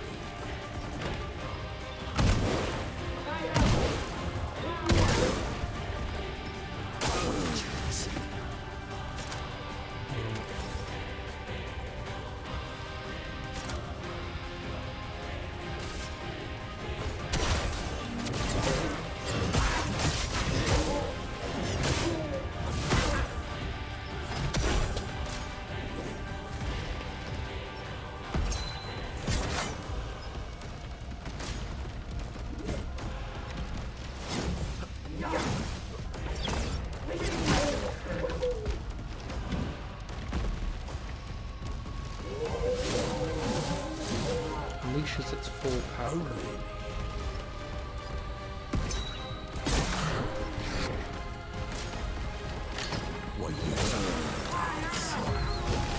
S1: Unleashes its full power.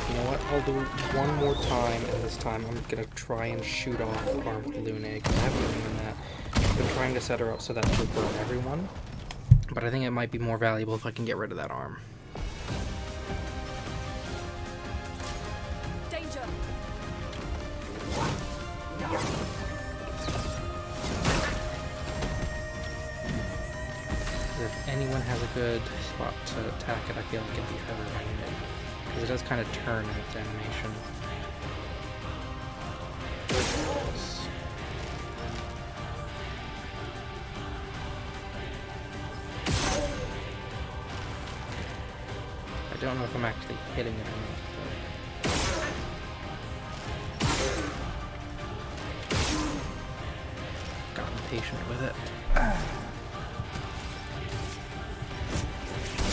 S1: You know what? I'll do it one more time, and this time I'm gonna try and shoot off the arm with the Loon Egg. I haven't been doing that. I've been trying to set her up so that she'll burn everyone, but I think it might be more valuable if I can get rid of that arm.
S8: Danger!
S1: If anyone has a good spot to attack it, I feel like it'd be her unit, because it does kind of turn in its animation. I don't know if I'm actually hitting it or not, but got impatient with it.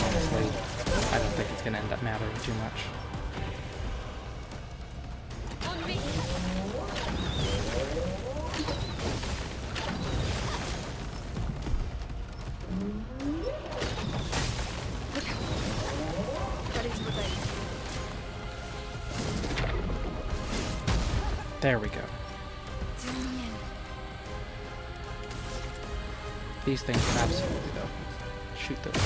S1: Honestly, I don't think it's going to end up mattering too much.
S5: On me.
S8: Ready to evade.
S1: There we go. These things absolutely though. Shoot those.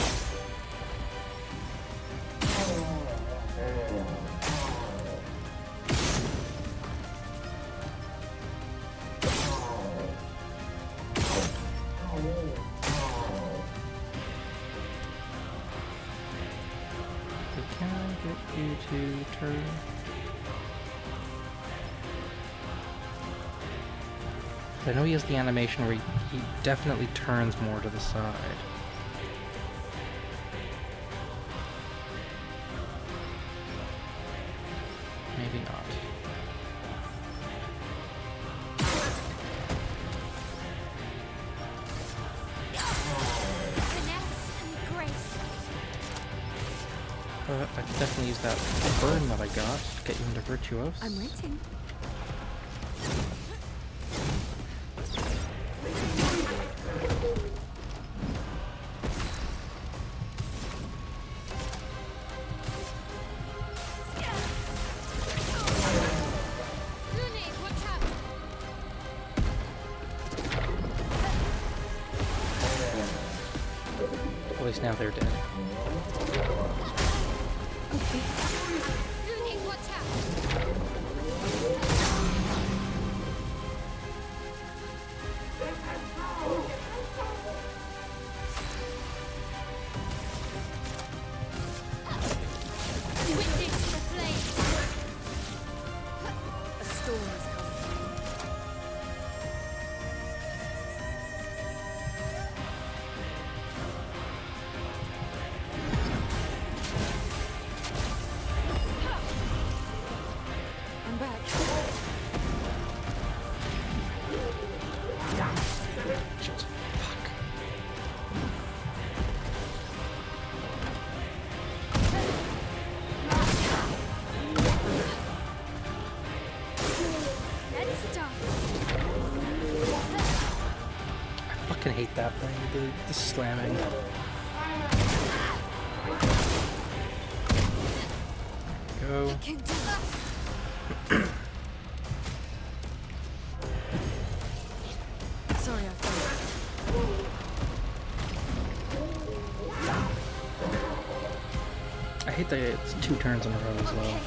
S1: Can I get you to turn? I know he has the animation where he definitely turns more to the side. Maybe not.
S5: Finesse and grace.
S1: But I could definitely use that burn that I got to get you into Virtuos.
S3: I'm waiting.
S5: Looney, watch out.
S1: At least now they're dead.
S5: Looney, watch out. Witness the flame.
S8: A storm is coming.
S3: I'm back.
S1: fucking hate that thing, the slamming. Go.
S8: Sorry, I failed.
S1: I hate that it's 2 turns in a row as well.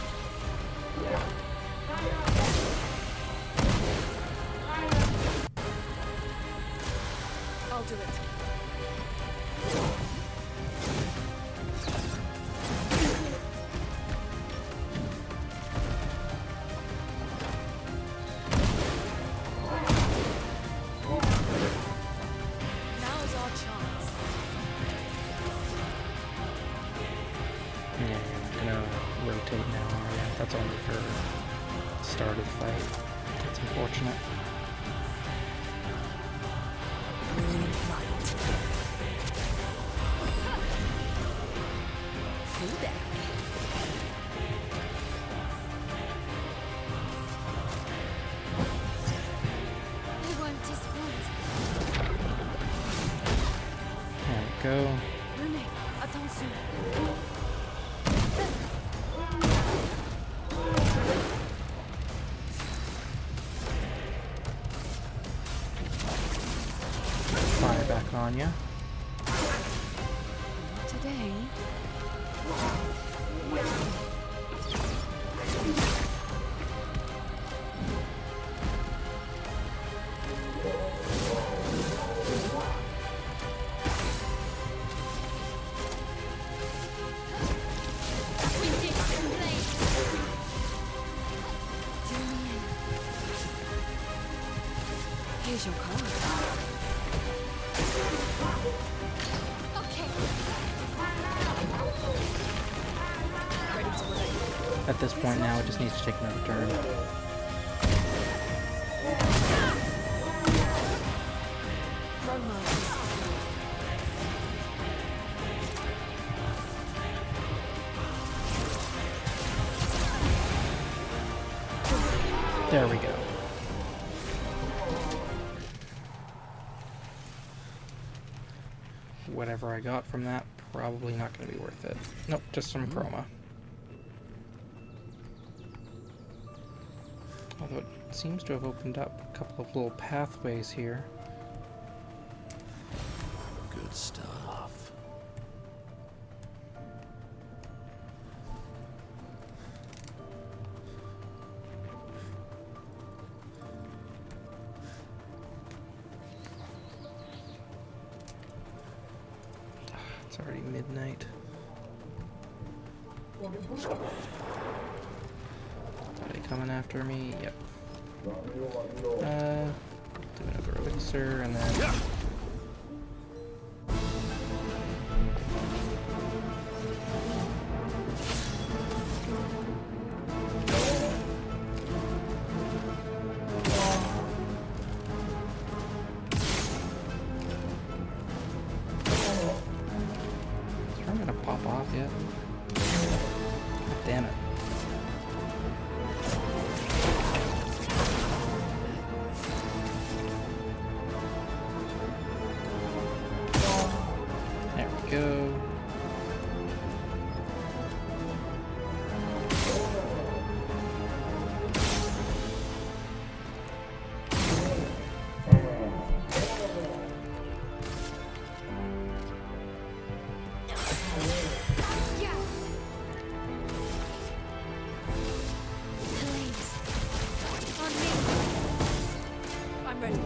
S8: I'll do it. Now's our chance.
S1: Yeah, I'm gonna rotate now. Yeah, that's only for the start of the fight. That's unfortunate.
S8: Brilliant light. Full deck.
S5: I want this point.
S1: There we go.
S8: Renee, attention.
S1: Fire back on ya.
S8: Not today.
S5: We did some blade. Do me in.
S8: Here's your card.
S5: Okay.
S8: Ready to relate.
S1: At this point now, it just needs to take another turn.
S8: Roma.
S1: There we go. Whatever I got from that, probably not going to be worth it. Nope, just some chroma. Although it seems to have opened up a couple of little pathways here.
S4: Good stuff.
S1: It's already midnight. Are they coming after me? Yep. Do another elixir and then... Is I'm gonna pop off yet? Damn it. There we go.
S8: I'm ready.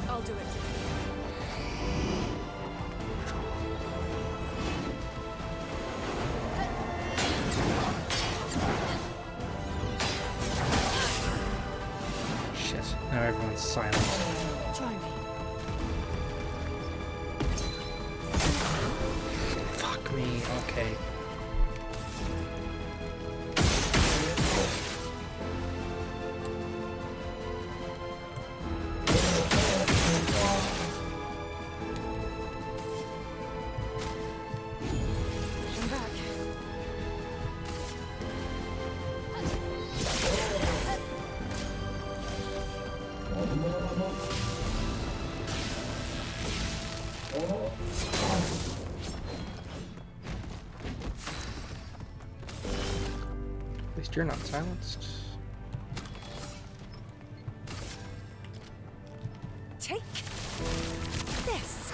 S8: I'll do it.
S1: Shit. Now everyone's silent.
S8: Try me.
S1: Fuck me. Okay. least you're not silenced.
S3: Take this.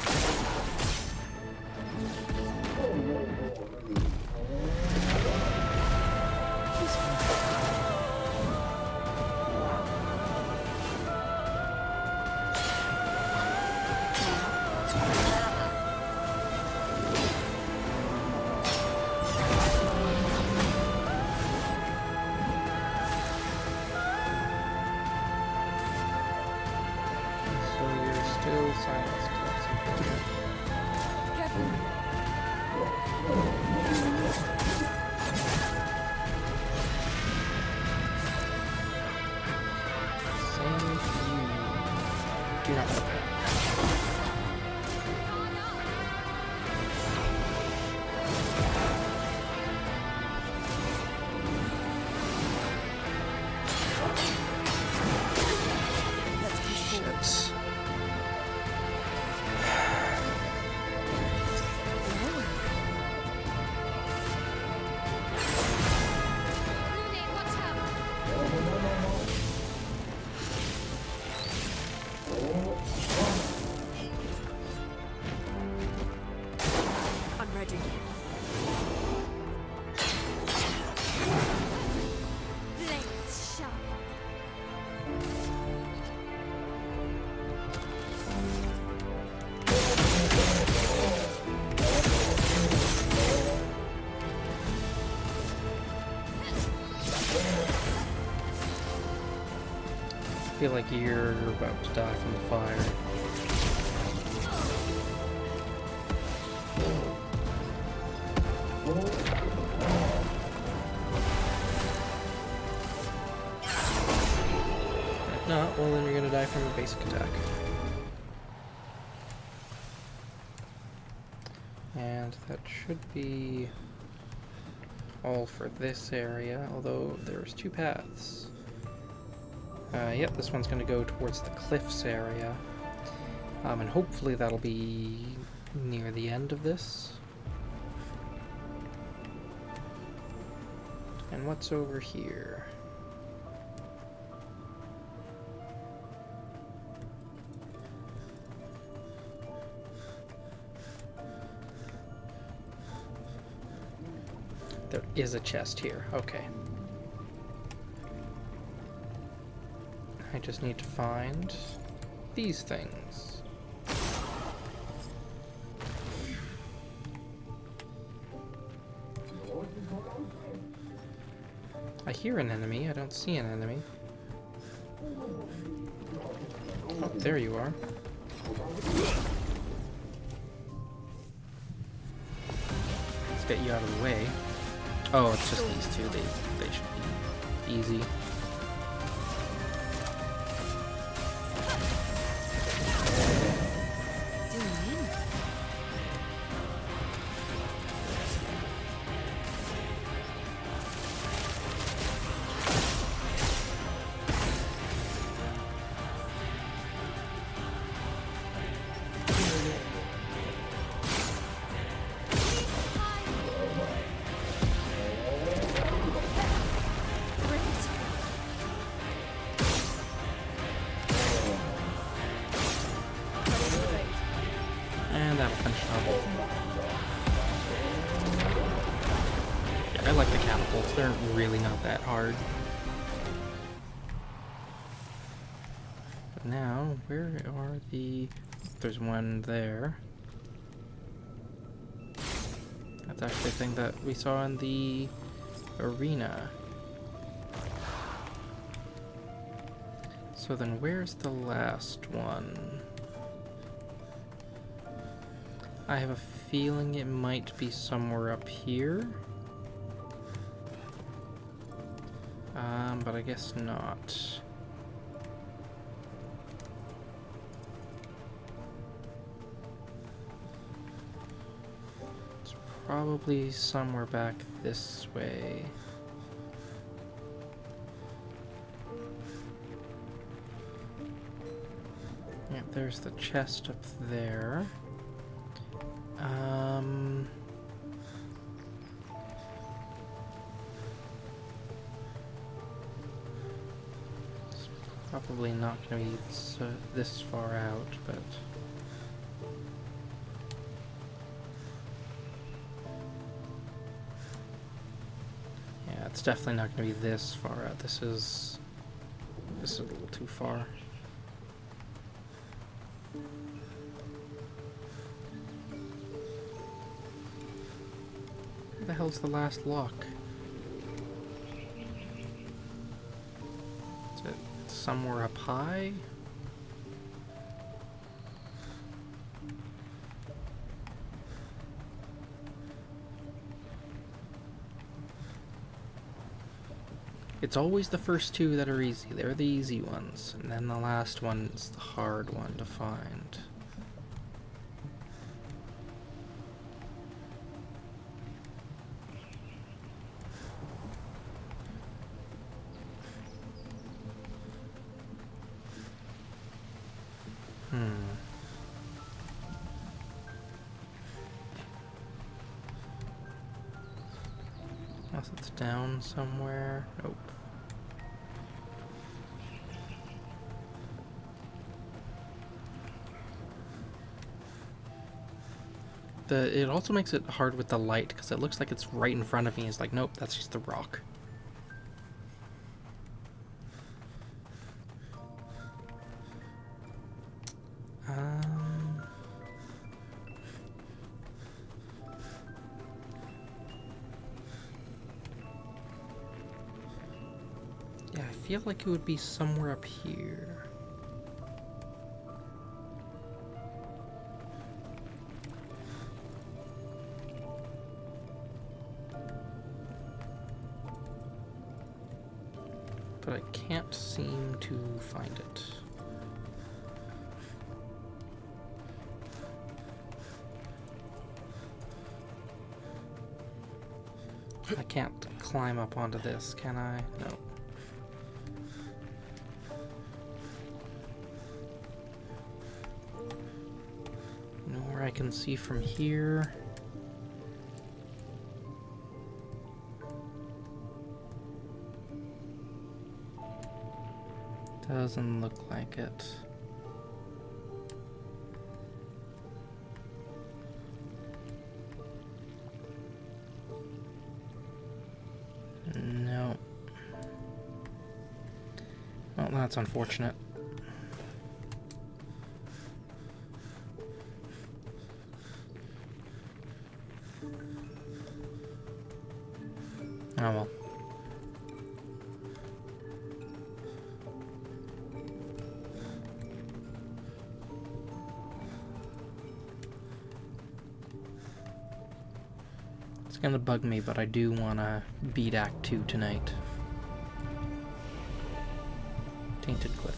S1: So you're still silenced. That's unfortunate.
S3: Careful.
S1: Same with you. You're not okay. Shit.
S5: Rune, watch out!
S8: I'm ready.
S5: Blades sharp.
S1: I feel like you're about to die from the fire. If not, well then you're gonna die from a basic attack. And that should be all for this area, although there's two paths. Yep, this one's going to go towards the cliffs area. And hopefully that'll be near the end of this. And what's over here? There is a chest here. Okay. I just need to find these things. I hear an enemy. I don't see an enemy. Oh, there you are. Let's get you out of the way. Oh, it's just these two. They should be easy. And that'll finish it off. Yeah, I like the catapults. They're really not that hard. But now, where are the... There's one there. That's actually a thing that we saw in the arena. So then where's the last one? I have a feeling it might be somewhere up here. But I guess not. It's probably somewhere back this way. Yeah, there's the chest up there. Probably not going to be this far out, but... yeah, it's definitely not going to be this far out. This is a little too far. Where the hell's the last lock? Is it somewhere up high? It's always the first two that are easy. They're the easy ones. And then the last one's the hard one to find. Unless it's down somewhere. Nope. It also makes it hard with the light, because it looks like it's right in front of me. It's like, nope, that's just the rock. Yeah, I feel like it would be somewhere up here. But I can't seem to find it. I can't climb up onto this, can I? No. Nor I can see from here. Doesn't look like it. No. Well, that's unfortunate. Oh well. It's gonna bug me, but I do wanna beat Act 2 tonight. Tainted Cliff.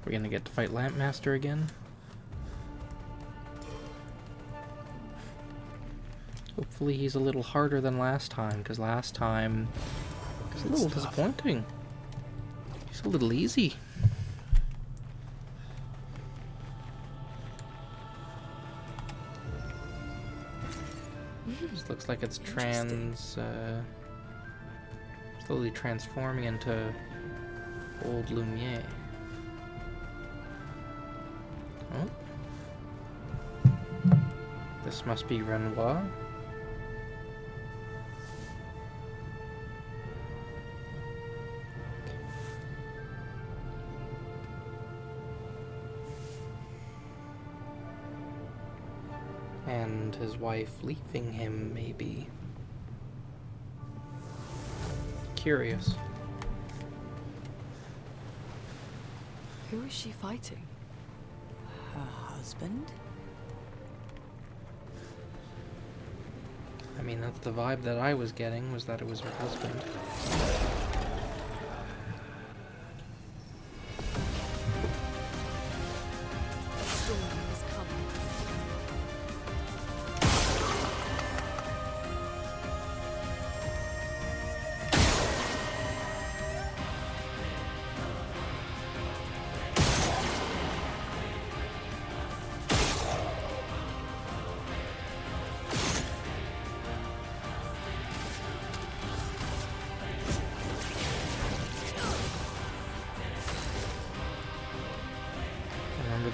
S1: We're gonna get to fight Lampmaster again. Hopefully he's a little harder than last time, because last time it was a little disappointing. He's a little easy. This looks like it's slowly transforming into old Lumiere. Oh. This must be Renoir. And his wife leaving him, maybe. Curious.
S8: Who is she fighting? Her husband?
S1: I mean, that's the vibe that I was getting, was that it was her husband.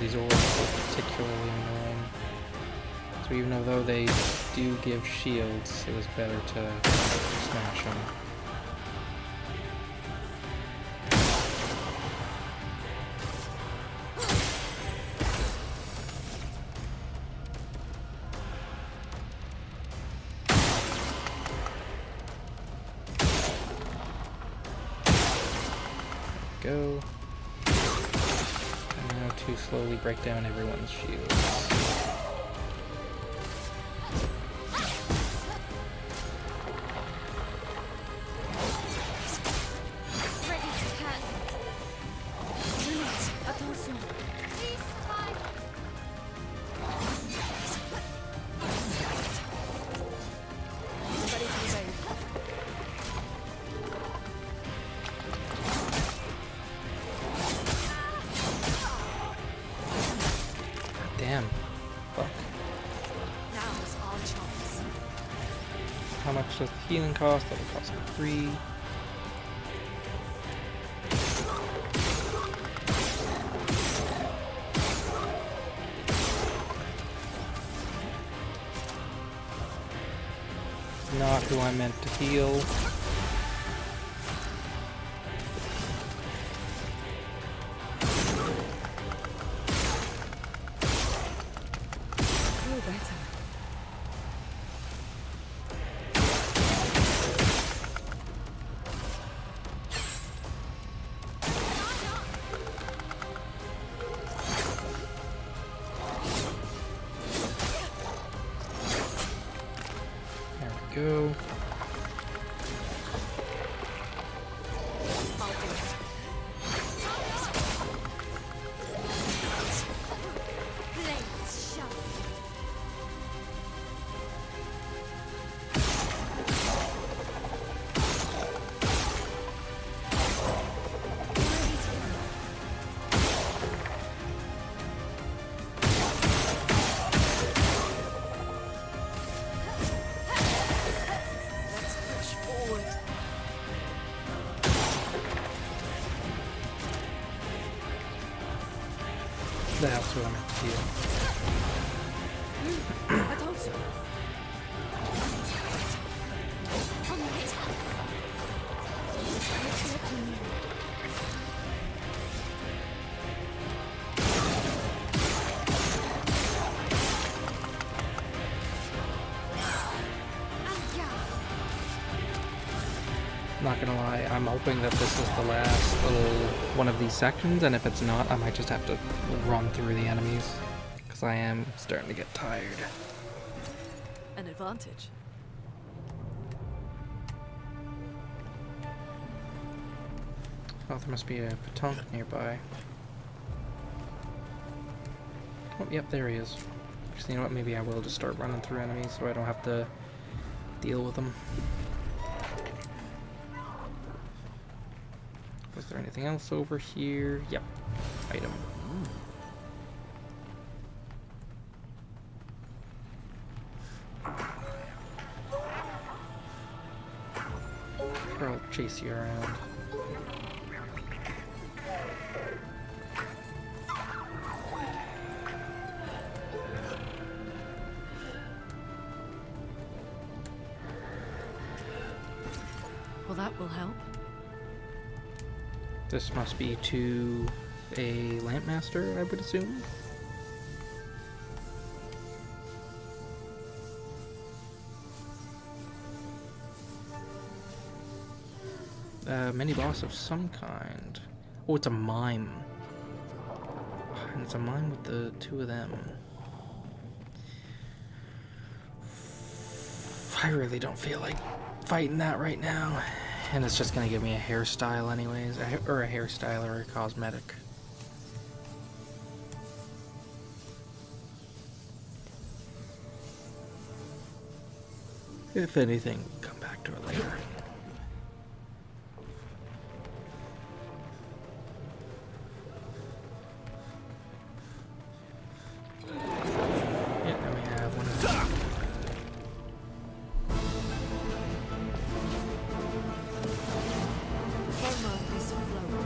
S1: these orbs are particularly annoying. So even though they do give shields, it was better to smash them. Go. And now to slowly break down everyone's shields. Damn. Fuck.
S8: Now's our chance.
S1: How much does the healing cost? That will cost me 3. Not who I meant to heal.
S3: Feel better.
S1: There we go.
S5: Blades sharp.
S8: Let's push forward.
S1: That's what I meant to heal.
S3: I told you.
S5: On the attack.
S1: Not gonna lie, I'm hoping that this is the last little one of these sections, and if it's not, I might just have to run through the enemies, because I am starting to get tired.
S8: An advantage.
S1: Oh, there must be a Patonk nearby. Oh, yep, there he is. Actually, you know what, maybe I will just start running through enemies so I don't have to deal with them. Was there anything else over here? Yep. Item. Or I'll chase you around.
S8: Well, that will help.
S1: This must be to a Lampmaster, I would assume. Mini boss of some kind. Oh, it's a mime. And it's a mime with the two of them. I really don't feel like fighting that right now. And it's just gonna give me a hairstyle anyways, or a hairstyle or a cosmetic. If anything, we'll come back to it later. Yeah, now we have one of them.
S8: Promo is flowing.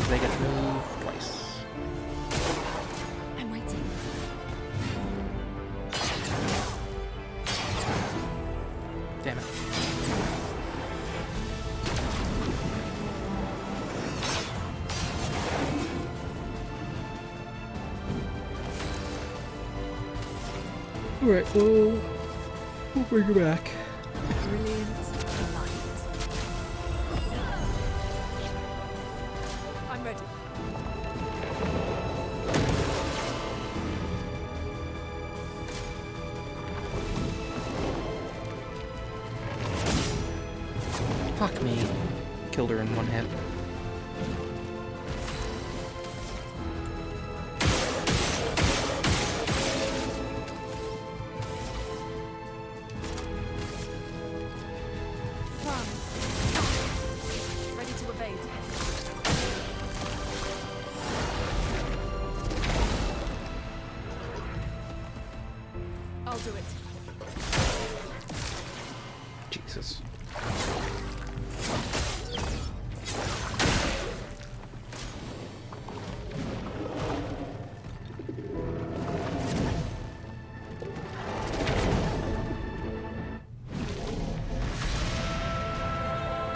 S1: because they get to move twice.
S5: I'm waiting.
S1: Damn it. Alright, we'll bring her back.
S8: Brilliant light. I'm ready.
S1: Fuck me. Killed her in one hit.
S8: Ready to evade. I'll do it.
S1: Jesus.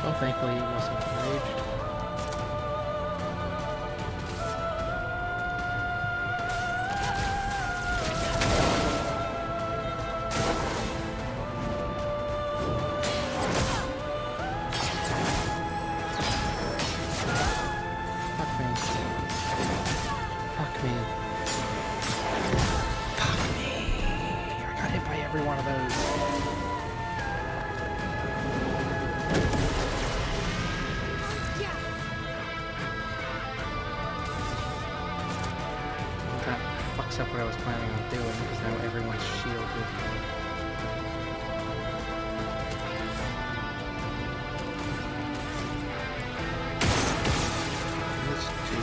S1: Well, thankfully it wasn't enraged. Fuck me. Fuck me. Fuck me. I got hit by every one of those. That fucks up what I was planning on doing, because now everyone's shielded. Let's do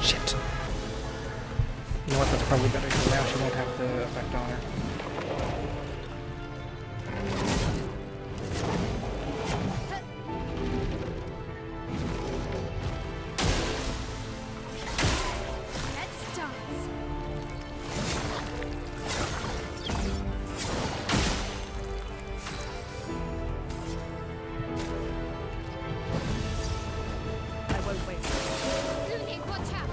S1: shit. You know what, that's probably better, because now she won't have the effect on her.
S5: Let's dance.
S8: I won't wait.
S5: Looney, watch out.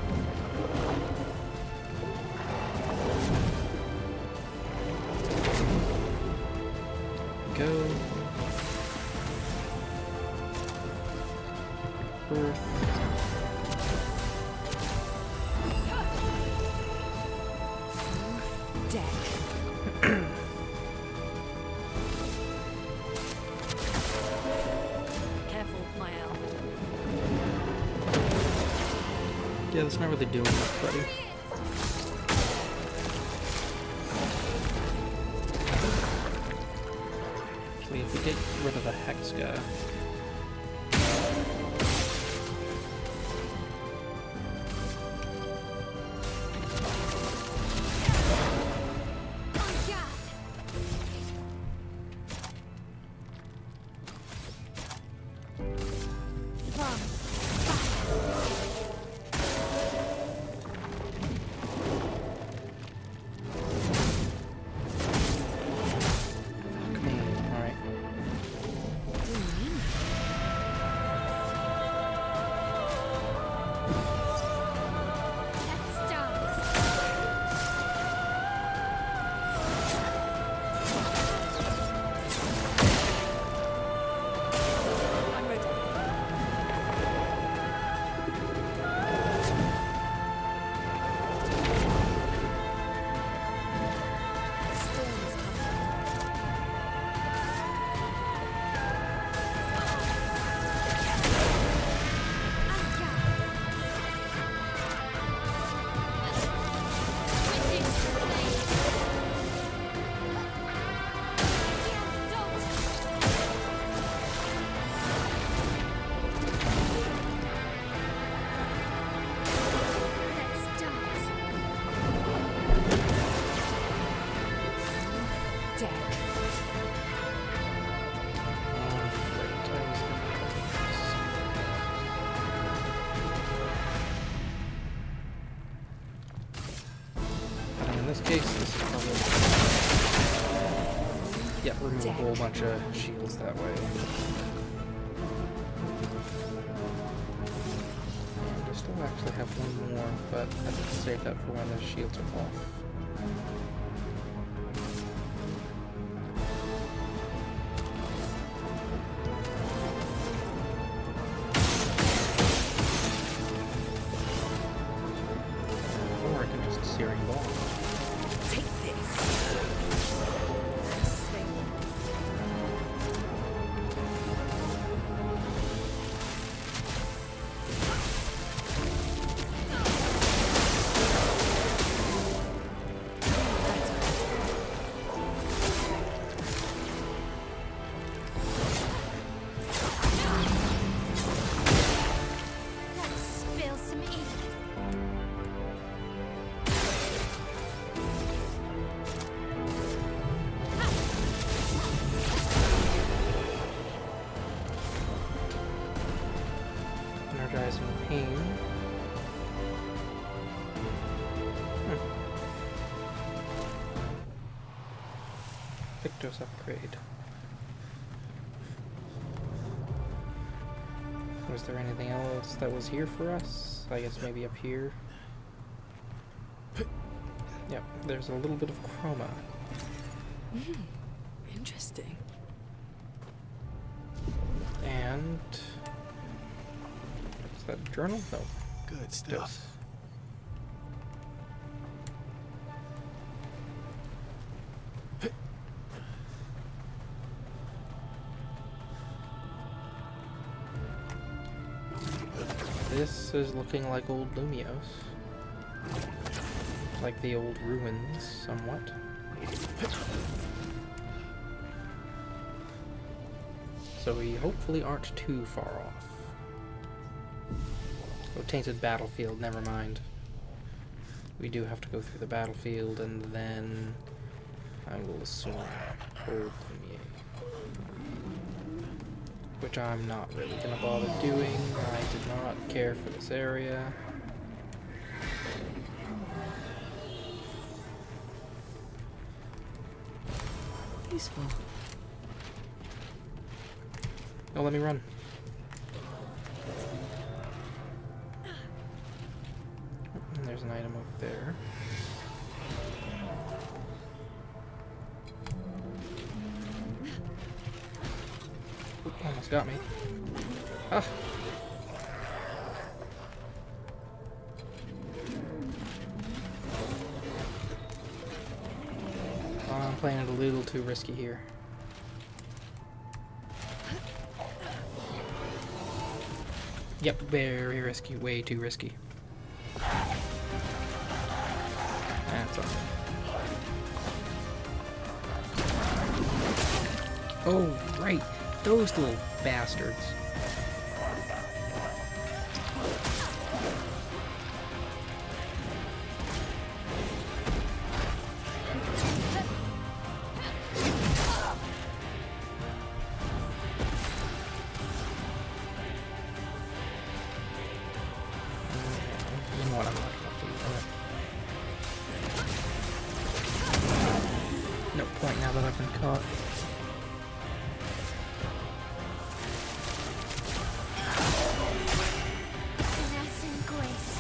S1: Go. Birth.
S8: Dead. Careful, my elf.
S1: Yeah, that's not really doing much, buddy. Actually, if we get rid of the Hex guy.
S5: On guard.
S1: Fuck me. Alright. this case, this is probably... Yeah, remove a whole bunch of shields that way. I still actually have one more, but I think I'll save that for when the shields are off. Or I can just searing ball.
S8: Take this.
S5: Let's spill some ink.
S1: Energizing pain. Pictos upgrade. Was there anything else that was here for us? I guess maybe up here. Yep, there's a little bit of chroma.
S8: Interesting.
S1: And... is that a journal? No.
S6: Good stuff.
S1: Dose. This is looking like old Lumios. Like the old ruins, somewhat. So we hopefully aren't too far off. Oh, tainted battlefield, never mind. We do have to go through the battlefield and then I will assume old Lumier. Which I'm not really gonna bother doing. I did not care for this area.
S8: Useful.
S1: Oh, let me run. And there's an item over there. Oop, almost got me. Ah! I'm playing it a little too risky here. Yep, very risky, way too risky. That's awesome. Oh, right, those little bastards. You know what, I'm not gonna do that. No point now that I've been caught.
S5: Finesse and grace.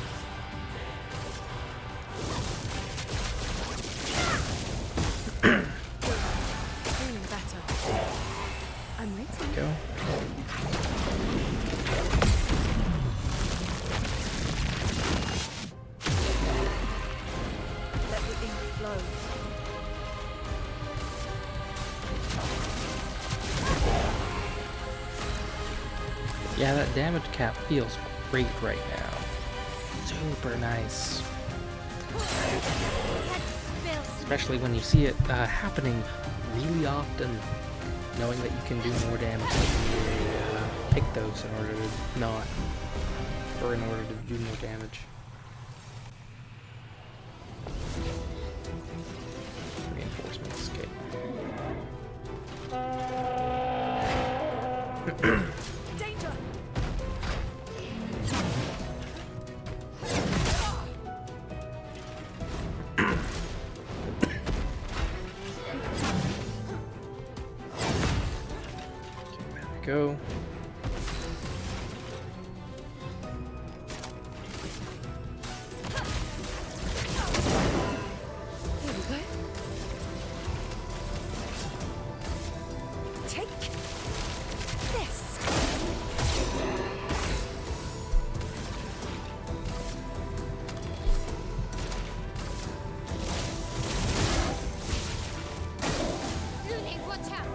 S8: Feeling better. I'm ready.
S1: Go.
S8: Let the ink flow.
S1: Yeah, that damage cap feels great right now. Super nice.
S5: Let's spill some
S1: Especially when you see it happening really often, knowing that you can do more damage when you pick those in order to not, or in order to do more damage. Reinforcement escape.
S8: Danger!
S1: go.
S3: Here we go. Take this.
S5: Lily, watch out!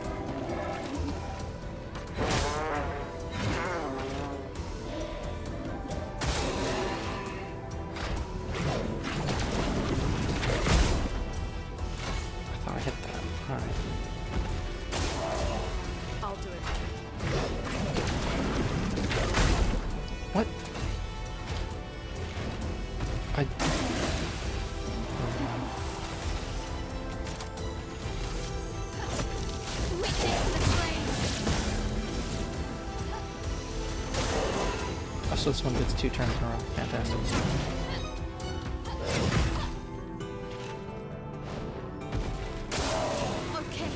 S1: I thought I hit that. Alright.
S8: I'll do it.
S1: What? I...
S5: Witness the flames!
S1: Oh, so this one gets 2 turns in a row. Fantastic.
S5: Okay.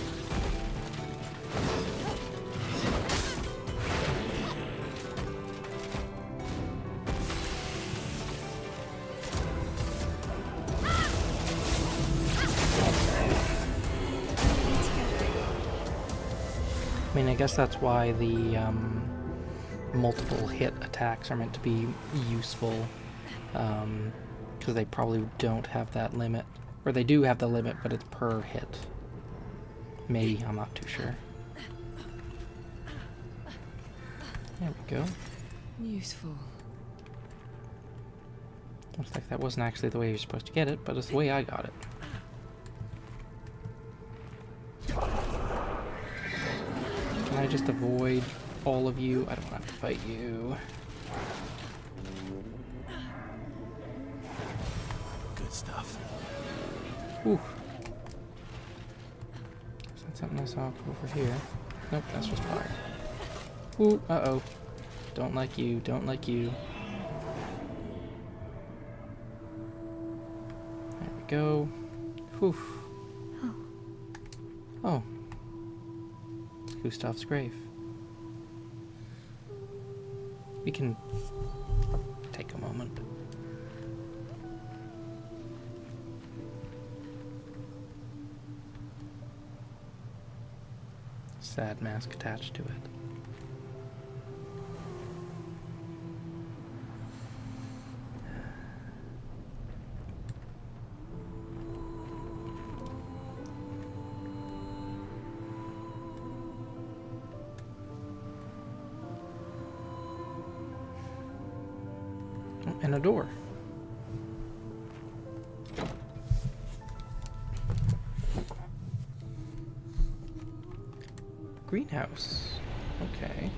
S1: I mean, I guess that's why the multiple hit attacks are meant to be useful, because they probably don't have that limit. Or they do have the limit, but it's per hit. Maybe, I'm not too sure. There we go.
S3: Useful.
S1: Looks like that wasn't actually the way you're supposed to get it, but it's the way I got it. Can I just avoid all of you? I don't have to fight you.
S6: Good stuff.
S1: Ooh. Is that something I saw over here? Nope, that's just fire. Ooh, uh-oh. Don't like you, don't like you. There we go. Whew. Oh. It's Gustav's grave. We can take a moment. Sad mask attached to it. Oh, and a door. Greenhouse. Okay.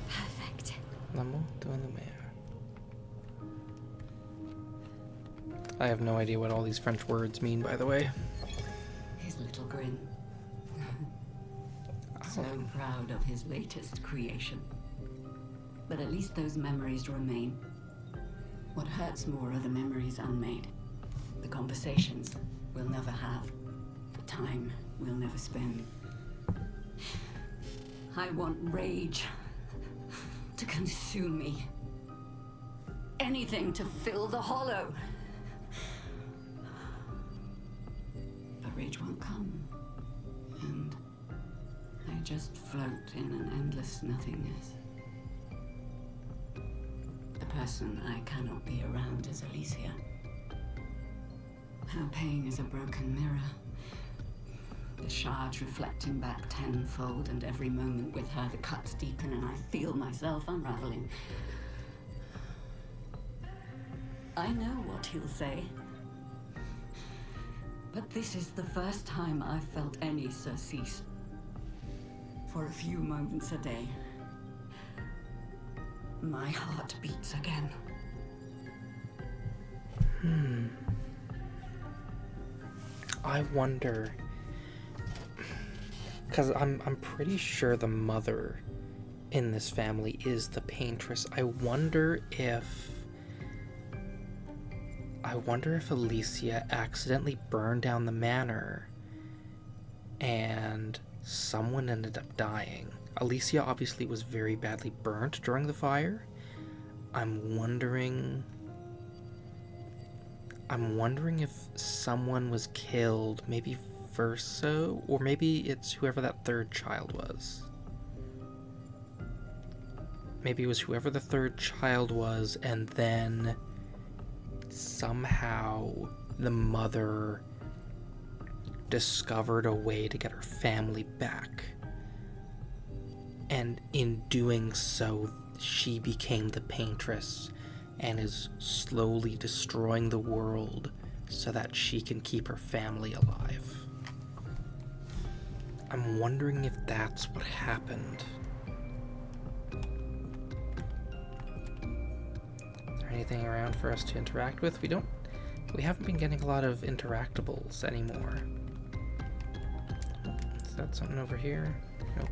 S3: Perfect.
S1: Lemon doing the mayor. I have no idea what all these French words mean, by the way.
S10: His little grin. So proud of his latest creation. But at least those memories remain. What hurts more are the memories unmade. The conversations we'll never have. The time we'll never spend. I want rage to consume me. Anything to fill the hollow. But rage won't come. And I just float in an endless nothingness. The person I cannot be around is Alicia. Her pain is a broken mirror. The shards reflecting back tenfold, and every moment with her the cuts deepen and I feel myself unraveling. I know what he'll say. But this is the first time I've felt any surcease. For a few moments a day, my heart beats again.
S1: I wonder, because I'm pretty sure the mother in this family is the Paintress. I wonder if Alicia accidentally burned down the manor and someone ended up dying. Alicia obviously was very badly burnt during the fire. I'm wondering if someone was killed, maybe Verso, or maybe it's whoever that third child was. Maybe it was whoever the third child was, and then somehow the mother discovered a way to get her family back. And in doing so, she became the Paintress and is slowly destroying the world so that she can keep her family alive. I'm wondering if that's what happened. Is there anything around for us to interact with? We haven't been getting a lot of interactables anymore. Is that something over here? Nope.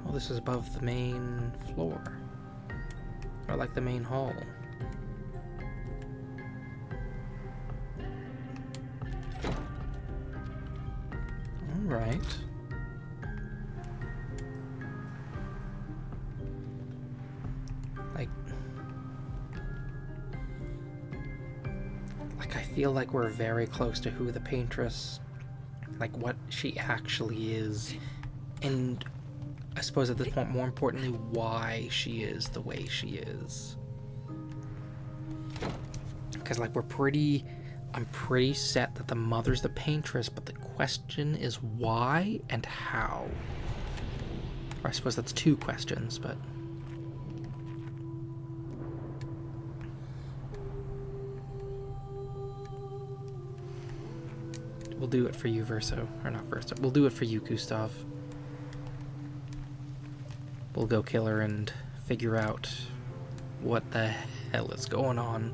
S1: Oh, this is above the main floor. Or like the main hall. Alright. Like I feel like we're very close to who the Paintress, like what she actually is, and I suppose at this point, more importantly, why she is the way she is. Because like I'm pretty set that the mother's the Paintress, but the question is why and how. Or I suppose that's two questions, but... We'll do it for you, Verso. Or not Verso. We'll do it for you, Gustav. We'll go kill her and figure out what the hell is going on.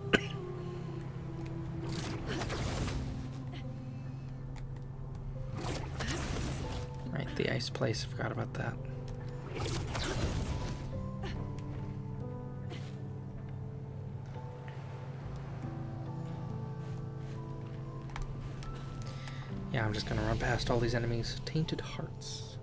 S1: Right, the ice place. I forgot about that. Yeah, I'm just gonna run past all these enemies. Tainted Hearts.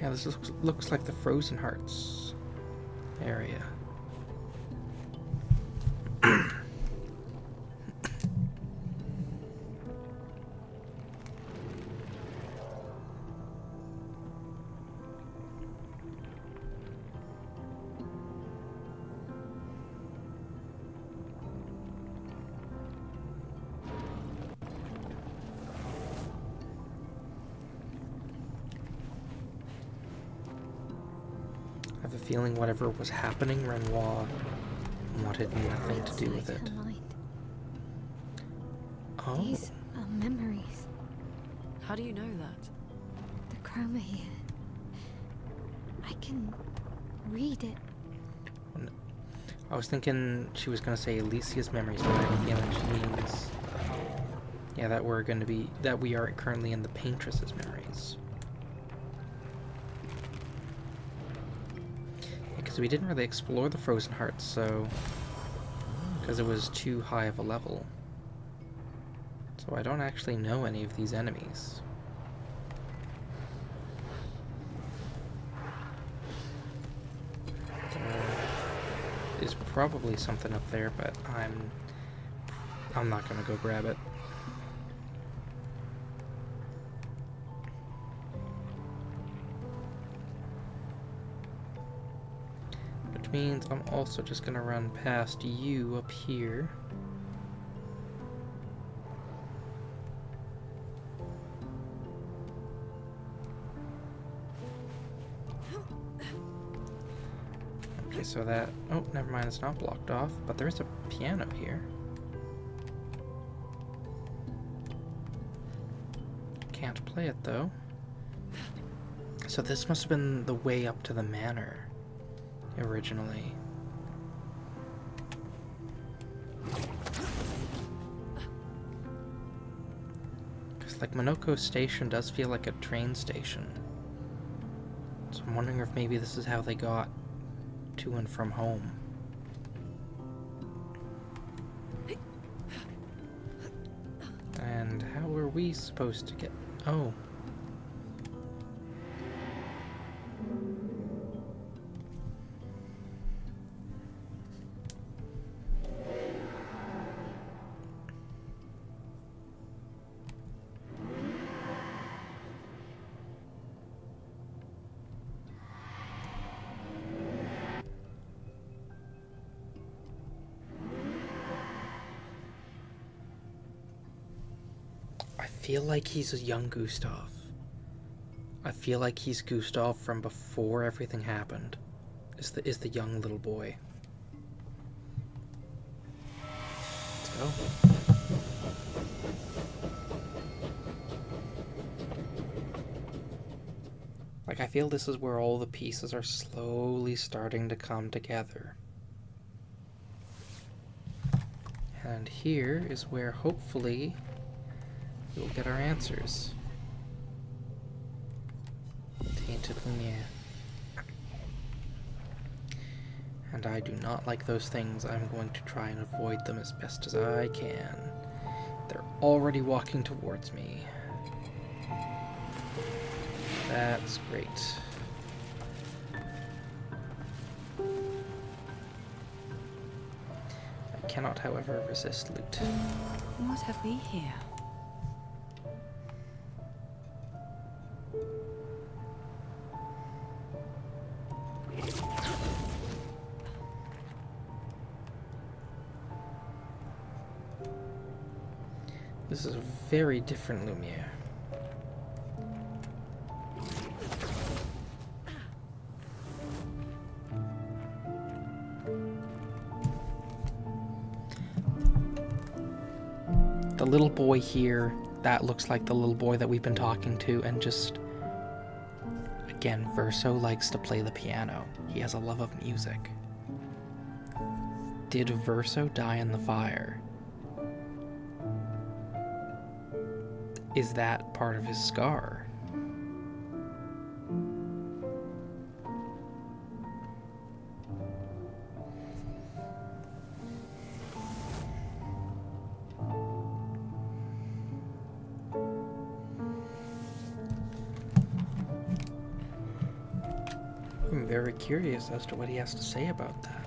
S1: Yeah, this looks like the Frozen Hearts area. I have a feeling whatever was happening, Renoir wanted nothing to do with it. Oh.
S5: These are memories.
S8: How do you know that?
S5: The chroma here. I can read it.
S1: I was thinking she was going to say Alicia's memories, but I have a feeling she means... Yeah, that we are currently in the Paintress's memories. Because we didn't really explore the Frozen Hearts, so... Because it was too high of a level. So I don't actually know any of these enemies. There's probably something up there, but I'm not gonna go grab it. Which means I'm also just gonna run past you up here. Okay, so that... Oh, never mind, it's not blocked off, but there is a piano here. Can't play it, though. So this must have been the way up to the manor, originally. Like, Monoko Station does feel like a train station. So I'm wondering if maybe this is how they got to and from home. And how are we supposed to get... Oh. I feel like he's a young Gustav. I feel like he's Gustav from before everything happened. Is the young little boy. Let's go. Like, I feel this is where all the pieces are slowly starting to come together. And here is where hopefully we'll get our answers. Tainted Lumiere. And I do not like those things. I'm going to try and avoid them as best as I can. They're already walking towards me. That's great. I cannot, however, resist loot.
S3: What have we here?
S1: This is a very different Lumiere. The little boy here, that looks like the little boy that we've been talking to, and just... Again, Verso likes to play the piano. He has a love of music. Did Verso die in the fire? Is that part of his scar? I'm very curious as to what he has to say about that.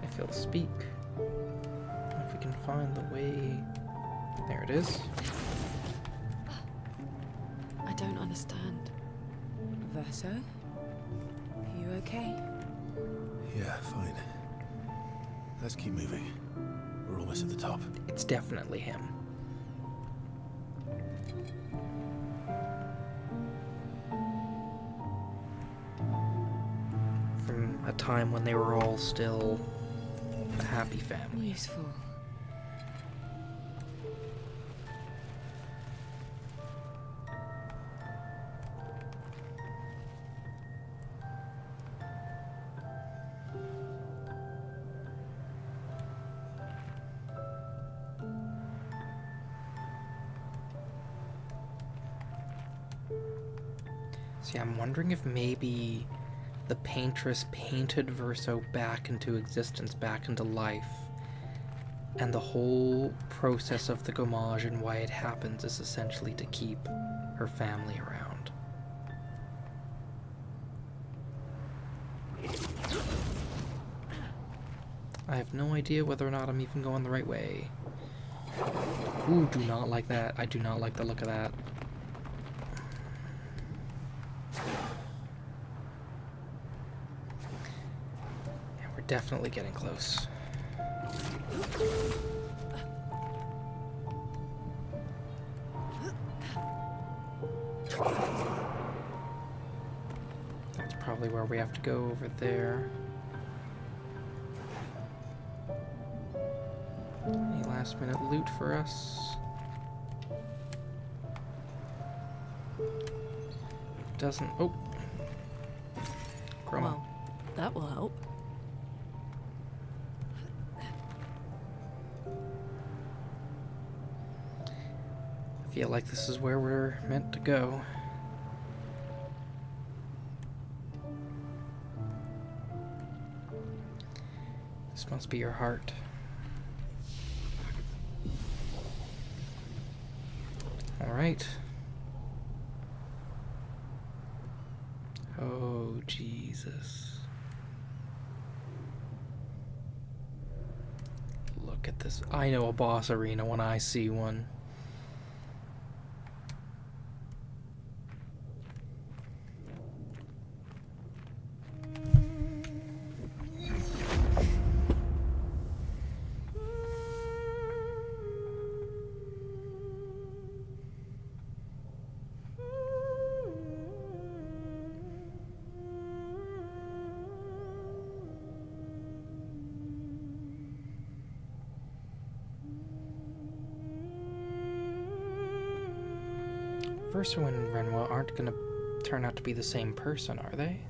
S1: If he'll speak. If we can find the way... There it is.
S8: I don't understand.
S3: Verso? Are you okay?
S6: Yeah, fine. Let's keep moving. We're almost at the top.
S1: It's definitely him. From a time when they were all still a happy family.
S3: Useful.
S1: See, I'm wondering if maybe the Paintress painted Verso back into existence, back into life, and the whole process of the gommage and why it happens is essentially to keep her family around. I have no idea whether or not I'm even going the right way. Ooh, do not like that. I do not like the look of that. Definitely getting close. That's probably where we have to go over there. Any last minute loot for us? Doesn't. Oh. Chroma.
S8: Well, that will help.
S1: Feel like this is where we're meant to go. This must be your heart. All right. Oh, Jesus. Look at this. I know a boss arena when I see one. Verso and Renoir aren't gonna turn out to be the same person, are they?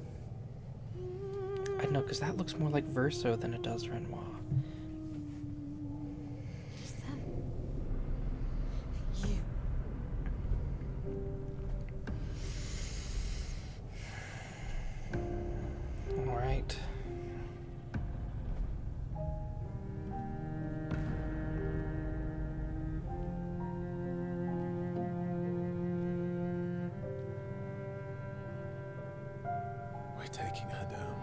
S1: I don't know, because that looks more like Verso than it does Renoir.
S5: Is that you?
S1: All right.
S6: We're taking her down.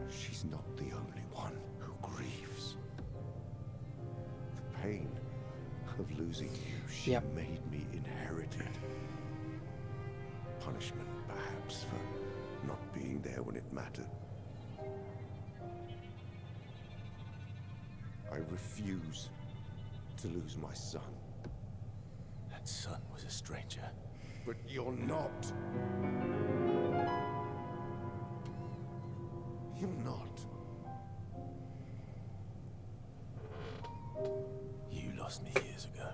S11: She's not the only one who grieves. The pain of losing you, she
S1: Yep.
S11: made me inherited. Punishment, perhaps, for not being there when it mattered. I refuse to lose my son.
S6: That son was a stranger.
S11: But you're not. You're not.
S6: You lost me years ago,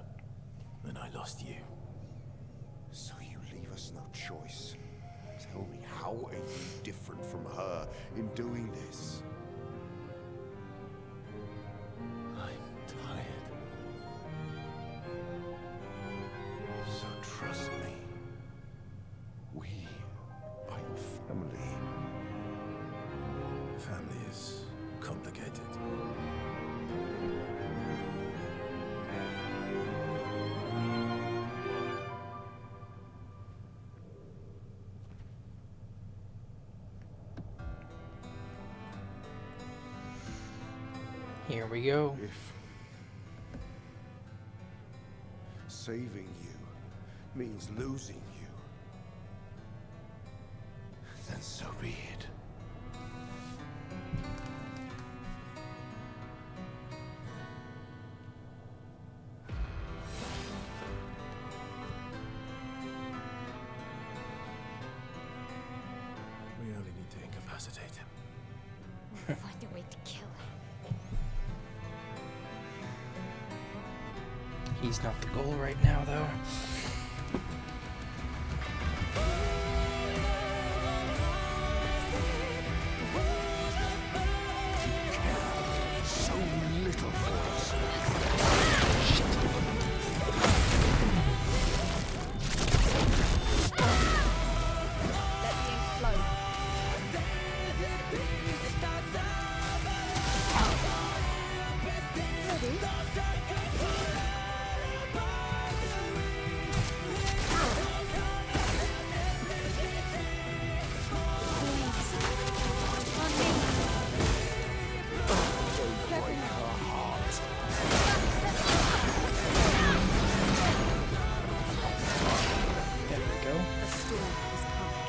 S6: and I lost you.
S11: So you leave us no choice. Tell me, how are you different from her in doing this?
S6: I'm tired.
S11: So trust me. We are your family.
S6: Family is complicated.
S1: Here we go.
S11: If saving you means losing you, then so be it.
S6: We only need to incapacitate him.
S5: We'll find a way to kill him.
S1: He's not the goal right now, though.
S11: So little for us.
S3: Let the ink flow.
S1: There we go.
S3: A storm is coming.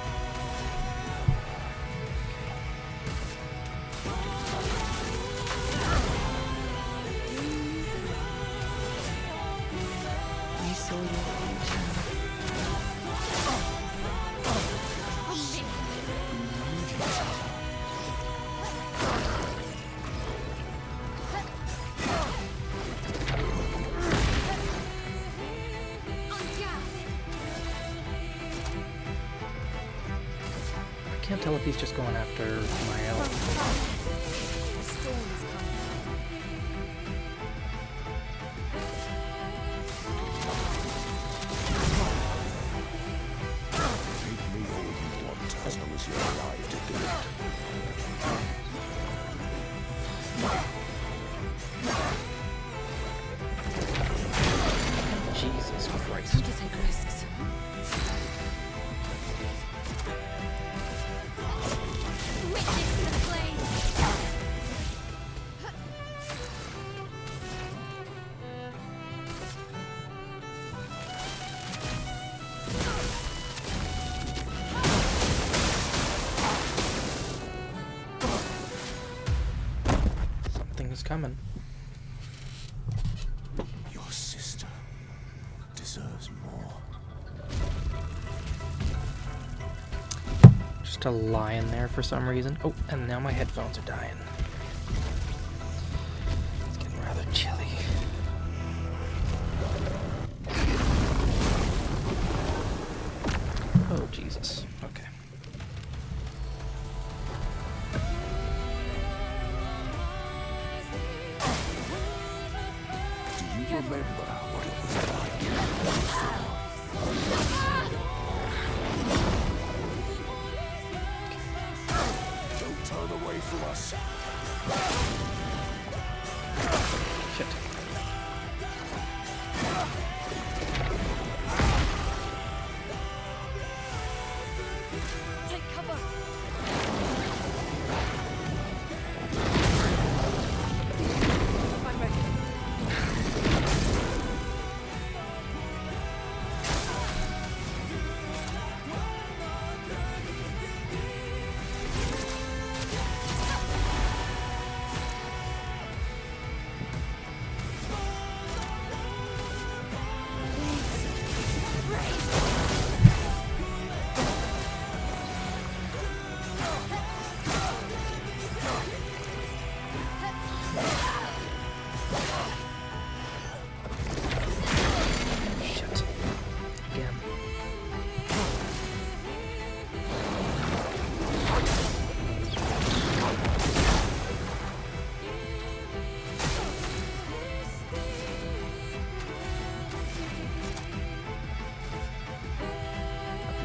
S3: I saw your future.
S1: I can't tell if he's just going after Mael.
S3: A storm is coming.
S1: coming.
S11: Your sister deserves more.
S1: Just a lion there for some reason. Oh, and now my headphones are dying. It's getting rather chilly. Oh, Jesus. Okay.
S11: Do you remember what it was like? Don't turn away from us.
S1: Shit.
S8: Take cover. I'm ready.
S1: Shit. Again.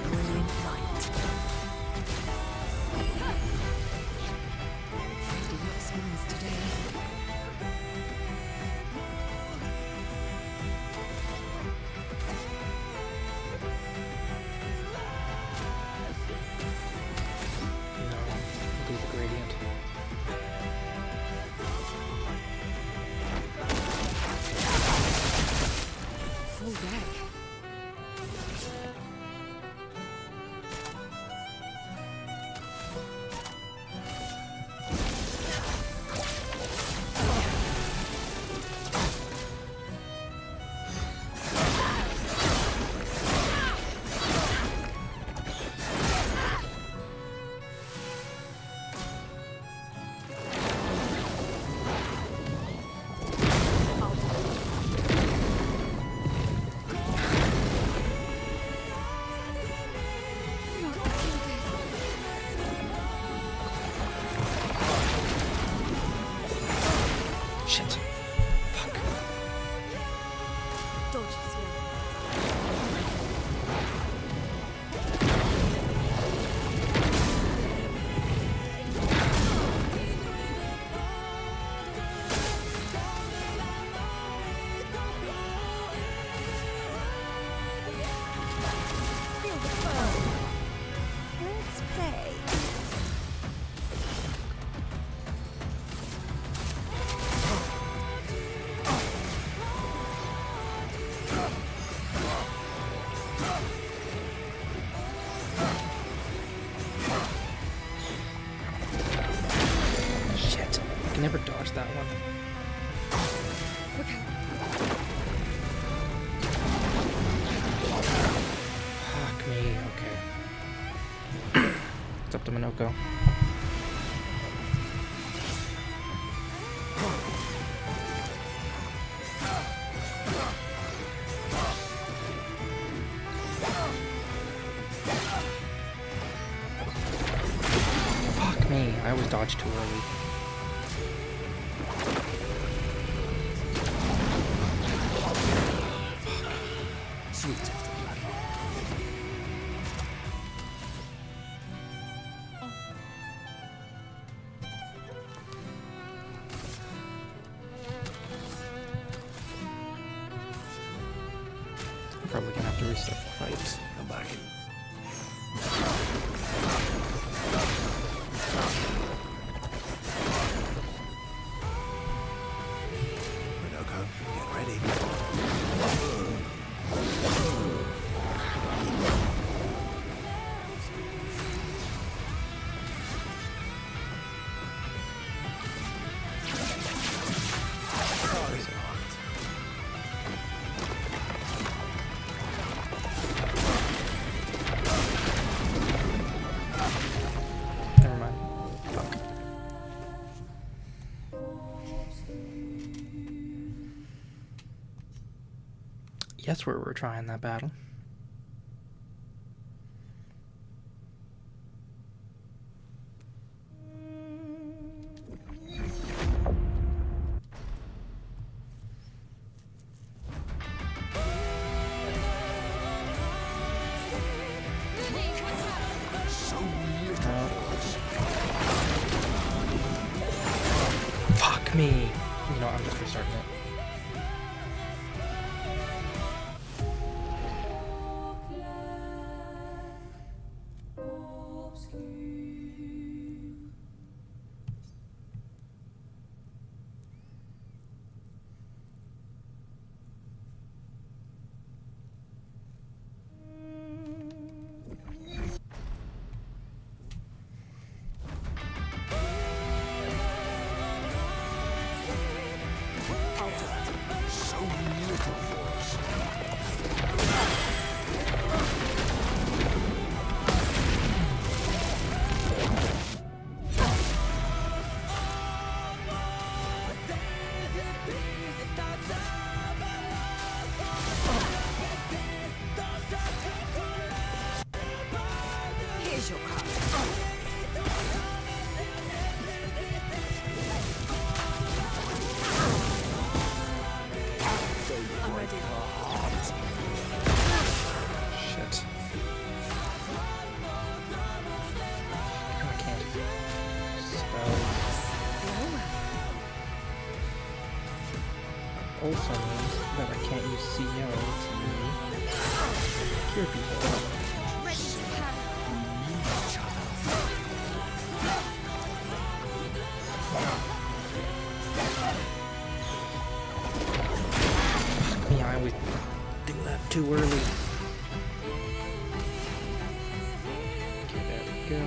S8: Brilliant light.
S3: Do not smiles today.
S1: No. Do the gradient.
S3: Full deck.
S1: Shit. Fuck.
S8: Dodge here. Feel the burn. Let's play.
S1: Shit. I can never dodge that one.
S8: Look out.
S1: Fuck me. Okay. It's up to Minoko. Fuck me. I always dodge too early.
S11: Sweet as the blood.
S1: I'm probably gonna have to restart the fight.
S11: Come back. Minoko, get ready.
S1: Yes, we're trying that battle. Fuck me. You know, I'm just restarting it. Also means that I can't use CO to cure people. Yeah, I always do that too early. Okay, there we go.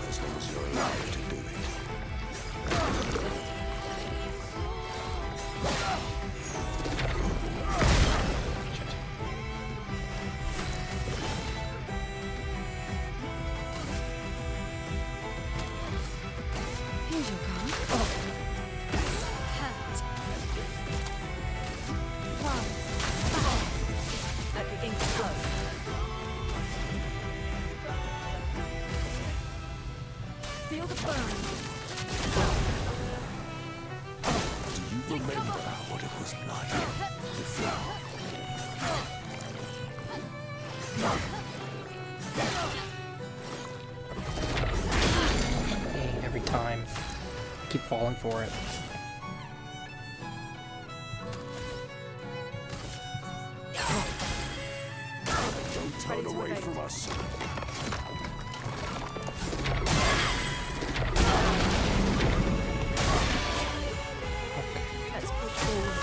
S11: As long as you're allowed to do it.
S3: Here's your card.
S8: Let the ink flow. Feel the burn.
S11: Do you remember what it was like before?
S1: Hey, every time. Keep falling for it.
S11: Don't turn away from us.
S8: Let's push forward.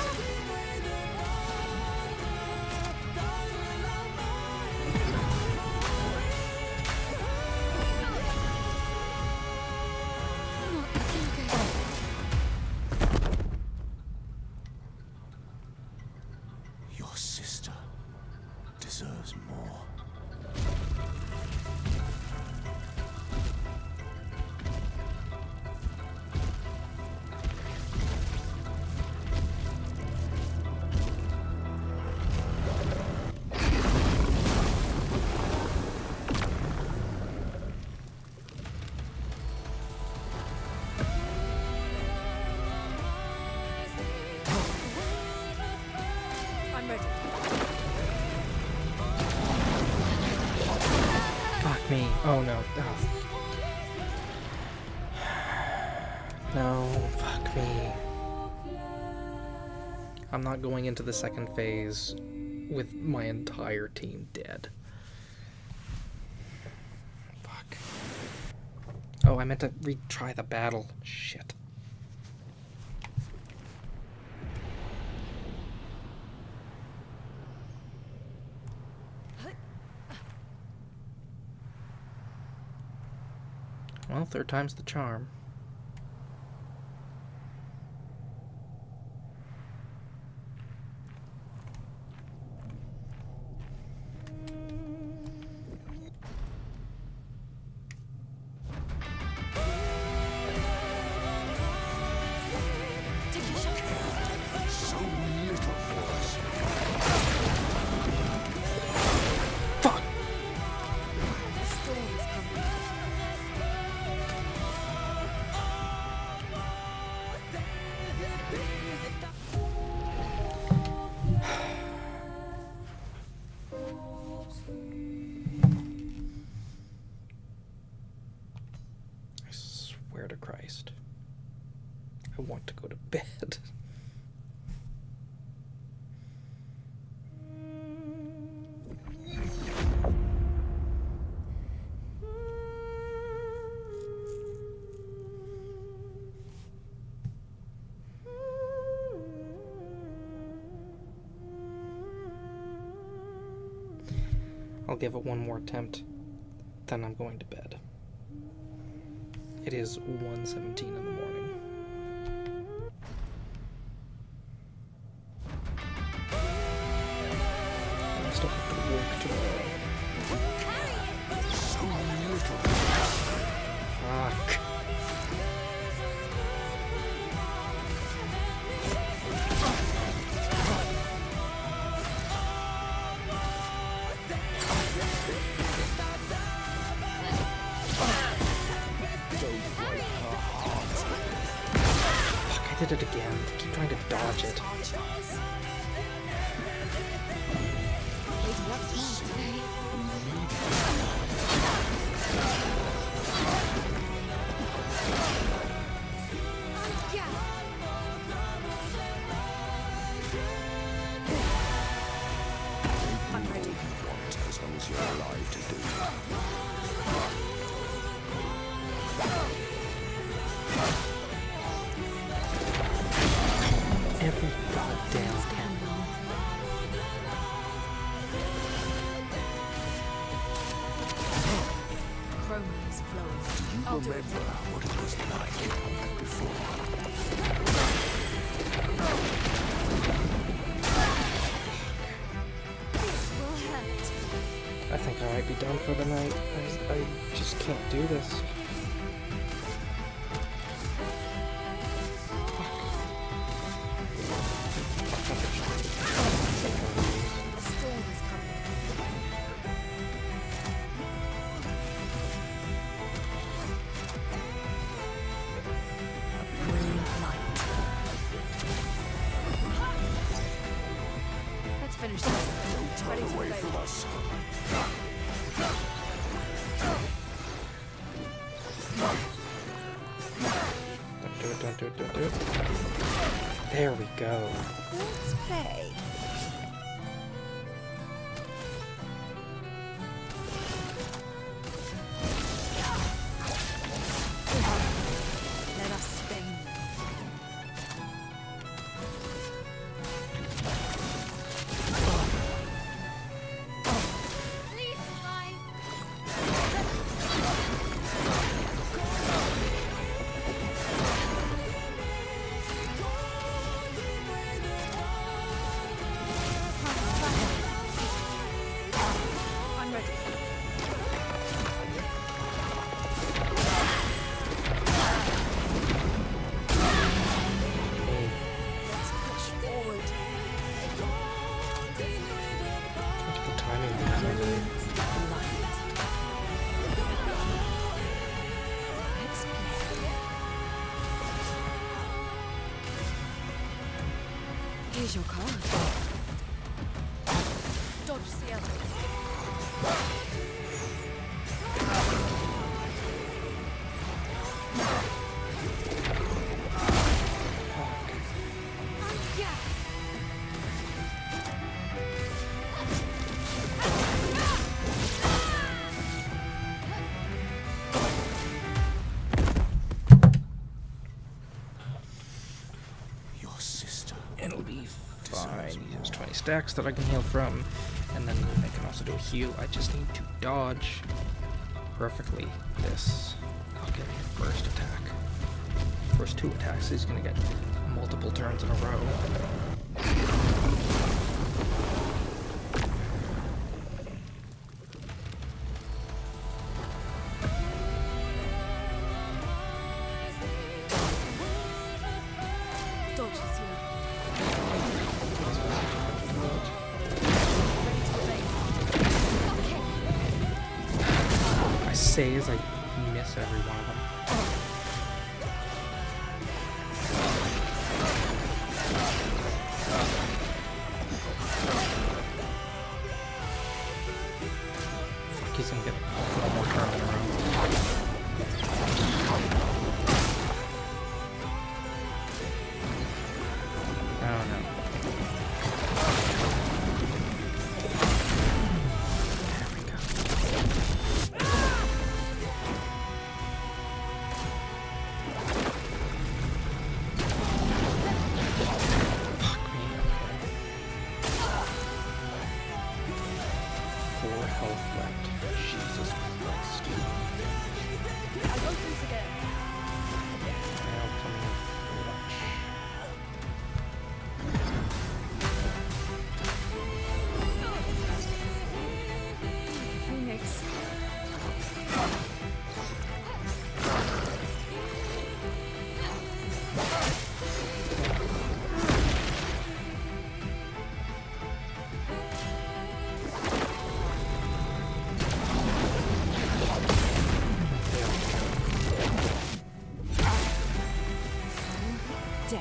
S11: Your sister deserves more.
S8: I'm ready.
S1: Fuck me. Oh no. Oh. No, fuck me. I'm not going into the second phase with my entire team dead. Fuck. Oh, I meant to retry the battle. Shit. Well, third time's the charm. I want to go to bed. I'll give it one more attempt, then I'm going to bed. It is 1:17 in the morning. I still have to work tomorrow.
S11: So little.
S1: Fuck. I did it again. I keep trying to dodge it.
S11: I'm ready. Want as long as you're alive to do it.
S1: Every goddamn time.
S8: Chroma is flowing.
S11: Do you remember what it was like before?
S5: This will hurt.
S1: I think I might be done for the night. I just can't do this.
S8: A storm is coming. A brilliant light. Let's finish this. Ready to
S11: Away
S8: play.
S11: from us.
S1: Don't do it. There we go.
S8: Let's play. Let us spin.
S5: Please survive.
S8: I'm ready.
S1: Hey,
S8: Let's push forward.
S1: the timing of this, I believe.
S8: Light. Let's play. Here's your card. Dodge CL.
S5: Yeah.
S11: Your sister.
S1: It'll be fine. There's 20 stacks that I can heal from, and then I can also do a heal. I just need to dodge perfectly this. I'll get your first attack. First two attacks, he's gonna get multiple turns in a row.
S8: Dodge CL.
S1: I say as I miss every one of them. Fuck, he's gonna get one more turn in a row.
S3: dead.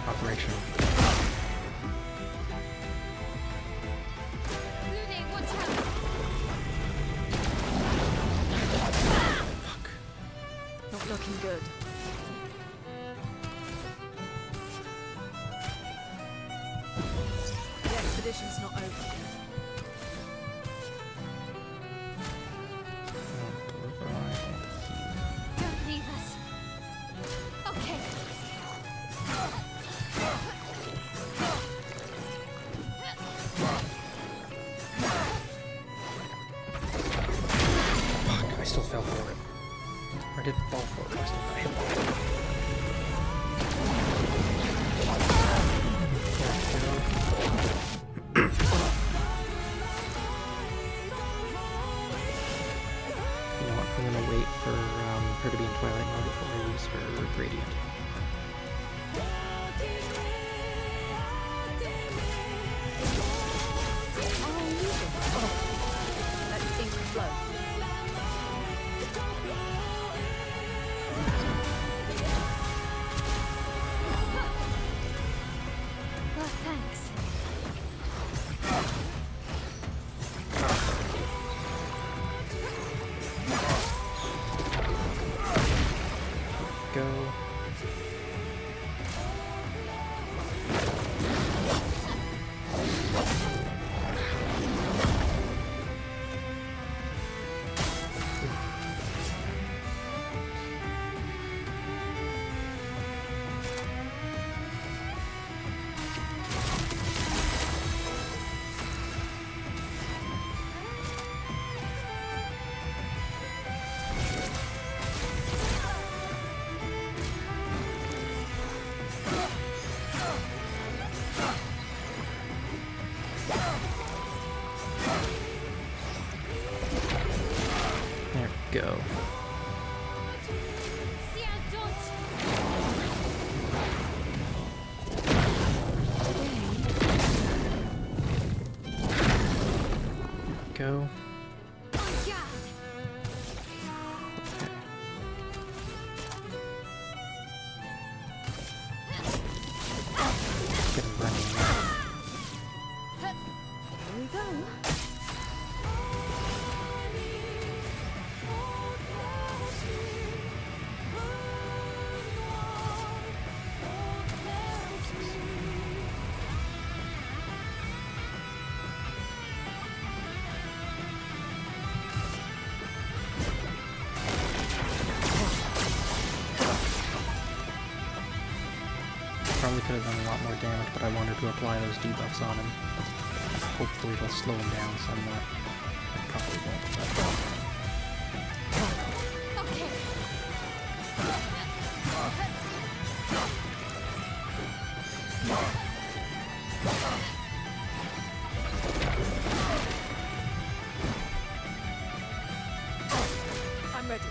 S1: Operation.
S5: Lune, watch out!
S1: Fuck.
S8: Not looking good. The expedition's not over yet.
S5: Don't leave us. Okay.
S1: Fuck, I still fell for it. I didn't fall for it, I still got hit. You know what, I'm gonna wait for her to be in Twilight mode before I use her gradient.
S8: Let things flow.
S5: Well, thanks.
S1: Go. There we go.
S5: See how don't.
S1: Go.
S5: On guard.
S1: Okay. Get him running now.
S3: Here we go.
S1: Probably could have done a lot more damage, but I wanted to apply those debuffs on him. Hopefully it'll slow him down somewhat. It probably won't, but...
S5: Okay.
S8: I'm ready.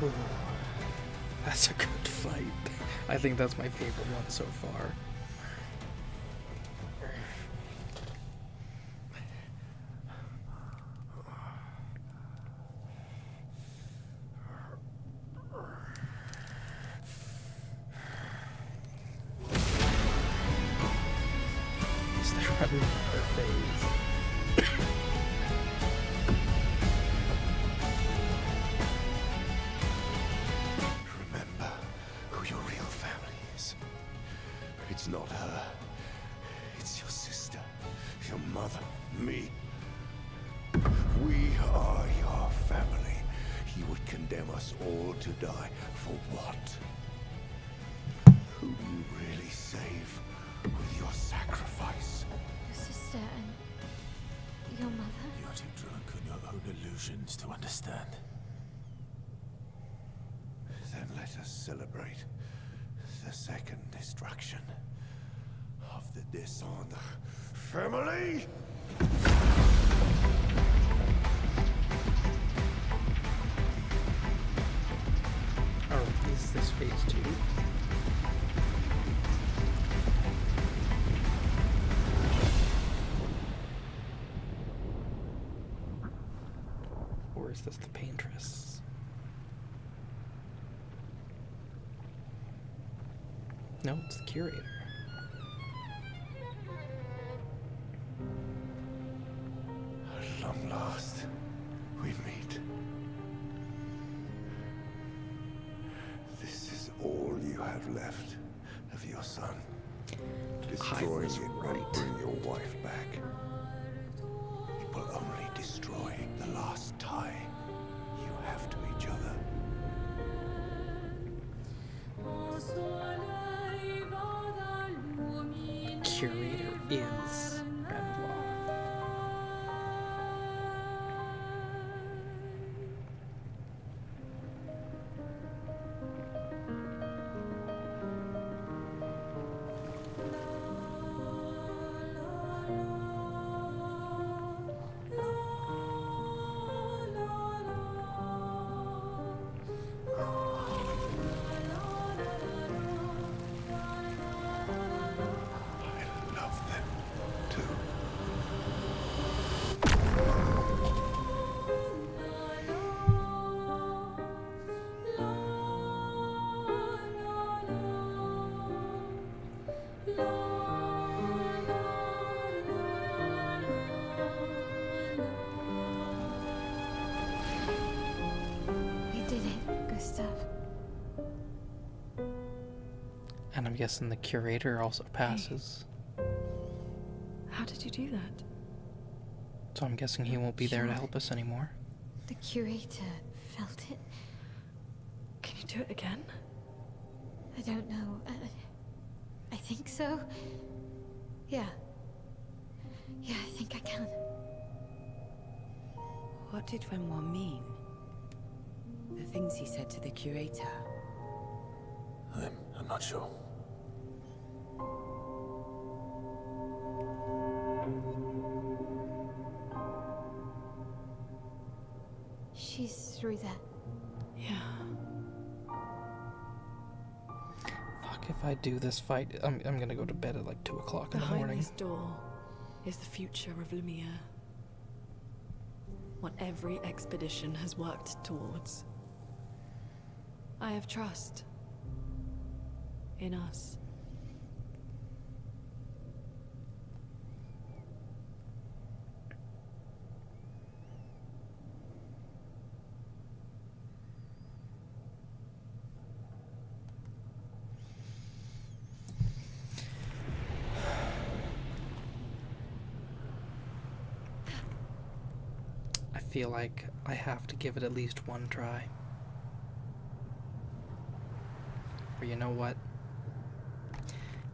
S1: Ooh, that's a good fight. I think that's my favorite one so far. Another phase.
S11: Remember who your real family is. It's not her. It's your sister, your mother, me. We are your family. You would condemn us all to die for what? Who do you really save with your sacrifice?
S5: Your sister and your mother.
S6: You're too drunk on your own illusions to understand.
S11: Then let us celebrate the second destruction of the Descendre family.
S1: Or is this phase 2? Or is this the Paintress? No, it's the Curator.
S11: At long last, we meet. This is all you have left of your son. Destroying it won't bring your wife back. It will only destroy the last tie you have to each other.
S1: Curator is Benoit.
S11: I love them too.
S5: We did it, Gustav.
S1: And I'm guessing the Curator also passes.
S8: How did you do that?
S1: So I'm guessing he won't be there to help us anymore.
S5: The curator felt it.
S8: Can you do it again?
S5: I don't know. I think so. Yeah. Yeah, I think I can.
S3: What did Renoir mean? The things he said to the curator.
S6: I'm not sure.
S5: She's through that.
S8: Yeah.
S1: Fuck, if I do this fight, I'm gonna go to bed at like 2 o'clock in the
S8: Behind
S1: morning.
S8: this door is the future of Lumiere. What every expedition has worked towards. I have trust in us.
S1: I feel like I have to give it at least one try. Or you know what?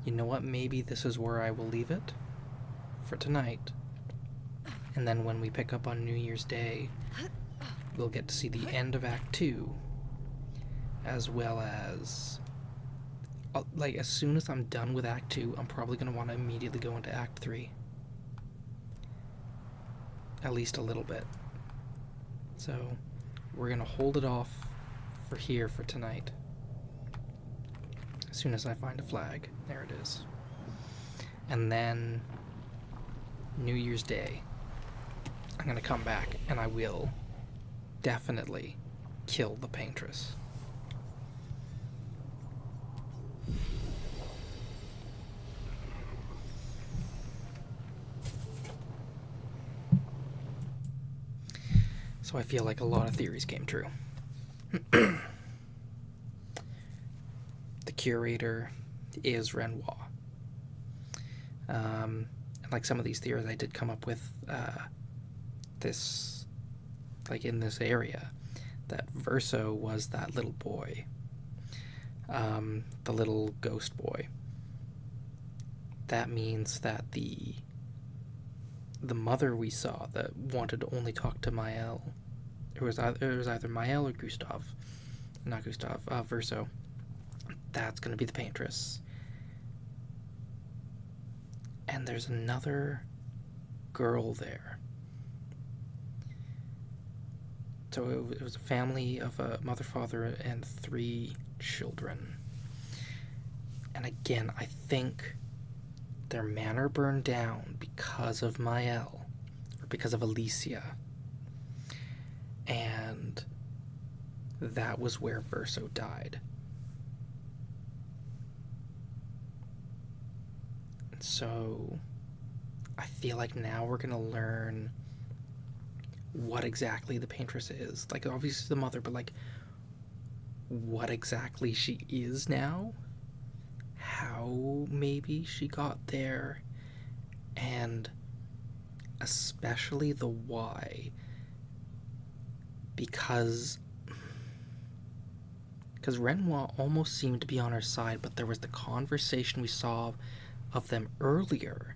S1: You know what? Maybe this is where I will leave it for tonight. And then when we pick up on New Year's Day, we'll get to see the end of Act 2, as well as... like, as soon as I'm done with Act 2, I'm probably going to want to immediately go into Act 3. At least a little bit. So, we're going to hold it off for here for tonight. As soon as I find a flag. There it is. And then, New Year's Day, I'm going to come back and I will definitely kill the Paintress. So I feel like a lot of theories came true. The curator is Renoir. And like some of these theories I did come up with this, like in this area, that Verso was that little boy, the little ghost boy. That means that the mother we saw that wanted to only talk to Mael, it was either Mael or Gustav, not Gustav, Verso. That's going to be the Paintress. And there's another girl there. So it was a family of a mother, father, and 3 children. And again, I think their manor burned down because of Mael, or because of Alicia. And that was where Verso died. So I feel like now we're going to learn what exactly the Paintress is. Like, obviously the mother, but like, what exactly she is now? How maybe she got there? And especially the why. Because Renoir almost seemed to be on her side, but there was the conversation we saw of them earlier.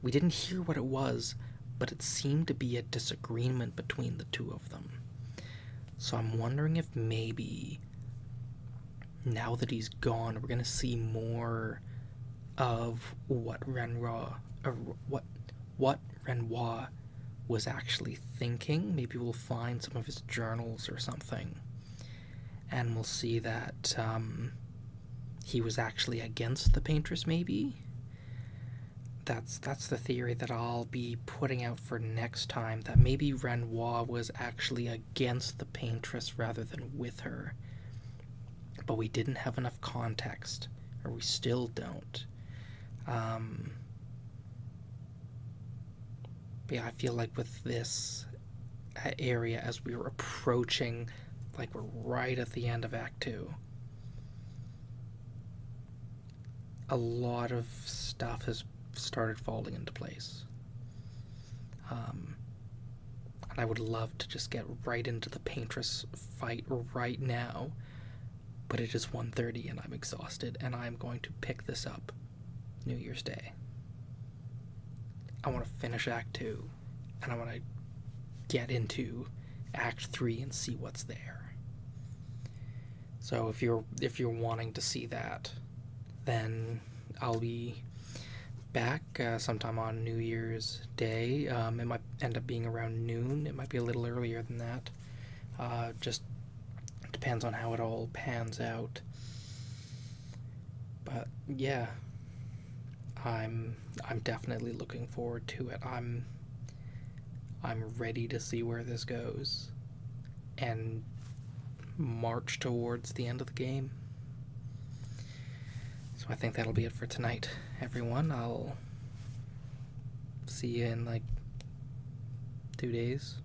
S1: We didn't hear what it was, but it seemed to be a disagreement between the two of them. So I'm wondering if maybe now that he's gone, we're going to see more of what Renoir was actually thinking. Maybe we'll find some of his journals or something, and we'll see that he was actually against the Paintress, maybe. That's the theory that I'll be putting out for next time, that maybe Renoir was actually against the Paintress rather than with her. But we didn't have enough context, or we still don't. But yeah, I feel like with this area, as we were approaching, like we're right at the end of Act 2, a lot of stuff has started falling into place. And I would love to just get right into the Paintress fight right now, but it is 1:30 and I'm exhausted, and I'm going to pick this up New Year's Day. I want to finish Act 2, and I want to get into Act 3 and see what's there. So if you're wanting to see that, then I'll be back sometime on New Year's Day. It might end up being around noon. It might be a little earlier than that. Just depends on how it all pans out. But yeah, I'm definitely looking forward to it. I'm ready to see where this goes and march towards the end of the game. So I think that'll be it for tonight, everyone. I'll see you in like 2 days.